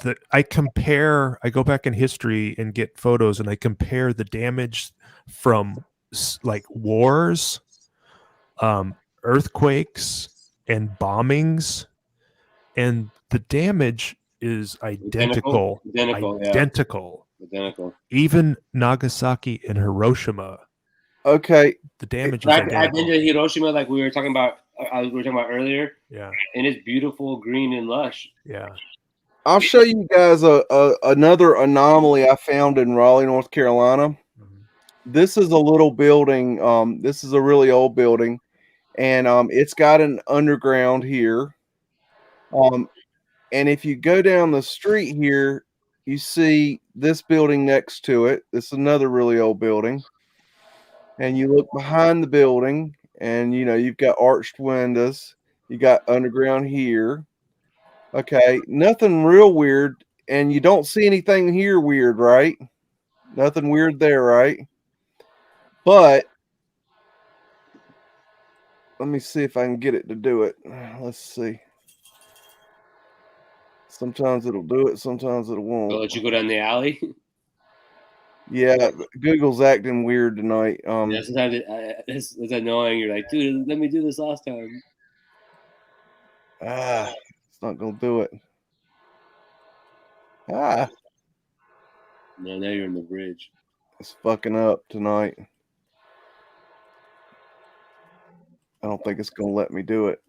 go back in history and get photos, and I compare the damage from like wars, earthquakes, and bombings. And the damage is identical. Even Nagasaki and Hiroshima. Okay. The damage is identical. I've been to Hiroshima, like we were talking about earlier. Yeah. And it's beautiful, green, and lush. Yeah. I'll show you guys another anomaly I found in Raleigh, North Carolina. Mm-hmm. This is a little building. This is a really old building, and it's got an underground here. And if you go down the street here, you see this building next to it. This is another really old building. And you look behind the building, and you've got arched windows. You got underground here. Okay, nothing real weird, and you don't see anything here weird, right? Nothing weird there, right? But let me see if I can get it to do it. Let's see. Sometimes it'll do it, sometimes it won't. I'll let you go down the alley. Yeah, Google's acting weird tonight. Yeah, sometimes it's annoying. You're like, dude, let me do this last time. It's not gonna do it. No, now you're in the bridge. It's fucking up tonight. I don't think it's gonna let me do it.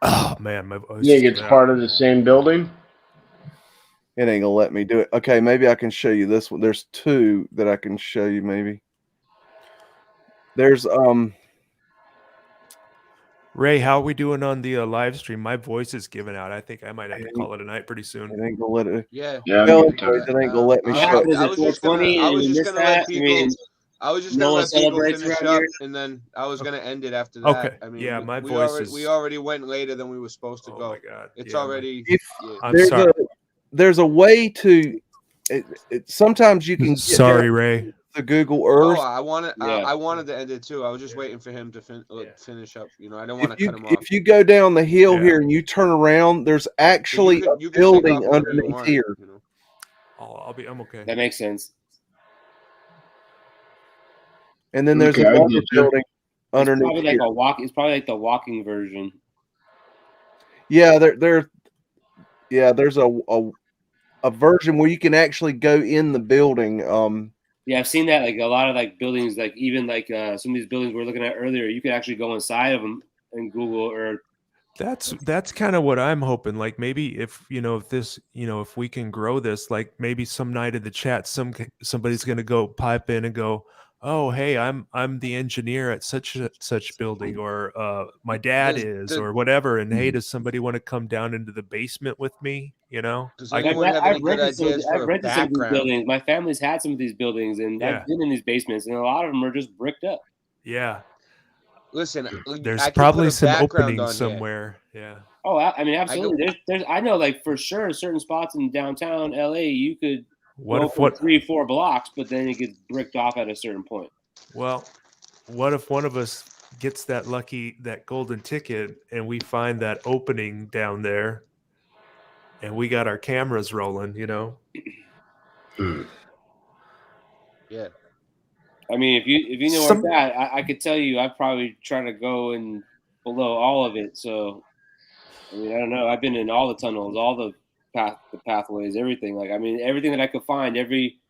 Oh man, my voice. You think it's part of the same building? It ain't gonna let me do it. Okay, maybe I can show you this one. There's two that I can show you. Maybe there's Ray, how are we doing on the live stream? My voice is giving out. I think I might have to call it a night pretty soon. It ain't gonna let it. Yeah. It ain't gonna let me show. I was just gonna let people. I was just gonna let people finish up, and then I was gonna end it after that. Okay. I mean, yeah, my voice we already went later than we were supposed to go. Oh my god. It's already. I'm sorry. There's a way to. Sometimes you can. Sorry, Ray. The Google Earth. Oh, I wanted to end it too. I was just waiting for him to finish up. I don't want to cut him off. If you go down the hill here and you turn around, there's actually a building underneath here. I'm okay. That makes sense. And then there's another building underneath. It's probably like the walking version. Yeah, there's a version where you can actually go in the building. Yeah, I've seen that. Like a lot of like buildings, like even like some of these buildings we were looking at earlier, you could actually go inside of them in Google Earth. That's kind of what I'm hoping. Like maybe if if we can grow this, like maybe some night in the chat, somebody's gonna go pipe in and go, oh, hey, I'm the engineer at such building, or my dad or whatever, and hey, does somebody want to come down into the basement with me? You know, Does anyone have any good ideas for a some of these background? buildings. My family's had some of these buildings, and I've been in these basements, and a lot of them are just bricked up. Yeah. Listen, there's I probably put a some background openings on somewhere. Yeah. Oh, I mean, absolutely. There's I know, like, for sure, certain spots in downtown LA, you could go for 3-4 blocks, but then it gets bricked off at a certain point. Well, what if one of us gets that golden ticket, and we find that opening down there, and we got our cameras rolling, you know? Yeah. I mean, if you know where it's at, I could tell you, I'd probably try to go in below all of it. So, I mean, I don't know. I've been in all the tunnels, all the pathways, everything. Like, I mean, everything that I could find, every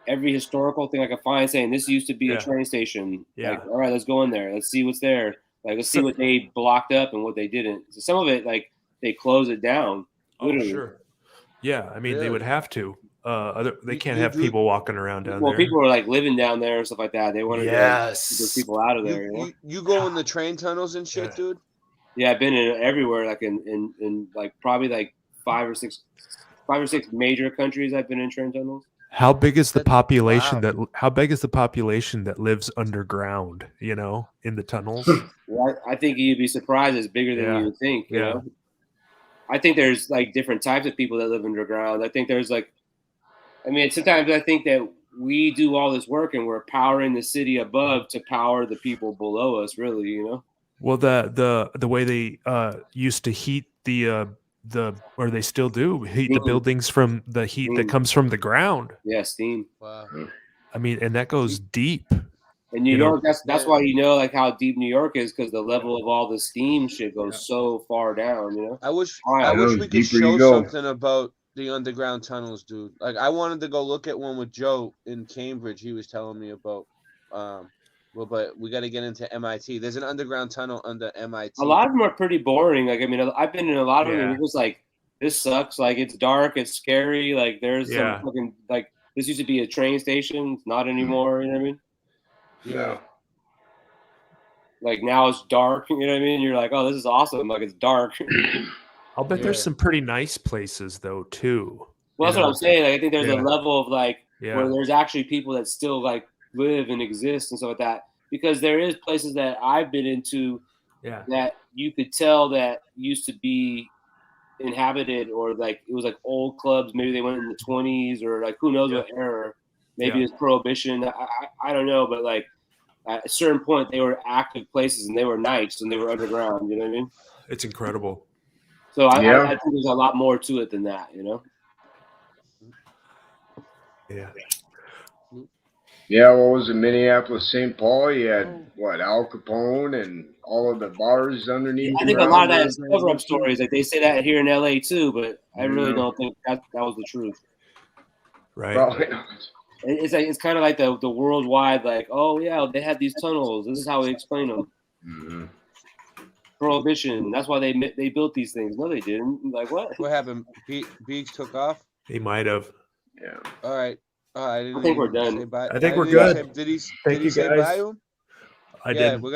historical thing I could find, saying this used to be a train station. Yeah. Like, all right, let's go in there. Let's see what's there. Like, let's see what they blocked up and what they didn't. So some of it, like, they close it down. Literally. Oh, sure. Yeah, I mean, they would have to. They can't have people walking around down there. Well, people are like living down there and stuff like that. They want to get those people out of there. You go in the train tunnels and shit, dude? Yeah, I've been in everywhere, like in like probably like 5 or 6 major countries. I've been in train tunnels. How big is the population How big is the population that lives underground? You know, in the tunnels. Well, I think you'd be surprised. It's bigger than you would think. You know, I think there's like different types of people that live underground. I think there's like, I mean, sometimes I think that we do all this work and we're powering the city above to power the people below us. Really, you know. Well, the way they used to heat or they still do heat the buildings from the heat that comes from the ground. Yeah, steam. Wow. I mean, and that goes deep. In New York, that's why you know like how deep New York is, because the level of all the steam shit goes so far down. You know. I wish we could show something about the underground tunnels, dude. Like, I wanted to go look at one with Joe in Cambridge. He was telling me about. Well, but we got to get into MIT. There's an underground tunnel under MIT. A lot of them are pretty boring. Like, I mean, I've been in a lot of them, and it was like, this sucks. Like, it's dark, it's scary. Like, there's some fucking, like, this used to be a train station. It's not anymore. You know what I mean? Yeah. Like, now it's dark. You know what I mean? You're like, oh, this is awesome. Like, it's dark. I'll bet there's some pretty nice places though too. Well, that's what I'm saying. Like, I think there's a level of like where there's actually people that still like live and exist and stuff like that, because there is places that I've been into that you could tell that used to be inhabited, or like it was like old clubs. Maybe they went in the 20s, or like who knows what era. Maybe it's Prohibition. I don't know, but like at a certain point they were active places and they were nice and they were underground. You know what I mean? It's incredible. So I think there's a lot more to it than that, you know? Yeah. Yeah, what was it, Minneapolis, St. Paul? You had, what, Al Capone and all of the bars underneath? I think a lot of that is cover-up stories. Like, they say that here in L.A. too, but I really don't think that was the truth. Right. Probably not. It's like, it's kind of like the worldwide, like, oh, yeah, they had these tunnels. This is how we explain them. Mm-hmm. Prohibition. That's why they built these things. No, they didn't. Like, what? What happened? Beeks took off? He might have. Yeah. All right. I think we're done. I think we're good. Did he Thank you, say guys. bye to him? I did. We're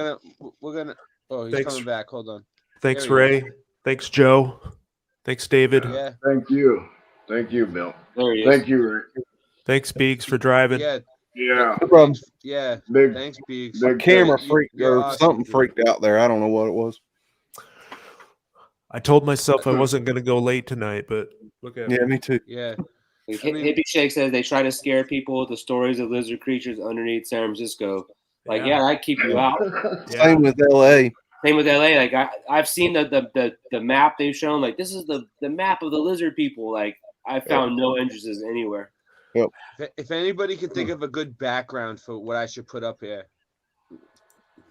gonna. Oh, he's coming back. Hold on. Thanks, Ray. Thanks, Joe. Thanks, David. Yeah. Thank you. Thank you, Bill. There he is. Thank you, Rick. Thanks, Beeks, for driving. Yeah. Yeah. No problem. Yeah. Big, Thanks, Beeks. the camera freaked You're or awesome, something dude. freaked out there. I don't know what it was. I told myself I wasn't going to go late tonight, but look at Yeah, me too. Yeah. Hippie Shake says they try to scare people with the stories of lizard creatures underneath San Francisco. Like, I'd keep you out. Same with LA. Same with LA. Like, I've seen the map they've shown. Like, this is the map of the lizard people. Like, I found no entrances anywhere. Yep. If anybody can think of a good background for what I should put up here,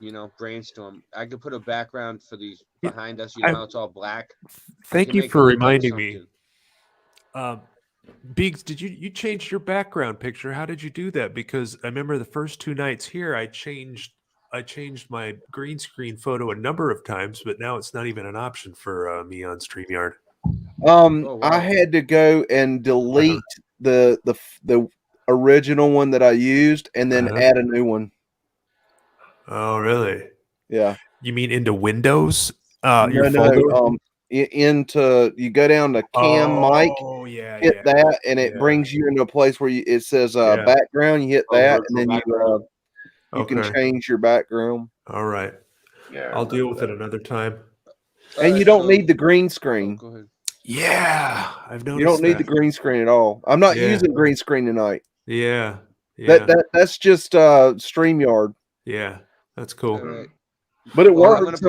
you know, brainstorm. I could put a background for these behind us. You know how it's all black. Thank you for reminding me. Beeks, did you changed your background picture? How did you do that? Because I remember the first 2 nights here, I changed my green screen photo a number of times, but now it's not even an option for me on StreamYard. I had to go and delete the original one that I used and then add a new one. Oh, really? Yeah. You mean into Windows? Your folder? Into you go down to Cam Mic, hit that, and it brings you into a place where it says background. You hit that, and then you can change your background. All right. Yeah, I'll deal with it another time. And you don't need the green screen. Go ahead. Yeah, I've noticed. You don't need the green screen at all. I'm not using green screen tonight. Yeah. That's just StreamYard. Yeah, that's cool. Right. But it works.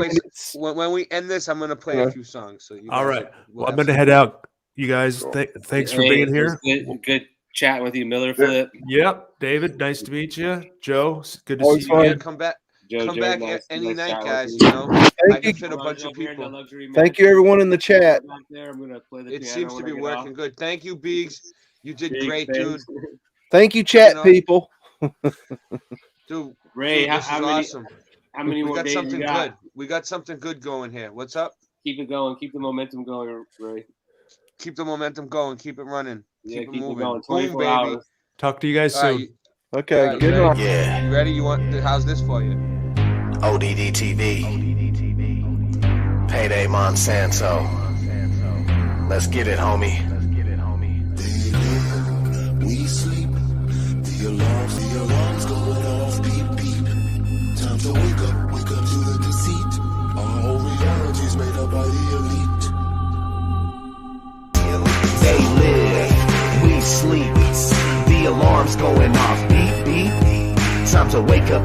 When we end this, I'm gonna play a few songs. So all right. Well, I'm gonna head out. You guys, thanks for being here. Good chatting with you, Miller Flip. Yep, David, nice to meet you. Joe, good to see you again. Come back. Joe, back any night, guys. You know, I can fit a bunch of people. Thank you, everyone in the chat. It seems to be working good. Thank you, Beegs. You did great, dude. Thank you, chat people. Dude, Ray, this is awesome. How many more days something you got? good. We got something good going here. What's up? Keep it going. Keep the momentum going, Ray. Keep the momentum going. Keep it running. Yeah, keep it moving. Going. Boom, baby. Hours. Talk to you guys soon. Okay, good night. Yeah. You ready? How's this for you? ODD TV. Payday Monsanto. Let's get it, homie. We sleep. The alarms going off. Beep, beep. Time to wake up to the deceit. Our whole reality's made up by the elite. They live, we sleep. The alarm's going off. Beep, beep. Time to wake up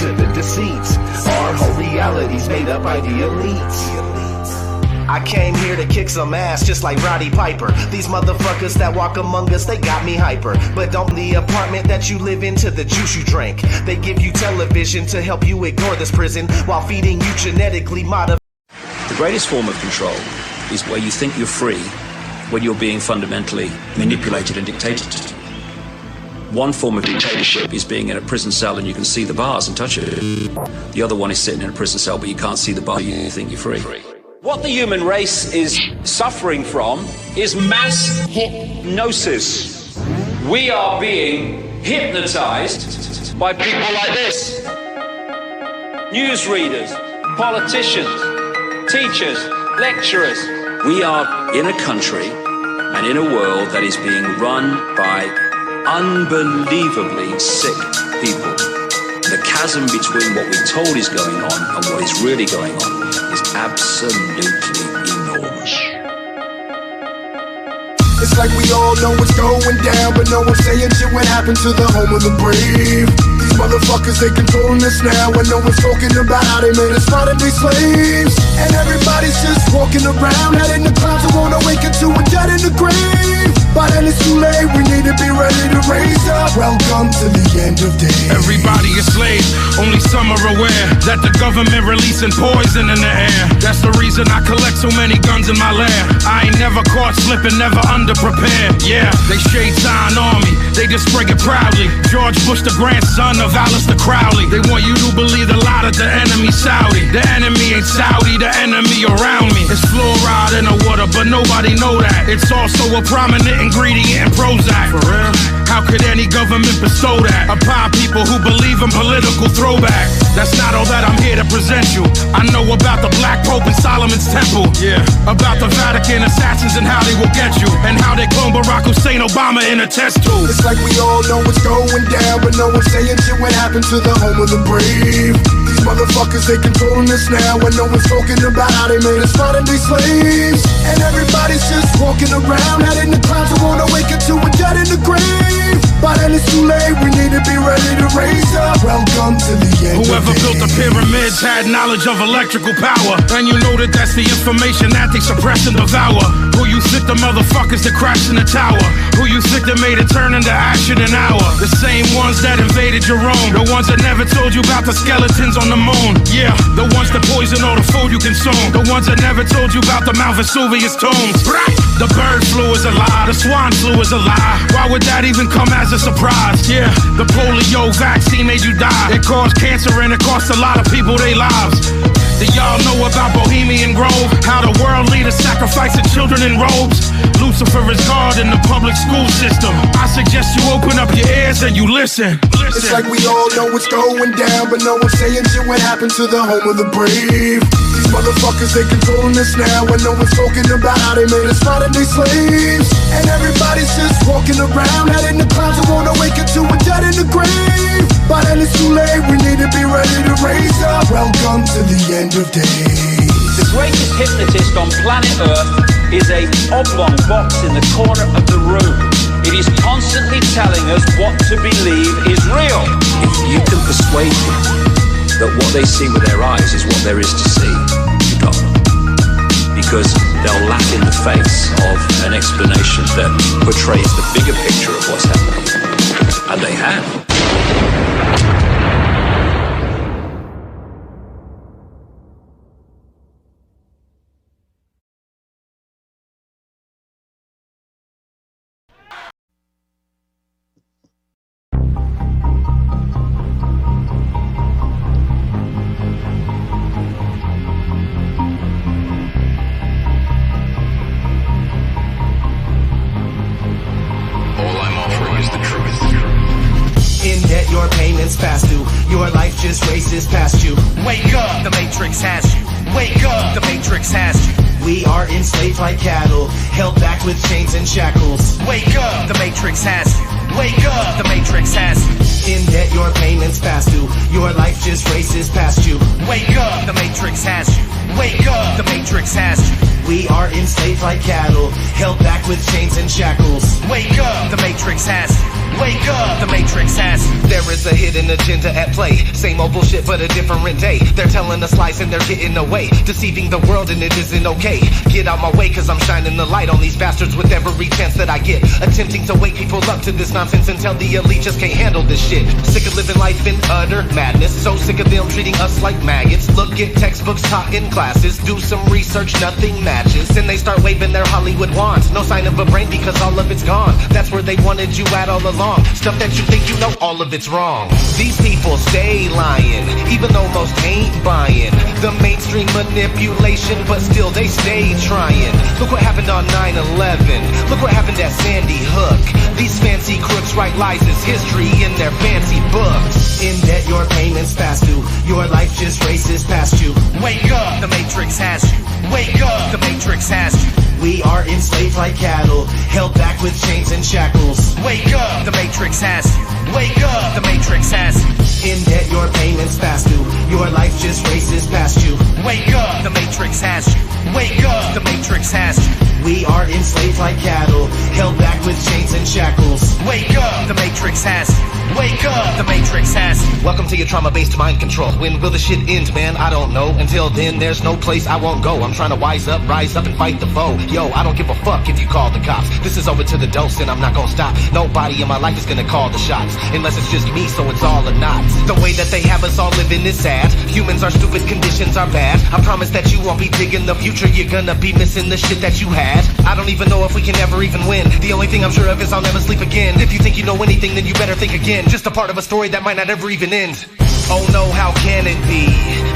to the deceits. Our whole reality's made up by the elites. I came here to kick some ass just like Roddy Piper. These motherfuckers that walk among us, they got me hyper. But don't the apartment that you live in to the juice you drink. They give you television to help you ignore this prison while feeding you genetically modified. The greatest form of control is where you think you're free when you're being fundamentally manipulated and dictated. One form of dictatorship is being in a prison cell and you can see the bars and touch it. The other one is sitting in a prison cell but you can't see the bar, you think you're free. What the human race is suffering from is mass hypnosis. We are being hypnotized by people like this. Newsreaders, politicians, teachers, lecturers. We are in a country and in a world that is being run by unbelievably sick people. The chasm between what we're told is going on and what is really going on is absolutely enormous. It's like we all know what's going down, but no one's saying shit what happened to the home of the brave. These motherfuckers, they controlling us now, and no one's talking about how they made us modern day slaves. And everybody's just walking around, head in the clouds, and won't awaken to a dead in the grave. By then it's too late, we need to be ready to raise up. Welcome to the end of days. Everybody is slaves, only some are aware that the government releasing poison in the air. That's the reason I collect so many guns in my lair. I ain't never caught slipping, never underprepared. Yeah, they shade sign on me, they just spray it proudly. George Bush, the grandson of Alistair Crowley. They want you to believe the lie that the enemy Saudi. The enemy ain't Saudi, the enemy around me. It's fluoride in the water, but nobody know that. It's also a prominent ingredient in Prozac. For real? How could any government bestow that upon people who believe in political throwback? That's not all that I'm here to present you. I know about the Black Pope and Solomon's Temple. Yeah. About the Vatican assassins and how they will get you. And how they clone Barack Hussein Obama in a test tube. It's like we all know what's going down, but no one's saying shit what happened to the home of the brave. These motherfuckers, they controlling us now, and no one's talking about how they made us modern day slaves. And everybody's just walking around, head in the clouds, and won't awaken to a dead in the grave. By then it's too late, we need to be ready to raise up. Welcome to the end. Whoever built the pyramids had knowledge of electrical power, and you know that that's the information that they suppress and devour. Who you think the motherfuckers that crashed in the tower? Who you think that made it turn into ash in an hour? The same ones that invaded your own, the ones that never told you about the skeletons on the moon. Yeah, the ones that poison all the food you consume, the ones that never told you about the Mount Vesuvius tombs. The bird flu is a lie, the swine flu is a lie. Why would that even come as a surprise? Yeah, the polio vaccine made you die. It caused cancer and it cost a lot of people their lives. Do y'all know about Bohemian Grove? How the world leaders sacrificing children in robes? Lucifer is God in the public school system. I suggest you open up your ears and you listen. It's like we all know what's going down, but no one's saying shit what happened to the home of the brave. These motherfuckers, they controlling us now, and no one's talking about how they made us modern day slaves. And everybody's just walking around, head in the clouds and won't awaken to a dead in the grave. By then it's too late, we need to be ready to raise up. Welcome to the end of days. The greatest hypnotist on planet Earth is a oblong box in the corner of the room. It is constantly telling us what to believe is real. If you can persuade people that what they see with their eyes is what there is to see, you got them. Because they'll laugh in the face of an explanation that portrays the bigger picture of what's happening. And they have. Your payments past due. Your life just races past you. Wake up, the Matrix has you. Wake up, the Matrix has you. We are enslaved like cattle, held back with chains and shackles. Wake up, the Matrix has you. Wake up, the Matrix has you. In debt, your payments past due. Your life just races past you. Wake up, the Matrix has you. Wake up, the Matrix has you. We are enslaved like cattle, held back with chains and shackles. Wake up, the Matrix has you. Wake up, the Matrix has you. There is a hidden agenda at play. Same old bullshit but a different day. They're telling us lies and they're getting away, deceiving the world and it isn't okay. Get out my way cause I'm shining the light on these bastards with every chance that I get. Attempting to wake people up to this nonsense until the elite just can't handle this shit. Sick of living life in utter madness. So sick of them treating us like maggots. Look at textbooks taught in classes. Do some research, nothing matches. Then they start waving their Hollywood wands. No sign of a brain because all of it's gone. That's where they wanted you at all along. Stuff that you think you know, all of it's wrong. These people stay lying, even though most ain't buying the mainstream manipulation, but still they stay trying. Look what happened on 9/11. Look what happened at Sandy Hook. These fancy crooks write lies as history in their fancy books. In debt, your payments past due. Your life just races past you. Wake up, the Matrix has you. Wake up, the Matrix has you. We are enslaved like cattle, held back with chains and shackles. Wake up, the Matrix has you. Wake up, the Matrix has you. In debt, your payments past due. Your life just races past you. Wake up, the Matrix has you. Wake up, the Matrix has you. We are enslaved like cattle, held back with chains and shackles. Wake up, the Matrix has you. Wake up, the Matrix has you. Welcome to your trauma-based mind control. When will the shit end, man? I don't know. Until then, there's no place I won't go. I'm trying to wise up, rise up, and fight the foe. Yo, I don't give a fuck if you call the cops. This is over to the dose, and I'm not gonna stop. Nobody in my life is gonna call the shots, unless it's just me, so it's all or not. The way that they have us all living is sad. Humans are stupid, conditions are bad. I promise that you won't be digging the future. You're gonna be missing the shit that you had. I don't even know if we can ever even win. The only thing I'm sure of is I'll never sleep again. If you think you know anything, then you better think again. Just a part of a story that might not ever even end. Oh no, how can it be?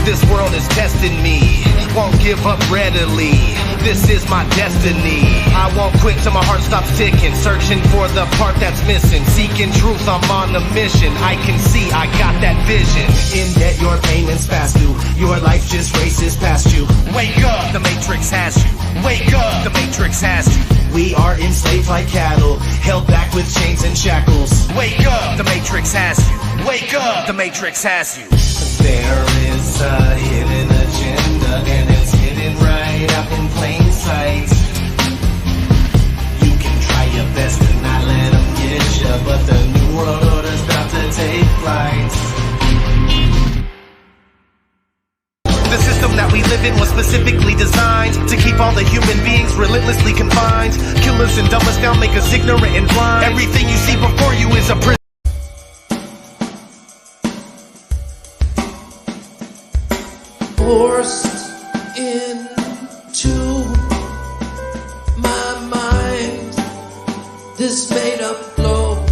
This world is testing me. Won't give up readily. This is my destiny. I won't quit till my heart stops ticking. Searching for the part that's missing. Seeking truth, I'm on a mission. I can see, I got that vision. In debt, your payments past due. Your life just races past you. Wake up, the Matrix has you. Wake up, the Matrix has you. We are enslaved like cattle, held back with chains and shackles. Wake up, the Matrix has you. Wake up, the Matrix has you. There is a hidden agenda, and it's hidden right up in plain sight. You can try your best to not let them get you, but the new world order's about to take flight. The system that we live in was specifically designed to keep all the human beings relentlessly confined. Kill us and dumb us down, make us ignorant and blind. Everything you see before you is a prison. Forced into my mind this made up flow.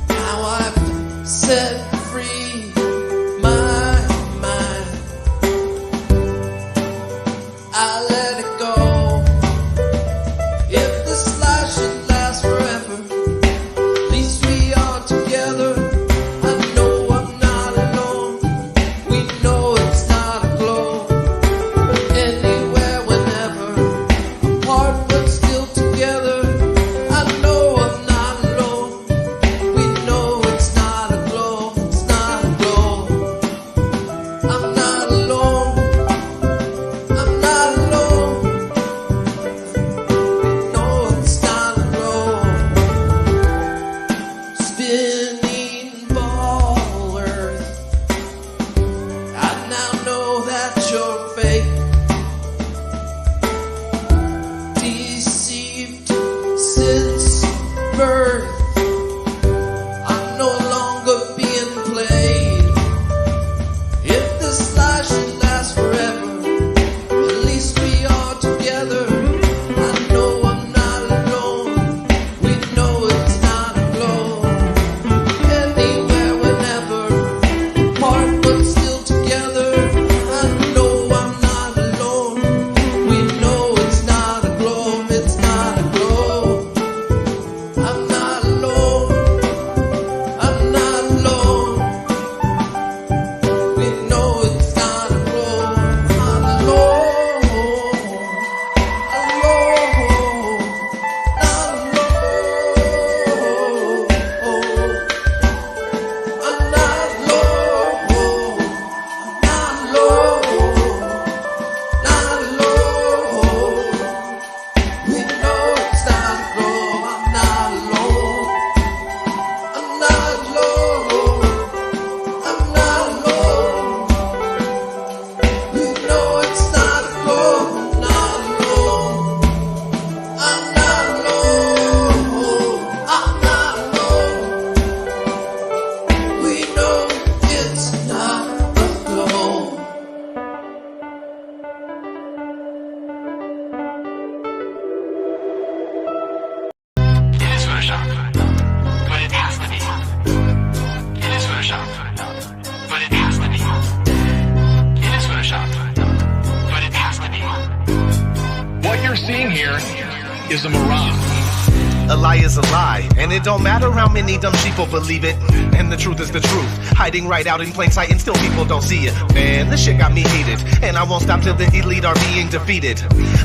Now I've set free my mind. I let it go. If seeing here is a mirage. A lie is a lie, and it don't matter how many dumb sheeple believe it. And the truth is the truth, hiding right out in plain sight, and still people don't see it. Man, this shit got me heated, and I won't stop till the elite are being defeated.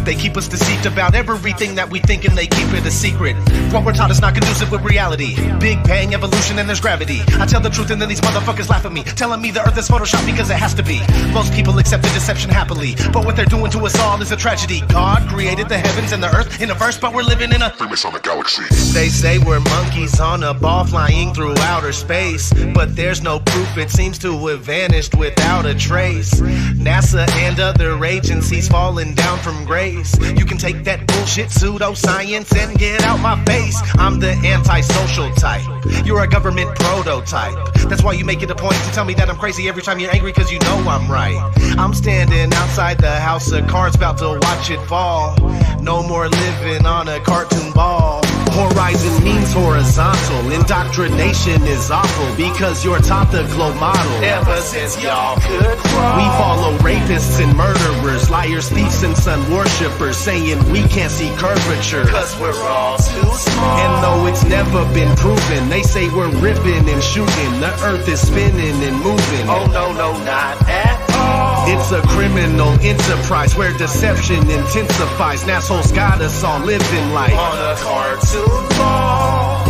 They keep us deceived about everything that we think, and they keep it a secret. What we're taught is not conducive with reality. Big bang, evolution, and there's gravity. I tell the truth, and then these motherfuckers laugh at me, telling me the earth is photoshopped because it has to be. Most people accept the deception happily, but what they're doing to us all is a tragedy. God created the heavens and the earth in a verse, but we're living in a famous on the galaxy. They say we're monkeys on a ball flying through outer space, but there's no proof, it seems to have vanished without a trace. NASA and other agencies falling down from grace. You can take that bullshit pseudoscience and get out my face. I'm the antisocial type, you're a government prototype. That's why you make it a point to tell me that I'm crazy every time you're angry, cause you know I'm right. I'm standing outside the house of cards about to watch it fall. No more living on a cartoon ball. Horizon means horizontal, indoctrination is awful because you're taught the globe model. Ever since y'all could crawl, we follow rapists and murderers, liars, thieves, and sun worshippers, saying we can't see curvature cause we're all too small. And though it's never been proven, they say we're ripping and shooting, the earth is spinning and moving. Oh no, no, not at all. It's a criminal enterprise where deception intensifies. Assholes got us all living like on a cartoon ball.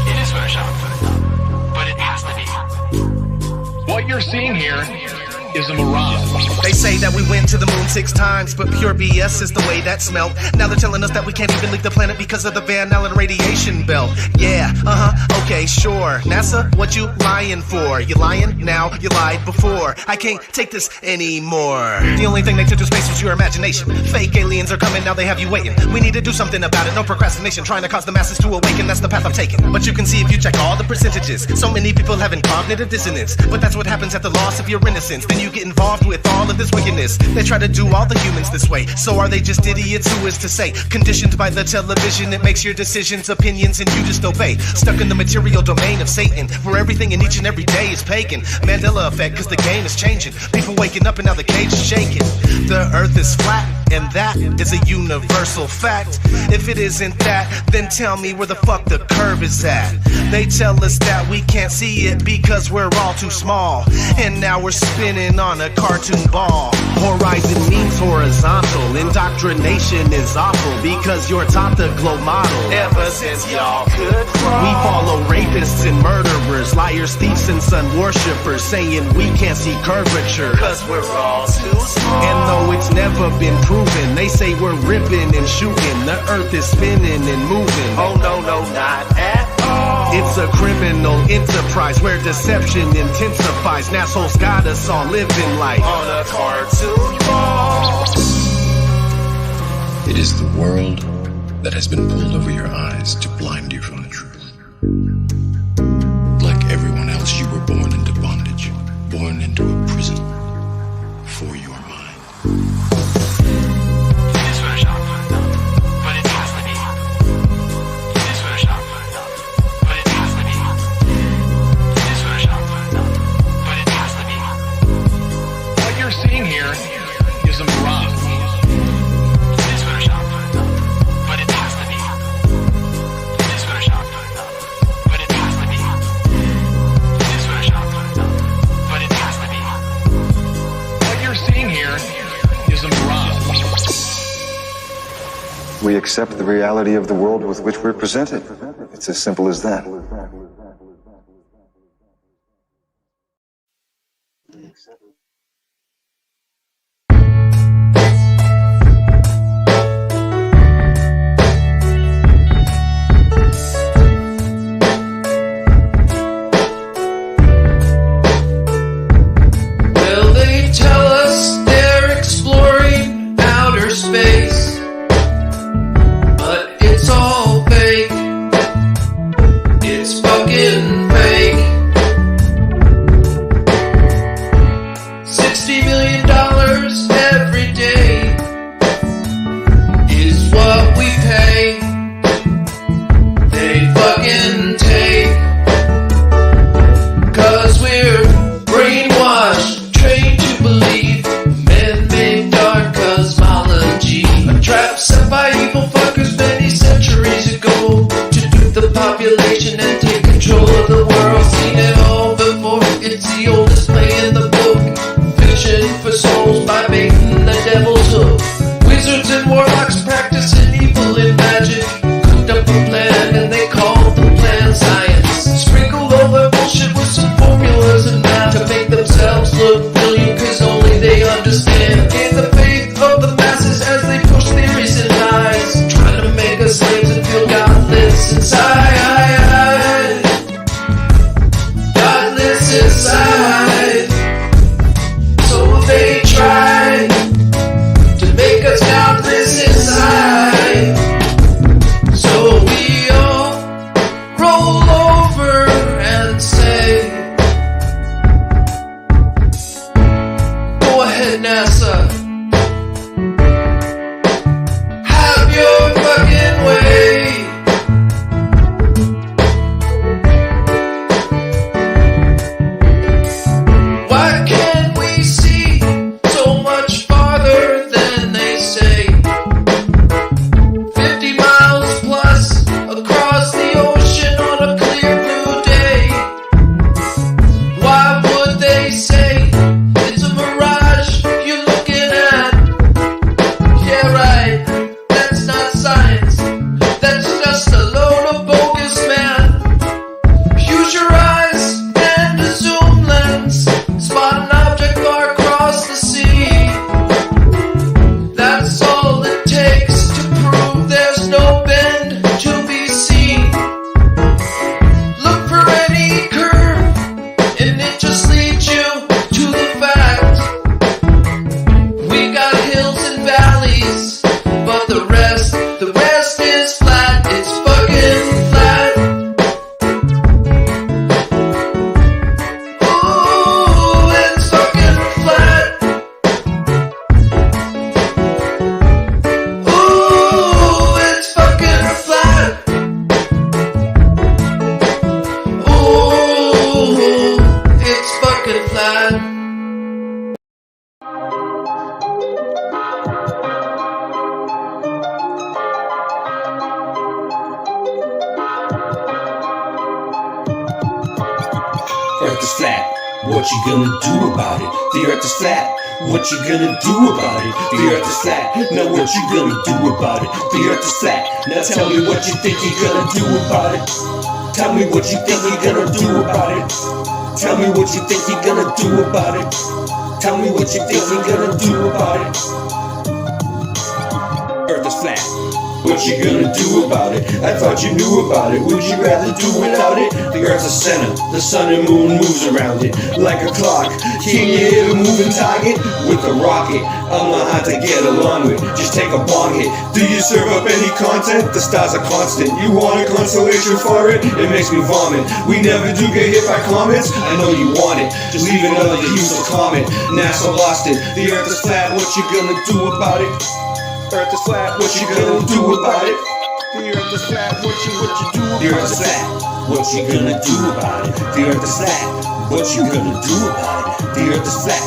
It is photoshopped, but it has to be. What you're seeing here is a mirage. They say that we went to the moon 6 times, but pure BS is the way that smelled. Now they're telling us that we can't even leave the planet because of the Van Allen radiation belt. Yeah, okay, sure. NASA, what you lying for? You lying now, you lied before. I can't take this anymore. The only thing they took to space was your imagination. Fake aliens are coming, now they have you waiting. We need to do something about it, no procrastination. Trying to cause the masses to awaken, that's the path I'm taking. But you can see if you check all the percentages, so many people having cognitive dissonance. But that's what happens at the loss of your innocence. Then you get involved with all of this wickedness. They try to do all the humans this way. So are they just idiots? Who is to say? Conditioned by the television, it makes your decisions, opinions, and you just obey. Stuck in the material domain of Satan, where everything in each and every day is pagan. Mandela effect, cause the game is changing. People waking up and now the cage is shaking. The earth is flat, and that is a universal fact. If it isn't that, then tell me where the fuck the curve is at. They tell us that we can't see it because we're all too small, and now we're spinning on a cartoon ball. Horizon means horizontal, indoctrination is awful because you're taught the globe model. Ever since y'all could crawl, we follow rapists and murderers, liars, thieves, and sun worshippers, saying we can't see curvature cause we're all too small. And though it's never been proven, they say we're ripping and shooting, the earth is spinning and moving. Oh no, no, not at all. It's a criminal enterprise where deception intensifies. Assholes got us all living like on a cartoon ball. It is the world that has been pulled over your eyes to blind you from the truth. Like everyone else, you were born into bondage, born into a prison for your mind. Here is a mirage. It is photoshopped, but it has to be. It is photoshopped, but it has to be. It is photoshopped, but it has to be. What you're seeing here is a mirage. We accept the reality of the world with which we're presented. It's as simple as that. by evil fuckers many centuries ago to dupe the population and take control of the world. Seen it all before, it's the oldest play in the book. Fiction for souls by baiting the devil's hook. Wizards and warlocks practicing evil in magic. Cooked up a plan and they called the plan science. Sprinkled all their bullshit with some formulas and math to make themselves look brilliant, cause only they understand. Gain the faith of the masses as they push theories and lies, trying to make us slaves and feel godless inside. Godless inside. So they try to make us godless inside. So we all roll over and say, go ahead, NASA. Have your fucking way. Why can't we see so much farther than they say? 50 miles plus across the ocean on a clear blue day. Why would they say it's a mirage you're looking at? Yeah, right, that's not science. That's just a load of bogus math. Use your eyes and a zoom lens. Spot an object far across the sea. That's all it takes to prove there's no bend to be seen. Look for any curve, and it just leads you to the fact. We got hills and valleys, but the rest is flat. It's fucking flat. Ooh, it's fucking flat. Ooh, it's fucking flat. Ooh, it's fucking flat. Earth is flat, what you gonna do about it? The earth is flat, what you gonna do about it? The earth is flat, now what you gonna do about it? The earth is flat, now tell me what you think you're gonna do about it. Tell me what you think you're gonna do about it. Tell me what you think you're gonna do about it. Tell me what you think you're gonna do about it. Earth is flat, what you gonna do about it? I thought you knew about it, would you rather do without it? The earth's a center, the sun and moon moves around it like a clock. Can you hit a moving target with a rocket? I'm not hard to get along with, just take a bong hit. Do you serve up any content? The stars are constant. You want a consolation for it? It makes me vomit. We never do get hit by comets. I know you want it, just leave another use of comet. NASA lost it. The earth is flat, what you gonna do about it? Earth is flat, what you gonna do about it? The earth is flat, what you do about it? The earth is flat, what you gonna do about it? The earth is flat, what you gonna do about it? The earth is flat,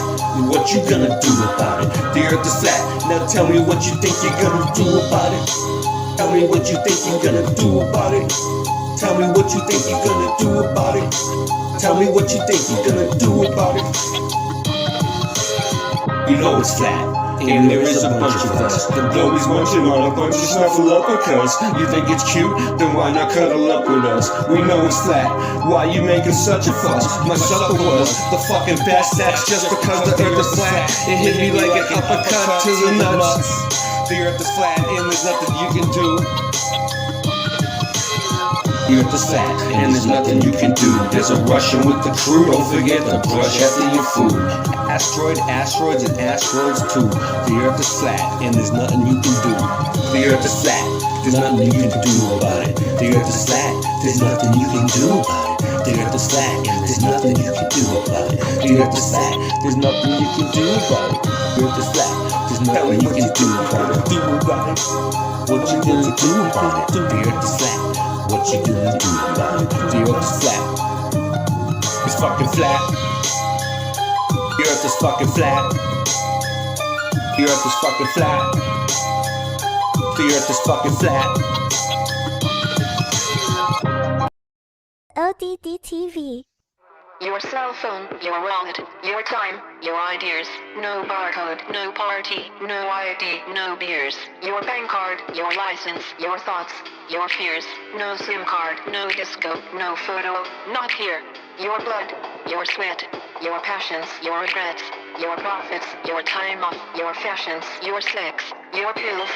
what you gonna do about it? The earth is flat, now tell me what you think you're gonna do about it. Tell me what you think you're gonna do about it. Tell me what you think you're gonna do about it. Tell me what you think you're gonna do about it. You know it's flat, and there is a bunch of us. The globe is munching on a bunch of snuffleupagus. You think it's cute? Then why not cuddle up with us? We know it's flat, why you making such a fuss? My supper was the fucking best, that's just because the earth is flat. It hit me like an uppercut to the nuts. The earth is flat, and there's nothing you can do. The earth is flat, and there's nothing you can do. There's a Russian with the crew, don't forget to brush after your food. Asteroids, and asteroids too. The earth is flat, and there's nothing you can do. The earth is flat, there's nothing you can do about it. The earth is flat, there's nothing you can do about it. The earth is flat, and there's nothing you can do about it. The earth is flat, there's nothing you can do about it. The earth is flat, there's nothing you can do about it. What you gonna do about it? The earth is flat. What you gonna do about it? The earth is flat. It's fucking flat. The earth is fucking flat. The earth is fucking flat. The the earth is fucking flat. ODD TV. Your cell phone, your wallet, your time, your ideas. No barcode, no party, no ID, no beers. Your bank card, your license, your thoughts, your fears. No SIM card, no disco, no photo, not here. Your blood, your sweat, your passions, your regrets, your profits, your time off, your fashions, your sex, your pills.